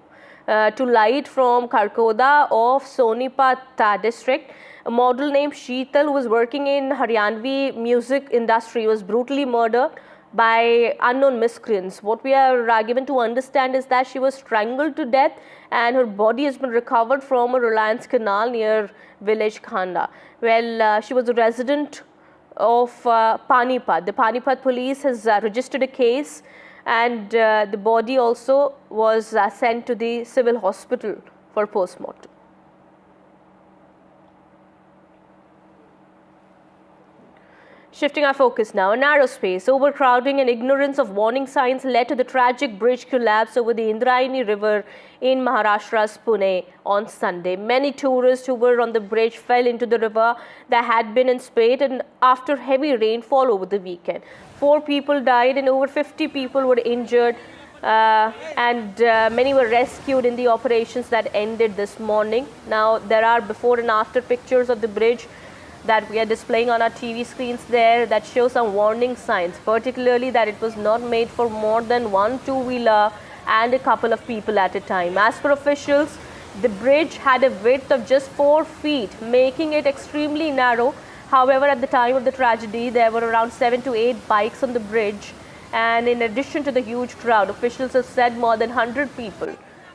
to light from Kharkhoda of Sonipat district. A model named Sheetal, who was working in Haryanvi music industry, was brutally murdered by unknown miscreants. What we are given to understand is that she was strangled to death and her body has been recovered from a Reliance canal near village Khanda. Well, she was a resident of Panipat. The Panipat police has registered a case, and the body also was sent to the civil hospital for post-mortem. Shifting our focus now, in aerospace, overcrowding and ignorance of warning signs led to the tragic bridge collapse over the Indrayani River in Maharashtra's Pune on Sunday. Many tourists who were on the bridge fell into the river that had been in spate and after heavy rainfall over the weekend. 4 people died and over 50 people were injured, and many were rescued in the operations that ended this morning. Now, there are before and after pictures of the bridge that we are displaying on our TV screens there that show some warning signs, particularly that it was not made for more than 1 two-wheeler and a couple of people at a time. As per officials, the bridge had a width of just 4 feet, making it extremely narrow. However, at the time of the tragedy, there were around 7 to 8 bikes on the bridge, and in addition to the huge crowd, officials have said more than 100 people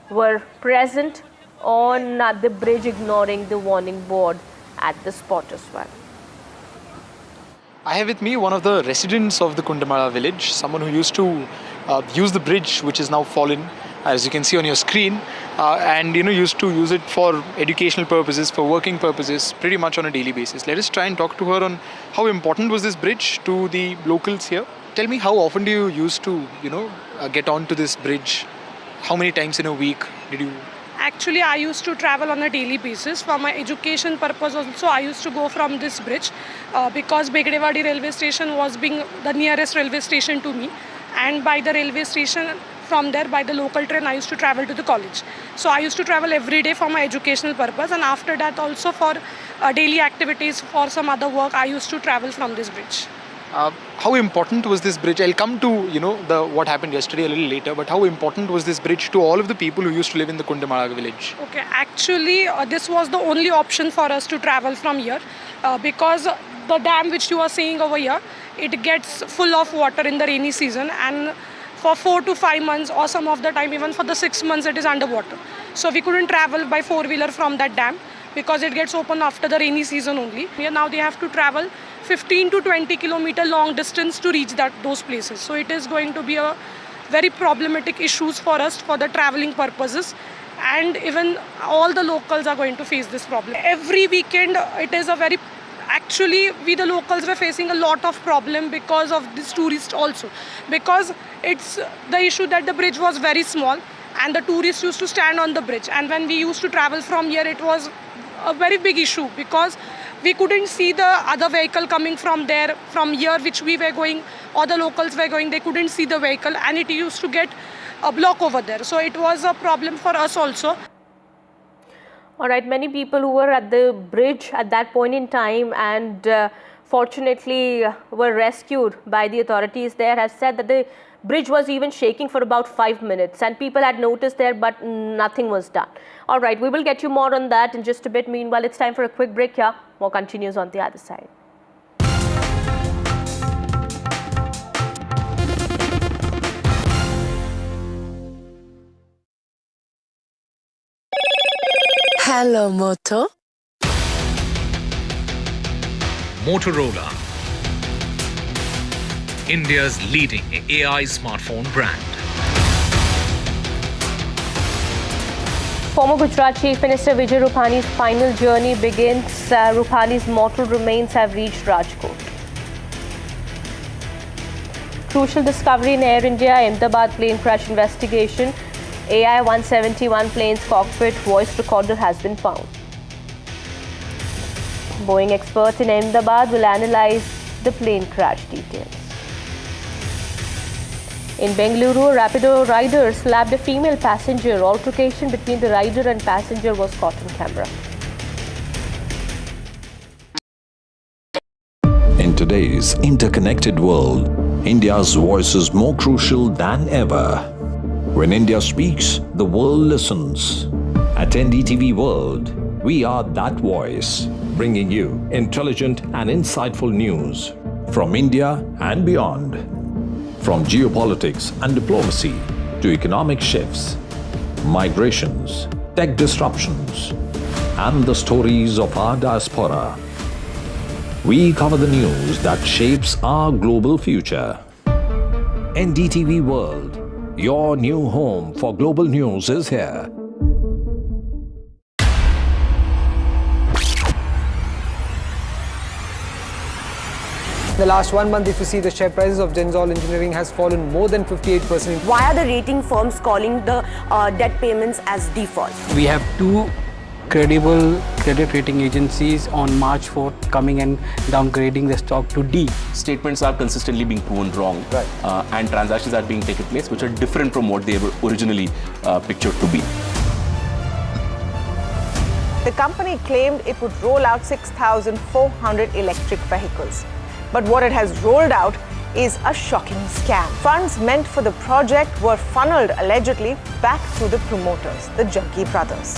were present on the bridge, ignoring the warning board at the spot as well.
I have with me one of the residents of the Kundamala village, someone who used to use the bridge, which is now fallen, as you can see on your screen, and used to use it for educational purposes, for working purposes, pretty much on a daily basis. Let us try and talk to her on how important was this bridge to the locals here. Tell me, how often do you used to, get onto this bridge? How many times in a week did you?
Actually, I used to travel on a daily basis. For my education purpose also, I used to go from this bridge because Begdewadi railway station was being the nearest railway station to me. And by the railway station, from there, by the local train, I used to travel to the college. So I used to travel every day for my educational purpose. And after that also for daily activities, for some other work, I used to travel from this bridge.
How important was this bridge? I'll come to what happened yesterday a little later, but how important was this bridge to all of the people who used to live in the Kundamala village?
Okay, actually this was the only option for us to travel from here because the dam which you are seeing over here, it gets full of water in the rainy season, and for 4 to 5 months or some of the time even for the 6 months it is underwater. So we couldn't travel by 4-wheeler from that dam because it gets open after the rainy season only. Here now they have to travel 15 to 20 kilometer long distance to reach those places. So it is going to be a very problematic issues for us for the traveling purposes, and even all the locals are going to face this problem. Every weekend it is a very actually we the locals were facing a lot of problem because of this tourist also, because it's the issue that the bridge was very small and the tourists used to stand on the bridge, and when we used to travel from here it was a very big issue because we couldn't see the other vehicle coming from there, from here which we were going or the locals were going, they couldn't see the vehicle and it used to get a block over there. So it was a problem for us also.
All right, many people who were at the bridge at that point in time and fortunately were rescued by the authorities there have said that the bridge was even shaking for about 5 minutes and people had noticed there but nothing was done. All right, we will get you more on that in just a bit. Meanwhile, it's time for a quick break here. More continues on the other side.
Hello, Moto.
Motorola, India's leading AI smartphone brand.
Former Gujarat Chief Minister Vijay Rupani's final journey begins. Rupani's mortal remains have reached Rajkot. Crucial discovery in Air India Ahmedabad plane crash investigation. AI-171 plane's cockpit voice recorder has been found. Boeing experts in Ahmedabad will analyze the plane crash details. In Bengaluru, a Rapido rider slapped a female passenger. Altercation between the rider and passenger was caught on camera.
In today's interconnected world, India's voice is more crucial than ever. When India speaks, the world listens. At NDTV World, we are that voice, bringing you intelligent and insightful news from India and beyond. From geopolitics and diplomacy to economic shifts, migrations, tech disruptions, and the stories of our diaspora. We cover the news that shapes our global future. NDTV World, your new home for global news, is here.
The last 1 month, if you see, the share prices of Genzol Engineering has fallen more than 58%.
Why are the rating firms calling the debt payments as default?
We have two credible credit rating agencies on March 4th coming and downgrading the stock to D.
Statements are consistently being proven wrong, and transactions are being taken place which are different from what they were originally pictured to be.
The company claimed it would roll out 6,400 electric vehicles. But what it has rolled out is a shocking scam. Funds meant for the project were funneled allegedly back to the promoters, the Junkie brothers.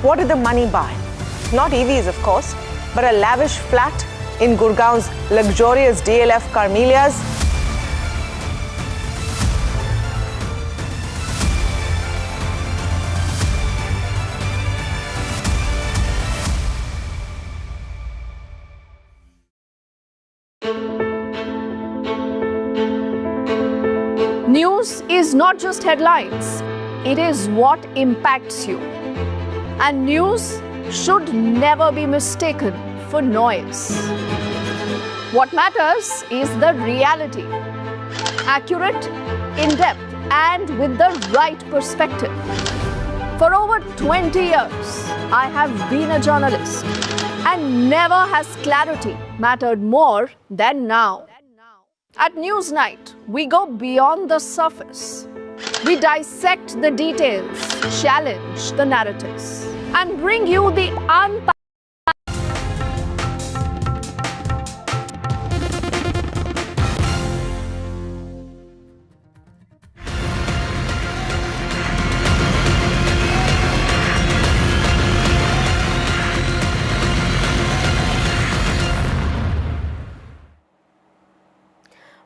What did the money buy? Not EVs, of course, but a lavish flat in Gurgaon's luxurious DLF Carmelias.
News is not just headlines, it is what impacts you. And news should never be mistaken for noise. What matters is the reality. Accurate, in-depth, and with the right perspective. For over 20 years, I have been a journalist, and never has clarity mattered more than now. At Newsnight, we go beyond the surface. We dissect the details, challenge the narratives, and bring you the unpacked.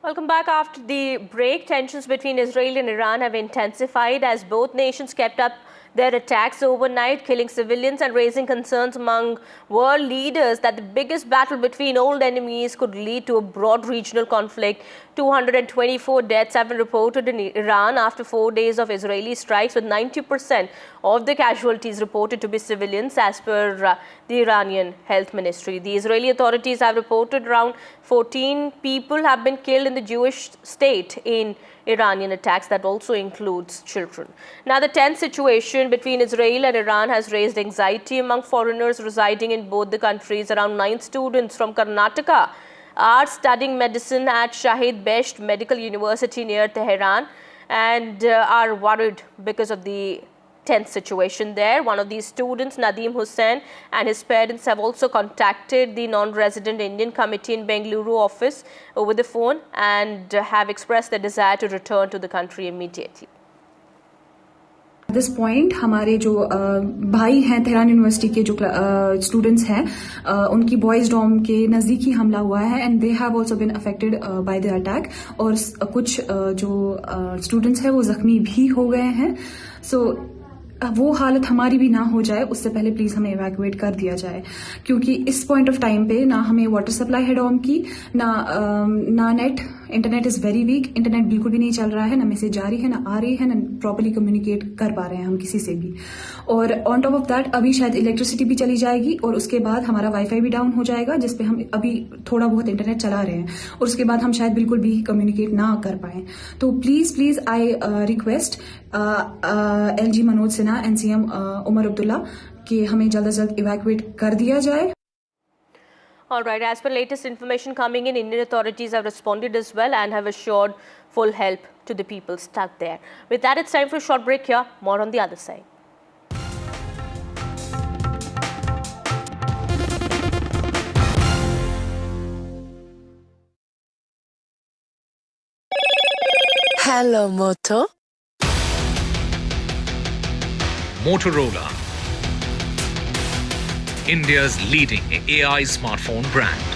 Welcome back after the break. Tensions between Israel and Iran have intensified as both nations kept up their attacks overnight, killing civilians and raising concerns among world leaders that the biggest battle between old enemies could lead to a broad regional conflict. 224 deaths have been reported in Iran after 4 days of Israeli strikes, with 90% of the casualties reported to be civilians, as per the Iranian Health Ministry. The Israeli authorities have reported around 14 people have been killed in the Jewish state in Iranian attacks that also includes children. Now, the tense situation between Israel and Iran has raised anxiety among foreigners residing in both the countries. Around 9 students from Karnataka are studying medicine at Shahid Besht Medical University near Tehran and are worried because of the tense situation there. One of these students, Nadeem Hussain, and his parents have also contacted the non-resident Indian committee in Bengaluru office over the phone and have expressed their desire to return to the country immediately.
At this point, हमारे जो भाई हैं Tehran university के जो students हैं उनकी boys Dom के नज़दीक ही हमला हुआ है and they have also been affected by the attack और कुछ जो स्टूडेंट्स हैं वो जख्मी भी हो गए हैं. सो वो हालत हमारी भी ना हो जाए उससे पहले प्लीज हमें इवैक्यूएट कर दिया जाए, क्योंकि इस पॉइंट ऑफ टाइम पे ना हमें वाटर सप्लाई है डॉम की, ना net, internet is very weak, internet बिल्कुल भी नहीं चल रहा है, ना मैसेज जा रही है, ना आ रही है, ना प्रॉपर्ली कम्युनिकेट कर पा रहे हैं हम किसी से भी. और ऑन टॉप ऑफ दैट अभी शायद इलेक्ट्रिसिटी भी चली जाएगी और उसके बाद हमारा वाईफाई भी डाउन हो जाएगा, जिसपे हम अभी थोड़ा बहुत इंटरनेट चला रहे हैं और उसके बाद हम शायद बिल्कुल भी कम्युनिकेट ना कर पाए. तो please I request LG Manoj Sinha, NCM Omar Abdullah कि हमें जल्द से जल्द इवैक्यूएट कर दिया जाए.
All right, as per latest information coming in, Indian authorities have responded as well and have assured full help to the people stuck there. With that, it's time for a short break here. More on the other side.
Hello, Moto.
Motorola, India's leading AI smartphone brand.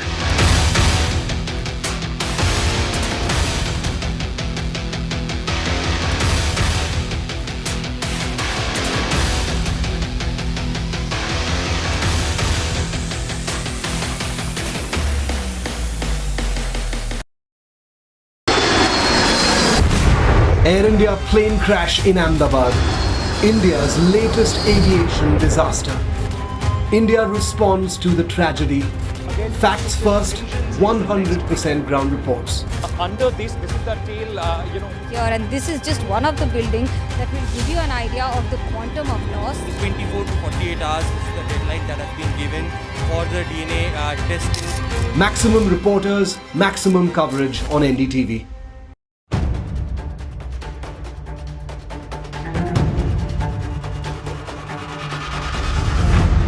Air India plane crash in Ahmedabad. India's latest aviation disaster. India responds to the tragedy. Facts first, 100% ground reports.
Under this is the tail,
Here, and this is just one of the buildings that will give you an idea of the quantum of loss.
24 to 48 hours is the deadline that has been given for the DNA testing.
Maximum reporters, maximum coverage on NDTV.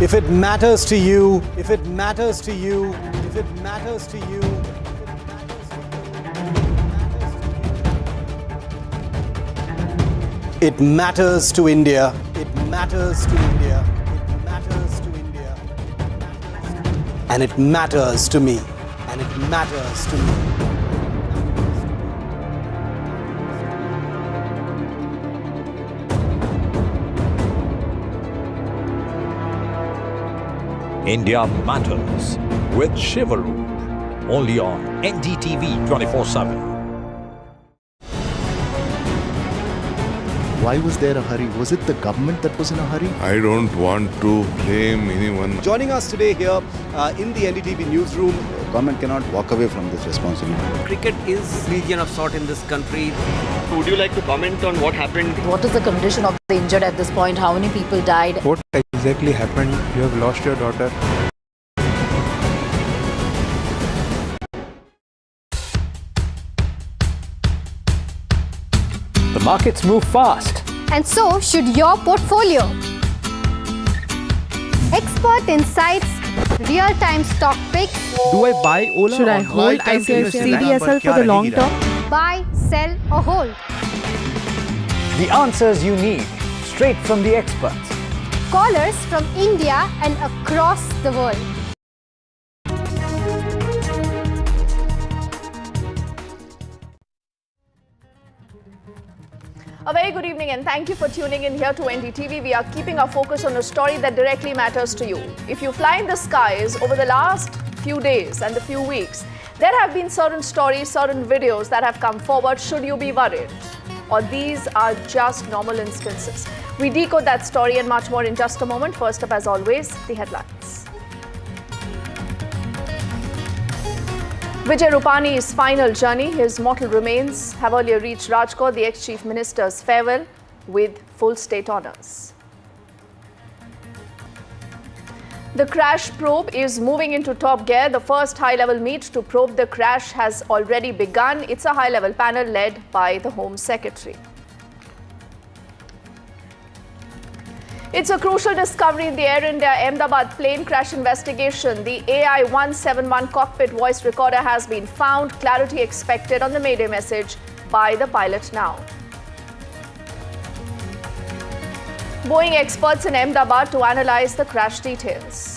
If it matters to you, if it matters to you, if it matters to you, it matters to India, it matters to India, it matters to India, and it matters to me, and it matters to me.
India Matters with Shivaru, only on NDTV 24/7.
Why was there a hurry? Was it the government that was in a hurry?
I don't want to blame anyone.
Joining us today here in the NDTV newsroom.
Government cannot walk away from this responsibility.
Cricket is region of sort in this country.
Would you like to comment on what happened?
What is the condition of the injured at this point? How many people died?
What exactly happened? You have lost your daughter.
The markets move fast.
And so should your portfolio. Expert insights, real-time stock picks.
Do I buy Ola?
Should I hold
CDSL for the long term?
Buy, sell or hold.
The answers you need, straight from the experts.
Callers from India and across the world.
A very good evening and thank you for tuning in here to NDTV. We are keeping our focus on a story that directly matters to you. If you fly in the skies over the last few days and the few weeks, there have been certain stories, certain videos that have come forward. Should you be worried? Or these are just normal instances? We decode that story and much more in just a moment. First up, as always, the headlines. Vijay Rupani's final journey, his mortal remains have earlier reached Rajkot, the ex-chief minister's farewell with full state honours. The crash probe is moving into top gear. The first high-level meet to probe the crash has already begun. It's a high-level panel led by the Home Secretary. It's a crucial discovery in the Air India Ahmedabad plane crash investigation. The AI-171 cockpit voice recorder has been found. Clarity expected on the mayday message by the pilot now. Boeing experts in Ahmedabad to analyze the crash details.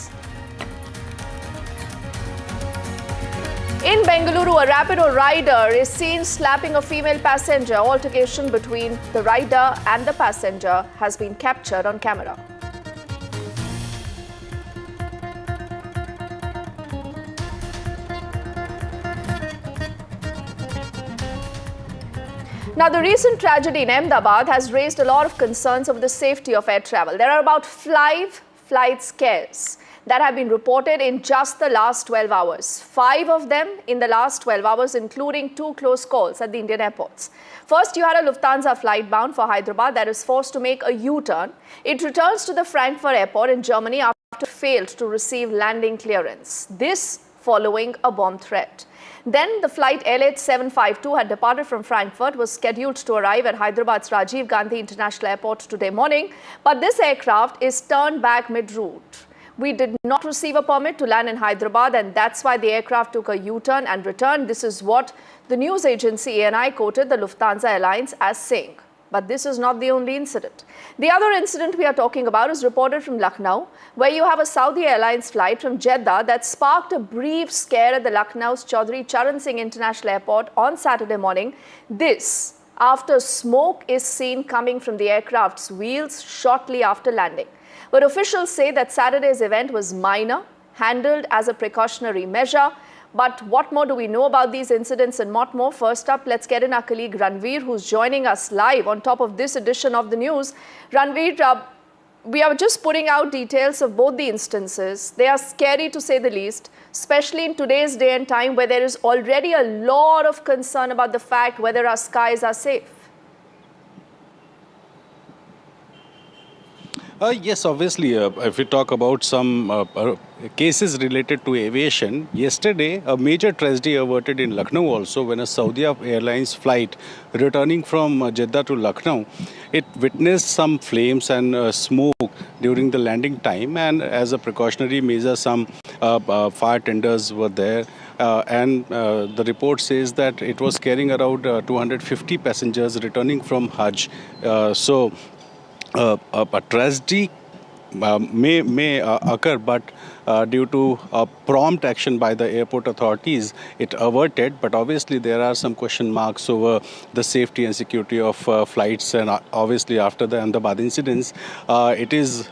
In Bengaluru, a Rapido rider is seen slapping a female passenger. Altercation between the rider and the passenger has been captured on camera. Now, the recent tragedy in Ahmedabad has raised a lot of concerns over the safety of air travel. There are about 5 flight scares that have been reported in just the last 12 hours. 5 of them in the last 12 hours, including 2 close calls at the Indian airports. First, you had a Lufthansa flight bound for Hyderabad that is forced to make a U-turn. It returns to the Frankfurt airport in Germany after it failed to receive landing clearance. This following a bomb threat. Then the flight LH752 had departed from Frankfurt, was scheduled to arrive at Hyderabad's Rajiv Gandhi International Airport today morning, but this aircraft is turned back mid-route. We did not receive a permit to land in Hyderabad, and that's why the aircraft took a U-turn and returned. This is what the news agency ANI quoted the Lufthansa Airlines as saying. But this is not the only incident. The other incident we are talking about is reported from Lucknow, where you have a Saudi Airlines flight from Jeddah that sparked a brief scare at the Lucknow's Chaudhry Charan Singh International Airport on Saturday morning. This after smoke is seen coming from the aircraft's wheels shortly after landing. But officials say that Saturday's event was minor, handled as a precautionary measure. But what more do we know about these incidents and what more? First up, let's get in our colleague Ranveer, who's joining us live on top of this edition of the news. Ranveer, we are just putting out details of both the instances. They are scary to say the least, especially in today's day and time where there is already a lot of concern about the fact whether our skies are safe.
Yes, obviously, if we talk about some cases related to aviation, yesterday a major tragedy averted in Lucknow also when a Saudi Airlines flight returning from Jeddah to Lucknow, it witnessed some flames and smoke during the landing time, and as a precautionary measure some fire tenders were there. And the report says that it was carrying around 250 passengers returning from Hajj. A tragedy may occur, but due to prompt action by the airport authorities, it averted. But obviously there are some question marks over the safety and security of flights, and obviously after the Ahmedabad incidents, it is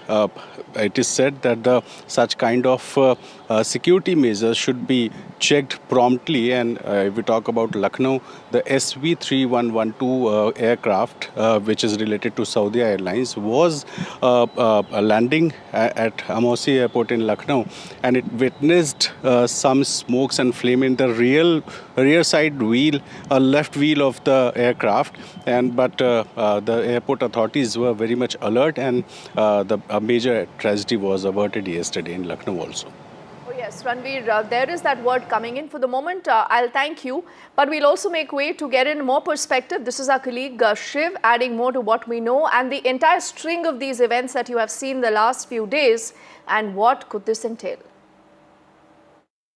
said that such kind of security measures should be checked promptly. And if we talk about Lucknow, the SV3112 aircraft, which is related to Saudi Airlines, was landing at Amosi Airport in Lucknow, and it witnessed some smokes and flame in the rear side wheel, left wheel of the aircraft. But the airport authorities were very much alert, and a major tragedy was averted yesterday in Lucknow also.
Oh yes, Ranveer, there is that word coming in. For the moment, I'll thank you, but we'll also make way to get in more perspective. This is our colleague Shiv adding more to what we know and the entire string of these events that you have seen the last few days, and what could this entail?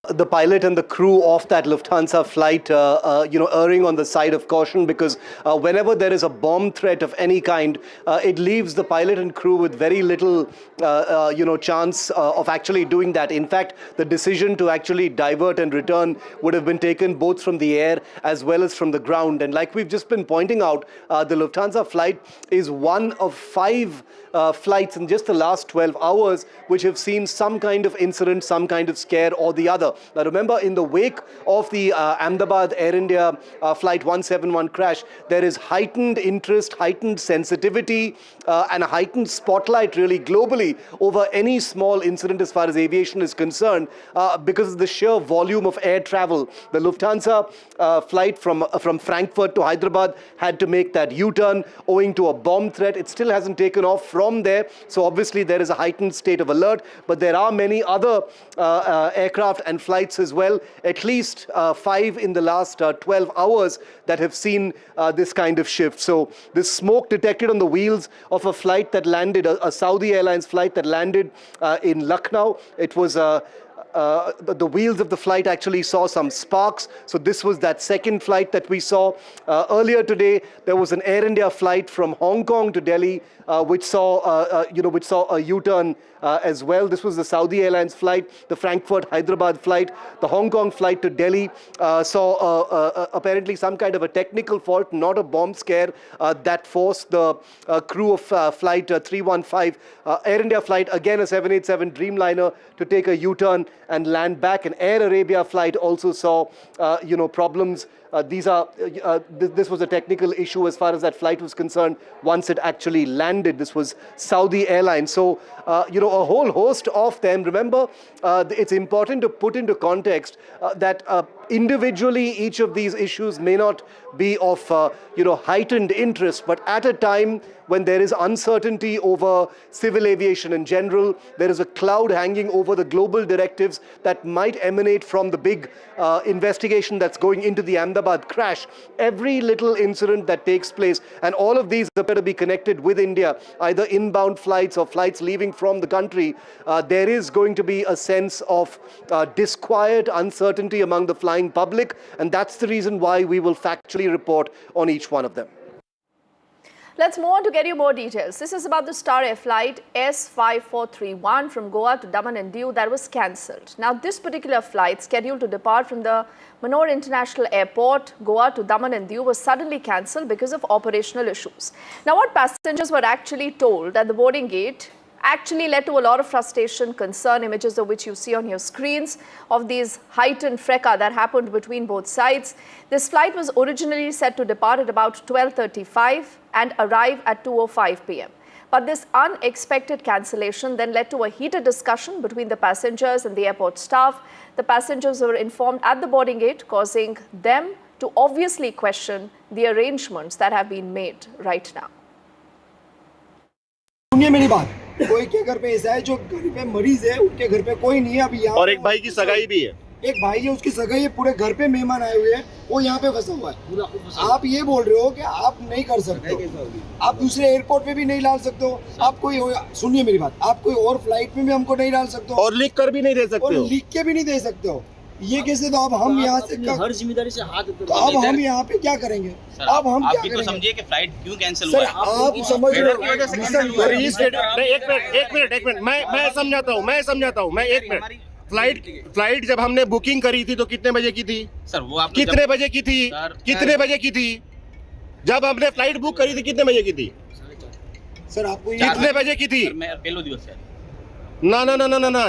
The pilot and the crew of that Lufthansa flight, erring on the side of caution because whenever there is a bomb threat of any kind, it leaves the pilot and crew with very little, chance of actually doing that. In fact, the decision to actually divert and return would have been taken both from the air as well as from the ground. And like we've just been pointing out, the Lufthansa flight is one of 5 flights in just the last 12 hours which have seen some kind of incident, some kind of scare or the other. Now remember, in the wake of the Ahmedabad Air India Flight 171 crash, there is heightened interest, heightened sensitivity and a heightened spotlight really globally over any small incident as far as aviation is concerned because of the sheer volume of air travel. The Lufthansa flight from Frankfurt to Hyderabad had to make that U-turn owing to a bomb threat. It still hasn't taken off from there, so obviously there is a heightened state of alert, but there are many other aircraft and flights as well, at least 5 in the last 12 hours that have seen this kind of shift. So this smoke detected on the wheels of a flight that landed, a Saudi Airlines flight that landed in Lucknow. It was the wheels of the flight actually saw some sparks. So this was that second flight that we saw. Earlier today, there was an Air India flight from Hong Kong to Delhi, which saw a U-turn as well. This was the Saudi Airlines flight, the Frankfurt-Hyderabad flight. The Hong Kong flight to Delhi saw apparently some kind of a technical fault, not a bomb scare, that forced the crew of flight 315, Air India flight, again a 787 Dreamliner, to take a U-turn and land back. An Air Arabia flight also saw, problems. This was a technical issue as far as that flight was concerned once it actually landed. This was Saudi Airlines. So, a whole host of them. Remember, it's important to put into context that individually each of these issues may not be of, heightened interest, but at a time when there is uncertainty over civil aviation in general, there is a cloud hanging over the global directives that might emanate from the big investigation that's going into the Ahmedabad crash. Every little incident that takes place, and all of these appear to be connected with India, either inbound flights or flights leaving from the country, there is going to be a sense of disquiet, uncertainty among the flying public, and that's the reason why we will factually report on each one of them.
Let's move on to get you more details. This is about the Star Air flight S5431 from Goa to Daman and Diu that was cancelled. Now, this particular flight, scheduled to depart from the Manor International Airport, Goa to Daman and Diu, was suddenly cancelled because of operational issues. Now, what passengers were actually told at the boarding gate actually led to a lot of frustration, concern, images of which you see on your screens of these heightened fracas that happened between both sides. This flight was originally set to depart at about 12:35 and arrive at 2:05 p.m. But this unexpected cancellation then led to a heated discussion between the passengers and the airport staff. The passengers were informed at the boarding gate, causing them to obviously question the arrangements that have been made right now.
सुनिए मेरी बात, कोई के घर पे ऐसा है जो घर पे मरीज है, उनके घर पे कोई नहीं है अभी यहाँ, और एक भाई की सगाई भी है, एक भाई है उसकी सगाई है, पूरे घर पे मेहमान आए हुए हैं, वो यहाँ पे फंसा हुआ है। आप ये बोल रहे हो कि आप नहीं कर सकते हो, आप दूसरे एयरपोर्ट पे भी नहीं डाल सकते हो, आप कोई, सुनिए मेरी बात, आप कोई और फ्लाइट में भी हमको नहीं डाल सकते हो, और लिख कर भी नहीं दे सकते हो, और लिख के भी नहीं दे सकते हो। ये कैसे? तो अब हम यहाँ से हर जिम्मेदारी से हाथ, तो अब हम यहाँ पे क्या करेंगे? अब हम क्या करेंगे? समझिए कि फ्लाइट क्यों कैंसिल हुआ है? आप समझ रहे हो? एक मिनट, मैं समझाता हूँ, मैं एक मिनट। फ्लाइट जब हमने बुकिंग करी थी तो कितने बजे की थी सर? वो आप कितने बजे की थी? कितने बजे की थी? जब हमने फ्लाइट बुक करी थी कितने बजे की थी सर? आपको कितने बजे की थी? पहले दिवस है ना,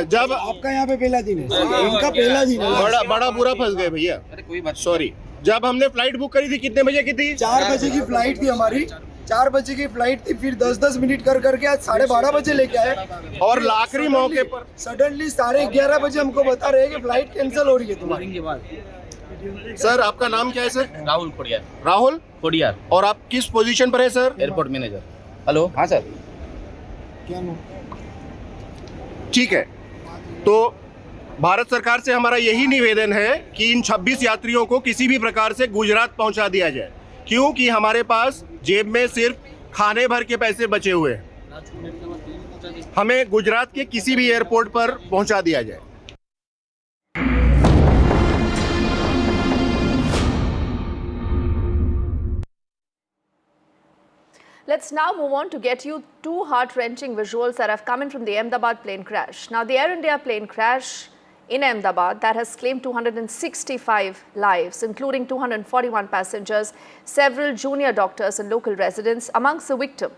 जब आपका यहाँ पे पहला दिन है, इनका पहला दिन है, बड़ा बुरा फंस गए भैया। अरे कोई बात, सॉरी। जब हमने फ्लाइट बुक करी थी कितने बजे की थी? 4 बजे की फ्लाइट थी हमारी, 4 बजे की फ्लाइट थी, फिर 10-10 मिनट करके आज 12:30 बजे लेके आए, और आखिरी मौके पर सडनली 11:30 बजे हमको बता रहे हैं कि फ्लाइट कैंसिल हो रही है तुम्हारी। सर आपका नाम क्या है सर? राहुल खोडियार। राहुल खोडियार। और आप किस पोजीशन पर है सर? Airport manager. हेलो, हाँ सर। क्या नाम? ठीक है, तो भारत सरकार से हमारा यही निवेदन है कि इन 26 यात्रियों को किसी भी प्रकार से गुजरात पहुंचा दिया जाए, क्योंकि हमारे पास जेब में सिर्फ खाने भर के पैसे बचे हुए हैं। हमें गुजरात के किसी भी एयरपोर्ट पर पहुंचा दिया जाए।
Let's now move on to get you two heart-wrenching visuals that have come in from the Ahmedabad plane crash. Now, the Air India plane crash in Ahmedabad that has claimed 265 lives, including 241 passengers, several junior doctors and local residents. Amongst the victim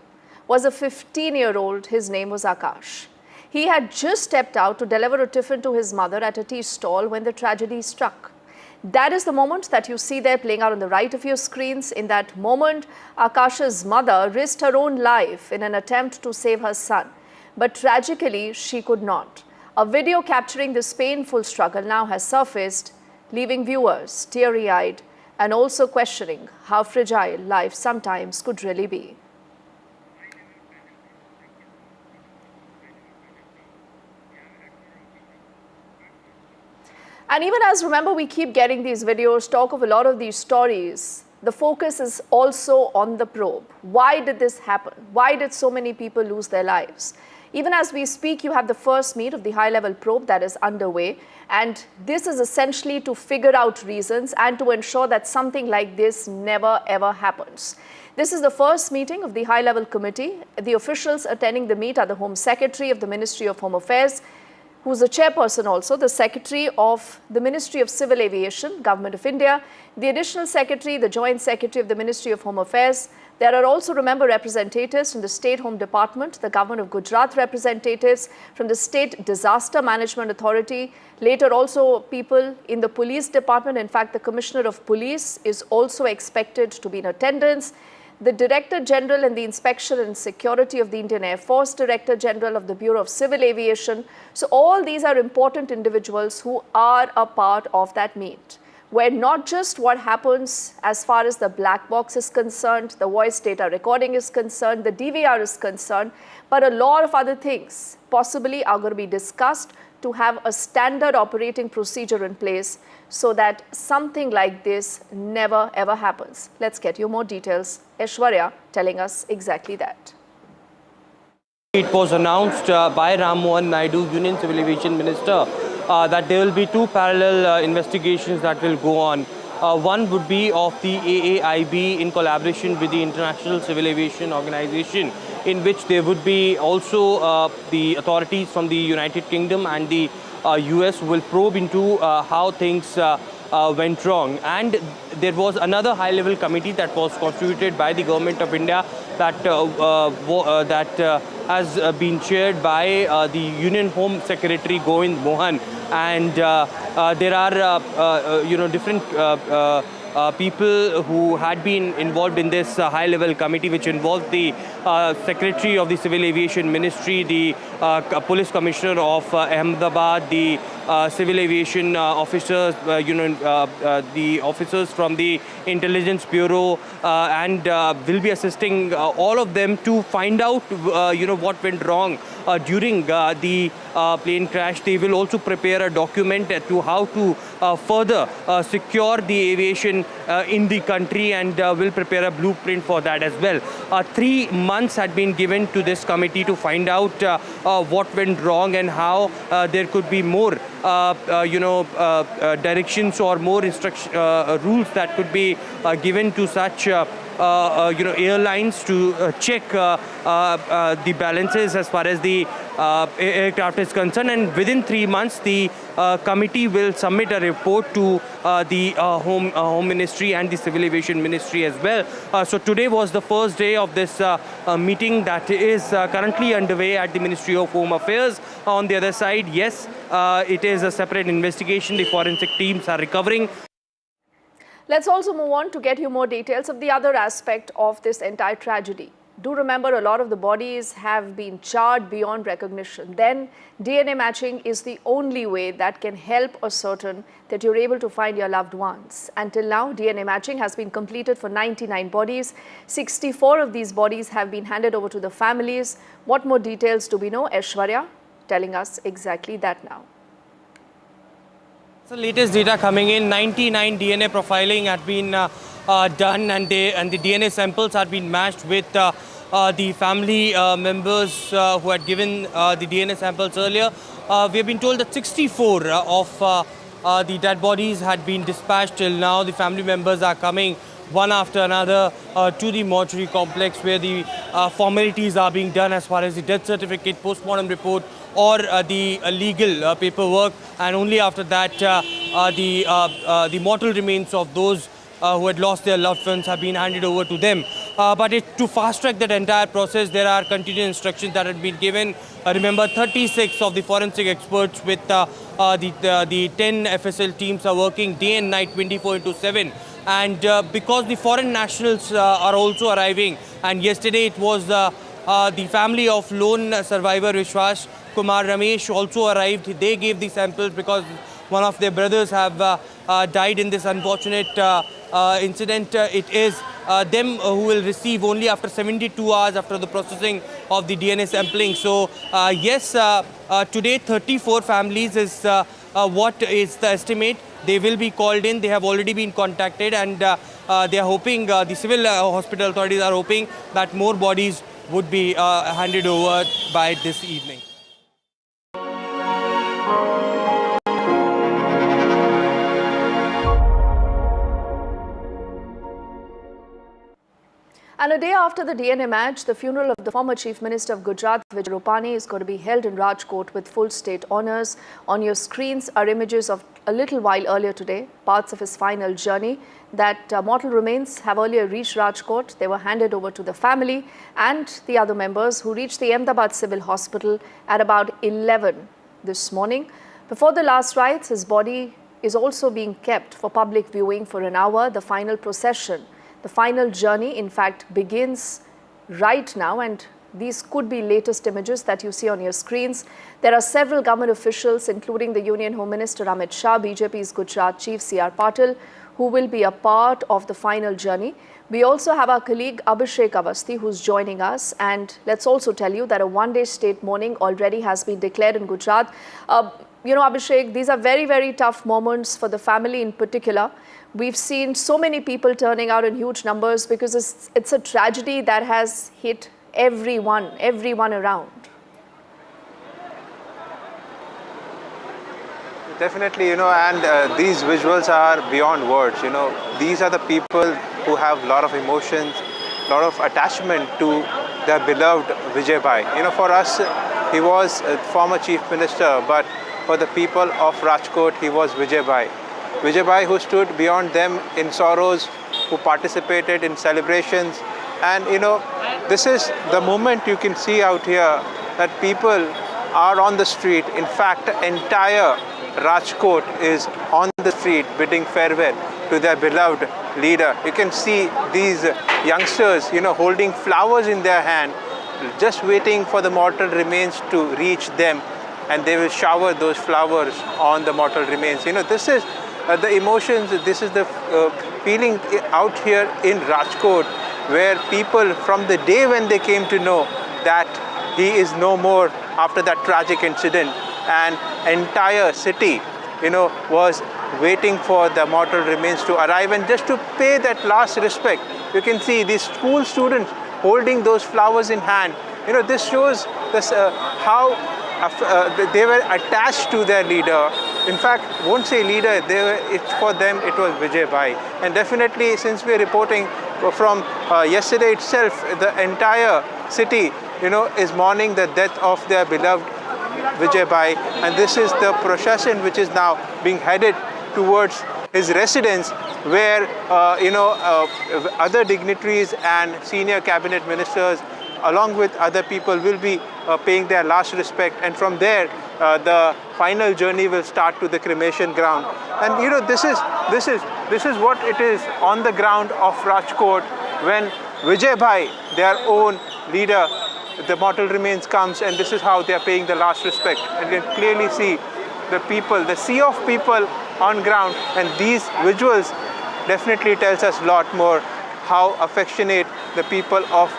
was a 15-year-old. His name was Akash. He had just stepped out to deliver a tiffin to his mother at a tea stall when the tragedy struck. That is the moment that you see there playing out on the right of your screens. In that moment, Akash's mother risked her own life in an attempt to save her son. But tragically, she could not. A video capturing this painful struggle now has surfaced, leaving viewers teary-eyed and also questioning how fragile life sometimes could really be. And even as, remember, we keep getting these videos, talk of a lot of these stories, the focus is also on the probe. Why did this happen? Why did so many people lose their lives? Even as we speak, you have the first meet of the high-level probe that is underway. And this is essentially to figure out reasons and to ensure that something like this never, ever happens. This is the first meeting of the high-level committee. The officials attending the meet are the Home Secretary of the Ministry of Home Affairs, who's the chairperson also, the Secretary of the Ministry of Civil Aviation, Government of India, the Additional Secretary, the Joint Secretary of the Ministry of Home Affairs. There are also, remember, representatives from the State Home Department, the Government of Gujarat representatives, from the State Disaster Management Authority, later also people in the Police Department. In fact, the Commissioner of Police is also expected to be in attendance. The Director General and the Inspection and Security of the Indian Air Force, Director General of the Bureau of Civil Aviation. So all these are important individuals who are a part of that meet, where not just what happens as far as the black box is concerned, the voice data recording is concerned, the DVR is concerned, but a lot of other things possibly are going to be discussed to have a standard operating procedure in place so that something like this never ever happens. Let's get you more details. Aishwarya telling us exactly that.
It was announced by Ram Mohan Naidu, Union Civil Aviation Minister, that there will be two parallel investigations that will go on. One would be of the AAIB in collaboration with the International Civil Aviation Organization, in which there would be also the authorities from the United Kingdom and the US will probe into how things went wrong. And there was another high-level committee that was constituted by the Government of India that has been chaired by the Union Home Secretary Govind Mohan. And there are different people who had been involved in this high-level committee, which involved the Secretary of the Civil Aviation Ministry, the Police Commissioner of Ahmedabad, the civil aviation officers, the officers from the Intelligence Bureau, and will be assisting all of them to find out, what went wrong during the plane crash. They will also prepare a document as to how to further secure the aviation in the country, and will prepare a blueprint for that as well. 3 months had been given to this committee to find out what went wrong and how there could be more directions or more rules that could be given to such airlines to check the balances as far as the aircraft is concerned. And within 3 months, the committee will submit a report to the Home Ministry and the Civil Aviation Ministry as well. So today was the first day of this meeting that is currently underway at the Ministry of Home Affairs. On the other side, yes, it is a separate investigation. The forensic teams are recovering.
Let's also move on to get you more details of the other aspect of this entire tragedy. Do remember, a lot of the bodies have been charred beyond recognition. Then DNA matching is the only way that can help ascertain that you're able to find your loved ones. Until now, DNA matching has been completed for 99 bodies. 64 of these bodies have been handed over to the families. What more details do we know? Aishwarya telling us exactly that now.
So latest data coming in, 99 DNA profiling had been done, and the DNA samples had been matched with the family members who had given the DNA samples earlier. We have been told that 64 of the dead bodies had been dispatched till now. The family members are coming one after another to the mortuary complex where the formalities are being done as far as the death certificate, post-mortem report or the legal paperwork, and only after that the mortal remains of those who had lost their loved ones have been handed over to them. But to fast-track that entire process, there are continued instructions that have been given. Remember, 36 of the forensic experts with the 10 FSL teams are working day and night, 24/7. And because the foreign nationals are also arriving, and yesterday it was the family of lone survivor Vishwash Kumar Ramesh also arrived. They gave the samples because one of their brothers have died in this unfortunate incident. It is them who will receive only after 72 hours after the processing of the DNA sampling. So yes, today 34 families is what is the estimate. They will be called in. They have already been contacted, and they are hoping, the civil hospital authorities are hoping that more bodies would be handed over by this evening.
And a day after the DNA match, the funeral of the former Chief Minister of Gujarat, Vijay Rupani, is going to be held in Rajkot with full state honours. On your screens are images of a little while earlier today, parts of his final journey. That mortal remains have earlier reached Rajkot. They were handed over to the family and the other members, who reached the Ahmedabad Civil Hospital at about 11 this morning. Before the last rites, his body is also being kept for public viewing for an hour. The final procession, the final journey, in fact, begins right now, and these could be latest images that you see on your screens. There are several government officials, including the Union Home Minister Amit Shah, BJP's Gujarat Chief C.R. Patel, who will be a part of the final journey. We also have our colleague Abhishek Awasthi, who's joining us. And let's also tell you that a one-day state mourning already has been declared in Gujarat. You know, Abhishek, these are very, very tough moments for the family in particular. We've seen so many people turning out in huge numbers because it's a tragedy that has hit everyone around.
Definitely, you know, and these visuals are beyond words. You know, these are the people who have a lot of emotions, a lot of attachment to their beloved Vijay Bhai. You know, for us, he was a former chief minister, but for the people of Rajkot, he was Vijay Bhai. Vijay Bhai, who stood beyond them in sorrows, who participated in celebrations. And, you know, this is the moment you can see out here that people are on the street. In fact, entire Rajkot is on the street bidding farewell to their beloved leader. You can see these youngsters, you know, holding flowers in their hand, just waiting for the mortal remains to reach them, and they will shower those flowers on the mortal remains. You know, this is the emotions, this is the feeling out here in Rajkot, where people from the day when they came to know that he is no more after that tragic incident, and entire city, you know, was waiting for the mortal remains to arrive and just to pay that last respect. You can see these school students holding those flowers in hand. You know, this shows this, how they were attached to their leader. In fact, won't say leader, for them it was Vijay Bhai. And definitely, since we're reporting from yesterday itself, the entire city, you know, is mourning the death of their beloved Vijay Bhai, and this is the procession which is now being headed towards his residence, where you know, other dignitaries and senior cabinet ministers, along with other people, will be paying their last respect, and from there the final journey will start to the cremation ground. And you know, this is what it is on the ground of Rajkot when Vijay Bhai, their own leader, the mortal remains comes, and this is how they are paying the last respect. And you can clearly see the people, the sea of people on ground, and these visuals definitely tells us a lot more how affectionate the people of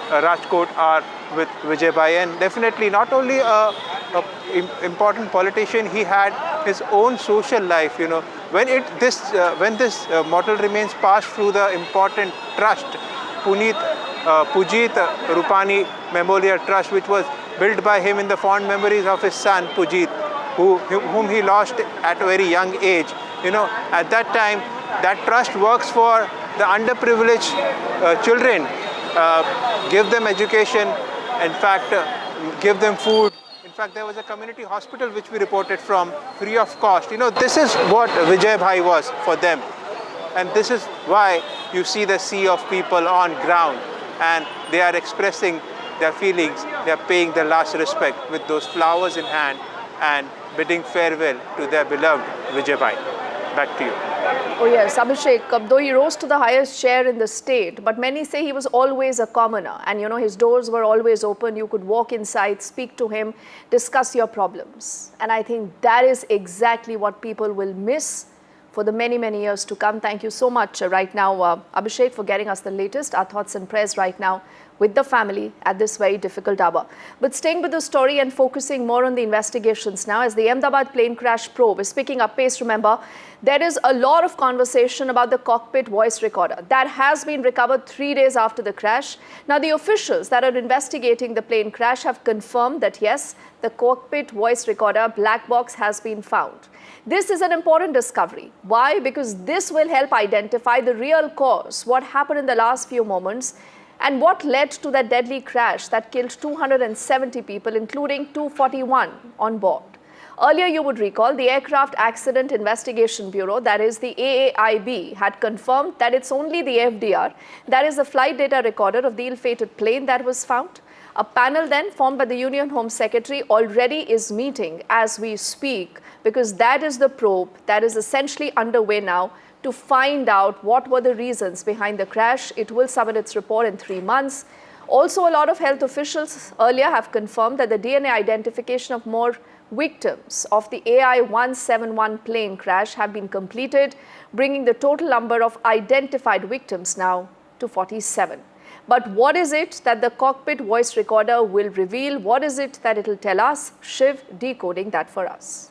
Rajkot are with Vijay Bhai. And definitely not only a important politician, he had his own social life. You know, when this mortal remains passed through the important trust, Vijay Rupani Memorial Trust, which was built by him in the fond memories of his son Vijay, whom he lost at a very young age. You know, at that time, that trust works for the underprivileged children, give them education, in fact, give them food. In fact, there was a community hospital which we reported from, free of cost. This is what Vijay Bhai was for them. And this is why you see the sea of people on ground, and they are expressing their feelings. They are paying their last respect with those flowers in hand and bidding farewell to their beloved Vijay Bhai. Back to you.
Oh yes, Abhishek, though he rose to the highest chair in the state, but many say he was always a commoner, and his doors were always open. You could walk inside, speak to him, discuss your problems. And I think that is exactly what people will miss for the many, many years to come. Thank you so much right now, Abhishek, for getting us the latest. Our thoughts and prayers right now with the family at this very difficult hour. But staying with the story and focusing more on the investigations now, as the Ahmedabad plane crash probe is picking up pace, remember, there is a lot of conversation about the cockpit voice recorder that has been recovered 3 days after the crash. Now, the officials that are investigating the plane crash have confirmed that, yes, the cockpit voice recorder black box has been found. This is an important discovery. Why? Because this will help identify the real cause, what happened in the last few moments, and what led to that deadly crash that killed 270 people, including 241 on board. Earlier, you would recall, the Aircraft Accident Investigation Bureau, that is the AAIB, had confirmed that it's only the FDR, that is the flight data recorder of the ill-fated plane, that was found. A panel then formed by the Union Home Secretary already is meeting as we speak, because that is the probe that is essentially underway now to find out what were the reasons behind the crash. It will submit its report in 3 months. Also, a lot of health officials earlier have confirmed that the DNA identification of more victims of the AI-171 plane crash have been completed, bringing the total number of identified victims now to 47. But what is it that the cockpit voice recorder will reveal? What is it that it will tell us? Shiv decoding that for us.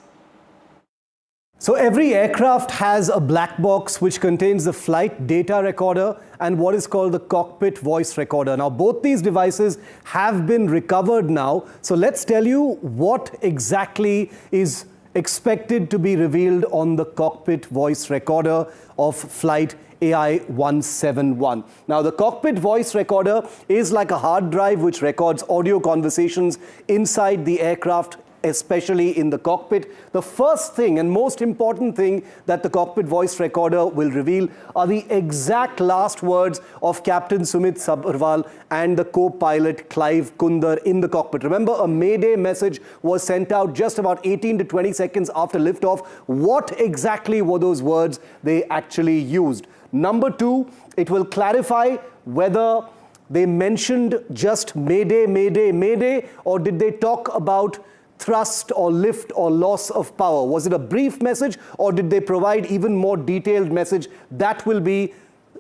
So every aircraft has a black box which contains the flight data recorder and what is called the cockpit voice recorder. Now, both these devices have been recovered now. So let's tell you what exactly is expected to be revealed on the cockpit voice recorder of flight AI-171. Now, the cockpit voice recorder is like a hard drive which records audio conversations inside the aircraft, especially in the cockpit. The first thing and most important thing that the cockpit voice recorder will reveal are the exact last words of Captain Sumit Sabharwal and the co-pilot Clive Kundar in the cockpit. Remember, a Mayday message was sent out just about 18 to 20 seconds after liftoff. What exactly were those words they actually used? Number two, it will clarify whether they mentioned just Mayday, Mayday, Mayday, or did they talk about thrust or lift or loss of power? Was it a brief message or did they provide even more detailed message? That will be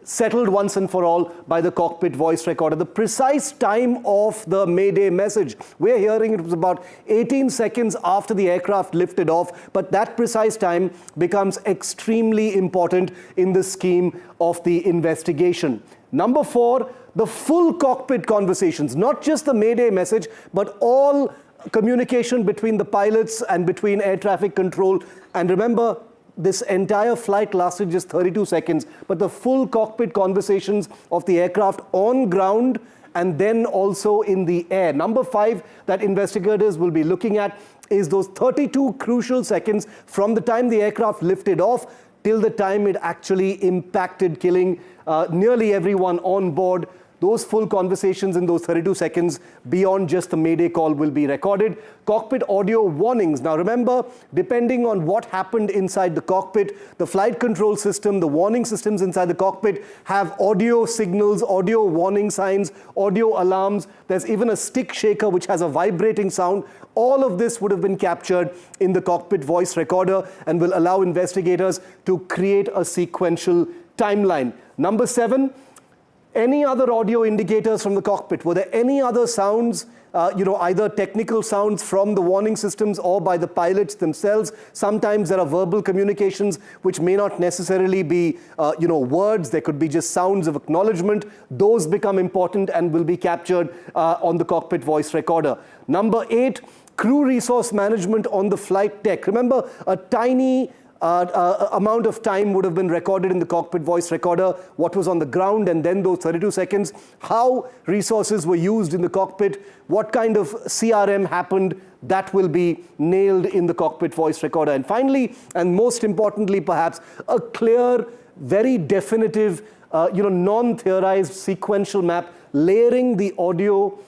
settled once and for all by the cockpit voice recorder. The precise time of the Mayday message, we're hearing it was about 18 seconds after the aircraft lifted off, but that precise time becomes extremely important in the scheme of the investigation. Number four, the full cockpit conversations, not just the Mayday message, but all communication between the pilots and between air traffic control. And remember, this entire flight lasted just 32 seconds, but the full cockpit conversations of the aircraft on ground and then also in the air. Number five that investigators will be looking at is those 32 crucial seconds from the time the aircraft lifted off till the time it actually impacted, killing nearly everyone on board. Those full conversations in those 32 seconds beyond just the Mayday call will be recorded. Cockpit audio warnings. Now remember, depending on what happened inside the cockpit, the flight control system, the warning systems inside the cockpit have audio signals, audio warning signs, audio alarms. There's even a stick shaker which has a vibrating sound. All of this would have been captured in the cockpit voice recorder and will allow investigators to create a sequential timeline. Number seven, any other audio indicators from the cockpit? Were there any other sounds, either technical sounds from the warning systems or by the pilots themselves? Sometimes there are verbal communications which may not necessarily be, words. There could be just sounds of acknowledgement. Those become important and will be captured on the cockpit voice recorder. Number eight, crew resource management on the flight deck. Remember, a tiny amount of time would have been recorded in the cockpit voice recorder, what was on the ground, and then those 32 seconds, how resources were used in the cockpit, what kind of CRM happened, that will be nailed in the cockpit voice recorder. And finally, and most importantly perhaps, a clear, very definitive, non-theorized sequential map layering the audio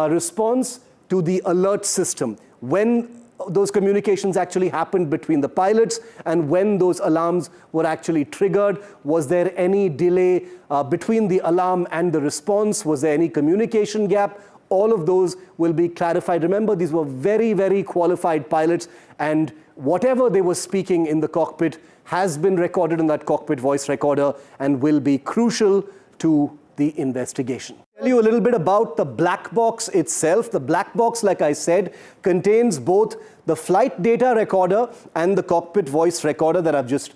response to the alert system. When those communications actually happened between the pilots and when those alarms were actually triggered. Was there any delay between the alarm and the response? Was there any communication gap? All of those will be clarified. Remember, these were very, very qualified pilots, and whatever they were speaking in the cockpit has been recorded in that cockpit voice recorder and will be crucial to the investigation. I'll tell you a little bit about the black box itself. The black box, like I said, contains both the flight data recorder and the cockpit voice recorder that I've just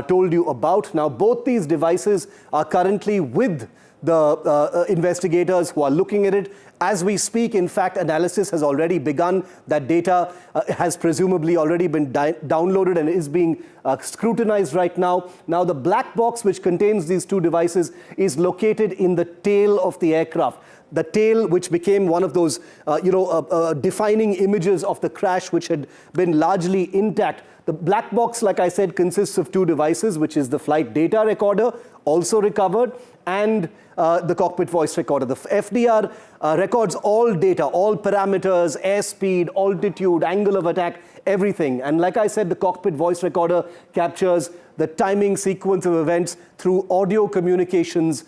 told you about. Now, both these devices are currently with the investigators who are looking at it. As we speak, in fact, analysis has already begun. That data has presumably already been downloaded and is being scrutinized right now. Now, the black box which contains these two devices is located in the tail of the aircraft. The tail, which became one of those, defining images of the crash, which had been largely intact. The black box, like I said, consists of two devices, which is the flight data recorder, also recovered, and the cockpit voice recorder. The FDR records all data, all parameters, airspeed, altitude, angle of attack, everything. And like I said, the cockpit voice recorder captures the timing sequence of events through audio communications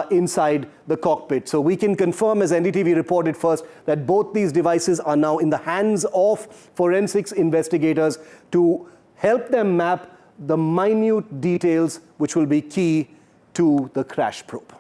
inside the cockpit. So we can confirm, as NDTV reported first, that both these devices are now in the hands of forensics investigators to help them map the minute details which will be key to the crash probe.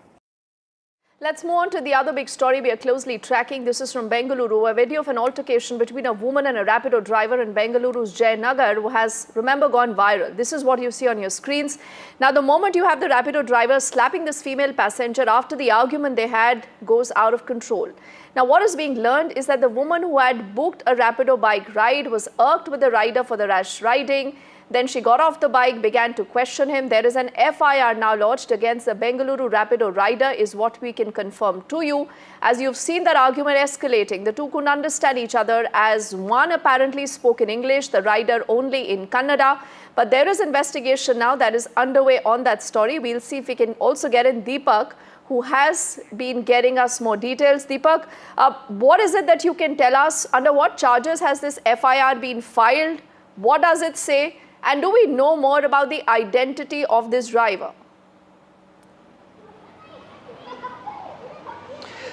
Let's move on to the other big story we are closely tracking. This is from Bengaluru. A video of an altercation between a woman and a Rapido driver in Bengaluru's Jayanagar has, remember, gone viral. This is what you see on your screens. Now, the moment you have the Rapido driver slapping this female passenger after the argument they had goes out of control. Now, what is being learned is that the woman who had booked a Rapido bike ride was irked with the rider for the rash riding. Then she got off the bike, began to question him. There is an FIR now lodged against the Bengaluru Rapido rider, is what we can confirm to you. As you've seen that argument escalating, the two couldn't understand each other, as one apparently spoke in English, the rider only in Kannada. But there is investigation now that is underway on that story. We'll see if we can also get in Deepak, who has been getting us more details. Deepak, what is it that you can tell us? Under what charges has this FIR been filed? What does it say? And do we know more about the identity of this driver?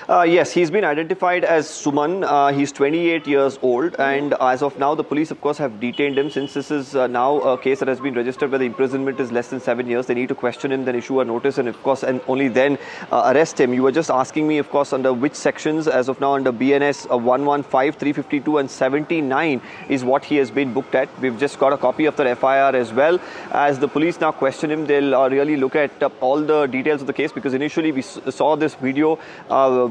Yes, he's been identified as Suman. He's 28 years old, and as of now, the police, of course, have detained him. Since this is now a case that has been registered where the imprisonment is less than 7 years, they need to question him, then issue a notice, and of course, and only then arrest him. You were just asking me, of course, under which sections. As of now, under BNS 115, 352 and 79 is what he has been booked at. We've just got a copy of the FIR as well. As the police now question him, they'll really look at all the details of the case, because initially we saw this video.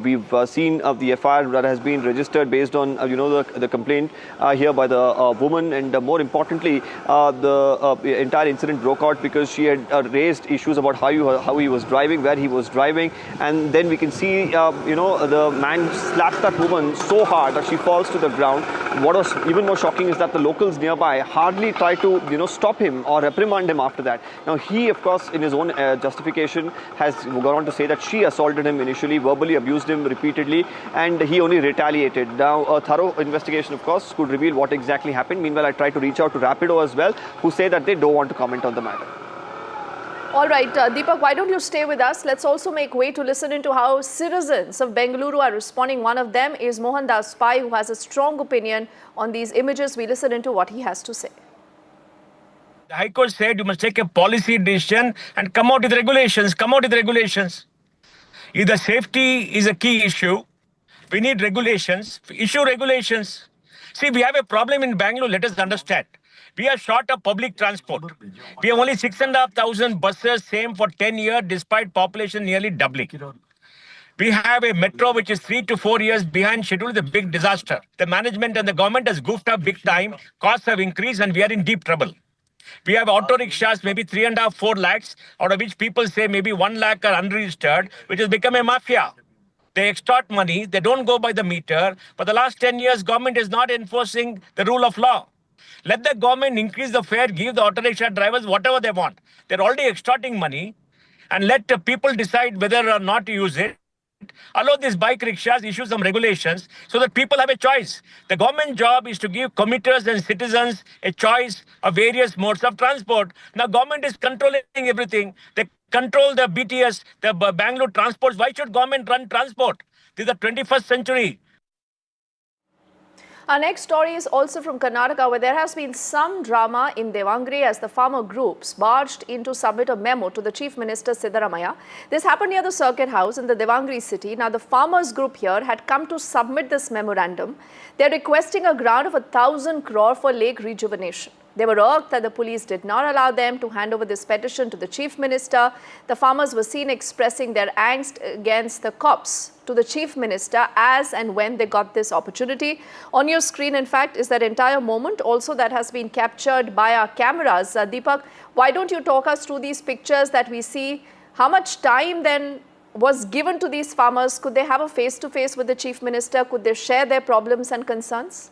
We've seen the FIR that has been registered based on the complaint here by the woman, and more importantly, the entire incident broke out because she had raised issues about how he was driving, where he was driving, and then we can see the man slapped that woman so hard that she falls to the ground. What was even more shocking is that the locals nearby hardly tried to stop him or reprimand him after that. Now he, of course, in his own justification has gone on to say that she assaulted him initially, verbally abused him repeatedly, and he only retaliated. Now a thorough investigation, of course, could reveal what exactly happened. Meanwhile, I tried to reach out to Rapido as well, who say that they don't want to comment on the matter.
All right, Deepak, why don't you stay with us? Let's also make way to listen into how citizens of Bengaluru are responding. One of them is Mohan Das Pai, who has a strong opinion on these images. We listen into what he has to say.
The High Court said you must take a policy decision and come out with regulations. Come out with regulations. If the safety is a key issue, we need regulations. Issue regulations. See, we have a problem in Bangalore. Let us understand. We are short of public transport. We have only 6,500 buses, same for 10 years, despite population nearly doubling. We have a metro which is 3 to 4 years behind schedule. It's a big disaster. The management and the government has goofed up big time. Costs have increased and we are in deep trouble. We have auto rickshaws, maybe 3.5, 4 lakhs, out of which people say maybe 1 lakh are unregistered, which has become a mafia. They extort money, they don't go by the meter. For the last 10 years, government is not enforcing the rule of law. Let the government increase the fare, give the auto rickshaw drivers whatever they want. They're already extorting money, and let the people decide whether or not to use it. Allow these bike rickshaws, issue some regulations so that people have a choice. The government job is to give commuters and citizens a choice of various modes of transport. Now government is controlling everything. They control the BTS, the Bangalore transports. Why should government run transport? This is the 21st century.
Our next story is also from Karnataka, where there has been some drama in Devangri as the farmer groups barged in to submit a memo to the Chief Minister Siddaramaiah. This happened near the Circuit House in the Devangri city. Now, the farmers group here had come to submit this memorandum. They're requesting a grant of 1,000 crore for lake rejuvenation. They were irked that the police did not allow them to hand over this petition to the Chief Minister. The farmers were seen expressing their angst against the cops to the Chief Minister as and when they got this opportunity. On your screen, in fact, is that entire moment also that has been captured by our cameras. Deepak, why don't you talk us through these pictures that we see? How much time then was given to these farmers? Could they have a face-to-face with the Chief Minister? Could they share their problems and concerns?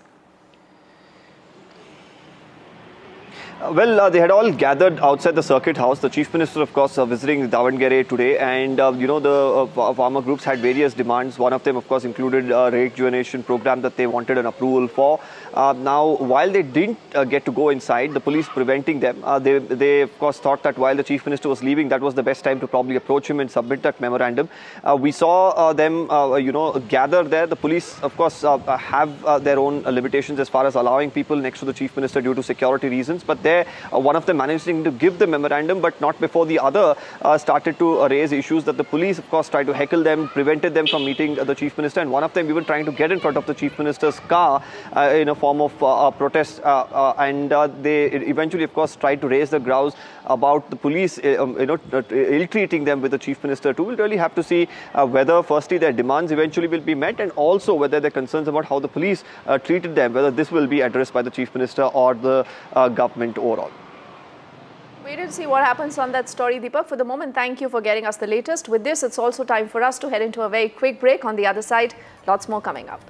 Well, they had all gathered outside the Circuit House. The Chief Minister, of course, visiting Davangere today. And, the farmer groups had various demands. One of them, of course, included a rejuvenation program that they wanted an approval for. Now, while they didn't get to go inside, the police preventing them, they, of course, thought that while the Chief Minister was leaving, that was the best time to probably approach him and submit that memorandum. We saw them, gather there. The police, of course, have their own limitations as far as allowing people next to the Chief Minister due to security reasons. But one of them managing to give the memorandum, but not before the other started to raise issues that the police, of course, tried to heckle them, prevented them from meeting the Chief Minister, and one of them even trying to get in front of the Chief Minister's car in a form of protest. They eventually, of course, tried to raise the grouse about the police, ill-treating them with the Chief Minister too. We'll really have to see whether, firstly, their demands eventually will be met, and also whether their concerns about how the police treated them, whether this will be addressed by the Chief Minister or the government overall.
Wait and see what happens on that story, Deepak. For the moment, thank you for getting us the latest. With this, it's also time for us to head into a very quick break. On the other side, lots more coming up.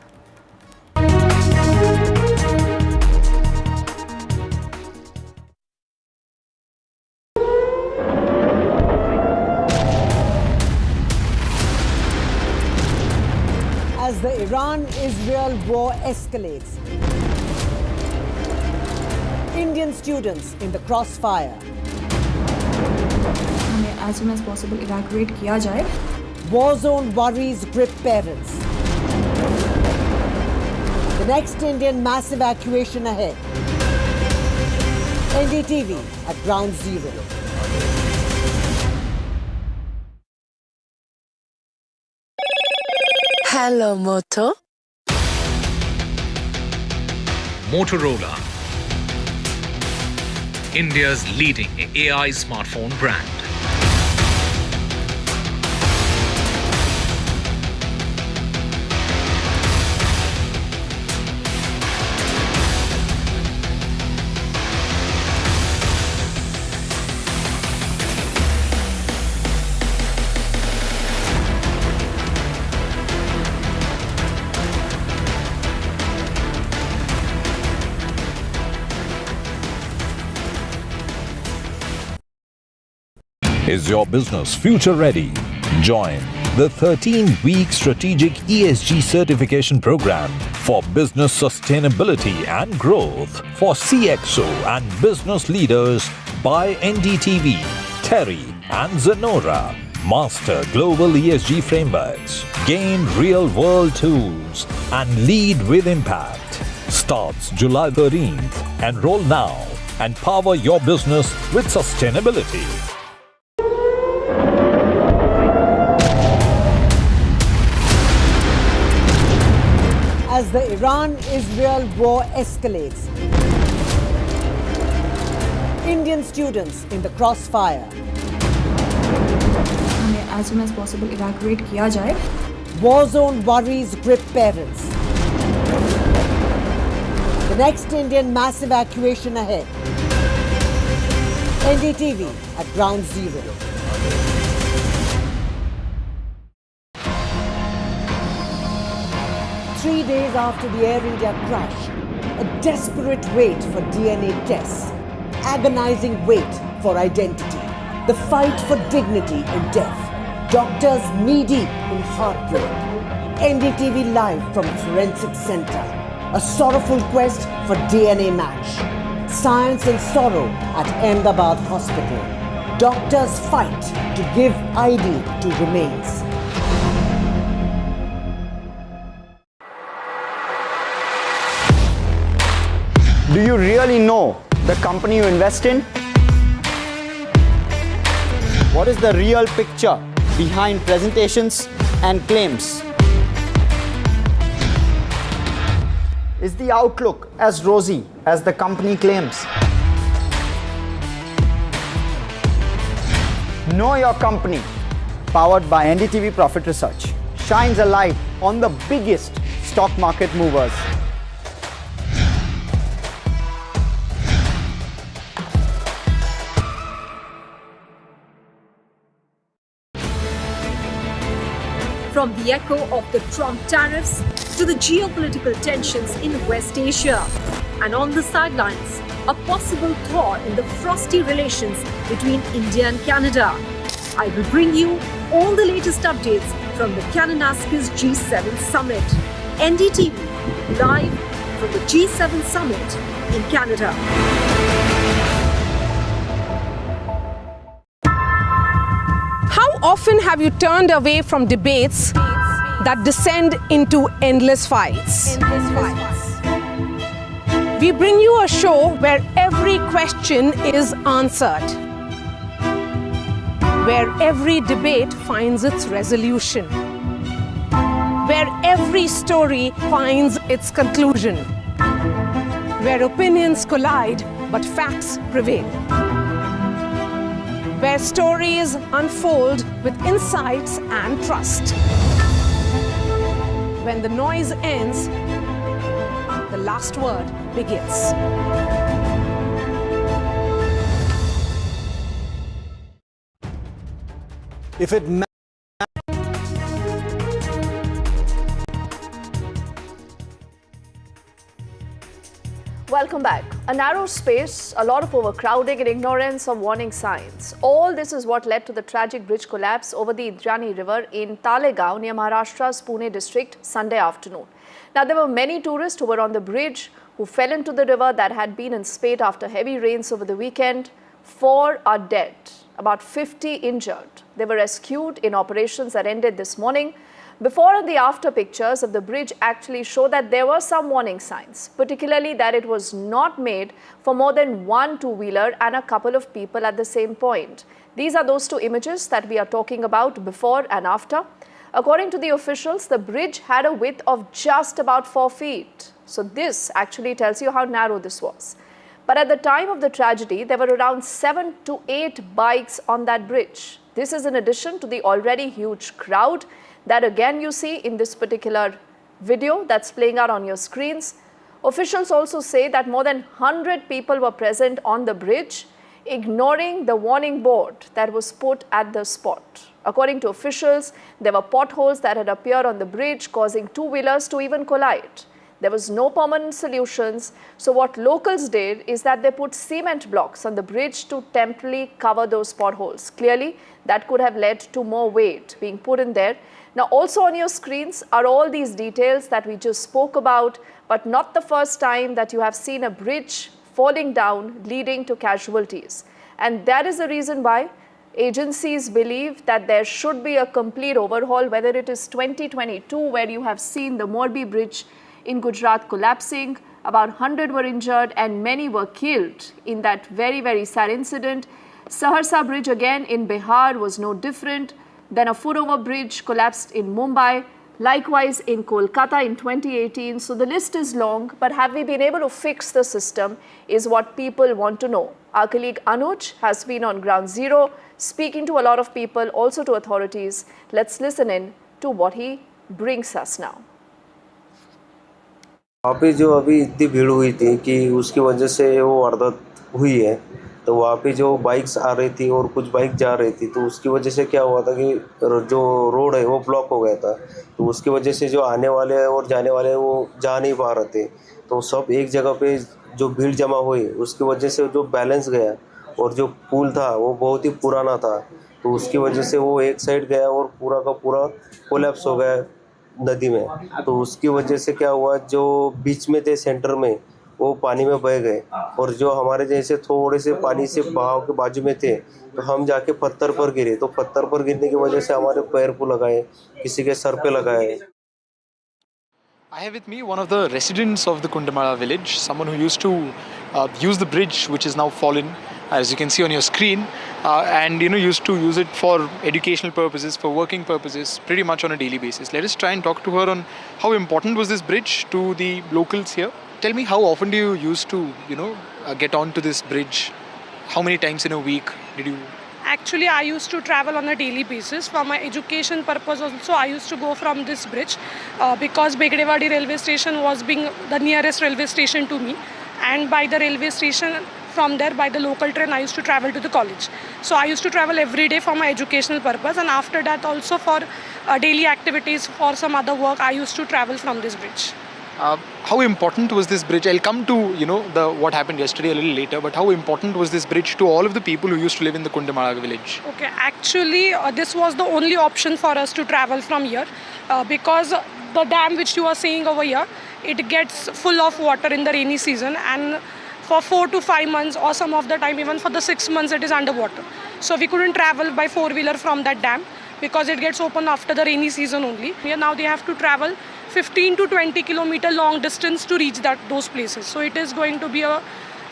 As the Iran-Israel war escalates, Indian students in the crossfire.
As soon as possible evacuate किया जाए.
War zone worries grip parents. The next Indian mass evacuation ahead. NDTV at Ground Zero.
Hello, Moto.
Motorola, India's leading AI smartphone brand.
Is your business future ready? Join the 13-week strategic ESG certification program for business sustainability and growth for CXO and business leaders by NDTV, Terry and Zenora. Master global ESG frameworks, gain real-world tools, and lead with impact. Starts July 13th. Enroll now and power your business with sustainability.
As the Iran-Israel war escalates, Indian students in the crossfire.
As soon as possible evacuate किया जाए.
War zone worries grip parents. The next Indian mass evacuation ahead. NDTV at Ground Zero. Three days after the Air India crash, a desperate wait for DNA tests, agonizing wait for identity, the fight for dignity in death, doctors knee-deep in heartbreak. NDTV live from Forensic Center, a sorrowful quest for DNA match. Science and sorrow at Ahmedabad Hospital. Doctors fight to give ID to remains.
Do you really know the company you invest in? What is the real picture behind presentations and claims? Is the outlook as rosy as the company claims? Know Your Company, powered by NDTV Profit Research, shines a light on the biggest stock market movers.
From the echo of the Trump tariffs to the geopolitical tensions in West Asia, and on the sidelines, a possible thaw in the frosty relations between India and Canada. I will bring you all the latest updates from the Kananaskis G7 Summit. NDTV, live from the G7 Summit in Canada.
How often have you turned away from debates that descend into endless fights? We bring you a show where every question is answered, where every debate finds its resolution, where every story finds its conclusion, where opinions collide but facts prevail, where stories unfold with insights and trust. When the noise ends, the last word begins.
If it
Welcome back. A narrow space, a lot of overcrowding and ignorance of warning signs. All this is what led to the tragic bridge collapse over the Indrayani River in Talegaon near Maharashtra's Pune district Sunday afternoon. Now, there were many tourists who were on the bridge who fell into the river that had been in spate after heavy rains over the weekend. 4 are dead, about 50 injured. They were rescued in operations that ended this morning. Before and the after pictures of the bridge actually show that there were some warning signs, particularly that it was not made for more than one two-wheeler and a couple of people at the same point. These are those two images that we are talking about, before and after. According to the officials, the bridge had a width of just about 4 feet. So this actually tells you how narrow this was. But at the time of the tragedy, there were around 7 to 8 bikes on that bridge. This is in addition to the already huge crowd that again you see in this particular video that's playing out on your screens. Officials also say that more than 100 people were present on the bridge, ignoring the warning board that was put at the spot. According to officials, there were potholes that had appeared on the bridge, causing two-wheelers to even collide. There was no permanent solutions, so what locals did is that they put cement blocks on the bridge to temporarily cover those potholes. Clearly, that could have led to more weight being put in there. Now, also on your screens are all these details that we just spoke about, but not the first time that you have seen a bridge falling down, leading to casualties. And that is the reason why agencies believe that there should be a complete overhaul, whether it is 2022, where you have seen the Morbi Bridge in Gujarat collapsing, about 100 were injured and many were killed in that very, very sad incident. Saharsa Bridge again in Bihar was no different. Then a foot-over bridge collapsed in Mumbai, likewise in Kolkata in 2018. So the list is long, but have we been able to fix the system is what people want to know. Our colleague Anuj has been on ground zero, speaking to a lot of people, also to authorities. Let's listen in to what he brings us now.
वहाँ पे जो अभी इतनी भीड़ हुई थी कि उसकी वजह से वो वारदात हुई है, तो वहाँ पे जो बाइक्स आ रही थी और कुछ बाइक जा रही थी, तो उसकी वजह से क्या हुआ था कि जो रोड है वो ब्लॉक हो गया था। तो उसकी वजह से जो आने वाले और जाने वाले वो जा नहीं पा रहे थे। तो सब एक जगह पे जो भीड़ जमा हुई, उसकी वजह से जो बैलेंस गया, और जो पुल था वो बहुत ही पुराना था, तो उसकी वजह से वो एक साइड गया और पूरा का पूरा कोलैप्स हो गया नदी में। तो उसकी वजह से क्या हुआ, जो बीच में थे सेंटर में, वो पानी में बह गए, और जो हमारे जैसे थोड़े से पानी से बहाव के बाजू में थे, तो हम जाके पत्थर पर गिरे। तो पत्थर पर गिरने की वजह से हमारे पैर को लगाए, किसी के सर पे लगाए।
I have with me one of the residents of the Kundamala village, someone who used to use the bridge, which is now fallen, as you can see on your screen, and used to use it for educational purposes, for working purposes, pretty much on a daily basis. Let us try and talk to her on how important was this bridge to the locals here. Tell me, how often do you used to, get onto this bridge? How many times in a week did you?
Actually, I used to travel on a daily basis. For my education purpose also, I used to go from this bridge because Begdewadi railway station was being the nearest railway station to me. And by the railway station, from there, by the local train, I used to travel to the college. So I used to travel every day for my educational purpose. And after that also for daily activities, for some other work, I used to travel from this bridge.
How important was this bridge? I'll come to what happened yesterday a little later, but how important was this bridge to all of the people who used to live in the Kundamala village?
Okay, actually this was the only option for us to travel from here because the dam which you are seeing over here, it gets full of water in the rainy season, and for 4 to 5 months, or some of the time even for the 6 months, it is underwater. So we couldn't travel by four-wheeler from that dam because it gets open after the rainy season only. Here now they have to travel 15 to 20 kilometer long distance to reach those places. So it is going to be a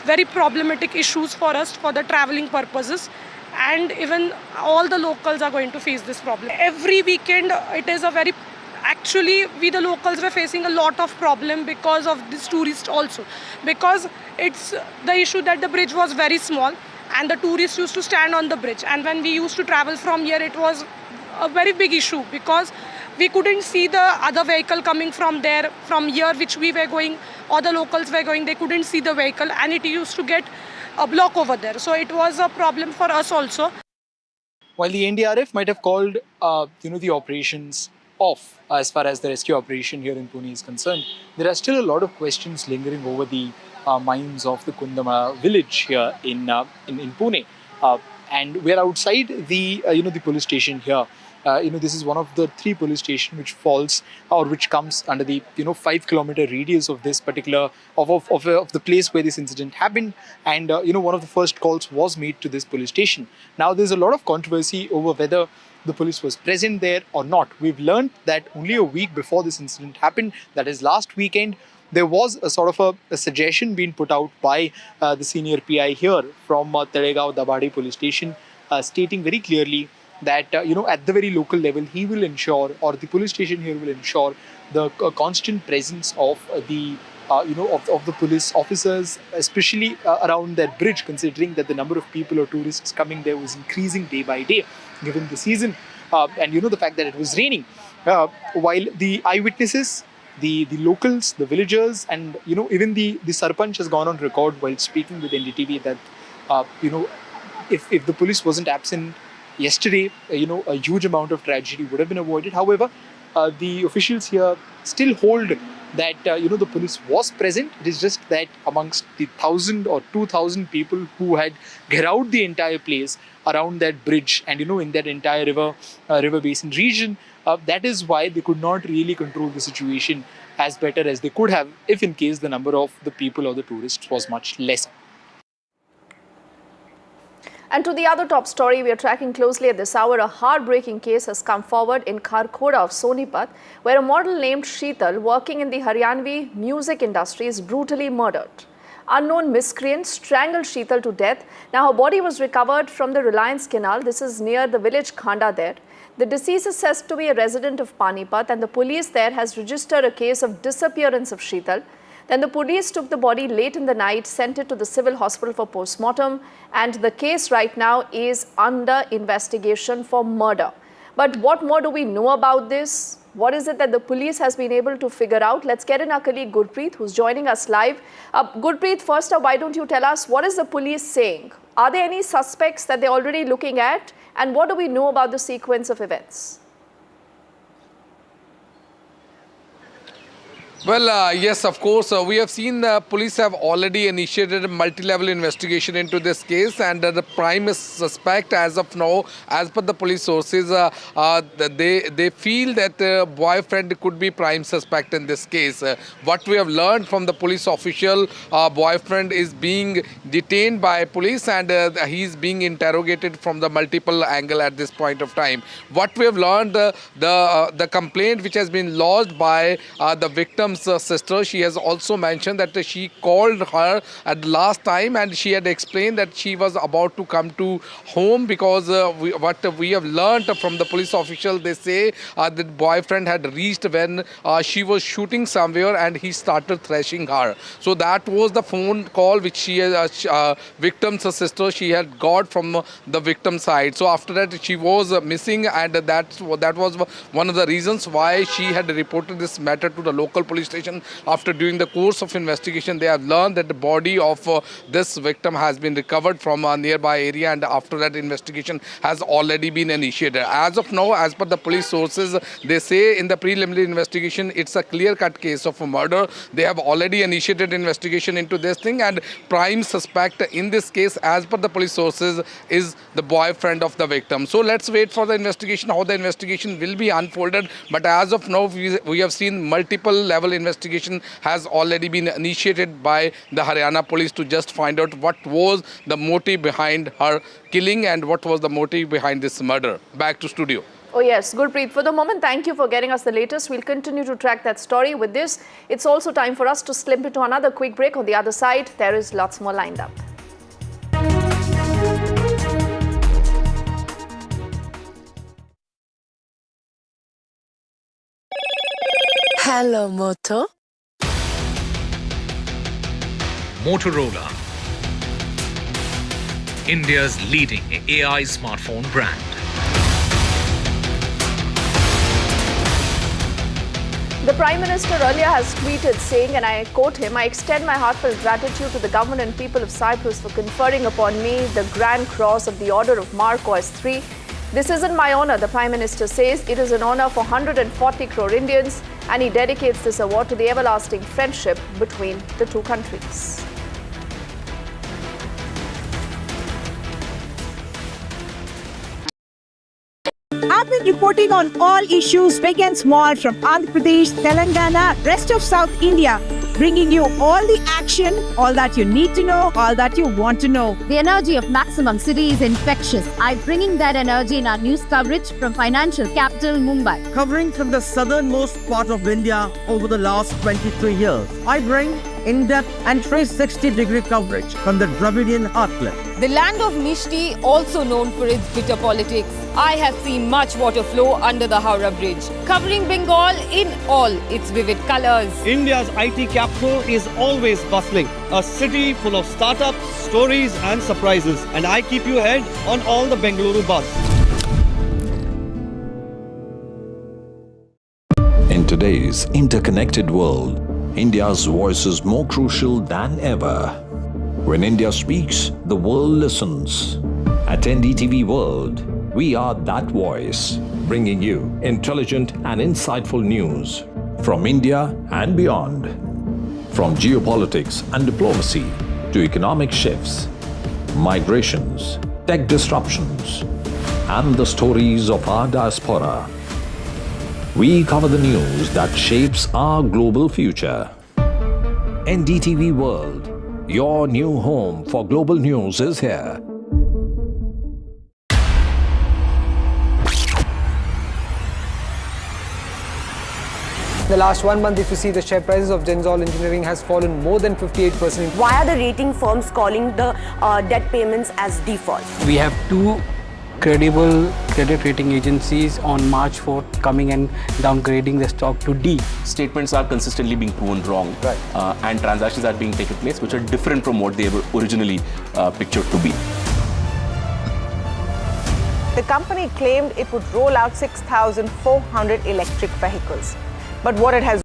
very problematic issues for us for the traveling purposes, and even all the locals are going to face this problem. Every weekend it is a very, actually we the locals were facing a lot of problem because of this tourist also, because it's the issue that the bridge was very small and the tourists used to stand on the bridge, and when we used to travel from here it was a very big issue because we couldn't see the other vehicle coming from there, from here which we were going or the locals were going. They couldn't see the vehicle and it used to get a block over there. So it was a problem for us also.
While the NDRF might have called the operations off as far as the rescue operation here in Pune is concerned, there are still a lot of questions lingering over the minds of the Kundamala village here in Pune. And we're outside the the police station here. This is one of the 3 police stations which falls or which comes under the 5-kilometer radius of this particular of the place where this incident happened, and one of the first calls was made to this police station. Now there's a lot of controversy over whether the police was present there or not. We've learned that only a week before this incident happened, that is last weekend, there was a sort of a suggestion being put out by the senior PI here from Talegaon Dabadi police station, stating very clearly that at the very local level he will ensure, or the police station here will ensure, the constant presence of the of the police officers, especially around that bridge, considering that the number of people or tourists coming there was increasing day by day given the season, and the fact that it was raining, while the eyewitnesses, the locals, the villagers, and even the Sarpanch has gone on record while speaking with NDTV that if the police wasn't absent yesterday, a huge amount of tragedy would have been avoided. However, the officials here still hold that the police was present. It is just that amongst the 1,000 or 2,000 people who had out the entire place around that bridge and in that entire river basin region, that is why they could not really control the situation as better as they could have if in case the number of the people or the tourists was much lesser.
And to the other top story we are tracking closely at this hour, a heartbreaking case has come forward in Kharkhoda of Sonipat, where a model named Sheetal, working in the Haryanvi music industry, is brutally murdered. Unknown miscreants strangled Sheetal to death. Now her body was recovered from the Reliance Canal. This is near the village Khanda there. The deceased is said to be a resident of Panipat, and the police there has registered a case of disappearance of Sheetal. Then the police took the body late in the night, sent it to the civil hospital for post-mortem, and the case right now is under investigation for murder. But what more do we know about this? What is it that the police has been able to figure out? Let's get in our colleague Gurpreet, who's joining us live. Gurpreet, first up, why don't you tell us, what is the police saying? Are there any suspects that they're already looking at? And what do we know about the sequence of events?
Well, yes, of course. We have seen the police have already initiated a multi-level investigation into this case, and the prime suspect as of now, as per the police sources, they feel that the boyfriend could be prime suspect in this case. What we have learned from the police official, boyfriend is being detained by police, and he is being interrogated from the multiple angle at this point of time. What we have learned, the complaint which has been lodged by the victim sister, she has also mentioned that she called her at the last time and she had explained that she was about to come to home because what we have learned from the police official, they say that boyfriend had reached when she was shooting somewhere and he started thrashing her. So that was the phone call which she victim's sister, she had got from the victim side. So after that she was missing, and that was one of the reasons why she had reported this matter to the local police station. After doing the course of investigation, they have learned that the body of this victim has been recovered from a nearby area, and after that investigation has already been initiated. As of now, as per the police sources, they say in the preliminary investigation it's a clear-cut case of a murder. They have already initiated investigation into this thing, and prime suspect in this case, as per the police sources, is the boyfriend of the victim. So let's wait for the investigation, how the investigation will be unfolded. But as of now, we have seen multiple level investigation has already been initiated by the Haryana police to just find out what was the motive behind her killing and what was the motive behind this murder. Back to studio.
Oh yes, Gurpreet, for the moment, thank you for getting us the latest. We'll continue to track that story. With this, it's also time for us to slip into another quick break. On the other side, there is lots more lined up.
Hello, Moto.
Motorola, India's leading AI smartphone brand.
The Prime Minister earlier has tweeted saying, and I quote him, "I extend my heartfelt gratitude to the government and people of Cyprus for conferring upon me the Grand Cross of the Order of Marcos III. This isn't my honor," the Prime Minister says. "It is an honor for 140 crore Indians," and he dedicates this award to the everlasting friendship between the two countries.
I've been reporting on all issues big and small from Andhra Pradesh, Telangana, rest of South India, bringing you all the action, all that you need to know, all that you want to know.
The energy of Maximum City is infectious. I'm bringing that energy in our news coverage from financial capital Mumbai.
Covering from the southernmost part of India over the last 23 years, I bring in-depth and 360-degree coverage from the Dravidian heartland.
The land of Mishti, also known for its bitter politics. I have seen much water flow under the Howrah Bridge, covering Bengal in all its vivid colors.
India's IT capital is always bustling, a city full of startups, stories and surprises. And I keep you ahead on all the Bengaluru buzz.
In today's interconnected world, India's voice is more crucial than ever. When India speaks, the world listens. At NDTV World, we are that voice, bringing you intelligent and insightful news from India and beyond. From geopolitics and diplomacy to economic shifts, migrations, tech disruptions, and the stories of our diaspora. We cover the news that shapes our global future. NDTV World, your new home for global news, is here.
In the last 1 month, if you see, the share prices of Genzol Engineering has fallen more than 58%.
Why are the rating firms calling the debt payments as default?
We have two credible credit rating agencies on March 4th coming and downgrading the stock to D.
Statements are consistently being proven wrong, and transactions are being taken place which are different from what they were originally pictured to be.
the company claimed it would roll out 6,400 electric vehicles. But what it has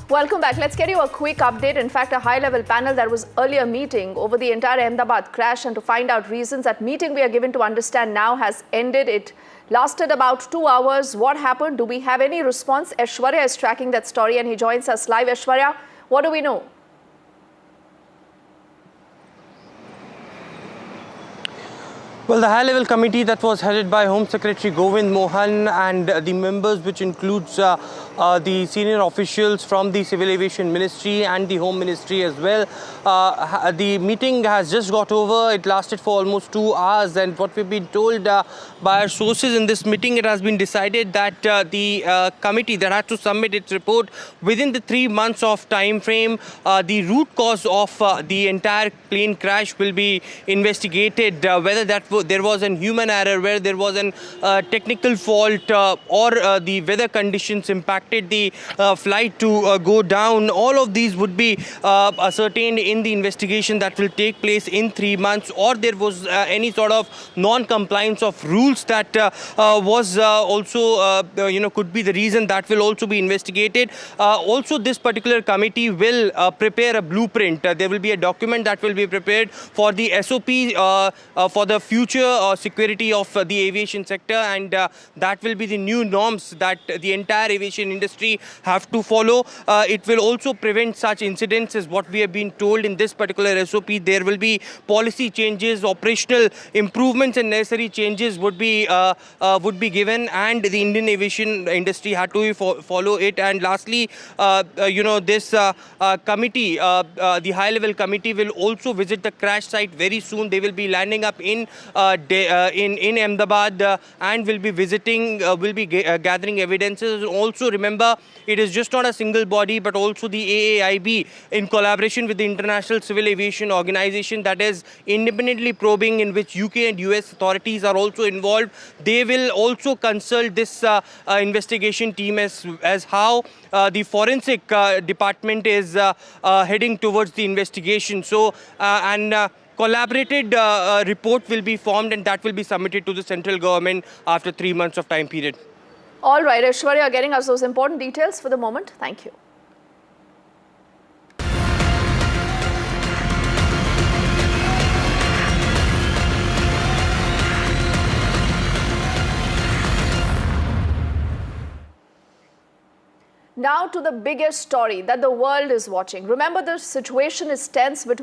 Welcome back. Let's get you a quick update. In fact, a high-level panel that was earlier meeting over the entire Ahmedabad crash, and to find out reasons, that meeting we are given to understand now has ended. It lasted about 2 hours. What happened? Do we have any response? Aishwarya is tracking that story and he joins us live. Aishwarya, what do we know?
Well, the high-level committee that was headed by Home Secretary Govind Mohan and the members, which includes the senior officials from the Civil Aviation Ministry and the Home Ministry as well. The meeting has just got over. It lasted for almost 2 hours, and what we've been told by our sources in this meeting, it has been decided that the committee that had to submit its report within the 3 months of time frame, the root cause of the entire plane crash will be investigated, whether that there was an human error, where there was an technical fault, or the weather conditions impacted the flight to go down. All of these would be ascertained in the investigation that will take place in 3 months, or there was any sort of non-compliance of rules that was also could be the reason. That will also be investigated. Also, this particular committee will prepare a blueprint. There will be a document that will be prepared for the SOP for the future security of the aviation sector, and that will be the new norms that the entire aviation industry have to follow. It will also prevent such incidents, as what we have been told in this particular SOP. There will be policy changes, operational improvements and necessary changes would be given, and the Indian aviation industry had to follow it. And lastly, this committee, the high-level committee, will also visit the crash site very soon. They will be landing up in Ahmedabad and will be visiting, gathering evidences. Also, remember, it is just not a single body, but also the AAIB, in collaboration with the International Civil Aviation Organization, that is independently probing, in which UK and US authorities are also involved. They will also consult this investigation team as how the forensic department is heading towards the investigation. So, collaborated report will be formed, and that will be submitted to the central government after 3 months of time period.
All right, Aishwarya, getting us those important details for the moment. Thank you. Now to the biggest story that the world is watching. Remember, the situation is tense between